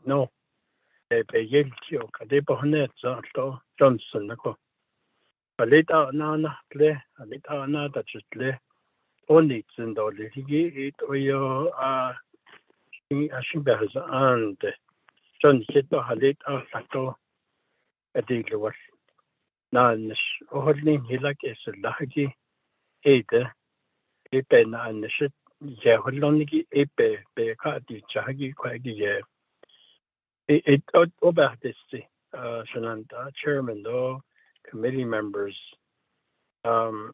no Johnson a later nana play a later nana just lay only in the lady it or your and John hit the halit after a deal was none only he like is a lahagi either a pen and the shit yeah only a be cut the jaggy quite yeah it about this Shananta chairman though committee members oh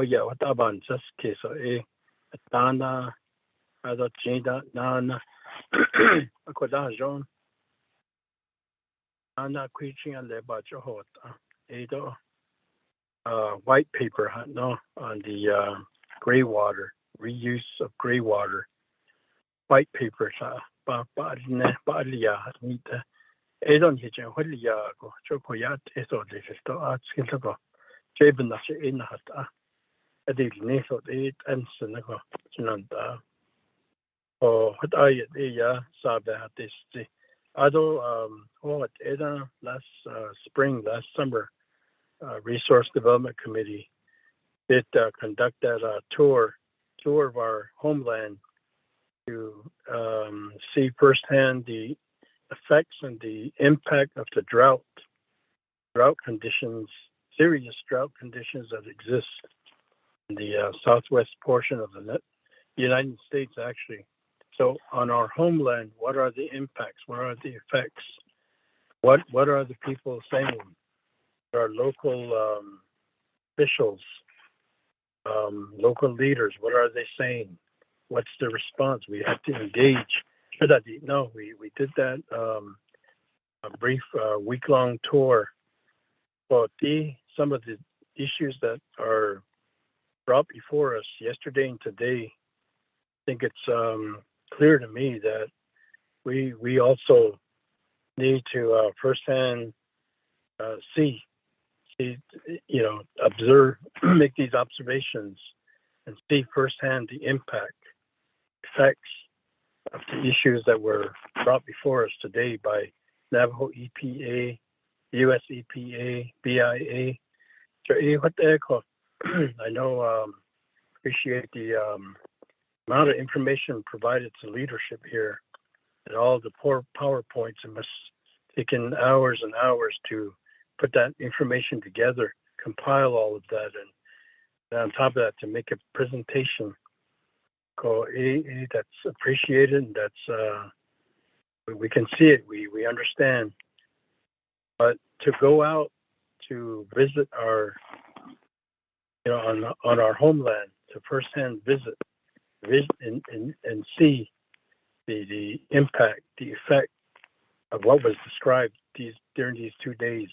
yeah what about just case of a dana other Jada Nana John Nana preaching and the budget hot Edo white paper no on the gray water reuse of gray water white paper Balia meet Edon Hitchin Holia go Chokoyat Eso de Sto Skiltago Jaben in Hata a deal Neso 8 and Senago Sunanta. Oh, what are you? Yeah, Sabe this. Although, what last spring, last summer, Resource Development Committee did conduct that tour of our homeland to see firsthand the effects and the impact of the drought conditions, serious drought conditions that exist in the southwest portion of the United States, actually. So on our homeland, what are the impacts? What are the effects? What are the people saying? Our local officials, local leaders, what are they saying? What's the response? We have to engage. No, we did that a brief week-long tour. But some of the issues that are brought before us yesterday and today, I think it's clear to me that we also need to firsthand see, observe, make these observations, and see firsthand the effects of the issues that were brought before us today by Navajo EPA, US EPA, BIA. I know, appreciate the amount of information provided to leadership here and all the poor PowerPoints. It must have taken hours and hours to put that information together, compile all of that, and on top of that, to make a presentation. That's appreciated, and that's we can see it, we understand. But to go out to visit our, on our homeland, to firsthand visit and see the impact, the effect of what was described during these 2 days.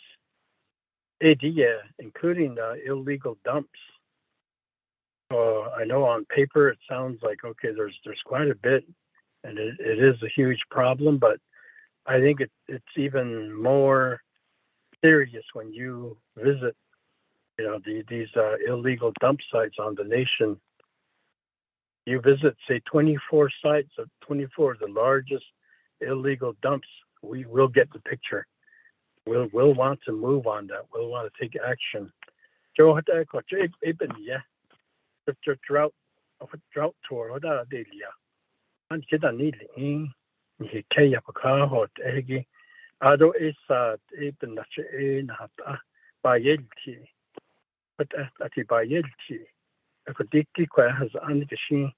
Idea, including illegal dumps. I know on paper it sounds like, okay, there's quite a bit, and it is a huge problem, but I think it's even more serious when you visit, these illegal dump sites on the nation. You visit, say, 24 sites of 24, the largest illegal dumps. We will get the picture. We'll want to move on that. We'll want to take action. Drought tour. And kita nili ni kaya pakahot egi. Ado isa eben na che na ta bayelti. But ati bayelti. Ako dikti kwa has angashi.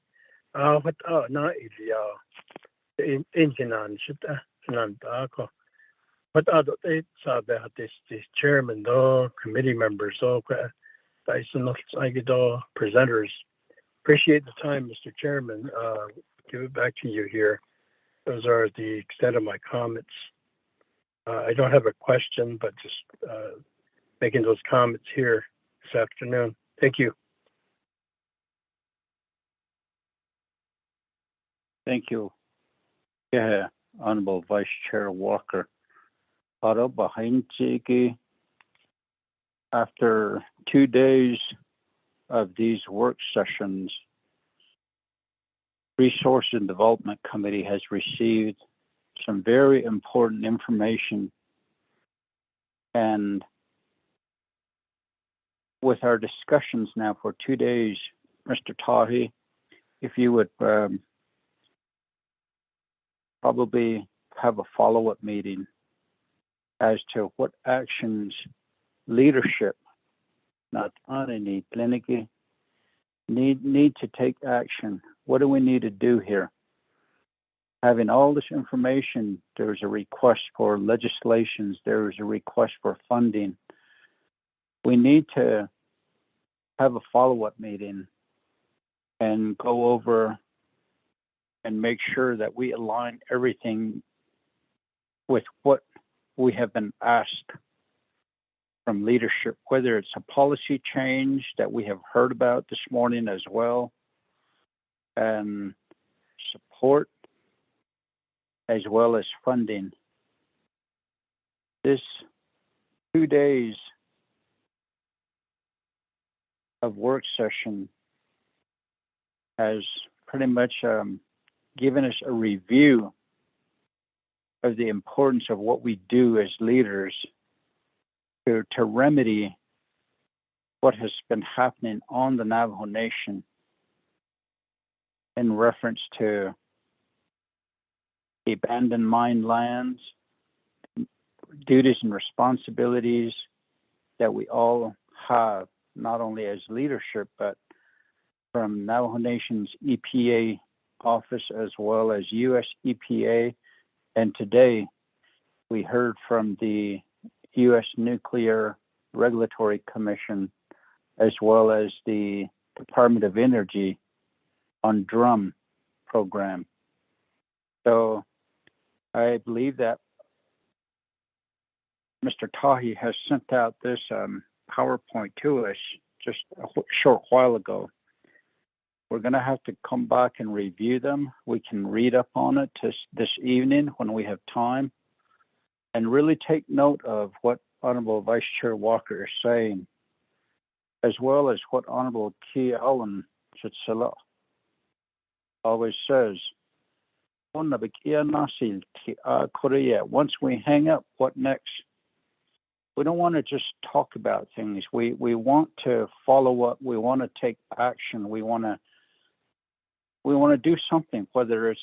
What na ilia. Engineer shita nanda ako. But it's about this chairman, though, committee members, so presenters. Appreciate the time, Mr. Chairman. Give it back to you here. Those are the extent of my comments. I don't have a question, but just making those comments here this afternoon. Thank you. Thank you. Yeah, Honorable Vice Chair Walker. After 2 days of these work sessions, Resource and Development Committee has received some very important information. And with our discussions now for 2 days, Mr. Tahi, if you would probably have a follow-up meeting as to what actions leadership, not any clinic, need to take action. What do we need to do here? Having all this information, there's a request for legislations, there's a request for funding. We need to have a follow-up meeting and go over and make sure that we align everything with what we have been asked from leadership, whether it's a policy change that we have heard about this morning as well, and support as well as funding. This 2 days of work session has pretty much given us a review of the importance of what we do as leaders to remedy what has been happening on the Navajo Nation in reference to abandoned mine lands, duties and responsibilities that we all have, not only as leadership, but from Navajo Nation's EPA office as well as U.S. EPA. And today we heard from the U.S. Nuclear Regulatory Commission as well as the Department of Energy on DRUM program. So I believe that Mr. Tahi has sent out this PowerPoint to us just a short while ago. We're going to have to come back and review them. We can read up on it this evening when we have time and really take note of what Honorable Vice Chair Walker is saying, as well as what Honorable Kia Allen always says. Once we hang up, what next? We don't want to just talk about things. We want to follow up. We want to take action. We want to do something, whether it's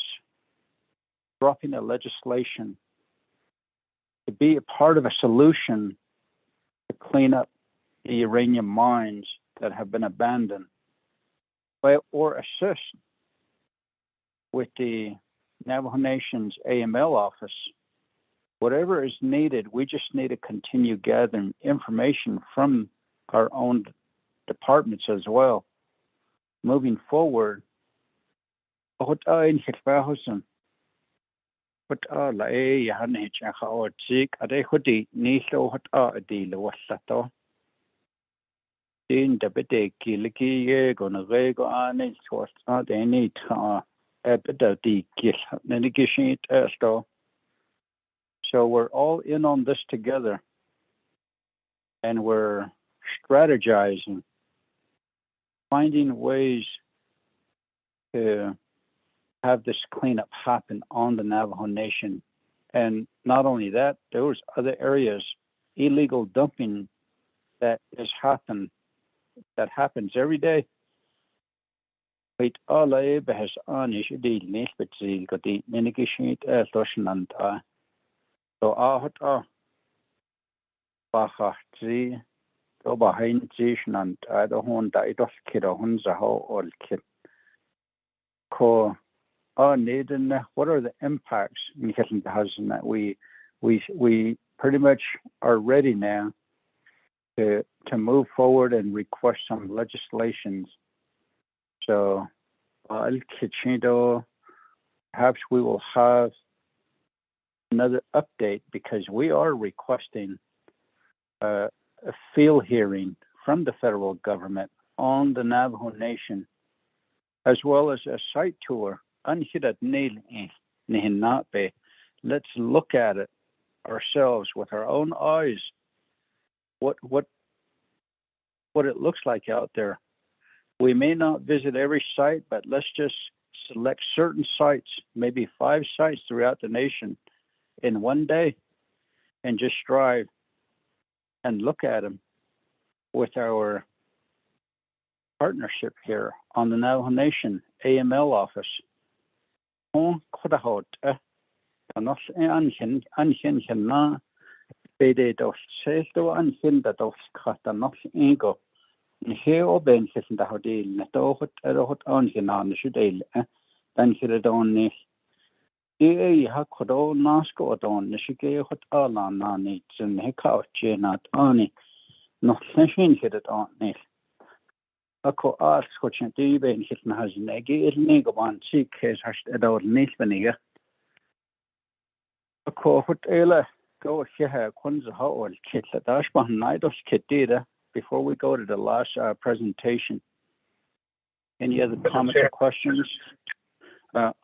dropping a legislation to be a part of a solution to clean up the uranium mines that have been abandoned, or assist with the Navajo Nation's AML office. Whatever is needed, we just need to continue gathering information from our own departments as well. Moving forward, What la yahan hitcha or jig at a hoodie, nilo hot a deal was sato. Din the bede giliki ye gonna rego on it was not any a bit of the gil, negation it so we're all in on this together and we're strategizing, finding ways to have this cleanup happen on the Navajo Nation. And not only that, there was other areas, illegal dumping that happens every day. Wait, all I has on is the list, but the got the negation and so I had to behind and I don't want to eat kid or Hunzaho or kid. What are the impacts that we pretty much are ready now to move forward and request some legislations. So perhaps we will have another update because we are requesting a field hearing from the federal government on the Navajo Nation, as well as a site tour. Let's look at it ourselves with our own eyes. What it looks like out there. We may not visit every site, but let's just select certain sites, maybe 5 sites throughout the nation in one day, and just drive and look at them with our partnership here on the Navajo Nation AML office. Ako ask what you do, Ben Hilton has negi, nego one, see case has about Nisbaniga. Ako what Ella go here, Quanza Howell, kit the dashbahn night of kit data before we go to the last presentation. Any other comments or questions?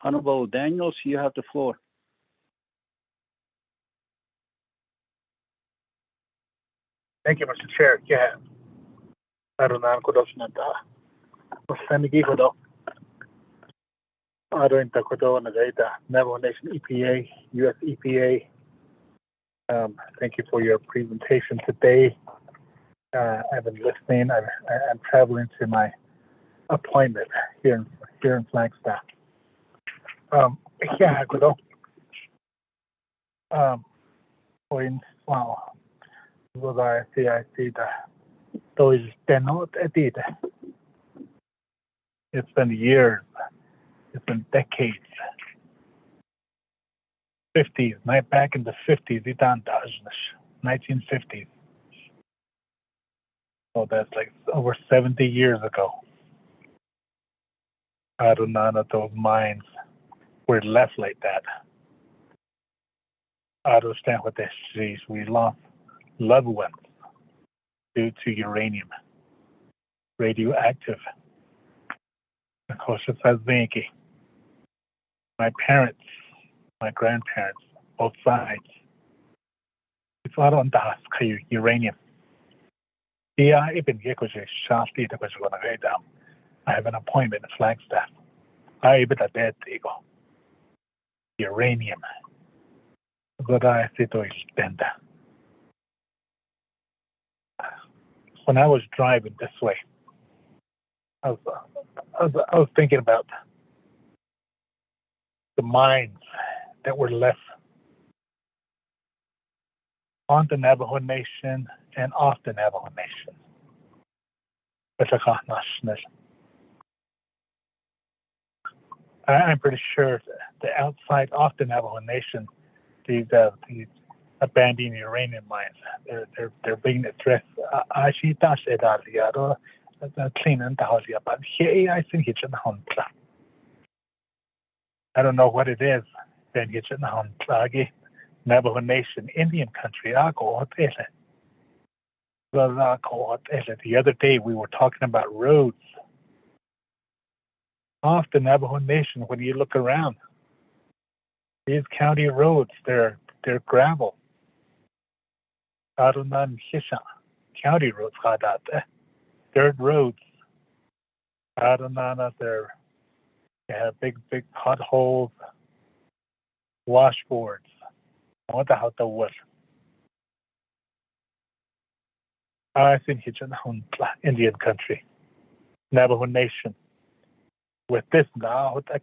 Honorable Daniels, you have the floor. Thank you, Mr. Chair. Yeah. I don't know. Navajo Nation EPA, U.S. EPA. Thank you for your presentation today. I've been listening. I'm traveling to my appointment here in Flagstaff. Yeah, good. Wow. What I see that. Those not edit. It's been years. It's been decades. 50s, right back in the 50s, 1950s. So that's like over 70 years ago. I don't know if those mines were left like that. I understand what this is. We lost loved ones due to uranium, radioactive. Of course, it's Vinky. My parents, my grandparents, both sides. It's all on the uranium. Yeah, I have an appointment in Flagstaff. I even a dead ego. Uranium. But I see to extend that. When I was driving this way, I was thinking about the mines that were left on the Navajo Nation and off the Navajo Nation. I'm pretty sure the outside off the Navajo Nation, these abandoned uranium mines, they're being addressed. I don't know what it is. then you just on plagi Navajo Nation Indian country. The other day we were talking about roads. Off the Navajo Nation, when you look around, these county roads, they're gravel. Arunan Hisha, county roads, dirt roads. Arunana, they have big potholes, washboards. What the hell the wood? I think it's an Indian country, Navajo Nation. With this now, the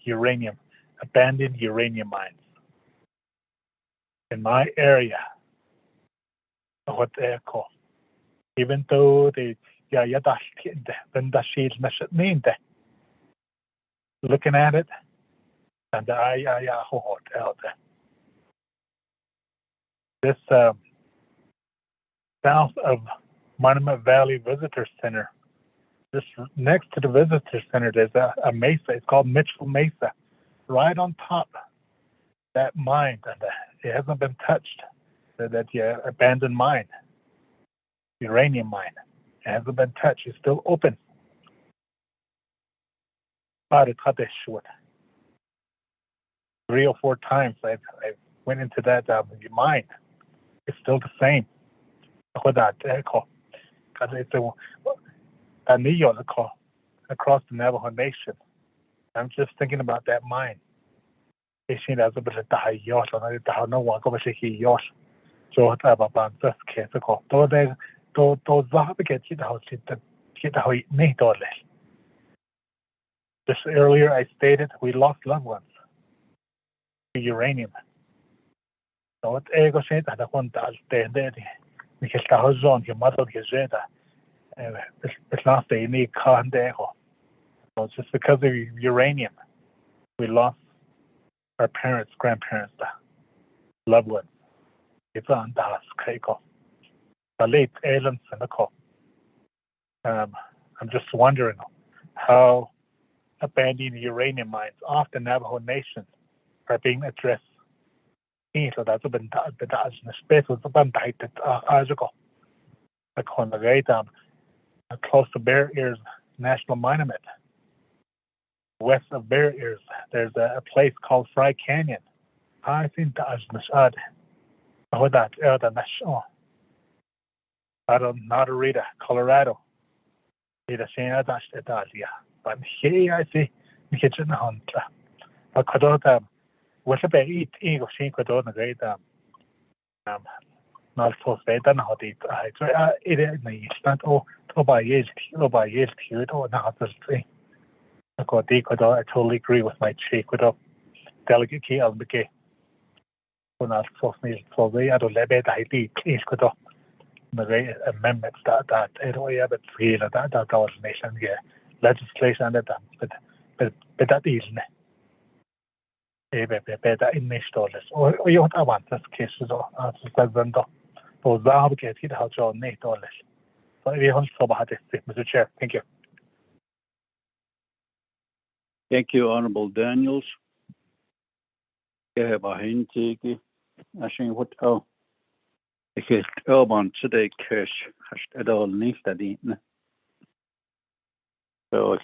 uranium, abandoned uranium mines. In my area, what they call, even though they, looking at it, and this south of Monument Valley Visitor Center, just next to the Visitor Center, there's a mesa. It's called Mitchell Mesa, right on top of that mine, and it hasn't been touched. That abandoned mine, uranium mine, it hasn't been touched. It's still open. But it's got this short. 3 or 4 times I went into that mine. It's still the same. Across the Navajo Nation. I'm just thinking about that mine. Just earlier I stated we lost loved ones to uranium. So it's ego shit at the one that because the horizon your mother is it's not the unique car there. So just because of uranium, we lost our parents, grandparents, loved ones. It's on the Keiko. The late aliens and the call. I'm just wondering how abandoned uranium mines off the Navajo Nation are being addressed. So that's been the space was about close to Bear Ears National Monument. West of Bear Ears, there's a place called Fry Canyon. I think that's Nashad. Oh, that's the National. I don't know to read Colorado. But here I see the kitchen hunt. I could not what about eat eagle she could on the great not so bad than how it is not all by years cute or not the thing. I totally agree with my chief with a delegate key on the gay. When I saw me for the other lebed ID, please could the amendments that it will have it free that was nation legislation that but that isn't better in next dollars or you want this cases or vendor for the get it how to $8. So we want to about this, Mr. Chair. Thank you. Thank you, Honorable Daniels. I think what ik is urban today cash at all needs that in. So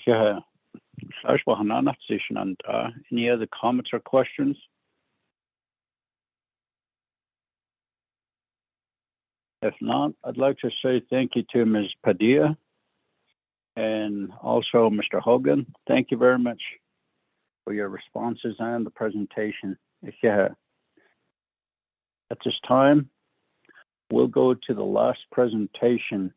and any other comments or questions? If not, I'd like to say thank you to Ms. Padilla and also Mr. Hogan. Thank you very much for your responses and the presentation. At this time, we'll go to the last presentation.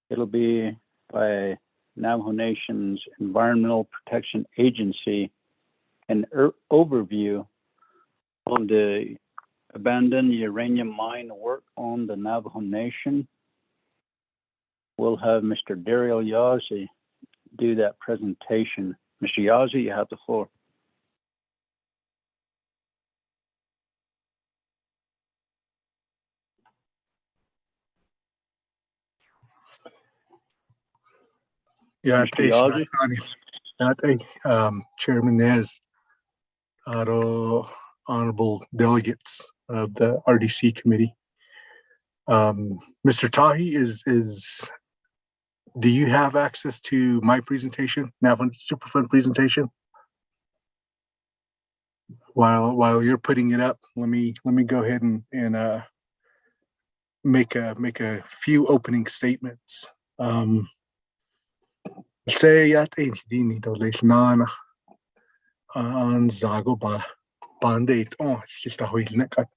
It'll be by Navajo Nation's Environmental Protection Agency, an overview on the abandoned uranium mine work on the Navajo Nation. We'll have Mr. Daryl Yazzie do that presentation. Mr. Yazzie, you have the floor. Yeah, Chairman Nez, honorable delegates of the RDC committee. Mr. Tahi, do you have access to my presentation, Navajo Superfund presentation? While you're putting it up, let me go ahead and make a few opening statements. Say at dini do leis nana an zago ba bandate on shista hoil nekat.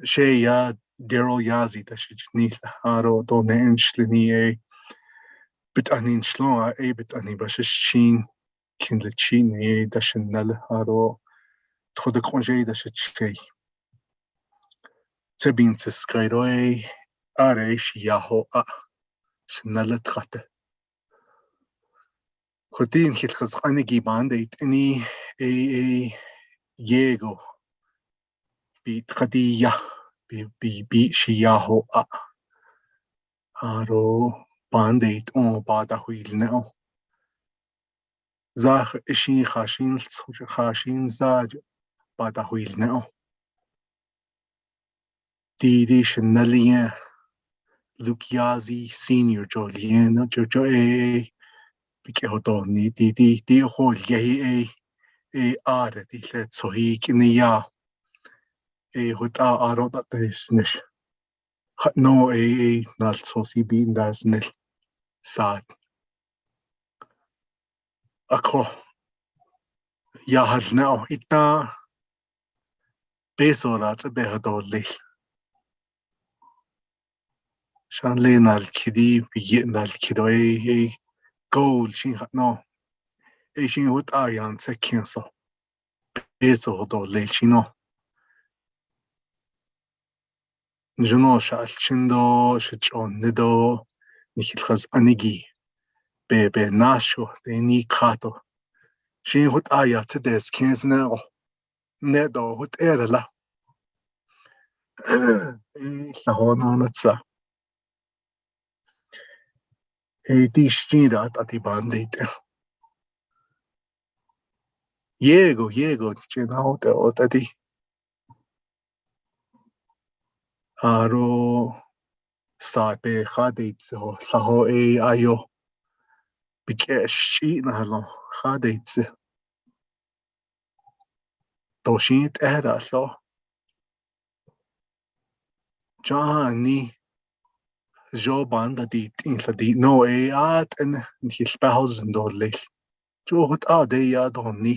She ya Daryl Yazi da shijni haro do ne enslini bit anin shlo bit ani bashin kin le chini da shnal haro خود کنجی داشت چی؟ تبین تسکیروی آرایش یاهو شنالت خاطر. خودین خیلی خزانه گیبانده اینی یهگو بیت خدیه بی شیاهو آرو بانده اون بادا هویل نه. زاخ اشین خاشین زاج بادا هویل نه. دیدی شنالیه لوکیازی سینیور جولیان جو بیکه هدونی دی خول یهی آره دیله صحیح کنیا هد آرو دادش نش نو نال سوسی بین داز نل ساد اکو یا هل نو ایتنا بیسورات به هدولی شان لینال کدی بیه نال کدوی گول شین نو شین هد آیان سکنسو بیسو هدولی شینو نجنو شال چندو شجون ندو نیکل خز انگی به ناشو دینی کاتو شین هد آیات دست کنز نو ندو هد ایرلا لهونانتسا دیشتین رات آتی باندیده یهگو چناو ده آتی آرو سایپه خادیت سه لهو آیو بیکشی نهلو خادیت سه دوشینت اهدالو جانی جو باندا دیت این لدی نو آت ان نیل بهوزن دولیل جو هد آده یادونی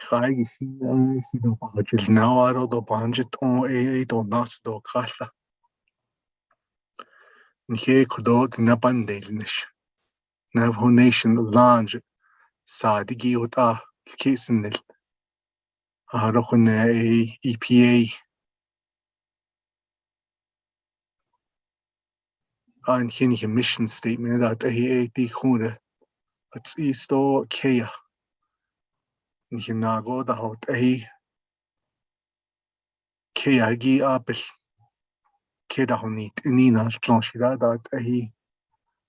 خواهی سی دو باجل نوارو دو بانجت اون دو ناس دو کالا نیه کدو دینا باندیل نش Navajo Nation لانج سادگی هد الکیسن نل هارو خونه EPA an hinige mission statement dat die groene het is to kea in nago da hot kea gi apel keda honit nina planchira dat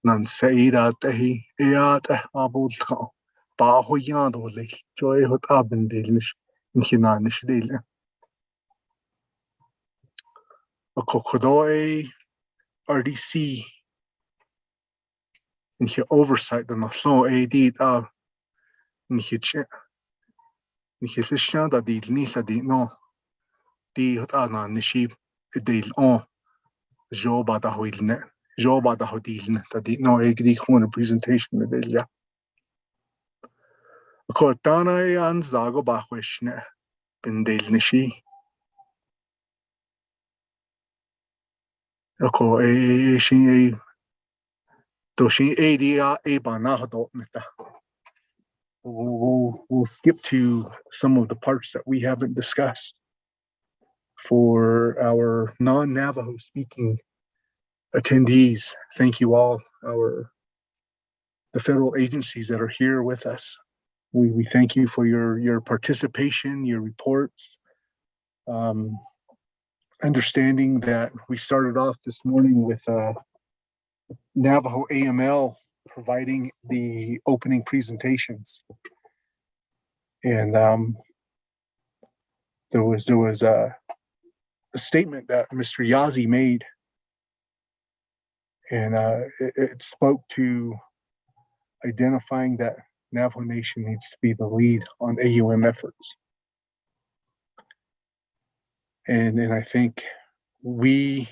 nan sei dat eat abul kha ba ho yan do le joy hot aben delnish in hinanish dele a kokodo RDC in hier oversight dan nog zo dit in hier staan dat die niet dat die no die het aan nishi deel on zo bada hoilne zo bada hodilne dat die no die gewoon presentation met deel ja ko tana aan zago ba kwesne ben deel nishi ko shin Toshin ADA Banahado Meta. We'll skip to some of the parts that we haven't discussed for our non-Navajo speaking attendees. Thank you all, the federal agencies that are here with us. We thank you for your participation, your reports. Understanding that we started off this morning with Navajo AML providing the opening presentations. And there was a statement that Mr. Yazzie made, and it spoke to identifying that Navajo Nation needs to be the lead on AUM efforts. And I think we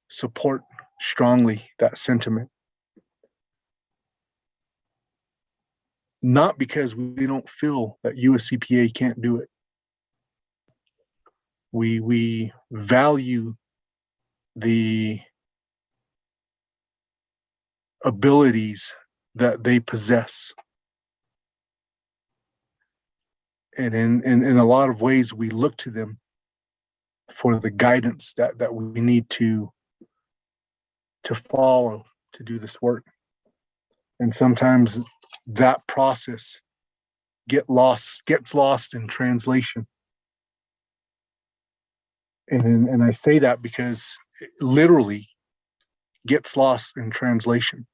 support strongly that sentiment. Not because we don't feel that USCPA can't do it. We value the abilities that they possess. And in a lot of ways, we look to them for the guidance that we need to follow to do this work. And sometimes that process gets lost in translation. And I say that because it literally gets lost in translation.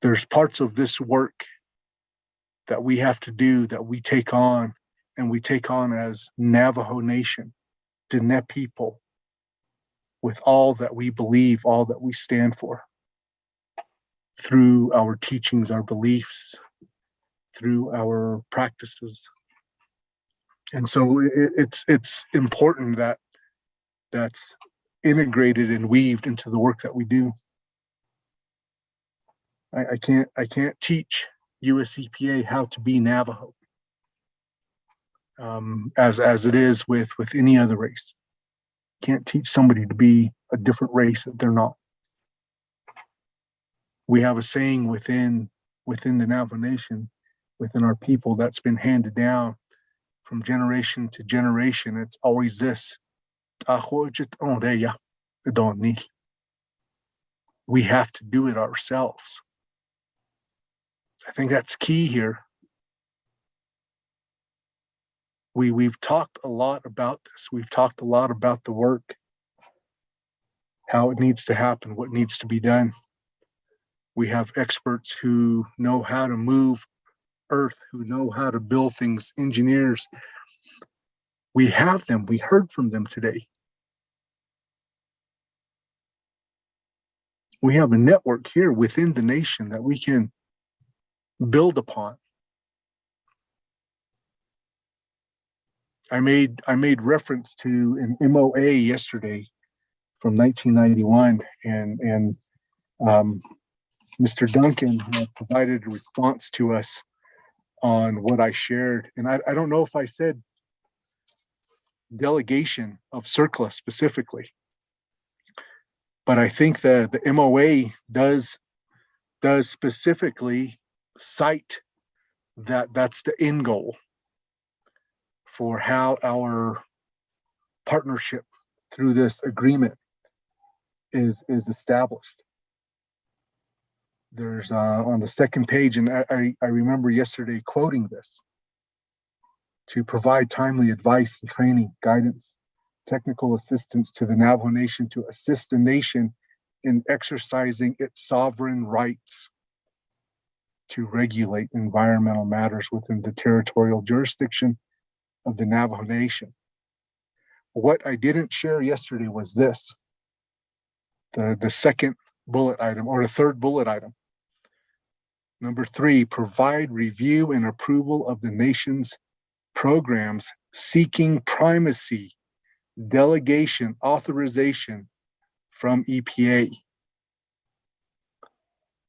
There's parts of this work that we have to do, that we take on, and we take on as Navajo Nation, Diné people, with all that we believe, all that we stand for, through our teachings, our beliefs, through our practices. And so it's important that that's integrated and weaved into the work that we do. I can't teach US EPA how to be Navajo, as it is with any other race. Can't teach somebody to be a different race that they're not. We have a saying within the Navajo Nation, within our people, that's been handed down from generation to generation. It's always this: we have to do it ourselves. I think that's key here. We've talked a lot about this. We've talked a lot about the work, how it needs to happen, what needs to be done. We have experts who know how to move earth, who know how to build things, engineers. We have them. We heard from them today. We have a network here within the nation that we can build upon. I made reference to an MOA yesterday from 1991, and Mr. Duncan provided a response to us on what I shared. And I don't know if I said delegation of CERCLA specifically, but I think that the MOA does specifically cite that that's the end goal for how our partnership through this agreement is established. There's on the second page, and I remember yesterday quoting this: to provide timely advice and training, guidance, technical assistance to the Navajo Nation to assist the nation in exercising its sovereign rights to regulate environmental matters within the territorial jurisdiction of the Navajo Nation. What I didn't share yesterday was this: the second bullet item, or the third bullet item. Number 3, provide review and approval of the nation's programs seeking primacy, delegation, authorization from EPA.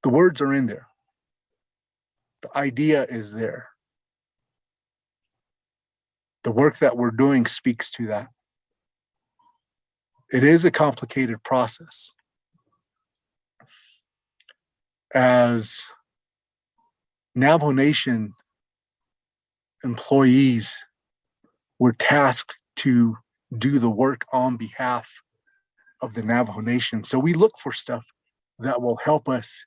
The words are in there. The idea is there. The work that we're doing speaks to that. It is a complicated process. As Navajo Nation employees, we're tasked to do the work on behalf of the Navajo Nation. So we look for stuff that will help us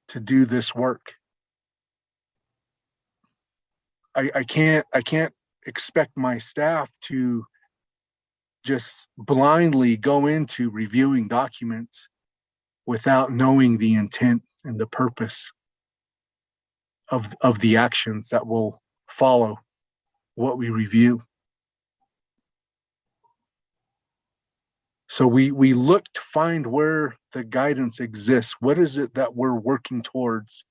to do this work. I can't expect my staff to just blindly go into reviewing documents without knowing the intent and the purpose of the actions that will follow what we review. So we look to find where the guidance exists. What is it that we're working towards?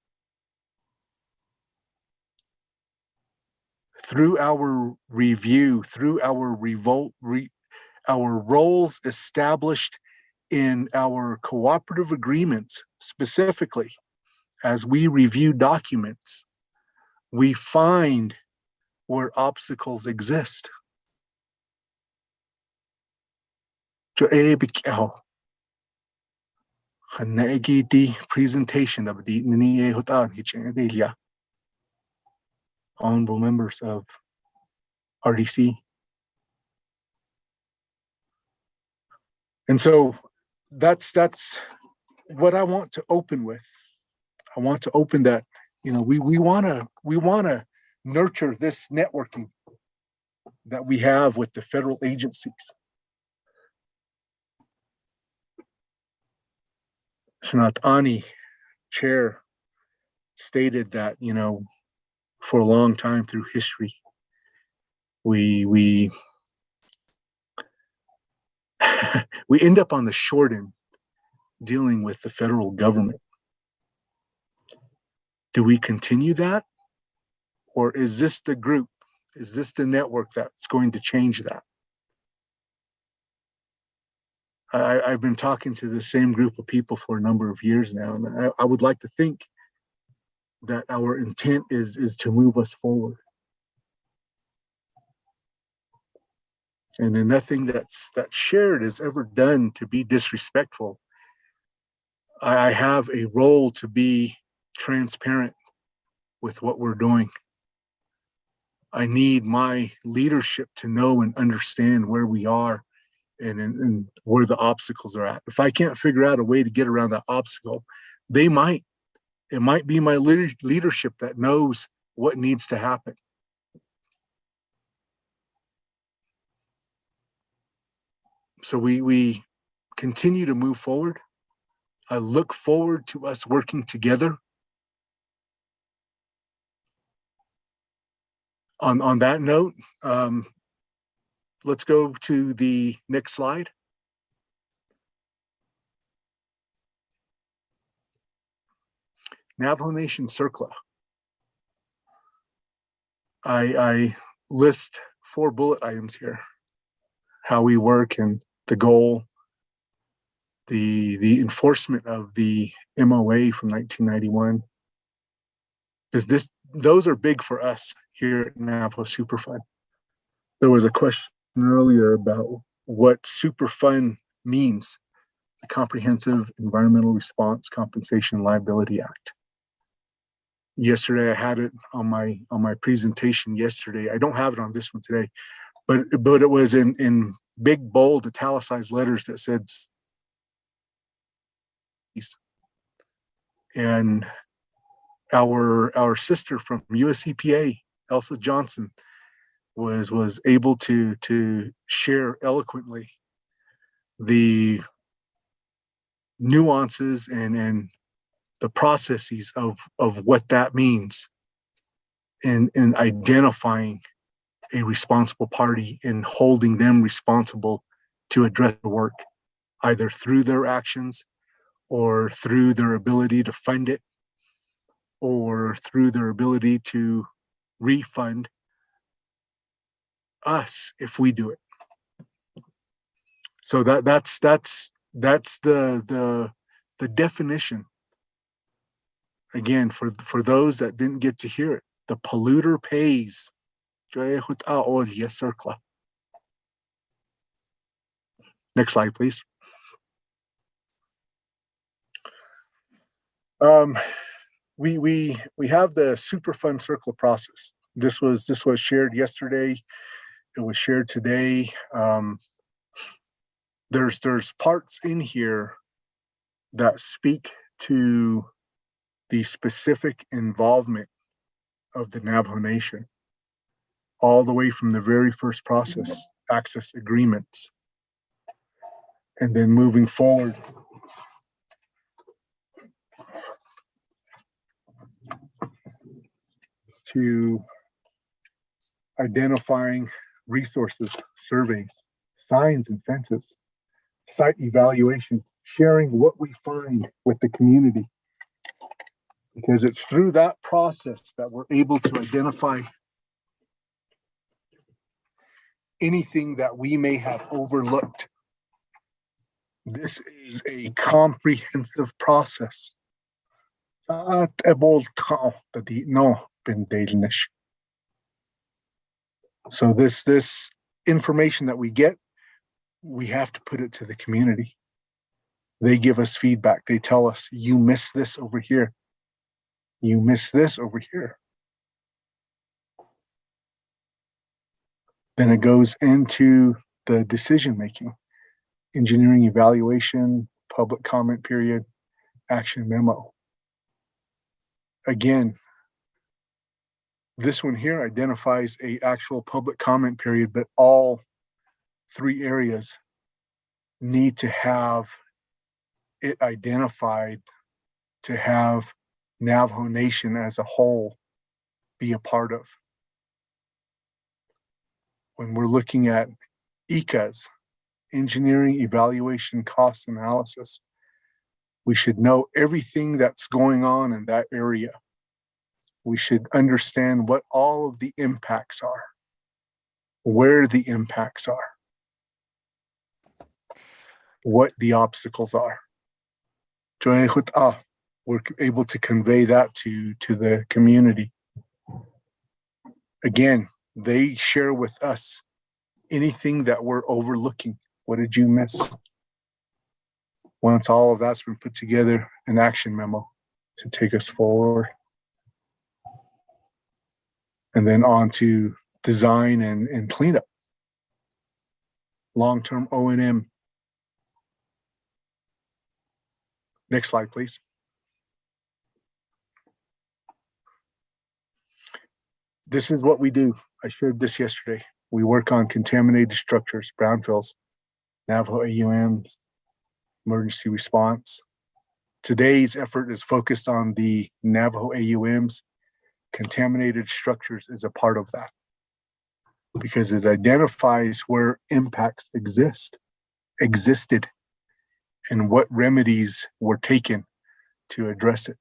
Through our review, through our our roles established in our cooperative agreements, specifically, as we review documents, we find where obstacles exist. Presentation of the honorable members of RDC. And so that's what I want to open with. I want to open that, we want to nurture this networking that we have with the federal agencies. Sanat Ani, chair, stated that, for a long time through history, we we end up on the short end dealing with the federal government. Do we continue that? Or is this the group? Is this the network that's going to change that? I've been talking to the same group of people for a number of years now, and I would like to think that our intent is to move us forward. And then nothing that's shared is ever done to be disrespectful. I have a role to be transparent with what we're doing. I need my leadership to know and understand where we are and where the obstacles are at. If I can't figure out a way to get around that obstacle, it might be my leadership that knows what needs to happen. So we continue to move forward. I look forward to us working together. On that note, let's go to the next slide. Navajo Nation CERCLA. I list 4 bullet items here. How we work and the goal, the enforcement of the MOA from 1991. Those are big for us here at Navajo Superfund. There was a question earlier about what Superfund means, the Comprehensive Environmental Response Compensation Liability Act. Yesterday, I had it on my presentation yesterday. I don't have it on this one today, but it was in big, bold, italicized letters that said, and our sister from US EPA, Elsa Johnson, was able to share eloquently the nuances and the processes of what that means in identifying a responsible party and holding them responsible to address the work, either through their actions or through their ability to fund it or through their ability to refund us if we do it. So that's the definition. Again, for those that didn't get to hear it, the polluter pays. Next slide, please. We have the Superfund CERCLA process. This was shared yesterday. It was shared today. There's parts in here that speak to the specific involvement of the Navajo Nation, all the way from the very first process, access agreements, And then moving forward, to identifying resources, surveys, signs and fences, site evaluation, sharing what we find with the community. Because it's through that process that we're able to identify anything that we may have overlooked. This is a comprehensive process. So this information that we get, we have to put it to the community. They give us feedback. They tell us, you miss this over here. You miss this over here. Then it goes into the decision making, engineering evaluation, public comment period, action memo. Again, this one here identifies a actual public comment period, but all three areas need to have it identified to have Navajo Nation as a whole be a part of. When we're looking at ECAs, engineering evaluation cost analysis, we should know everything that's going on in that area. We should understand what all of the impacts are, where the impacts are, what the obstacles are. We're able to convey that to the community. Again, they share with us anything that we're overlooking. What did you miss? Once all of that's been put together, an action memo to take us forward. And then on to design and cleanup. Long-term O&M. Next slide, please. This is what we do. I shared this yesterday. We work on contaminated structures, brownfields, Navajo AUMs, emergency response. Today's effort is focused on the Navajo AUMs. Contaminated structures is a part of that because it identifies where impacts existed, and what remedies were taken to address it.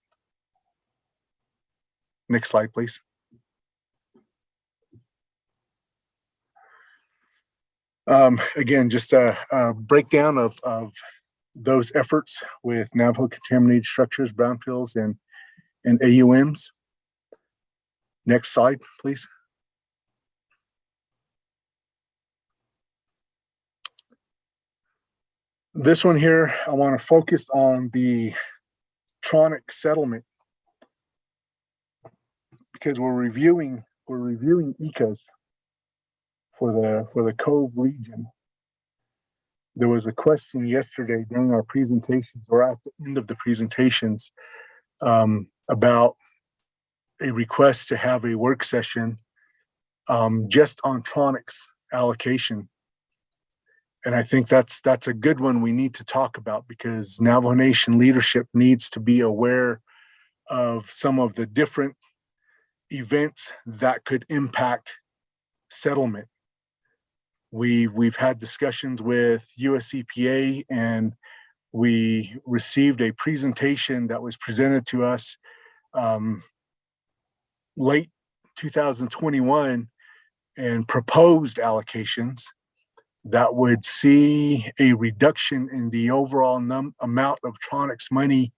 Next slide, please. Again, just a breakdown of those efforts with Navajo contaminated structures, brownfields, and AUMs. Next slide, please. This one here, I want to focus on the Tronic settlement because we're reviewing ECAs for the Cove region. There was a question yesterday during our presentations or at the end of the presentations about a request to have a work session just on Tronic's allocation. And I think that's a good one we need to talk about because Navajo Nation leadership needs to be aware of some of the different events that could impact settlement. We've had discussions with US EPA, and we received a presentation that was presented to us late 2021 and proposed allocations that would see a reduction in the overall amount of Tronic's money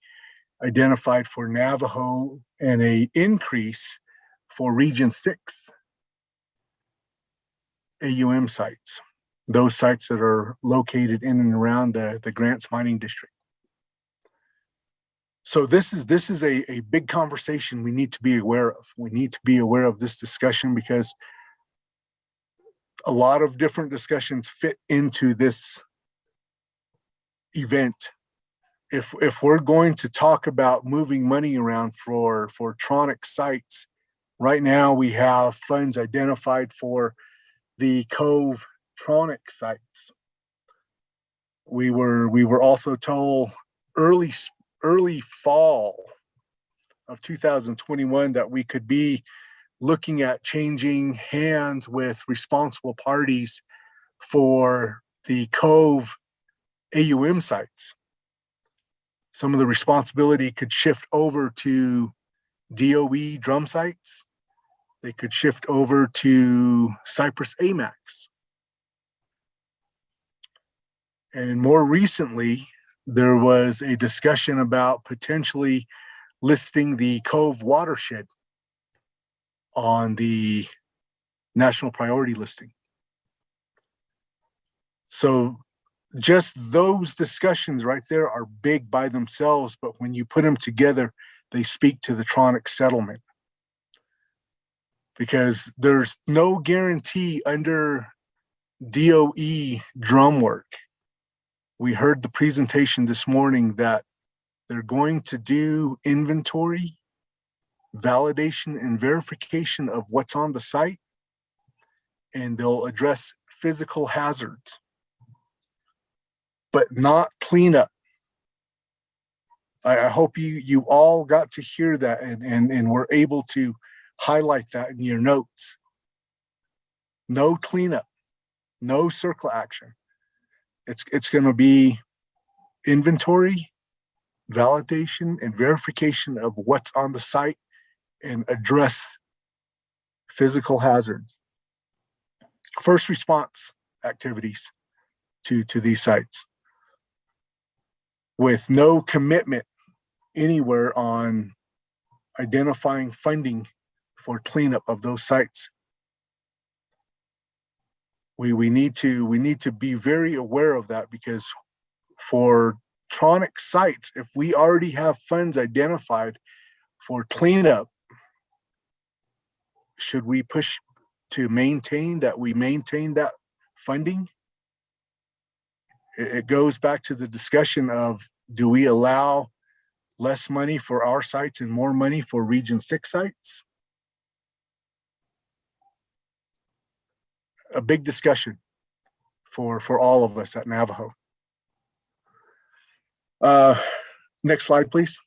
identified for Navajo and an increase for Region 6 AUM sites, those sites that are located in and around the Grants Mining District. So this is a big conversation we need to be aware of. We need to be aware of this discussion because a lot of different discussions fit into this event. If we're going to talk about moving money around for Tronic sites, right now we have funds identified for the Cove Tronic sites. We were also told early fall of 2021 that we could be looking at changing hands with responsible parties for the Cove AUM sites. Some of the responsibility could shift over to DOE drum sites. They could shift over to Cypress AMAX. And more recently, there was a discussion about potentially listing the Cove watershed on the national priority listing. So just those discussions right there are big by themselves, but when you put them together, they speak to the Tronic settlement. Because there's no guarantee under DOE drum work. We heard the presentation this morning that they're going to do inventory, validation, and verification of what's on the site, and they'll address physical hazards, but not cleanup. I hope you all got to hear that and were able to highlight that in your notes. No cleanup, no circle action. It's going to be inventory, validation, and verification of what's on the site and address physical hazards. First response activities to these sites with no commitment anywhere on identifying funding for cleanup of those sites. We need to be very aware of that, because for Tronic sites, if we already have funds identified for cleanup, should we push to maintain that we maintain that funding? It goes back to the discussion of, do we allow less money for our sites and more money for Region 6 sites? A big discussion for all of us at Navajo. Next slide, please.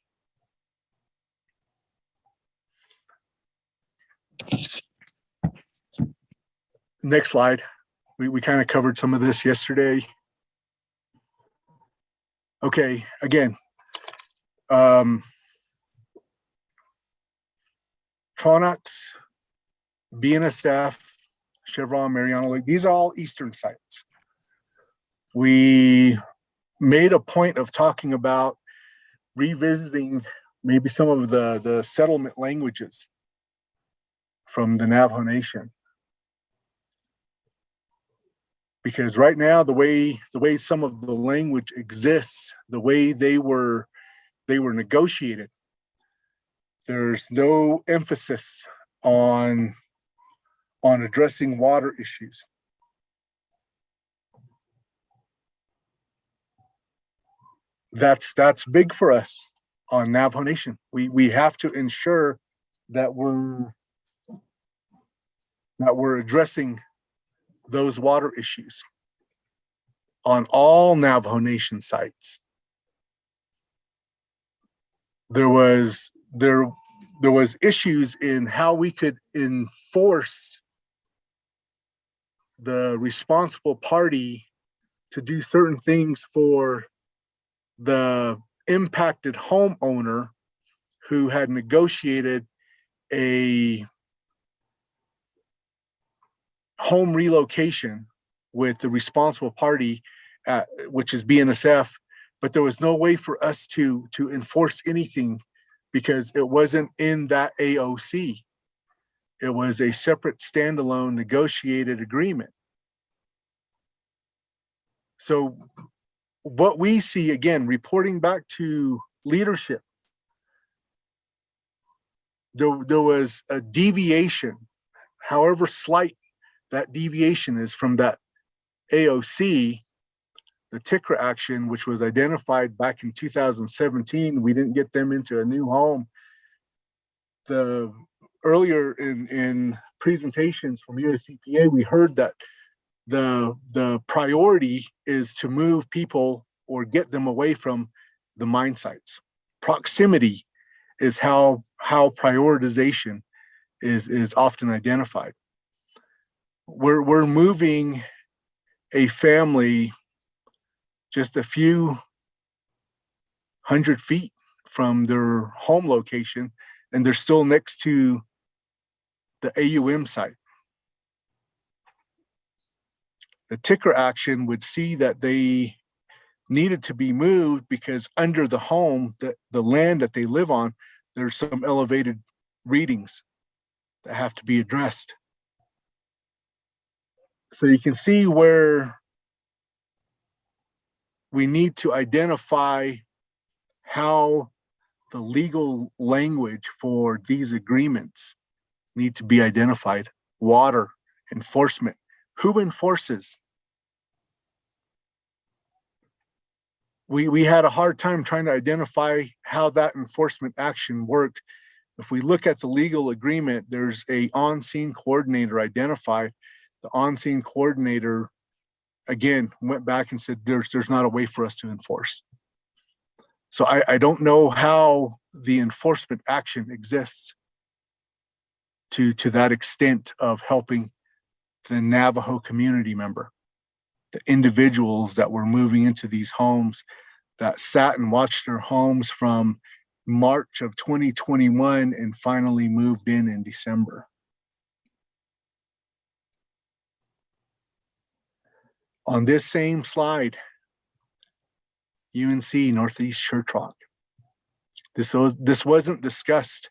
Next slide. We kind of covered some of this yesterday. Okay, again, Tronox, BNSF, Chevron, Mariana Lake, these are all eastern sites. We made a point of talking about revisiting maybe some of the settlement languages from the Navajo Nation. Because right now, the way some of the language exists, the way they were negotiated, there's no emphasis on addressing water issues. That's big for us on Navajo Nation. We have to ensure that we're addressing those water issues on all Navajo Nation sites. There was issues in how we could enforce the responsible party to do certain things for the impacted homeowner who had negotiated a home relocation with the responsible party, which is BNSF, but there was no way for us to enforce anything because it wasn't in that AOC. It was a separate standalone negotiated agreement. So what we see, again, reporting back to leadership, there was a deviation, however slight that deviation is from that AOC, the TICRA action, which was identified back in 2017. We didn't get them into a new home. Earlier in presentations from USCPA, we heard that the priority is to move people or get them away from the mine sites. Proximity is how prioritization is often identified. We're moving a family just a few 100 feet from their home location, and they're still next to the AUM site. The ticker action would see that they needed to be moved because under the home, the land that they live on, there's some elevated readings that have to be addressed. So you can see where we need to identify how the legal language for these agreements need to be identified. Water enforcement. Who enforces? We had a hard time trying to identify how that enforcement action worked. If we look at the legal agreement, there's a on-scene coordinator identified. The on-scene coordinator, again, went back and said, there's not a way for us to enforce. So I don't know how the enforcement action exists to that extent of helping the Navajo community member, the individuals that were moving into these homes that sat and watched their homes from March of 2021 and finally moved in December. On this same slide, UNC Northeast Church Rock. This wasn't discussed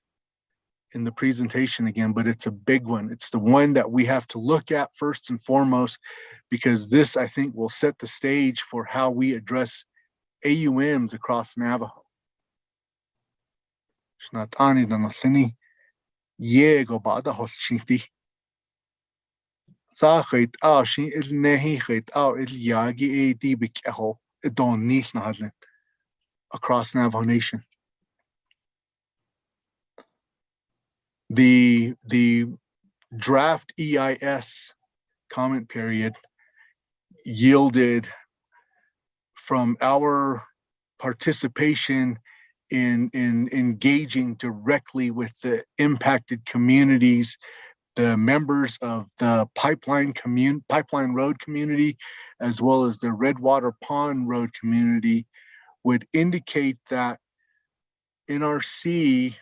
in the presentation again, but it's a big one. It's the one that we have to look at first and foremost, because this, I think, will set the stage for how we address AUMs across Navajo. Across Navajo Nation. The draft EIS comment period yielded from our participation in engaging directly with the impacted communities, the members of the Pipeline Road community, as well as the Redwater Pond Road community, would indicate that NRC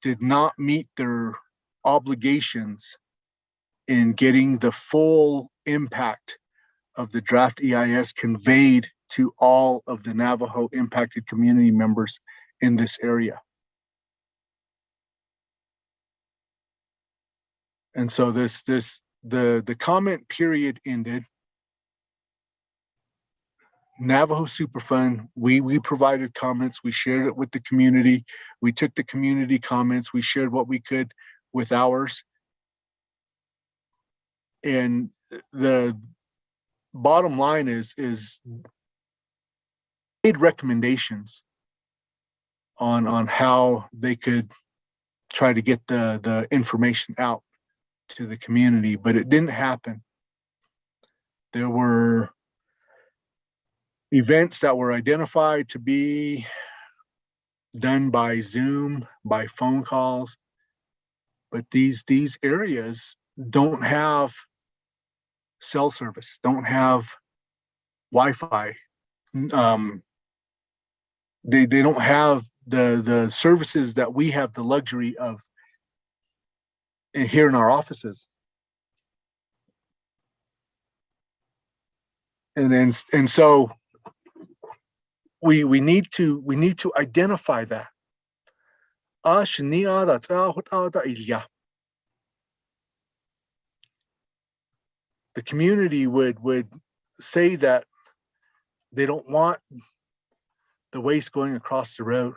did not meet their obligations in getting the full impact of the draft EIS conveyed to all of the Navajo impacted community members in this area. And so the comment period ended. Navajo Superfund, we provided comments, we shared it with the community, we took the community comments, we shared what we could with ours. And the bottom line is made recommendations on how they could try to get the information out to the community, but it didn't happen. There were events that were identified to be done by Zoom, by phone calls, but these areas don't have cell service, don't have Wi-Fi. They don't have the services that we have the luxury of here in our offices. And so we need to identify that. The community would say that they don't want the waste going across the road.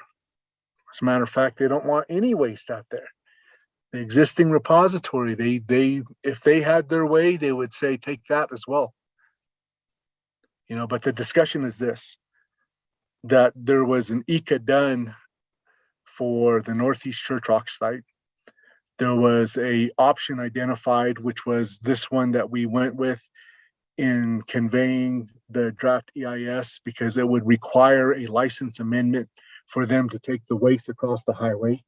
As a matter of fact, they don't want any waste out there. The existing repository, they if they had their way, they would say take that as well. You know, but the discussion is this, that there was an ECA done for the Northeast Church Rock site. There was a option identified, which was this one that we went with in conveying the draft EIS, because it would require a license amendment for them to take the waste across the highway.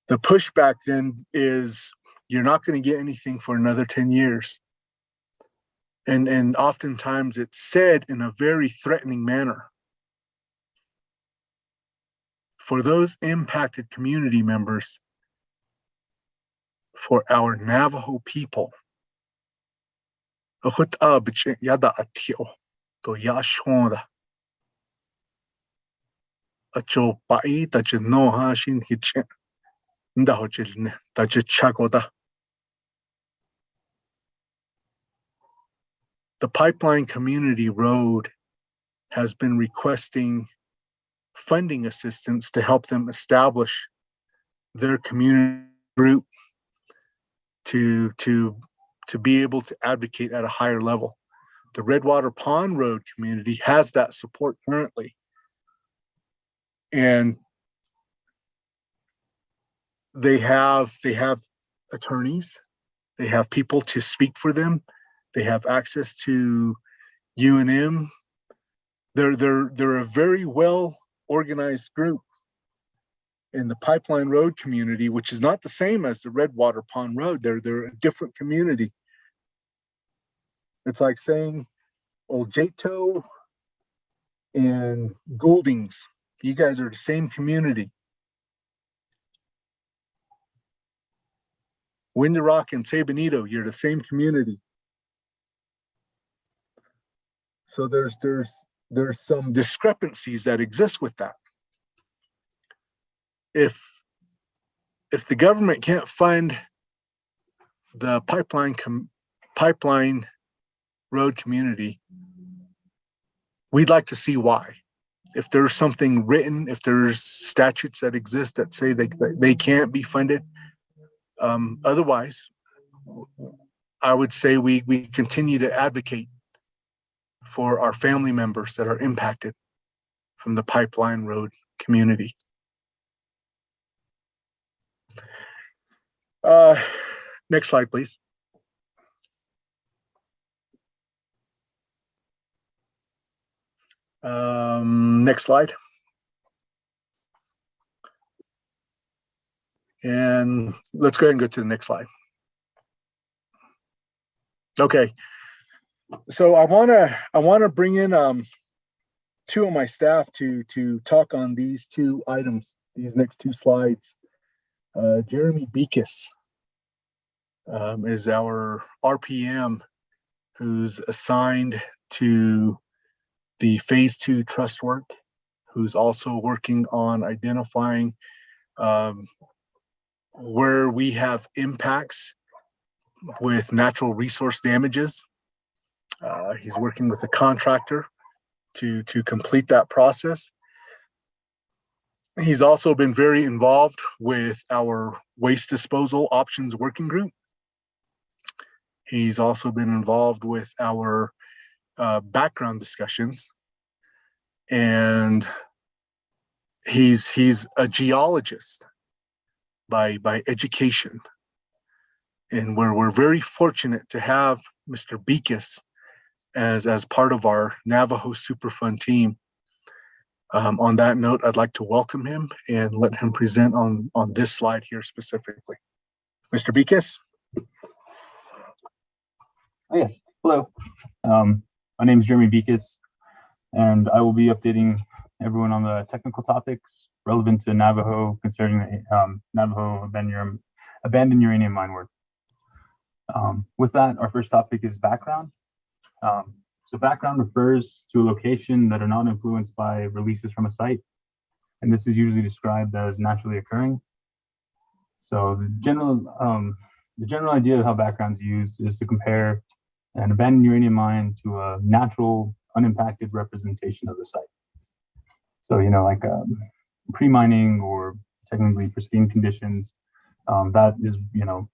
The pushback then is you're not going to get anything for another 10 years. And oftentimes it's said in a very threatening manner. For those impacted community members, for our Navajo people, the Pipeline Community Road has been requesting funding assistance to help them establish their community group to be able to advocate at a higher level. The Redwater Pond Road community has that support currently. And they have attorneys, they have people to speak for them, they have access to UNM. They're a very well organized group in the Pipeline Road community, which is not the same as the Redwater Pond Road. They're a different community. It's like saying Old Jato and Gouldings, you guys are the same community. Windy Rock and Sabonito, you're the same community. So there's some discrepancies that exist with that. If the government can't fund the pipeline road community, we'd like to see why. If there's something written, if there's statutes that exist that say they can't be funded, otherwise, I would say we continue to advocate for our family members that are impacted from the Pipeline Road community. Next slide, please. Next slide. And let's go ahead and go to the next slide. Okay. So I wanna bring in two of my staff to talk on these two items, these next two slides. Jeremy Beekes is our RPM who's assigned to the phase 2 trust work, who's also working on identifying where we have impacts with natural resource damages. He's working with a contractor to complete that process. He's also been very involved with our waste disposal options working group. He's also been involved with our background discussions, and he's a geologist by education, and we're very fortunate to have Mr. Beekes as part of our Navajo Superfund team. On that note, I'd like to welcome him and let him present on this slide here specifically. Mr. Beekes? Oh, yes, hello. My name is Jeremy Beekes, and I will be updating everyone on the technical topics relevant to Navajo concerning the Navajo abandoned uranium mine work. With that, our first topic is background. So background refers to a location that are not influenced by releases from a site, and this is usually described as naturally occurring. So the general idea of how background's used is to compare an abandoned uranium mine to a natural, unimpacted representation of the site. So, you know, like pre-mining or technically pristine conditions, that is, you know,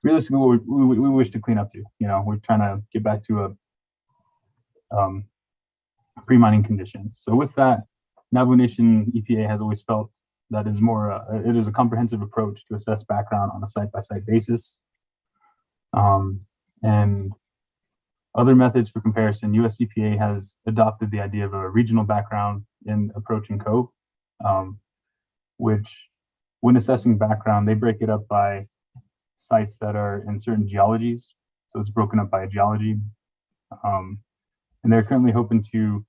realistically what we wish to clean up to. You know, we're trying to get back to a pre-mining conditions. So with that, Navajo Nation EPA has always felt that is more, it is a comprehensive approach to assess background on a site-by-site basis. And other methods for comparison, US EPA has adopted the idea of a regional background in approach and cove, which when assessing background, they break it up by sites that are in certain geologies. So it's broken up by geology. And they're currently hoping to,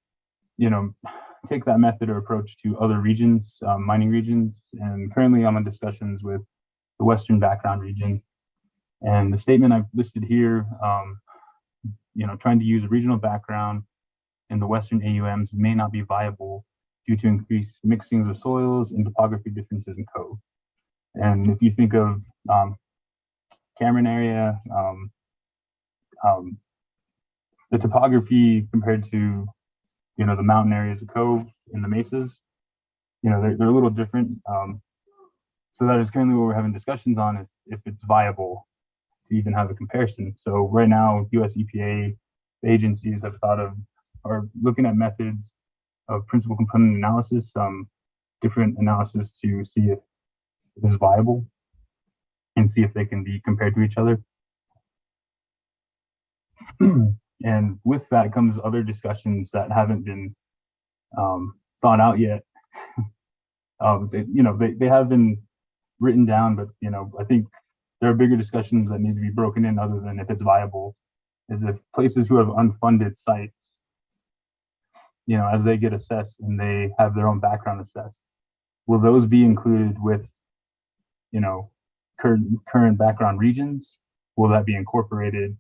take that method or approach to other regions, mining regions. And currently I'm in discussions with the Western background region. And the statement I've listed here, trying to use a regional background in the Western AUMs may not be viable due to increased mixings of soils and topography differences in cove. And if you think of Cameron area, the topography compared to, the mountain areas of cove and the mesas, they're a little different. So that is currently what we're having discussions on, if it's viable to even have a comparison. So right now, US EPA agencies have are looking at methods of principal component analysis, different analysis to see if it is viable and see if they can be compared to each other. And with that comes other discussions that haven't been thought out yet. They have been written down, but I think there are bigger discussions that need to be broken in other than if it's viable, is if places who have unfunded sites, as they get assessed and they have their own background assessed, will those be included with, current background regions? Will that be incorporated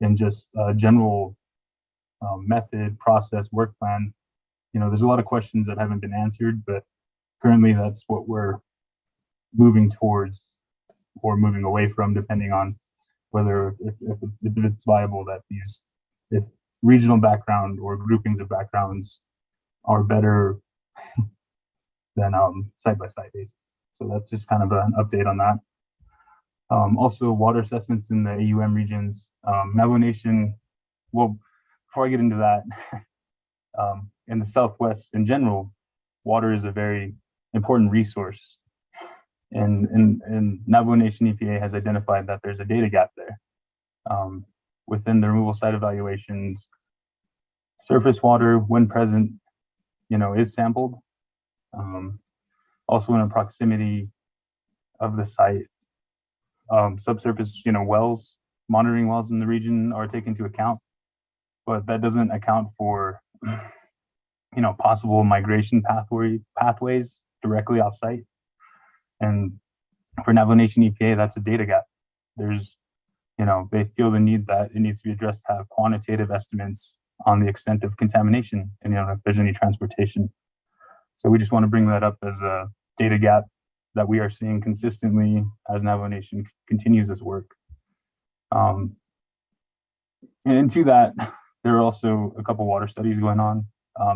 in just a general method, process, work plan? There's a lot of questions that haven't been answered, but currently that's what we're moving towards or moving away from, depending on whether if it's viable that if regional background or groupings of backgrounds are better than site-by-site basis. So that's just kind of an update on that. Also, water assessments in the AUM regions. Navajo Nation, well, before I get into that, in the Southwest in general, water is a very important resource. And Navajo Nation EPA has identified that there's a data gap there. Within the removal site evaluations, surface water, when present, is sampled. Also in a proximity of the site, subsurface, wells, monitoring wells in the region are taken into account, but that doesn't account for, possible migration pathways directly off site. And for Navajo Nation EPA, that's a data gap. There's, they feel the need that it needs to be addressed to have quantitative estimates on the extent of contamination and, if there's any transportation. So we just want to bring that up as a data gap that we are seeing consistently as Navajo Nation continues this work. And to that, there are also a couple water studies going on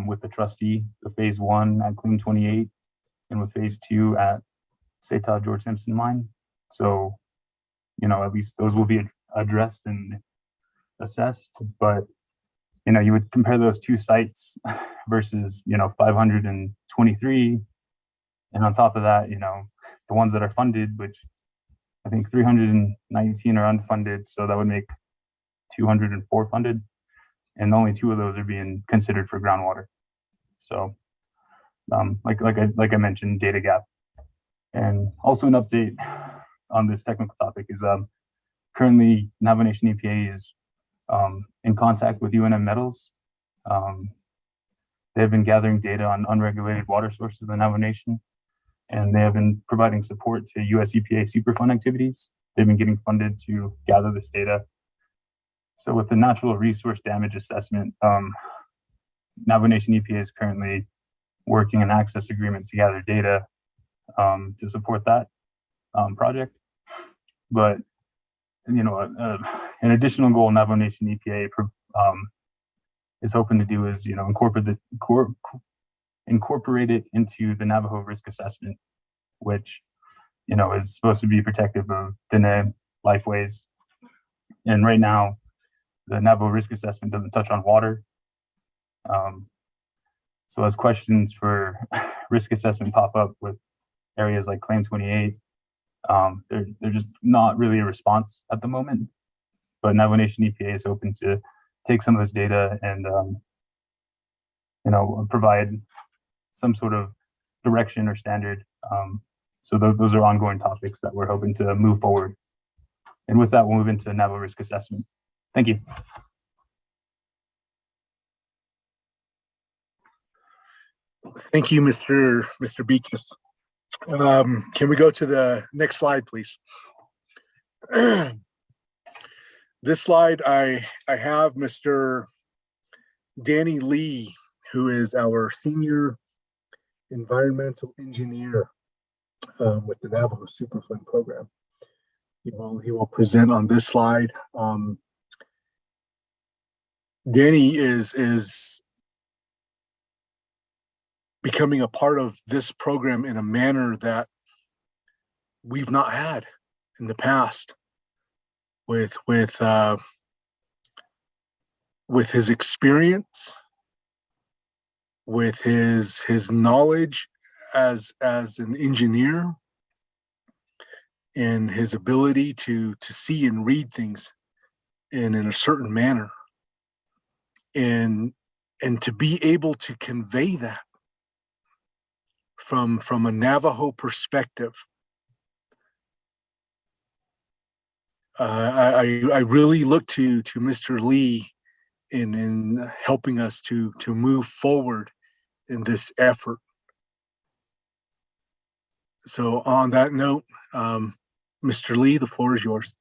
with the trustee, the phase 1 at Clean 28, and with phase 2 at Seta George Simpson Mine. So, at least those will be addressed and assessed. But, you would compare those two sites versus, 523. And on top of that, the ones that are funded, which I think 319 are unfunded. So that would make 204 funded. And only 2 of those are being considered for groundwater. So like I mentioned, data gap. And also an update on this technical topic is currently Navajo Nation EPA is in contact with UNM Metals. They have been gathering data on unregulated water sources in the Navajo Nation, and they have been providing support to US EPA Superfund activities. They've been getting funded to gather this data. So with the natural resource damage assessment, Navajo Nation EPA is currently working an access agreement to gather data to support that project. But, an additional goal Navajo Nation EPA is hoping to do is, incorporate it into the Navajo risk assessment, which, is supposed to be protective of Dene lifeways. And right now, the Navajo risk assessment doesn't touch on water. So as questions for risk assessment pop up with areas like Claim 28. They're just not really a response at the moment. But Navajo Nation EPA is open to take some of this data and provide some sort of direction or standard. So those are ongoing topics that we're hoping to move forward. And with that, we'll move into Navajo risk assessment. Thank you. Thank you, Mr. Beekes. Can we go to the next slide, please? This slide, I have Mr. Danny Lee, who is our senior environmental engineer with the Navajo Superfund program. He will present on this slide. Danny is becoming a part of this program in a manner that we've not had in the past, with his experience, with his knowledge as an engineer, and his ability to see and read things in a certain manner, and to be able to convey that from a Navajo perspective. I really look to Mr. Lee in helping us to move forward in this effort. So on that note, Mr. Lee, the floor is yours.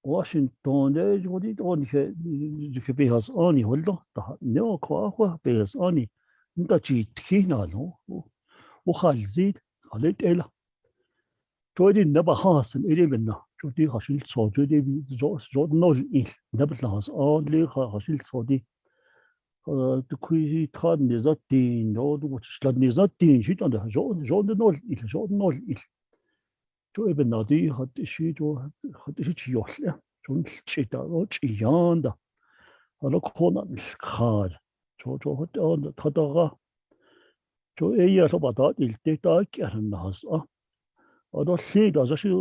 Washington jodi on ke behas ani holdo ta no ko akwa behas ani nta chi tkhina no و خالزيد خليت إله جودي نبى خاص إلي بنا جودي خشيل صو جودي جود نول إل نبى لهاس لي خشيل صودي تكوي تخاد نزاتين جود وتشلد نزاتين شيء عنده جود نول إل جود نول إل جو ابن نادي هاد شيء هاد شيء يوحله جون شيء دا شيء ياندا هلا كونا الخال جو هاد تدغا جو إيه ربطات التاك الناس هذا شيء ده شيء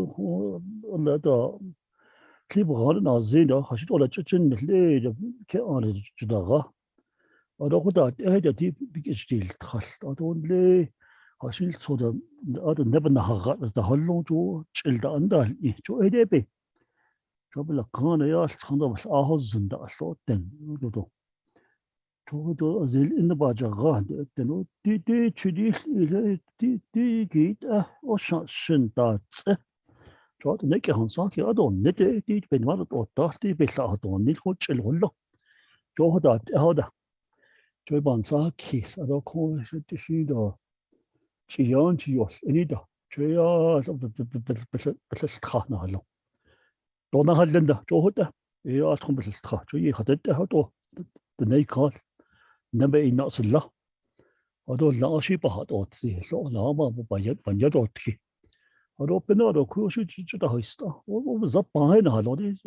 ولا ده كلي بغار نازين ده خشيت ولا تشن ليه كأنا جدغا هذا قدرت هذا دي بيجتيل خل هذا ليه خشيت صودا هذا نبنا هغا ده هلون جو تشيل ده عنده جو إيه بي جو بلا كان يا خندا بس أهز زند أصوتن جو 저도 어질 있는 바자가 되노 뒤뒤 추디 뒤뒤기다 오션신다츠 저도 내게 항상 기어도 내게 뒤 배마도 또다 뒤 배사도 니 호출 홀로 저호다 저호다 저 반사 키스도 코스 뒤시도 지연지요 아니다 저야 가나로 또 나갈랜다 저호다 야 컴퓨터 저기 하던데 하도 내가 نبي نقص الله هذول لا شيء بهاد أوتسي لا ما بيجد أوتكي هذول بنادو كل شيء جدا هيستا وبزب باين هذول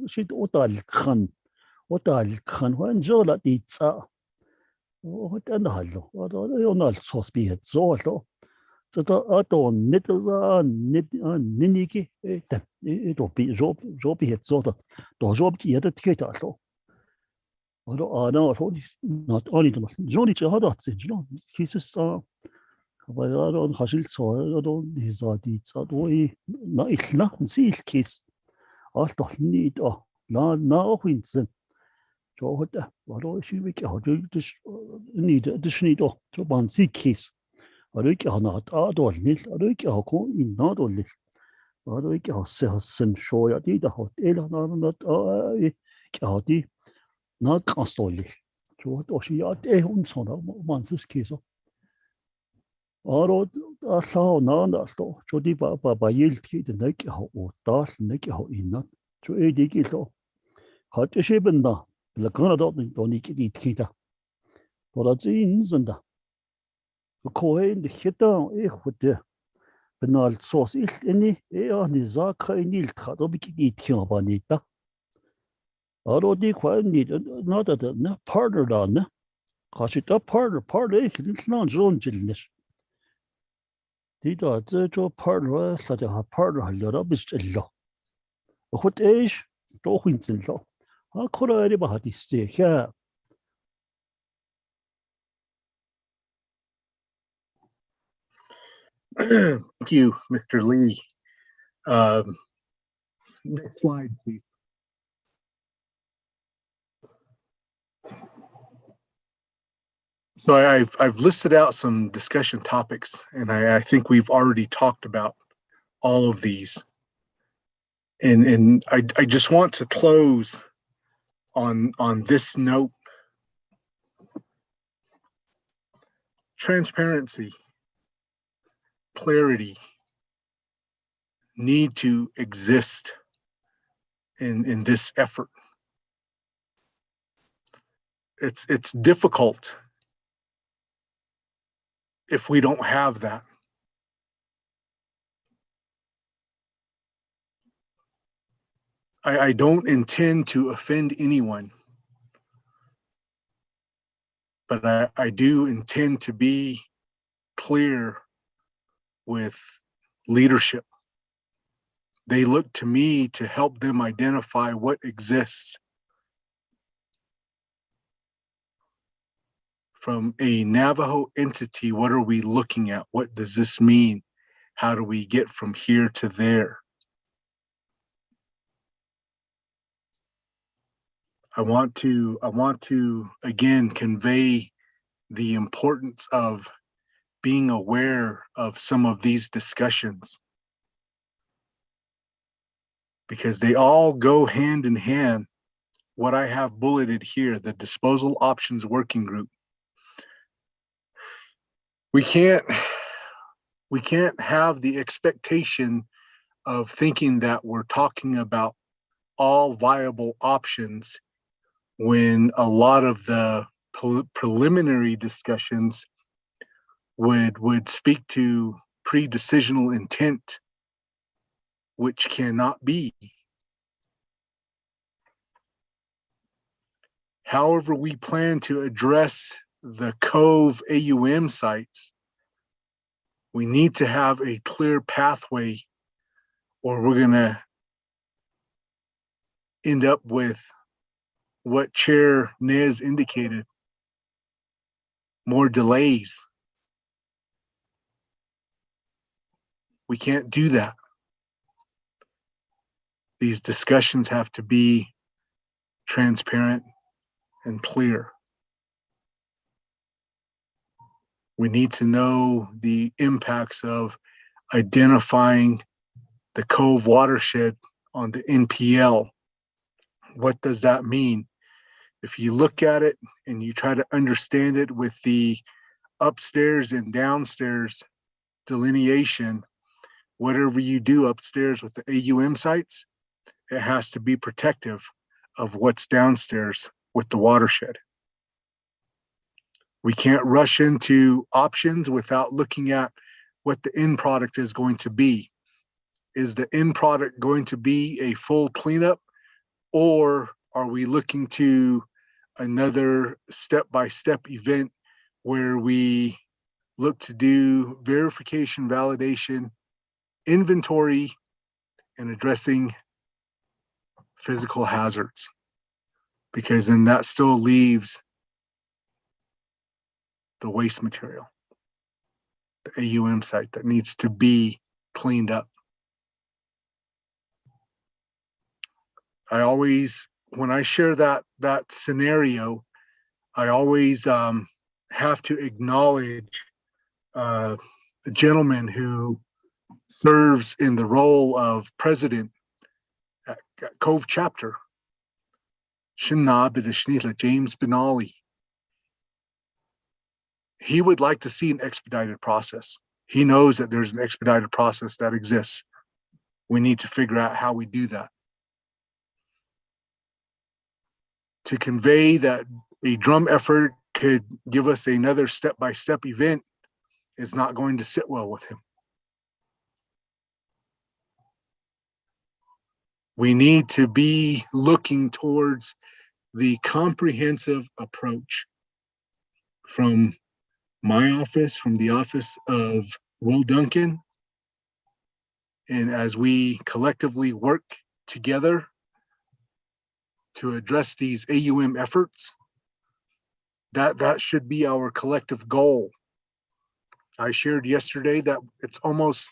شيء أوتال خان وين جولا ديتسا وهتن هالو هذول يونال صوص بيه زولو تدا أتون نيكي تم إدو بي جوب بيه زودا دو جوب كي يدا تكيتالو هذا أنا أقول not only the جوني هذا تسجلون كيسس هذا حاصل صار هذا نزادي صادوي لا إخلا نسيل كيس أصلا لا أخوين زين جو هذا هذا شيء بيك هذا نيد جو بانسي كيس هذا كي هنا هذا نيل هذا كي هكون إننا دول هذا كي هسن شوية دي ده إلا هذا كي هذا 나 깜짝놀래. 저 도시 야때 혼선아 만스스키서. 아로 아사오 나나스도 저디 바바 일티데 내게 하고 다스 내게 하고 있나. 저 에디기도 하트시 번다. 라카나도 돈이기 디티다. 보라지 인선다. 코에인데 히타 에후데 베날 소스 일니 에아니 자카이닐 카도 비기 디티어바니다. 어디 관리 나다다 나 파르다네 같이 다 파르 그냥 좋은 질네 디다 저 파르 사자 파르 하려라 비슷일로 호테이sh 또 힌슬로 아 코라리 바디스 야 Thank you, Mr. Lee. Next slide, please. So I've listed out some discussion topics, and I think we've already talked about all of these. And I just want to close on this note. Transparency, clarity need to exist in this effort. It's difficult if we don't have that. I don't intend to offend anyone, but I do intend to be clear with leadership. They look to me to help them identify what exists. From a Navajo entity, what are we looking at? What does this mean? How do we get from here to there? I want to again convey the importance of being aware of some of these discussions, because they all go hand in hand. What I have bulleted here, the Disposal Options Working Group. We can't have the expectation of thinking that we're talking about all viable options when a lot of the preliminary discussions would speak to pre-decisional intent, which cannot be. However, we plan to address the Cove AUM sites, we need to have a clear pathway, or we're going to end up with what Chair Nez indicated, more delays. We can't do that. These discussions have to be transparent and clear. We need to know the impacts of identifying the Cove watershed on the NPL. What does that mean? If you look at it and you try to understand it with the upstairs and downstairs delineation, whatever you do upstairs with the AUM sites, it has to be protective of what's downstairs with the watershed. We can't rush into options without looking at what the end product is going to be. Is the end product going to be a full cleanup, or are we looking to another step-by-step event where we look to do verification, validation, inventory, and addressing physical hazards? Because then that still leaves the waste material, the AUM site that needs to be cleaned up. I always, when I share that scenario, I always have to acknowledge a gentleman who serves in the role of president at Cove Chapter, James Benally. He would like to see an expedited process. He knows that there's an expedited process that exists. We need to figure out how we do that. To convey that a drum effort could give us another step-by-step event is not going to sit well with him. We need to be looking towards the comprehensive approach from my office, from the office of Will Duncan, and as we collectively work together to address these AUM efforts, that should be our collective goal. I shared yesterday that it's almost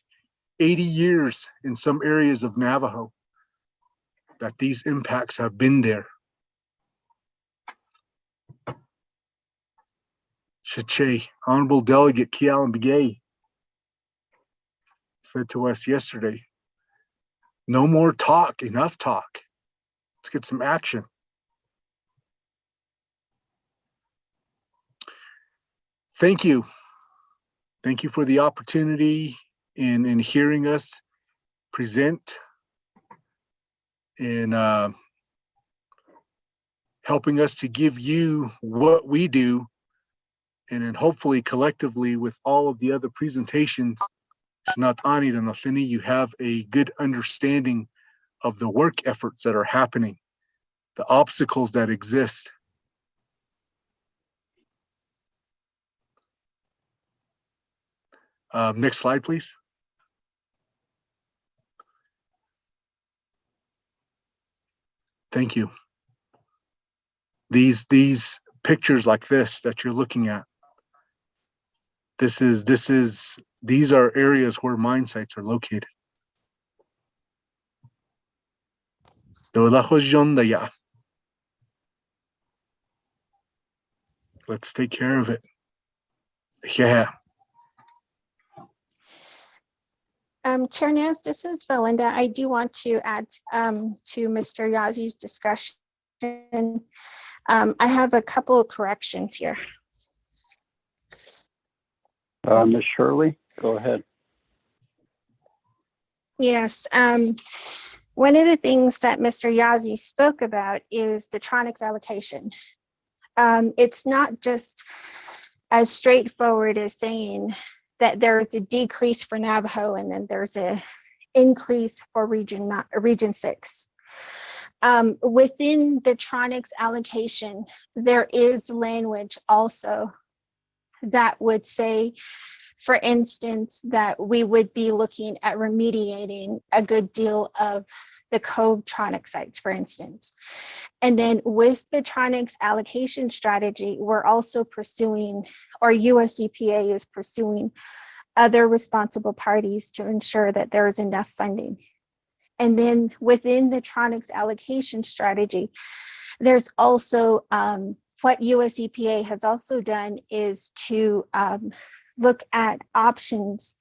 80 years in some areas of Navajo that these impacts have been there. Shache, Honorable Delegate Kealan Begay said to us yesterday, no more talk, enough talk. Let's get some action. Thank you. Thank you for the opportunity in hearing us present and helping us to give you what we do, and then hopefully collectively with all of the other presentations, you have a good understanding of the work efforts that are happening, the obstacles that exist. Next slide, please. Thank you. These pictures like this that you're looking at, these are areas where mine sites are located. Let's take care of it. Yeah. Chair Nez, this is Belinda. I do want to add to Mr. Yazi's discussion. I have a couple of corrections here. Ms. Shirley, go ahead. Yes. One of the things that Mr. Yazi spoke about is the Tronics allocation. It's not just as straightforward as saying that there's a decrease for Navajo and then there's an increase for Region 6. Within the Tronics allocation, there is language also that would say, for instance, that we would be looking at remediating a good deal of the Cove Tronic sites, for instance. And then with the Tronics allocation strategy, we're also pursuing, or US EPA is pursuing, other responsible parties to ensure that there is enough funding. And then within the Tronics allocation strategy, there's also what US EPA has also done is to look at options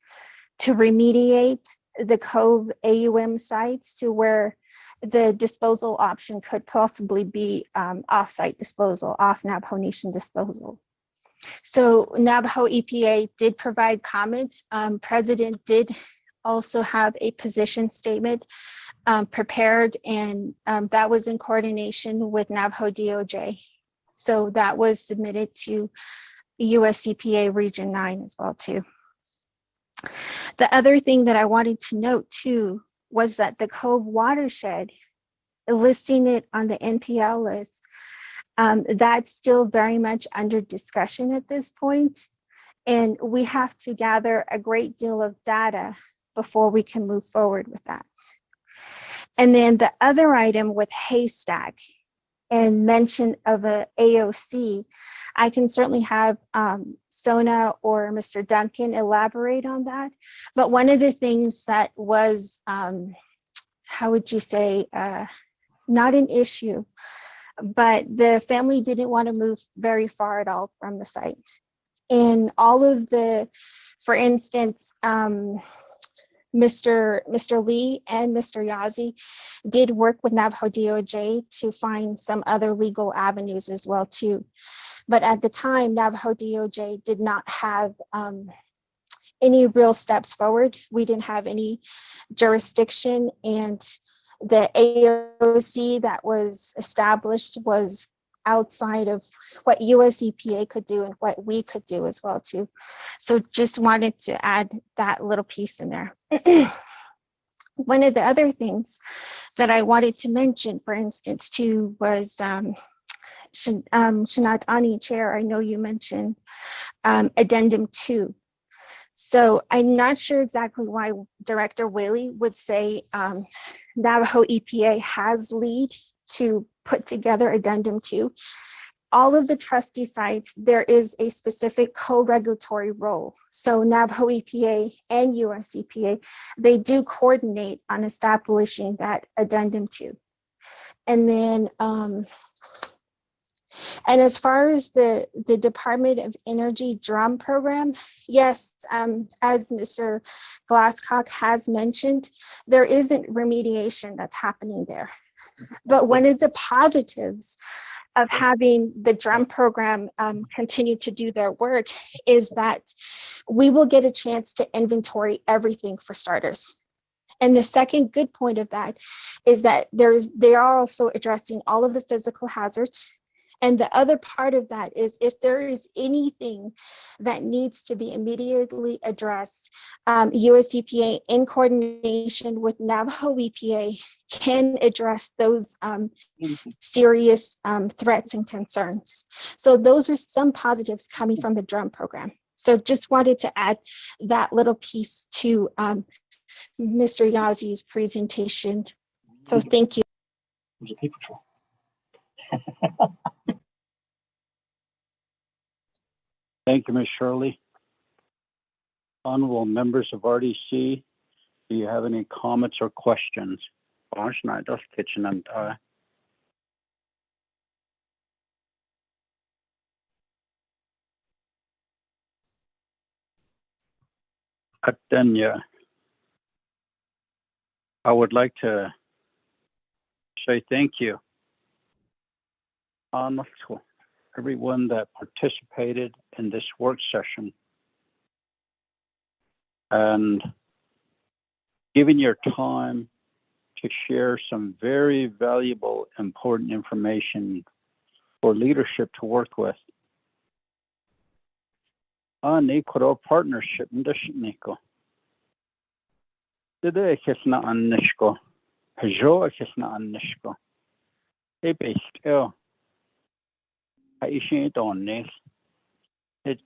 to remediate the Cove AUM sites to where the disposal option could possibly be off-site disposal, off Navajo Nation disposal. So Navajo EPA did provide comments. President did also have a position statement prepared, and that was in coordination with Navajo DOJ. So that was submitted to US EPA Region 9 as well too. The other thing that I wanted to note too was that the Cove watershed, listing it on the NPL list, that's still very much under discussion at this point. And we have to gather a great deal of data before we can move forward with that. And then the other item with Haystack and mention of a AOC, I can certainly have Sona or Mr. Duncan elaborate on that. But one of the things that was, how would you say, not an issue, but the family didn't want to move very far at all from the site. And all of the, for instance, Mr. Lee and Mr. Yazzie did work with Navajo DOJ to find some other legal avenues as well too. But at the time, Navajo DOJ did not have any real steps forward. We didn't have any jurisdiction, and the AOC that was established was outside of what US EPA could do and what we could do as well too. So just wanted to add that little piece in there. One of the other things that I wanted to mention, for instance, too, was Shanat Ani, Chair, I know you mentioned Addendum 2. So I'm not sure exactly why Director Whaley would say Navajo EPA has lead to put together Addendum 2. All of the trustee sites, there is a specific co-regulatory role. So Navajo EPA and US EPA, they do coordinate on establishing that Addendum 2. And then, and as far as the Department of Energy drum program, yes, as Mr. Glasscock has mentioned, there isn't remediation that's happening there. But one of the positives of having the drum program continue to do their work is that we will get a chance to inventory everything for starters. And the second good point of that is that they are also addressing all of the physical hazards. And the other part of that is if there is anything that needs to be immediately addressed, US EPA in coordination with Navajo EPA can address those serious threats and concerns. So those are some positives coming from the drum program. So just wanted to add that little piece to Mr. Yazzie's presentation. So thank you. There's a paper trail. Thank you, Ms. Shirley. Honorable members of RDC, do you have any comments or questions? Atenya, I would like to say thank you to everyone that participated in this work session and giving your time to share some very valuable, important information for leadership to work with. Nikoro partnership Niko. Today Kisna Anishko. Hajo Kisna Anishko.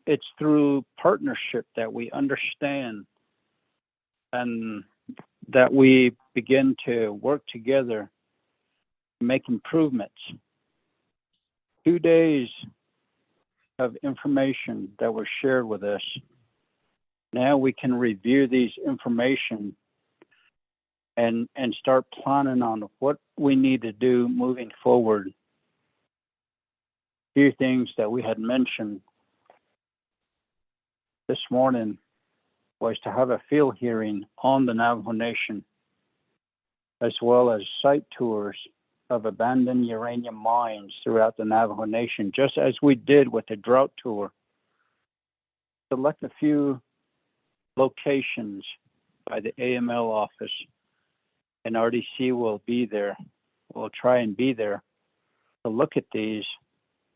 It's through partnership that we understand and that we begin to work together to make improvements. 2 days of information that was shared with us. Now we can review these information and start planning on what we need to do moving forward few things that we had mentioned this morning was to have a field hearing on the Navajo Nation, as well as site tours of abandoned uranium mines throughout the Navajo Nation, just as we did with the drought tour. Select a few locations by the AML office, and RDC will be there. We'll try and be there to look at these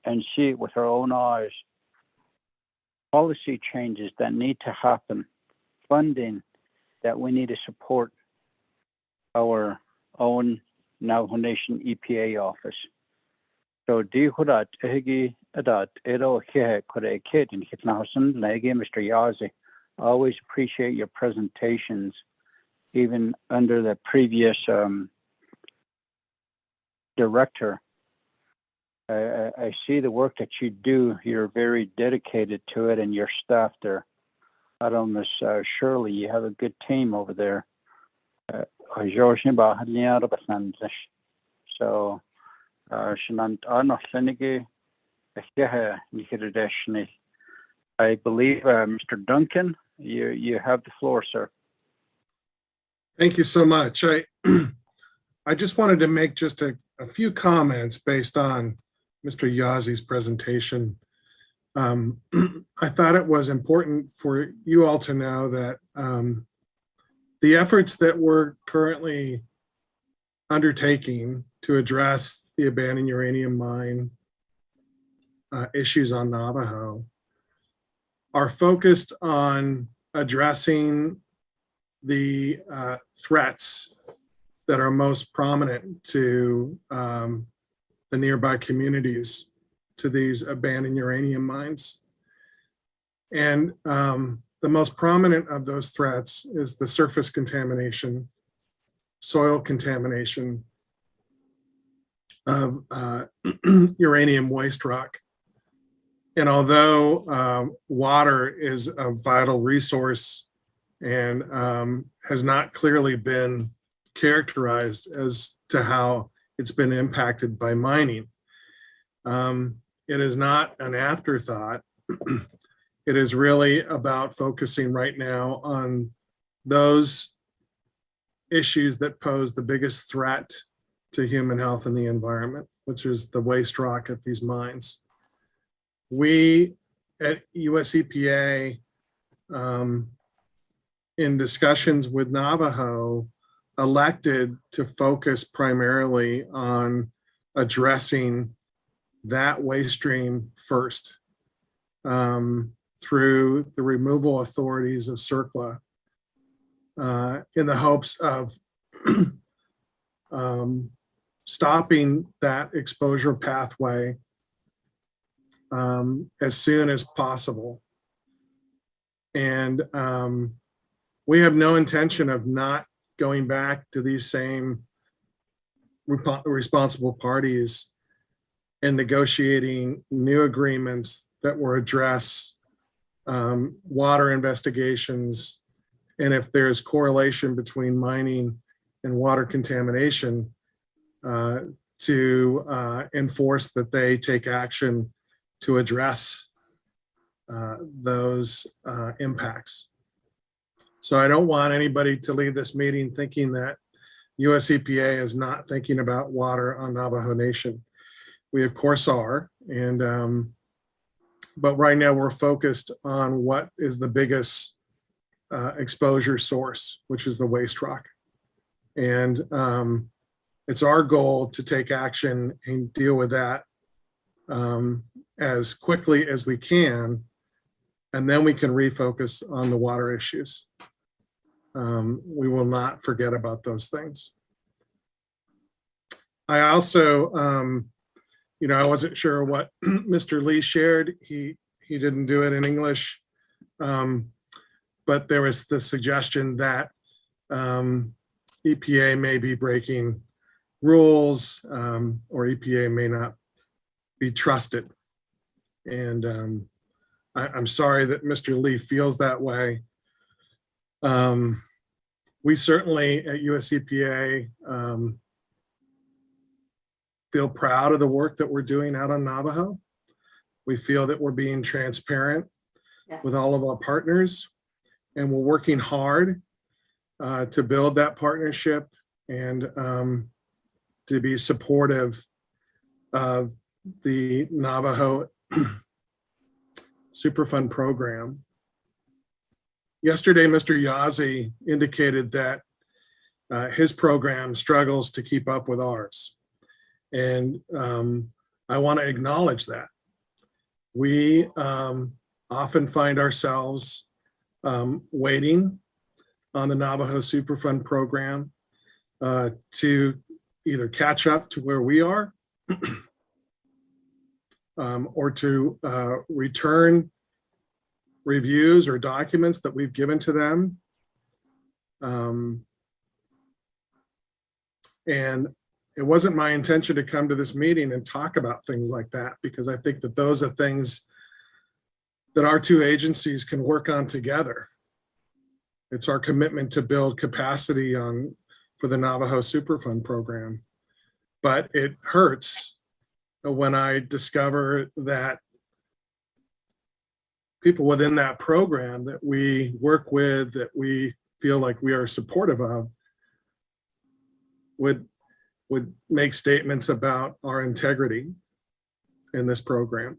and see it with our own eyes. Policy changes that need to happen, funding that we need to support our own Navajo Nation EPA office. So dihurat ehigi adat ero he kore kit in hitnahasan lege Mr. Yazi. I always appreciate your presentations, even under the previous director. I see the work that you do. You're very dedicated to it, and your staff there. I don't know, Miss Shirley, you have a good team over there. So, I believe, Mr. Duncan, you have the floor, sir. Thank you so much. I just wanted to make just a few comments based on Mr. Yazi's presentation. I thought it was important for you all to know that the efforts that we're currently undertaking to address the abandoned uranium mine issues on Navajo are focused on addressing the threats that are most prominent to the nearby communities to these abandoned uranium mines. And the most prominent of those threats is the surface contamination, soil contamination of uranium waste rock. And although water is a vital resource and has not clearly been characterized as to how it's been impacted by mining, it is not an afterthought. It is really about focusing right now on those issues that pose the biggest threat to human health and the environment, which is the waste rock at these mines. We at US EPA, in discussions with Navajo, elected to focus primarily on addressing that waste stream first through the removal authorities of CERCLA in the hopes of stopping that exposure pathway as soon as possible. And we have no intention of not going back to these same responsible parties and negotiating new agreements that will address water investigations. And if there's correlation between mining and water contamination, to enforce that they take action to address those impacts. So I don't want anybody to leave this meeting thinking that US EPA is not thinking about water on Navajo Nation. We of course are, and but right now we're focused on what is the biggest exposure source, which is the waste rock. And it's our goal to take action and deal with that as quickly as we can, and then we can refocus on the water issues. We will not forget about those things. I also, I wasn't sure what Mr. Lee shared. He didn't do it in English, but there was the suggestion that EPA may be breaking rules, or EPA may not be trusted. And I'm sorry that Mr. Lee feels that way. We certainly at US EPA feel proud of the work that we're doing out on Navajo. We feel that we're being transparent Yes. with all of our partners, and we're working hard to build that partnership and to be supportive of the Navajo Superfund program. Yesterday, Mr. Yazzie indicated that his program struggles to keep up with ours. And I want to acknowledge that. We often find ourselves waiting on the Navajo Superfund program to either catch up to where we are or to return reviews or documents that we've given to them. And it wasn't my intention to come to this meeting and talk about things like that, because I think that those are things that our two agencies can work on together. It's our commitment to build capacity for the Navajo Superfund program. But it hurts when I discover that people within that program that we work with, that we feel like we are supportive of, would make statements about our integrity in this program.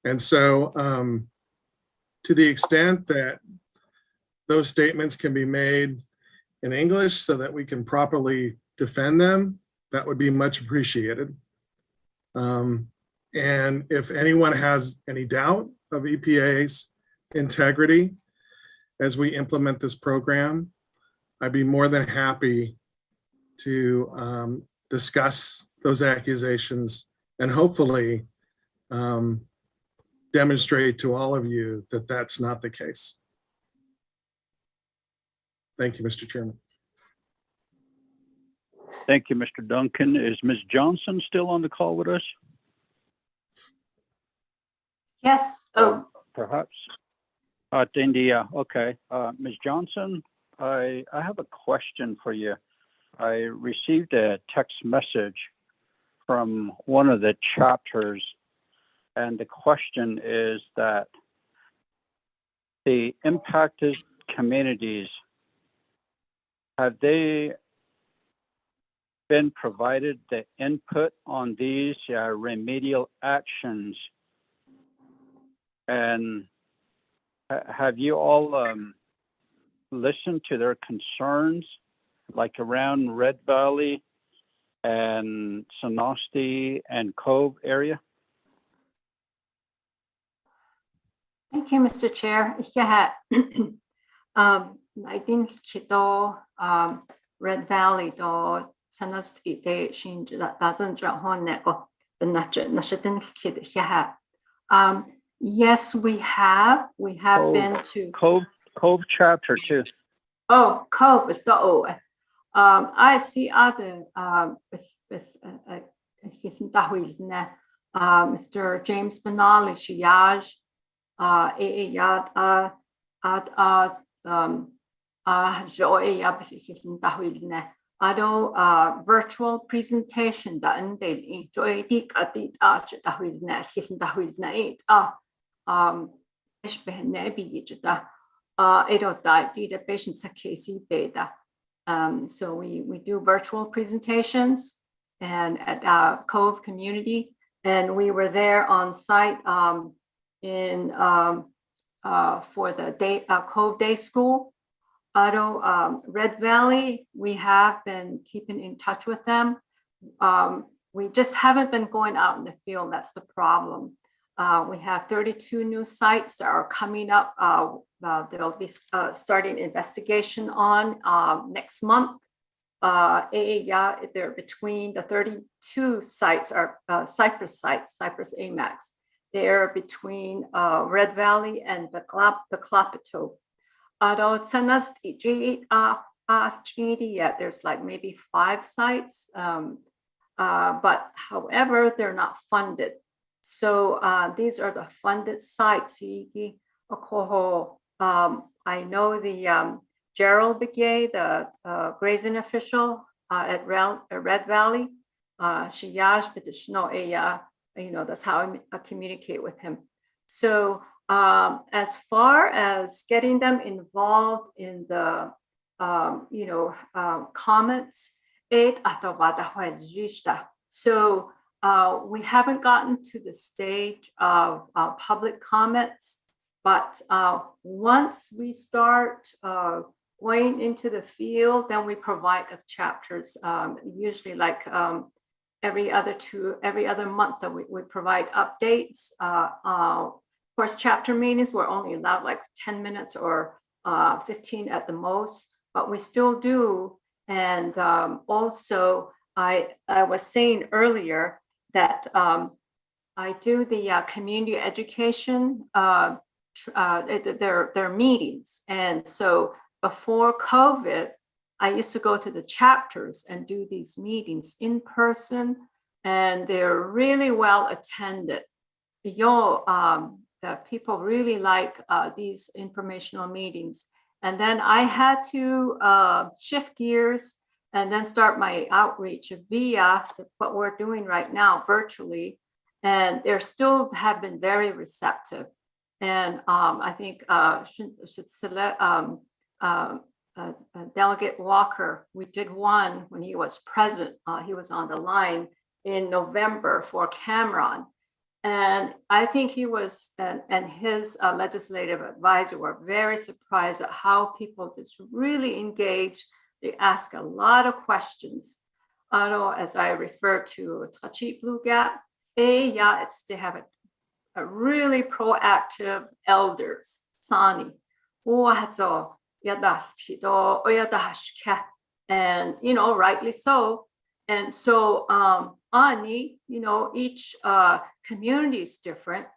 And so to the extent that those statements can be made in English so that we can properly defend them, that would be much appreciated. And if anyone has any doubt of EPA's integrity as we implement this program, I'd be more than happy to discuss those accusations and hopefully demonstrate to all of you that that's not the case. Thank you, Mr. Chairman. Thank you, Mr. Duncan. Is Ms. Johnson still on the call with us? Yes. Oh, Perhaps. India. Okay. Ms. Johnson, I have a question for you. I received a text message from one of the chapters, and the question is that the impacted communities, have they been provided the input on these remedial actions? And have you all listened to their concerns, like around Red Valley and Sonosti and Cove area? thank you, Mr. Chair. Yeah. I think Red Valley do Sonosti de shin that doesn't neko the national. Yes, we have. We have Cove, been to Cove chapter 2. Oh, Cove with the O. I see other Mr. James Benali Shiyaj Yad Joy virtual presentation that ended joy dik atit so we do virtual presentations and at Cove community, and we were there on site in for the day Cove Day School. Red Valley, we have been keeping in touch with them. We just haven't been going out in the field. That's the problem. We have 32 new sites that are coming up. They'll be starting investigation on next month. They're between the 32 sites are Cypress sites, Cypress AMAX. They're between Red Valley and the Clapito. There's like maybe 5 sites, but however, they're not funded. So these are the funded sites. I know the Gerald Begay, the grazing official at Red Valley, that's how I communicate with him. So as far as getting them involved in the comments, so we haven't gotten to the stage of public comments, but once we start going into the field, then we provide the chapters, usually like every other month that we provide updates. Of course, chapter meetings were only allowed like 10 minutes or 15 at the most, but we still do. And also, I was saying earlier that I do the community education, their meetings. And so before COVID, I used to go to the chapters and do these meetings in person, and they're really well attended. People really like these informational meetings. And then I had to shift gears and then start my outreach via what we're doing right now virtually. And they still have been very receptive. And I think should select Delegate Walker, we did one when he was present. He was on the line in November for Cameron. And I think he was, and his legislative advisor were very surprised at how people just really engaged. They ask a lot of questions. As I refer to Tachit Blue Gap, it's they have a really proactive elders, Sani. And rightly so. And so Ani, each community is different.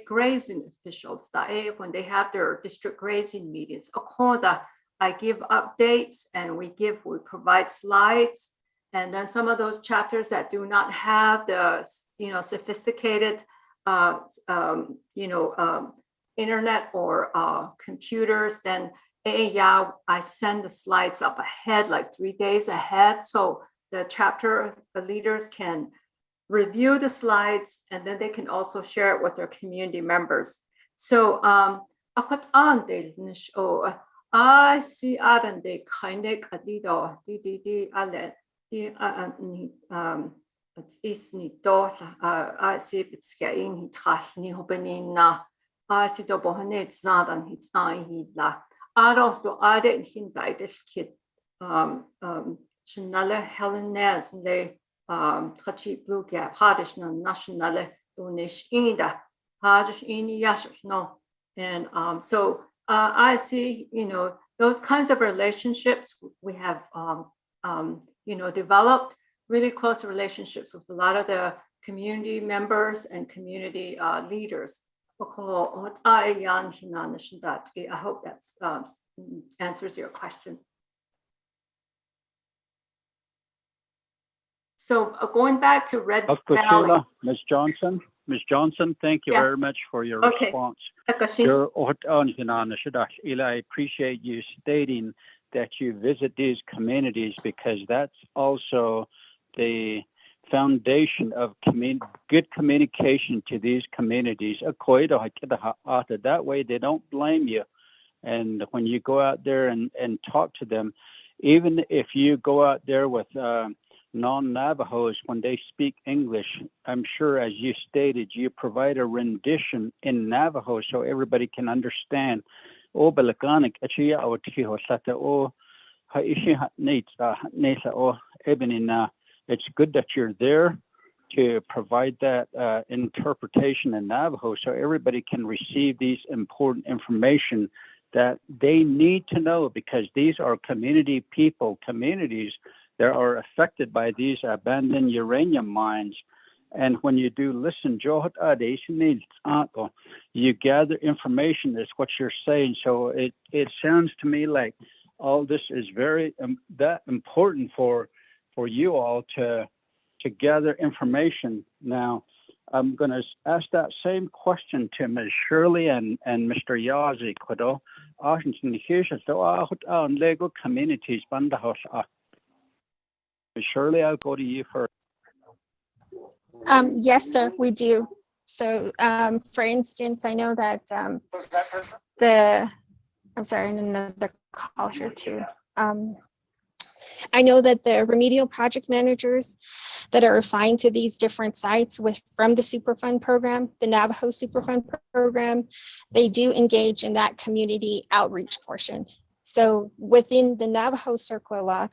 Grazing officials, when they have their district grazing meetings, I give updates and we provide slides. And then some of those chapters that do not have the sophisticated internet or computers, then I send the slides up ahead, like 3 days ahead, so the chapter leaders can review the slides, and then they can also share it with their community members. So I see they kind of it's isni dot I see it's getting trasni hobenina I see the bohanet zadan hits la out of I didn't hint like this kid Shanala Helen Nez they Tachit Blue Gap Hadish national unish inda Hadish in yashes no. And so I see those kinds of relationships we have developed really close relationships with a lot of the community members and community leaders. I hope that answers your question. So going back to Red Valley. Ms. Johnson, thank you very much for your response. I appreciate you stating that you visit these communities, because that's also the foundation of good communication to these communities. That way they don't blame you. And when you go out there and talk to them, even if you go out there with non-Navajos, when they speak English, I'm sure, as you stated, you provide a rendition in Navajo so everybody can understand. It's good that you're there to provide that interpretation in Navajo so everybody can receive these important information that they need to know, because these are communities that are affected by these abandoned uranium mines. And when you do listen, you gather information. That's what you're saying. So it sounds to me like all this is very that important for you all to gather information. Now, I'm going to ask that same question to Ms. Shirley and Mr. Yazi. Lego communities. Ms. Shirley, I'll go to you first. Yes, sir, we do. So, for instance, I know that I'm sorry, another call here too. I know that the remedial project managers that are assigned to these different sites from the Superfund program, the Navajo Superfund program, they do engage in that community outreach portion. So within the Navajo CERCLA,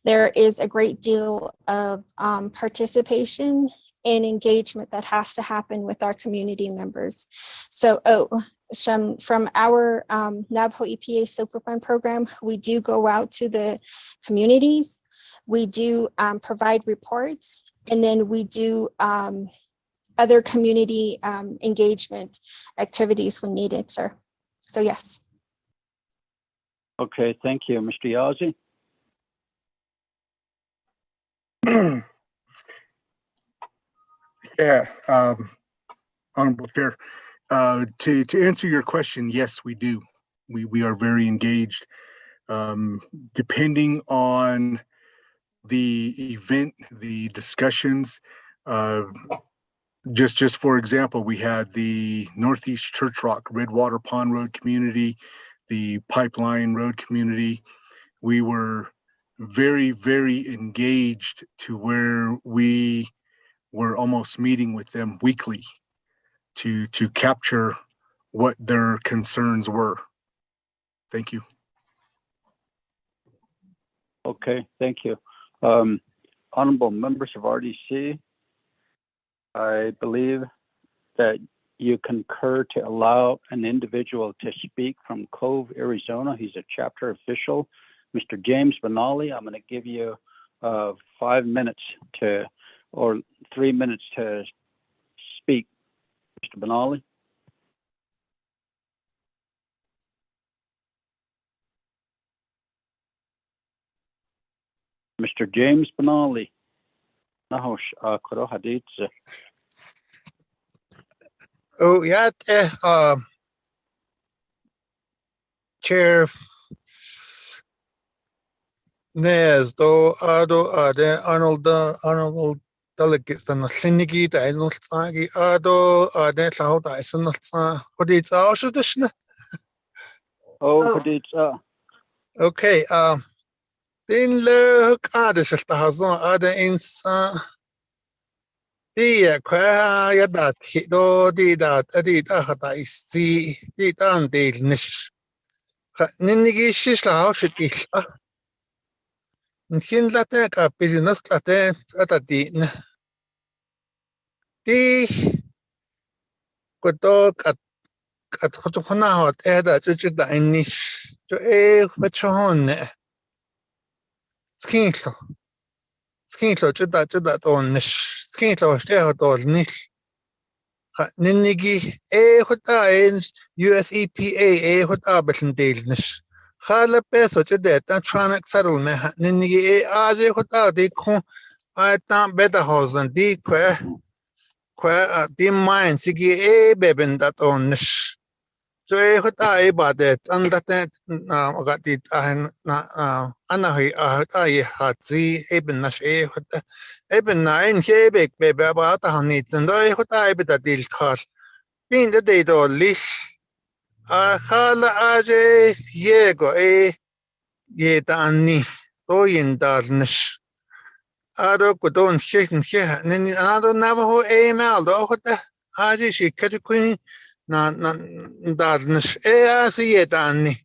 there is a great deal of participation and engagement that has to happen with our community members. So, from our Navajo EPA Superfund program, we do go out to the communities, we do provide reports, and then we do other community engagement activities when needed, sir. So yes. Okay, thank you. Mr. Yazzie? Yeah, Honorable Chair, to answer your question, yes, we do. We are very engaged. Depending on the event, the discussions, just for example, we had the Northeast Church Rock, Redwater Pond Road community, the Pipeline Road community. We were very, very engaged to where we were almost meeting with them weekly to capture what their concerns were. Thank you. Okay, thank you. Honorable members of RDC, I believe that you concur to allow an individual to speak from Cove, Arizona. He's a chapter official. Mr. James Benally, I'm going to give you 5 minutes or 3 minutes to speak. Mr. Benally. Mr. James Benally. Oh, yeah, Chair Nez, Honorable Delegates, and the Syndicate, I don't think that's how I send what it's also this. Okay, then look at the Shastahazon, other insan. Qua that do did that I see it on the niche. Ninigi Shisla should be in Latin business at a din. The good dog at Hotopana at a judge the niche to a wachon. Skinso to that on niche. Skinso stay out on niche. Ninigi US EPA but Danish. Hala peso to that Tronic settlement. Ninigi I thought better house than the mine Sigi beben that on niche. So about that and that got it Anahi had the Eben Nash Eben 9 Hebek baby about a needs and I bet a deal car. Being the date or leash. Hala Aje Yego ye Dani Doyin Darnish. Ado could don't shake and share. And then another Navajo AML, the Aje she catch queen. Darnish see Dani.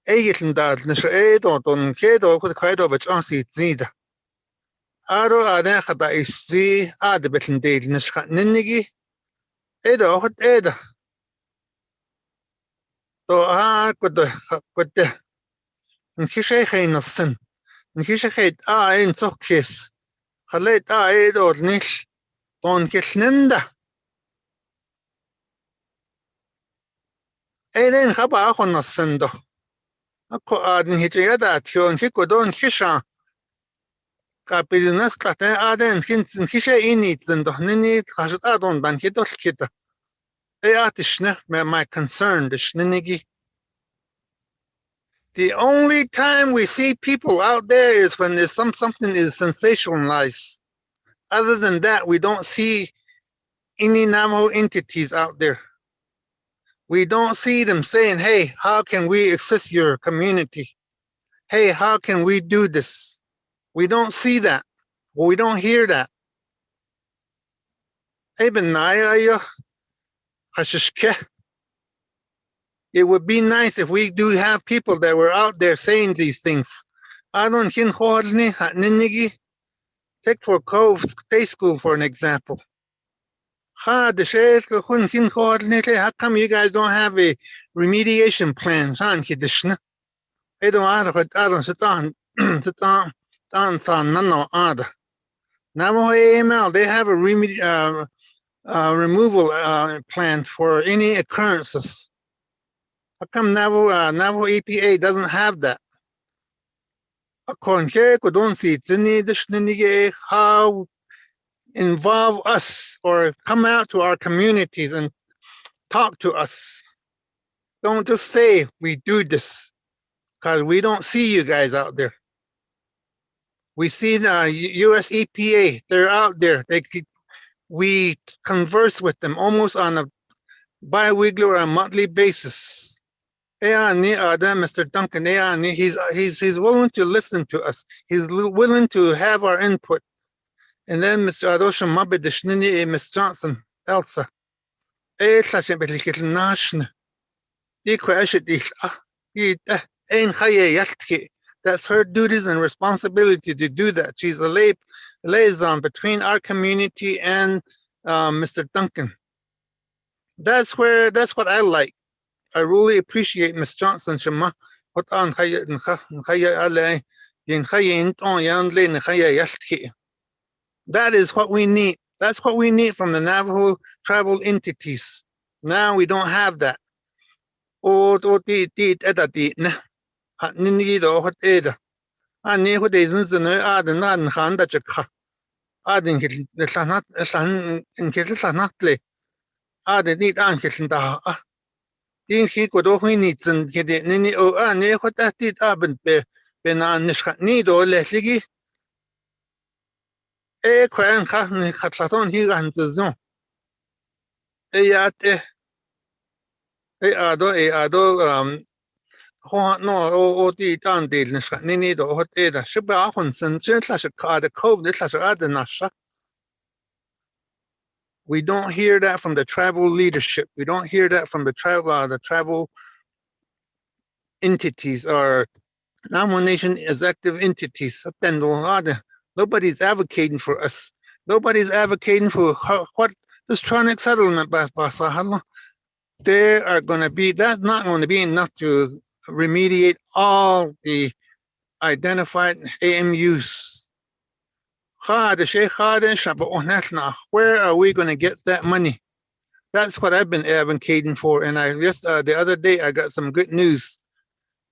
Eighten Darnish don't Kedo could quite over chance it's neither. Ado Adekata is the Adabet and Danish Ninigi. Edo, what Eda? So could and he say Hainosen. And he said, in so kiss. Halet or niche. Don't get Linda. Then Haba on a sendo. A co adding hit that you and he could don't kisha. Business cut Aden hints and kisha in it and Nini has add on than he does kid. My concern, the Shninigi. The only time we see people out there is when there's something is sensationalized. Other than that, we don't see any Navajo entities out there. We don't see them saying, hey, how can we assist your community? Hey, how can we do this? We don't see that. We don't hear that. It would be nice if we do have people that were out there saying these things. Take for Cove State School for an example. How come you guys don't have a remediation plan? Navajo AML, they have a removal plan for any occurrences. How come Navajo EPA doesn't have that? How involve us or come out to our communities and talk to us. Don't just say we do this, because we don't see you guys out there. We see the US EPA, they're out there. We converse with them almost on a bi-weekly or a monthly basis. Mr. Duncan, he's willing to listen to us. He's willing to have our input. And then Mr. Adosha Mabedishnini, Miss Johnson, Elsa. That's her duties and responsibility to do that. She's a liaison between our community and Mr. Duncan. That's what I like. I really appreciate Miss Johnson. That is what we need. That's what we need from the Navajo tribal entities. Now we don't have that. We don't hear that from the tribal leadership. We don't hear that from the tribal entities or nomination executive entities. Nobody's advocating for us. Nobody's advocating for what this tronic settlement. There are going to be, that's not going to be enough to remediate all the identified AMUs. Where are we going to get that money? That's what I've been advocating for. And the other day I got some good news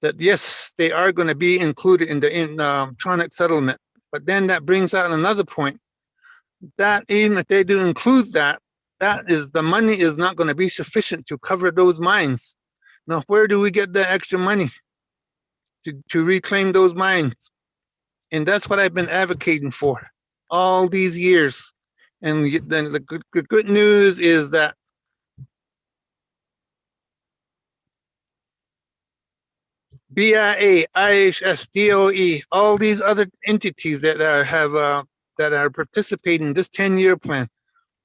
that yes, they are going to be included in the tronic settlement. But then that brings out another point, that even if they do include that, the money is not going to be sufficient to cover those mines. Now, where do we get the extra money to reclaim those mines? And that's what I've been advocating for all these years. And then the good news is that BIA, IHS, DOE, all these other entities that are participating in this 10-year plan,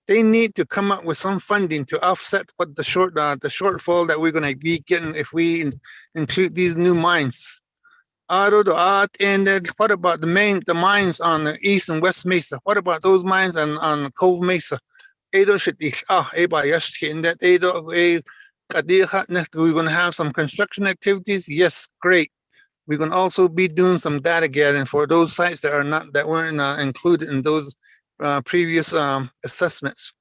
they need to come up with some funding to offset what the shortfall that we're going to be getting if we include these new mines. And what about the mines on the East and West Mesa? What about those mines on Cove Mesa? We're going to have some construction activities. Yes, great. We're going to also be doing some data gathering for those sites that weren't included in those previous assessments.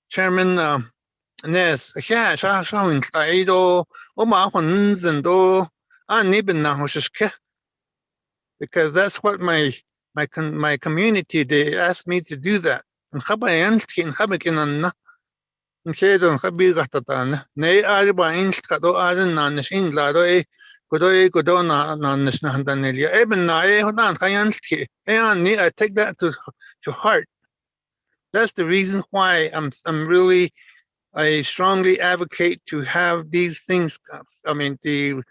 Chairman Nez, because that's what my community, they asked me to do that. kudo na nishna handanelia. Eben na hodan kayanski. I take that to heart. That's the reason why I strongly advocate to have these things, the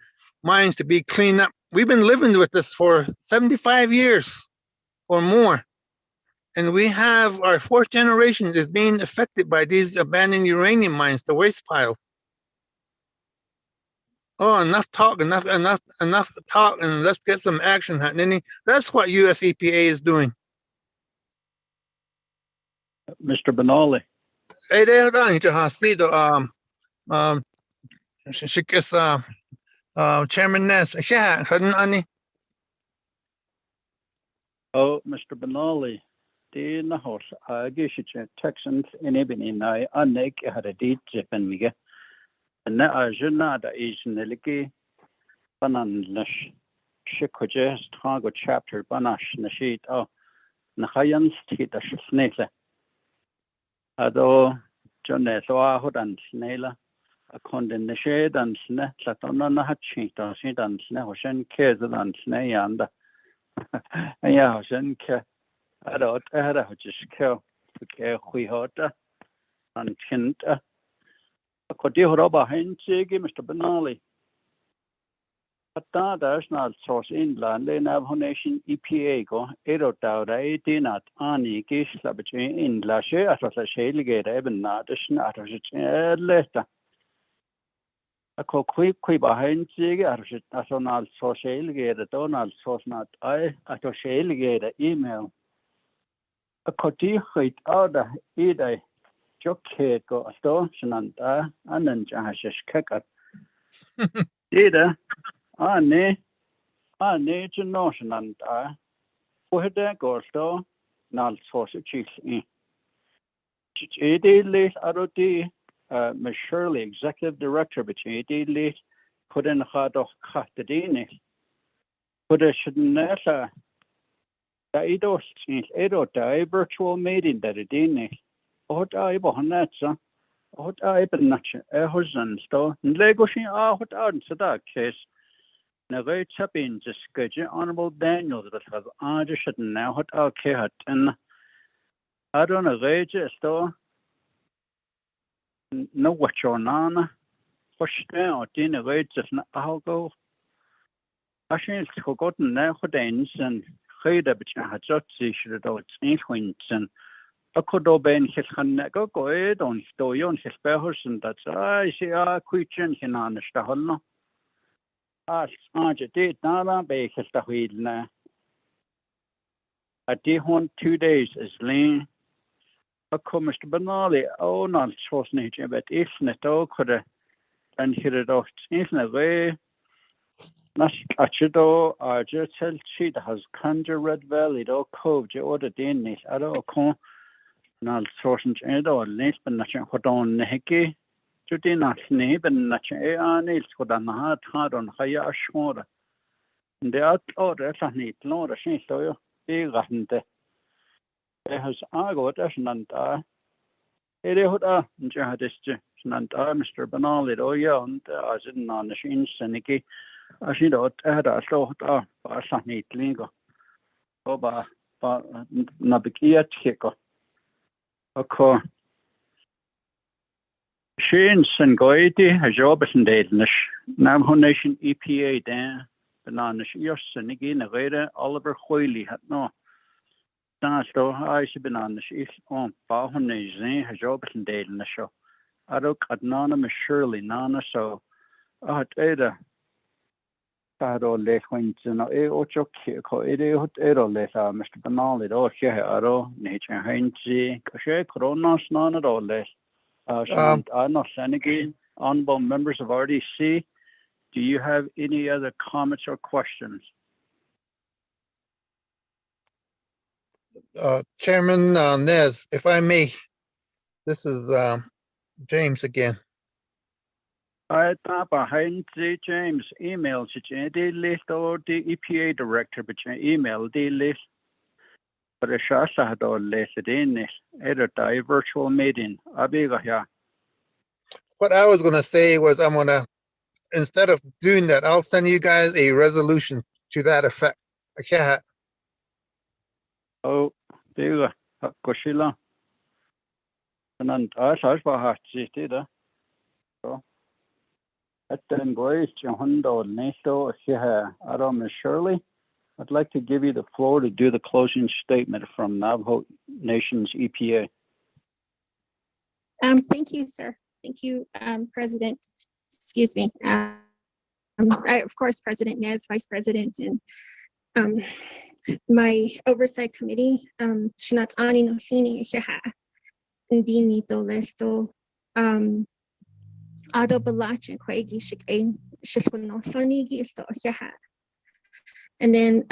mines to be cleaned up. We've been living with this for 75 years or more. And we have our fourth generation is being affected by these abandoned uranium mines, the waste pile. Oh, enough talk, enough talk, and let's get some action happening. That's what US EPA is doing. Mr. Benali. Hey, there, Chairman Ness. Oh, Mr. Benali. The Nahos, Gisha Texans in Ebony, I make had a deed zip and me. And now I should not is Neliki Bananlish Shikojes Untitled Chapter Banash Nashit. Oh, Nahayans Tita Snela. Ado Jones Wahud and Snela. A condemn the shade and snet that on a hatching to sit and snehoshen cares and snay and yeah, Shen care. I don't just care to care we hot and tint. A codio robber hen jiggy, Mr. Benali. But that's not source inland, the Navajo Nation EPA go, Edo Dauda, Dinat, Ani, Gisla between in Lashe, as a shale gate, even not a snat as a letter. A quick behind Jig, as on all social gate, a Donald source not I, at a shale gate, email. A coty height order either joke go a stone and then Jahash kicker. Either I need to notion and where there goes though, not source of cheese in. Late ROD, Miss Shirley, Executive Director, but late put in a hard of Catadini. Put a shouldn't Edo virtual meeting that it in what I behind that, sir. What I been natch a husband store, and Legoshin what answer that case. Now, very tapping just schedule Honorable Daniel that has I just shouldn't now what our care and I don't know, rage store. No, what your nana push down, dinner rage just not I'll go. I should have forgotten now what ends and. But I had just should have influence and a could obey his hand go ahead on story on his bears and that's I see a question in on the stahol. As I did not be his the wheel now. I did 2 days is lean. A comest banally, oh, not source nature, but if not all could have and hit it off in a way. Nash Achido, just tell sheet has Conjure Red Valley, do cove, you order Danish, I don't come, Nal source and Edo, Nis, but not what on Neheki, to do not nib and not a nails for the hard on higher shore. And the out order, that's neat, Lord, a shin so you, be rotten there. There has I got as none. It is what jihadist, none, Mr. Benali, oh, yeah, and I didn't on the shin, Seniki. I should have had a sort of Sunny Lingo. Oh, but Nabikia Chico. Okay. Shane's and Goity, a job is in Danish. Navajo Nation EPA there. Bananas, your son again, a radar, Oliver Hoyley had no. That's though, I should be on the sheet on Bahonese, a job is in Danish. I don't anonymous surely, Nana, so I had either. Aro le Quinton e ocho ko hot Mr. Benali or Aro, Nature Heinzi, Kashe, Coronas, none at all less. I'm not Senegin, honorable members of RDC. Do you have any other comments or questions? Chairman Nez, if I may, this is James again. I thought behind James emails the list or the EPA director, but email the list. But a shasa had all list in this editor virtual meeting. Abiga here. What I was gonna say was I'm gonna instead of doing that, I'll send you guys a resolution to that effect. Okay. Oh, there Koshila. And then I was it. So at the embrace Hondo Nato Adam Shirley. I'd like to give you the floor to do the closing statement from Navajo Nation's EPA. Thank you, sir. Thank you, President. Excuse me. Of course, President Nez, Vice President, and my oversight committee. Shinat ani no hini shaha. Hindi nito lesto. Ado balach kwegi shikain shishkuno sonigi isto shaha. And then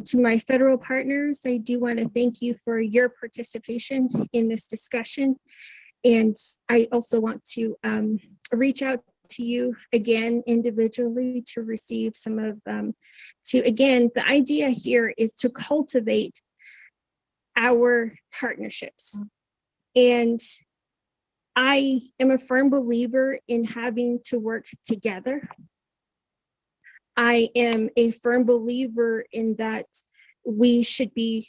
to my federal partners, I do want to thank you for your participation in this discussion. And I also want to reach out to you again individually to receive some of again, the idea here is to cultivate our partnerships. And I am a firm believer in having to work together. I am a firm believer in that we should be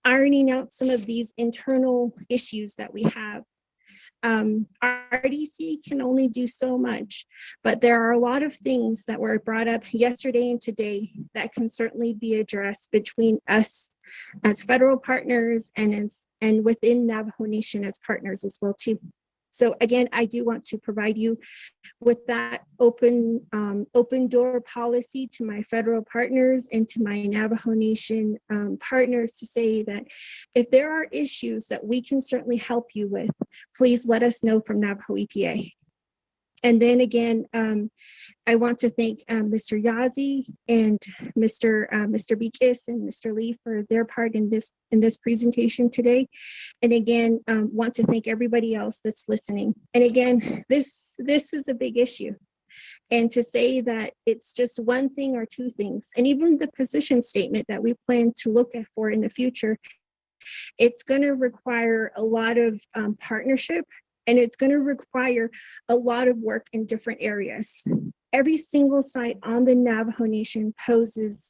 ironing out some of these internal issues that we have. RDC can only do so much, but there are a lot of things that were brought up yesterday and today that can certainly be addressed between us as federal partners and within Navajo Nation as partners as well too. So again, I do want to provide you with that open door policy to my federal partners and to my Navajo Nation partners to say that if there are issues that we can certainly help you with, please let us know from Navajo EPA. And then again, I want to thank Mr. Yazi and Mr. Bikis and Mr. Lee for their part in this presentation today. And again, want to thank everybody else that's listening. And again, this is a big issue. And to say that it's just one thing or two things, and even the position statement that we plan to look at for in the future, it's going to require a lot of partnership. And it's going to require a lot of work in different areas. Every single site on the Navajo Nation poses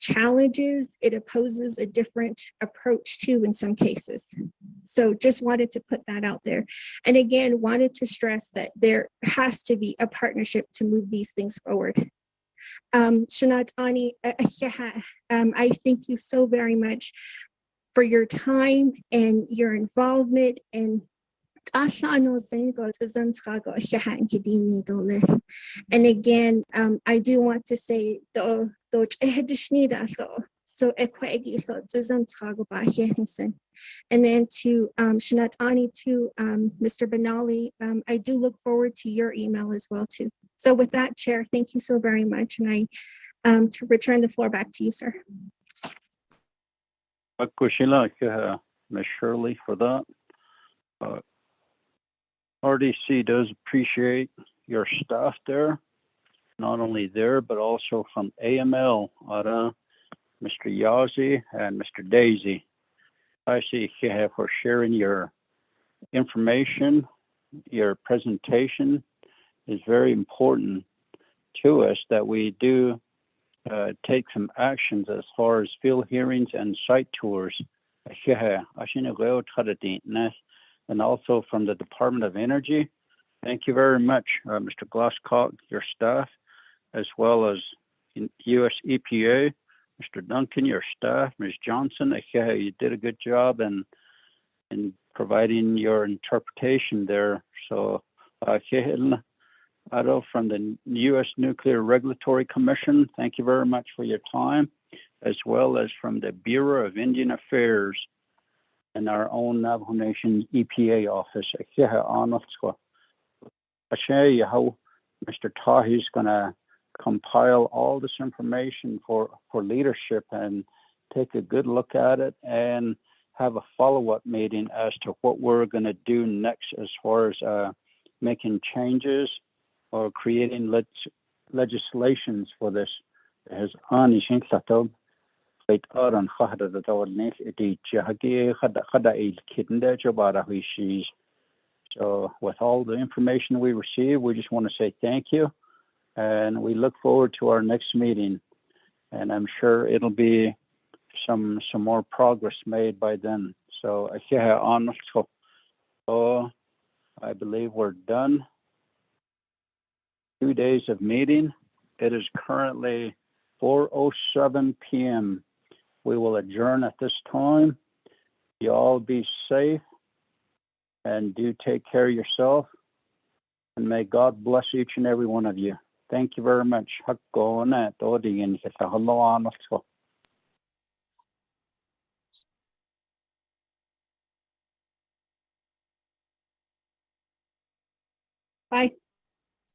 challenges. It opposes a different approach too in some cases. So just wanted to put that out there. And again, wanted to stress that there has to be a partnership to move these things forward. Shanat Ani, I thank you so very much for your time and your involvement and and again, I do want to say so and then to Shanat Ani, to Mr. Benali, I do look forward to your email as well too. So with that, Chair, thank you so very much, and I to return the floor back to you, sir. Ms. Shirley, for that. RDC does appreciate your staff there, not only there, but also from AML, Mr. Yazi and Mr. Daisy. I see you for sharing your information. Your presentation is very important to us that we do take some actions as far as field hearings and site tours. And also from the Department of Energy. Thank you very much, Mr. Glasscock, your staff, as well as in US EPA, Mr. Duncan, your staff, Ms. Johnson. You did a good job in providing your interpretation there. So, from the US Nuclear Regulatory Commission, thank you very much for your time, as well as from the Bureau of Indian Affairs and our own Navajo Nation EPA office. I share you how Mr. Tahi is going to compile all this information for leadership and take a good look at it and have a follow-up meeting as to what we're going to do next as far as making changes or creating legislations for this. As so with all the information we receive, we just want to say thank you. And we look forward to our next meeting. And I'm sure it'll be some more progress made by then. So I believe we're done. 2 days of meeting. It is currently 4:07 p.m. We will adjourn at this time. You all be safe and do take care of yourself. And may God bless each and every one of you. Thank you very much. Bye.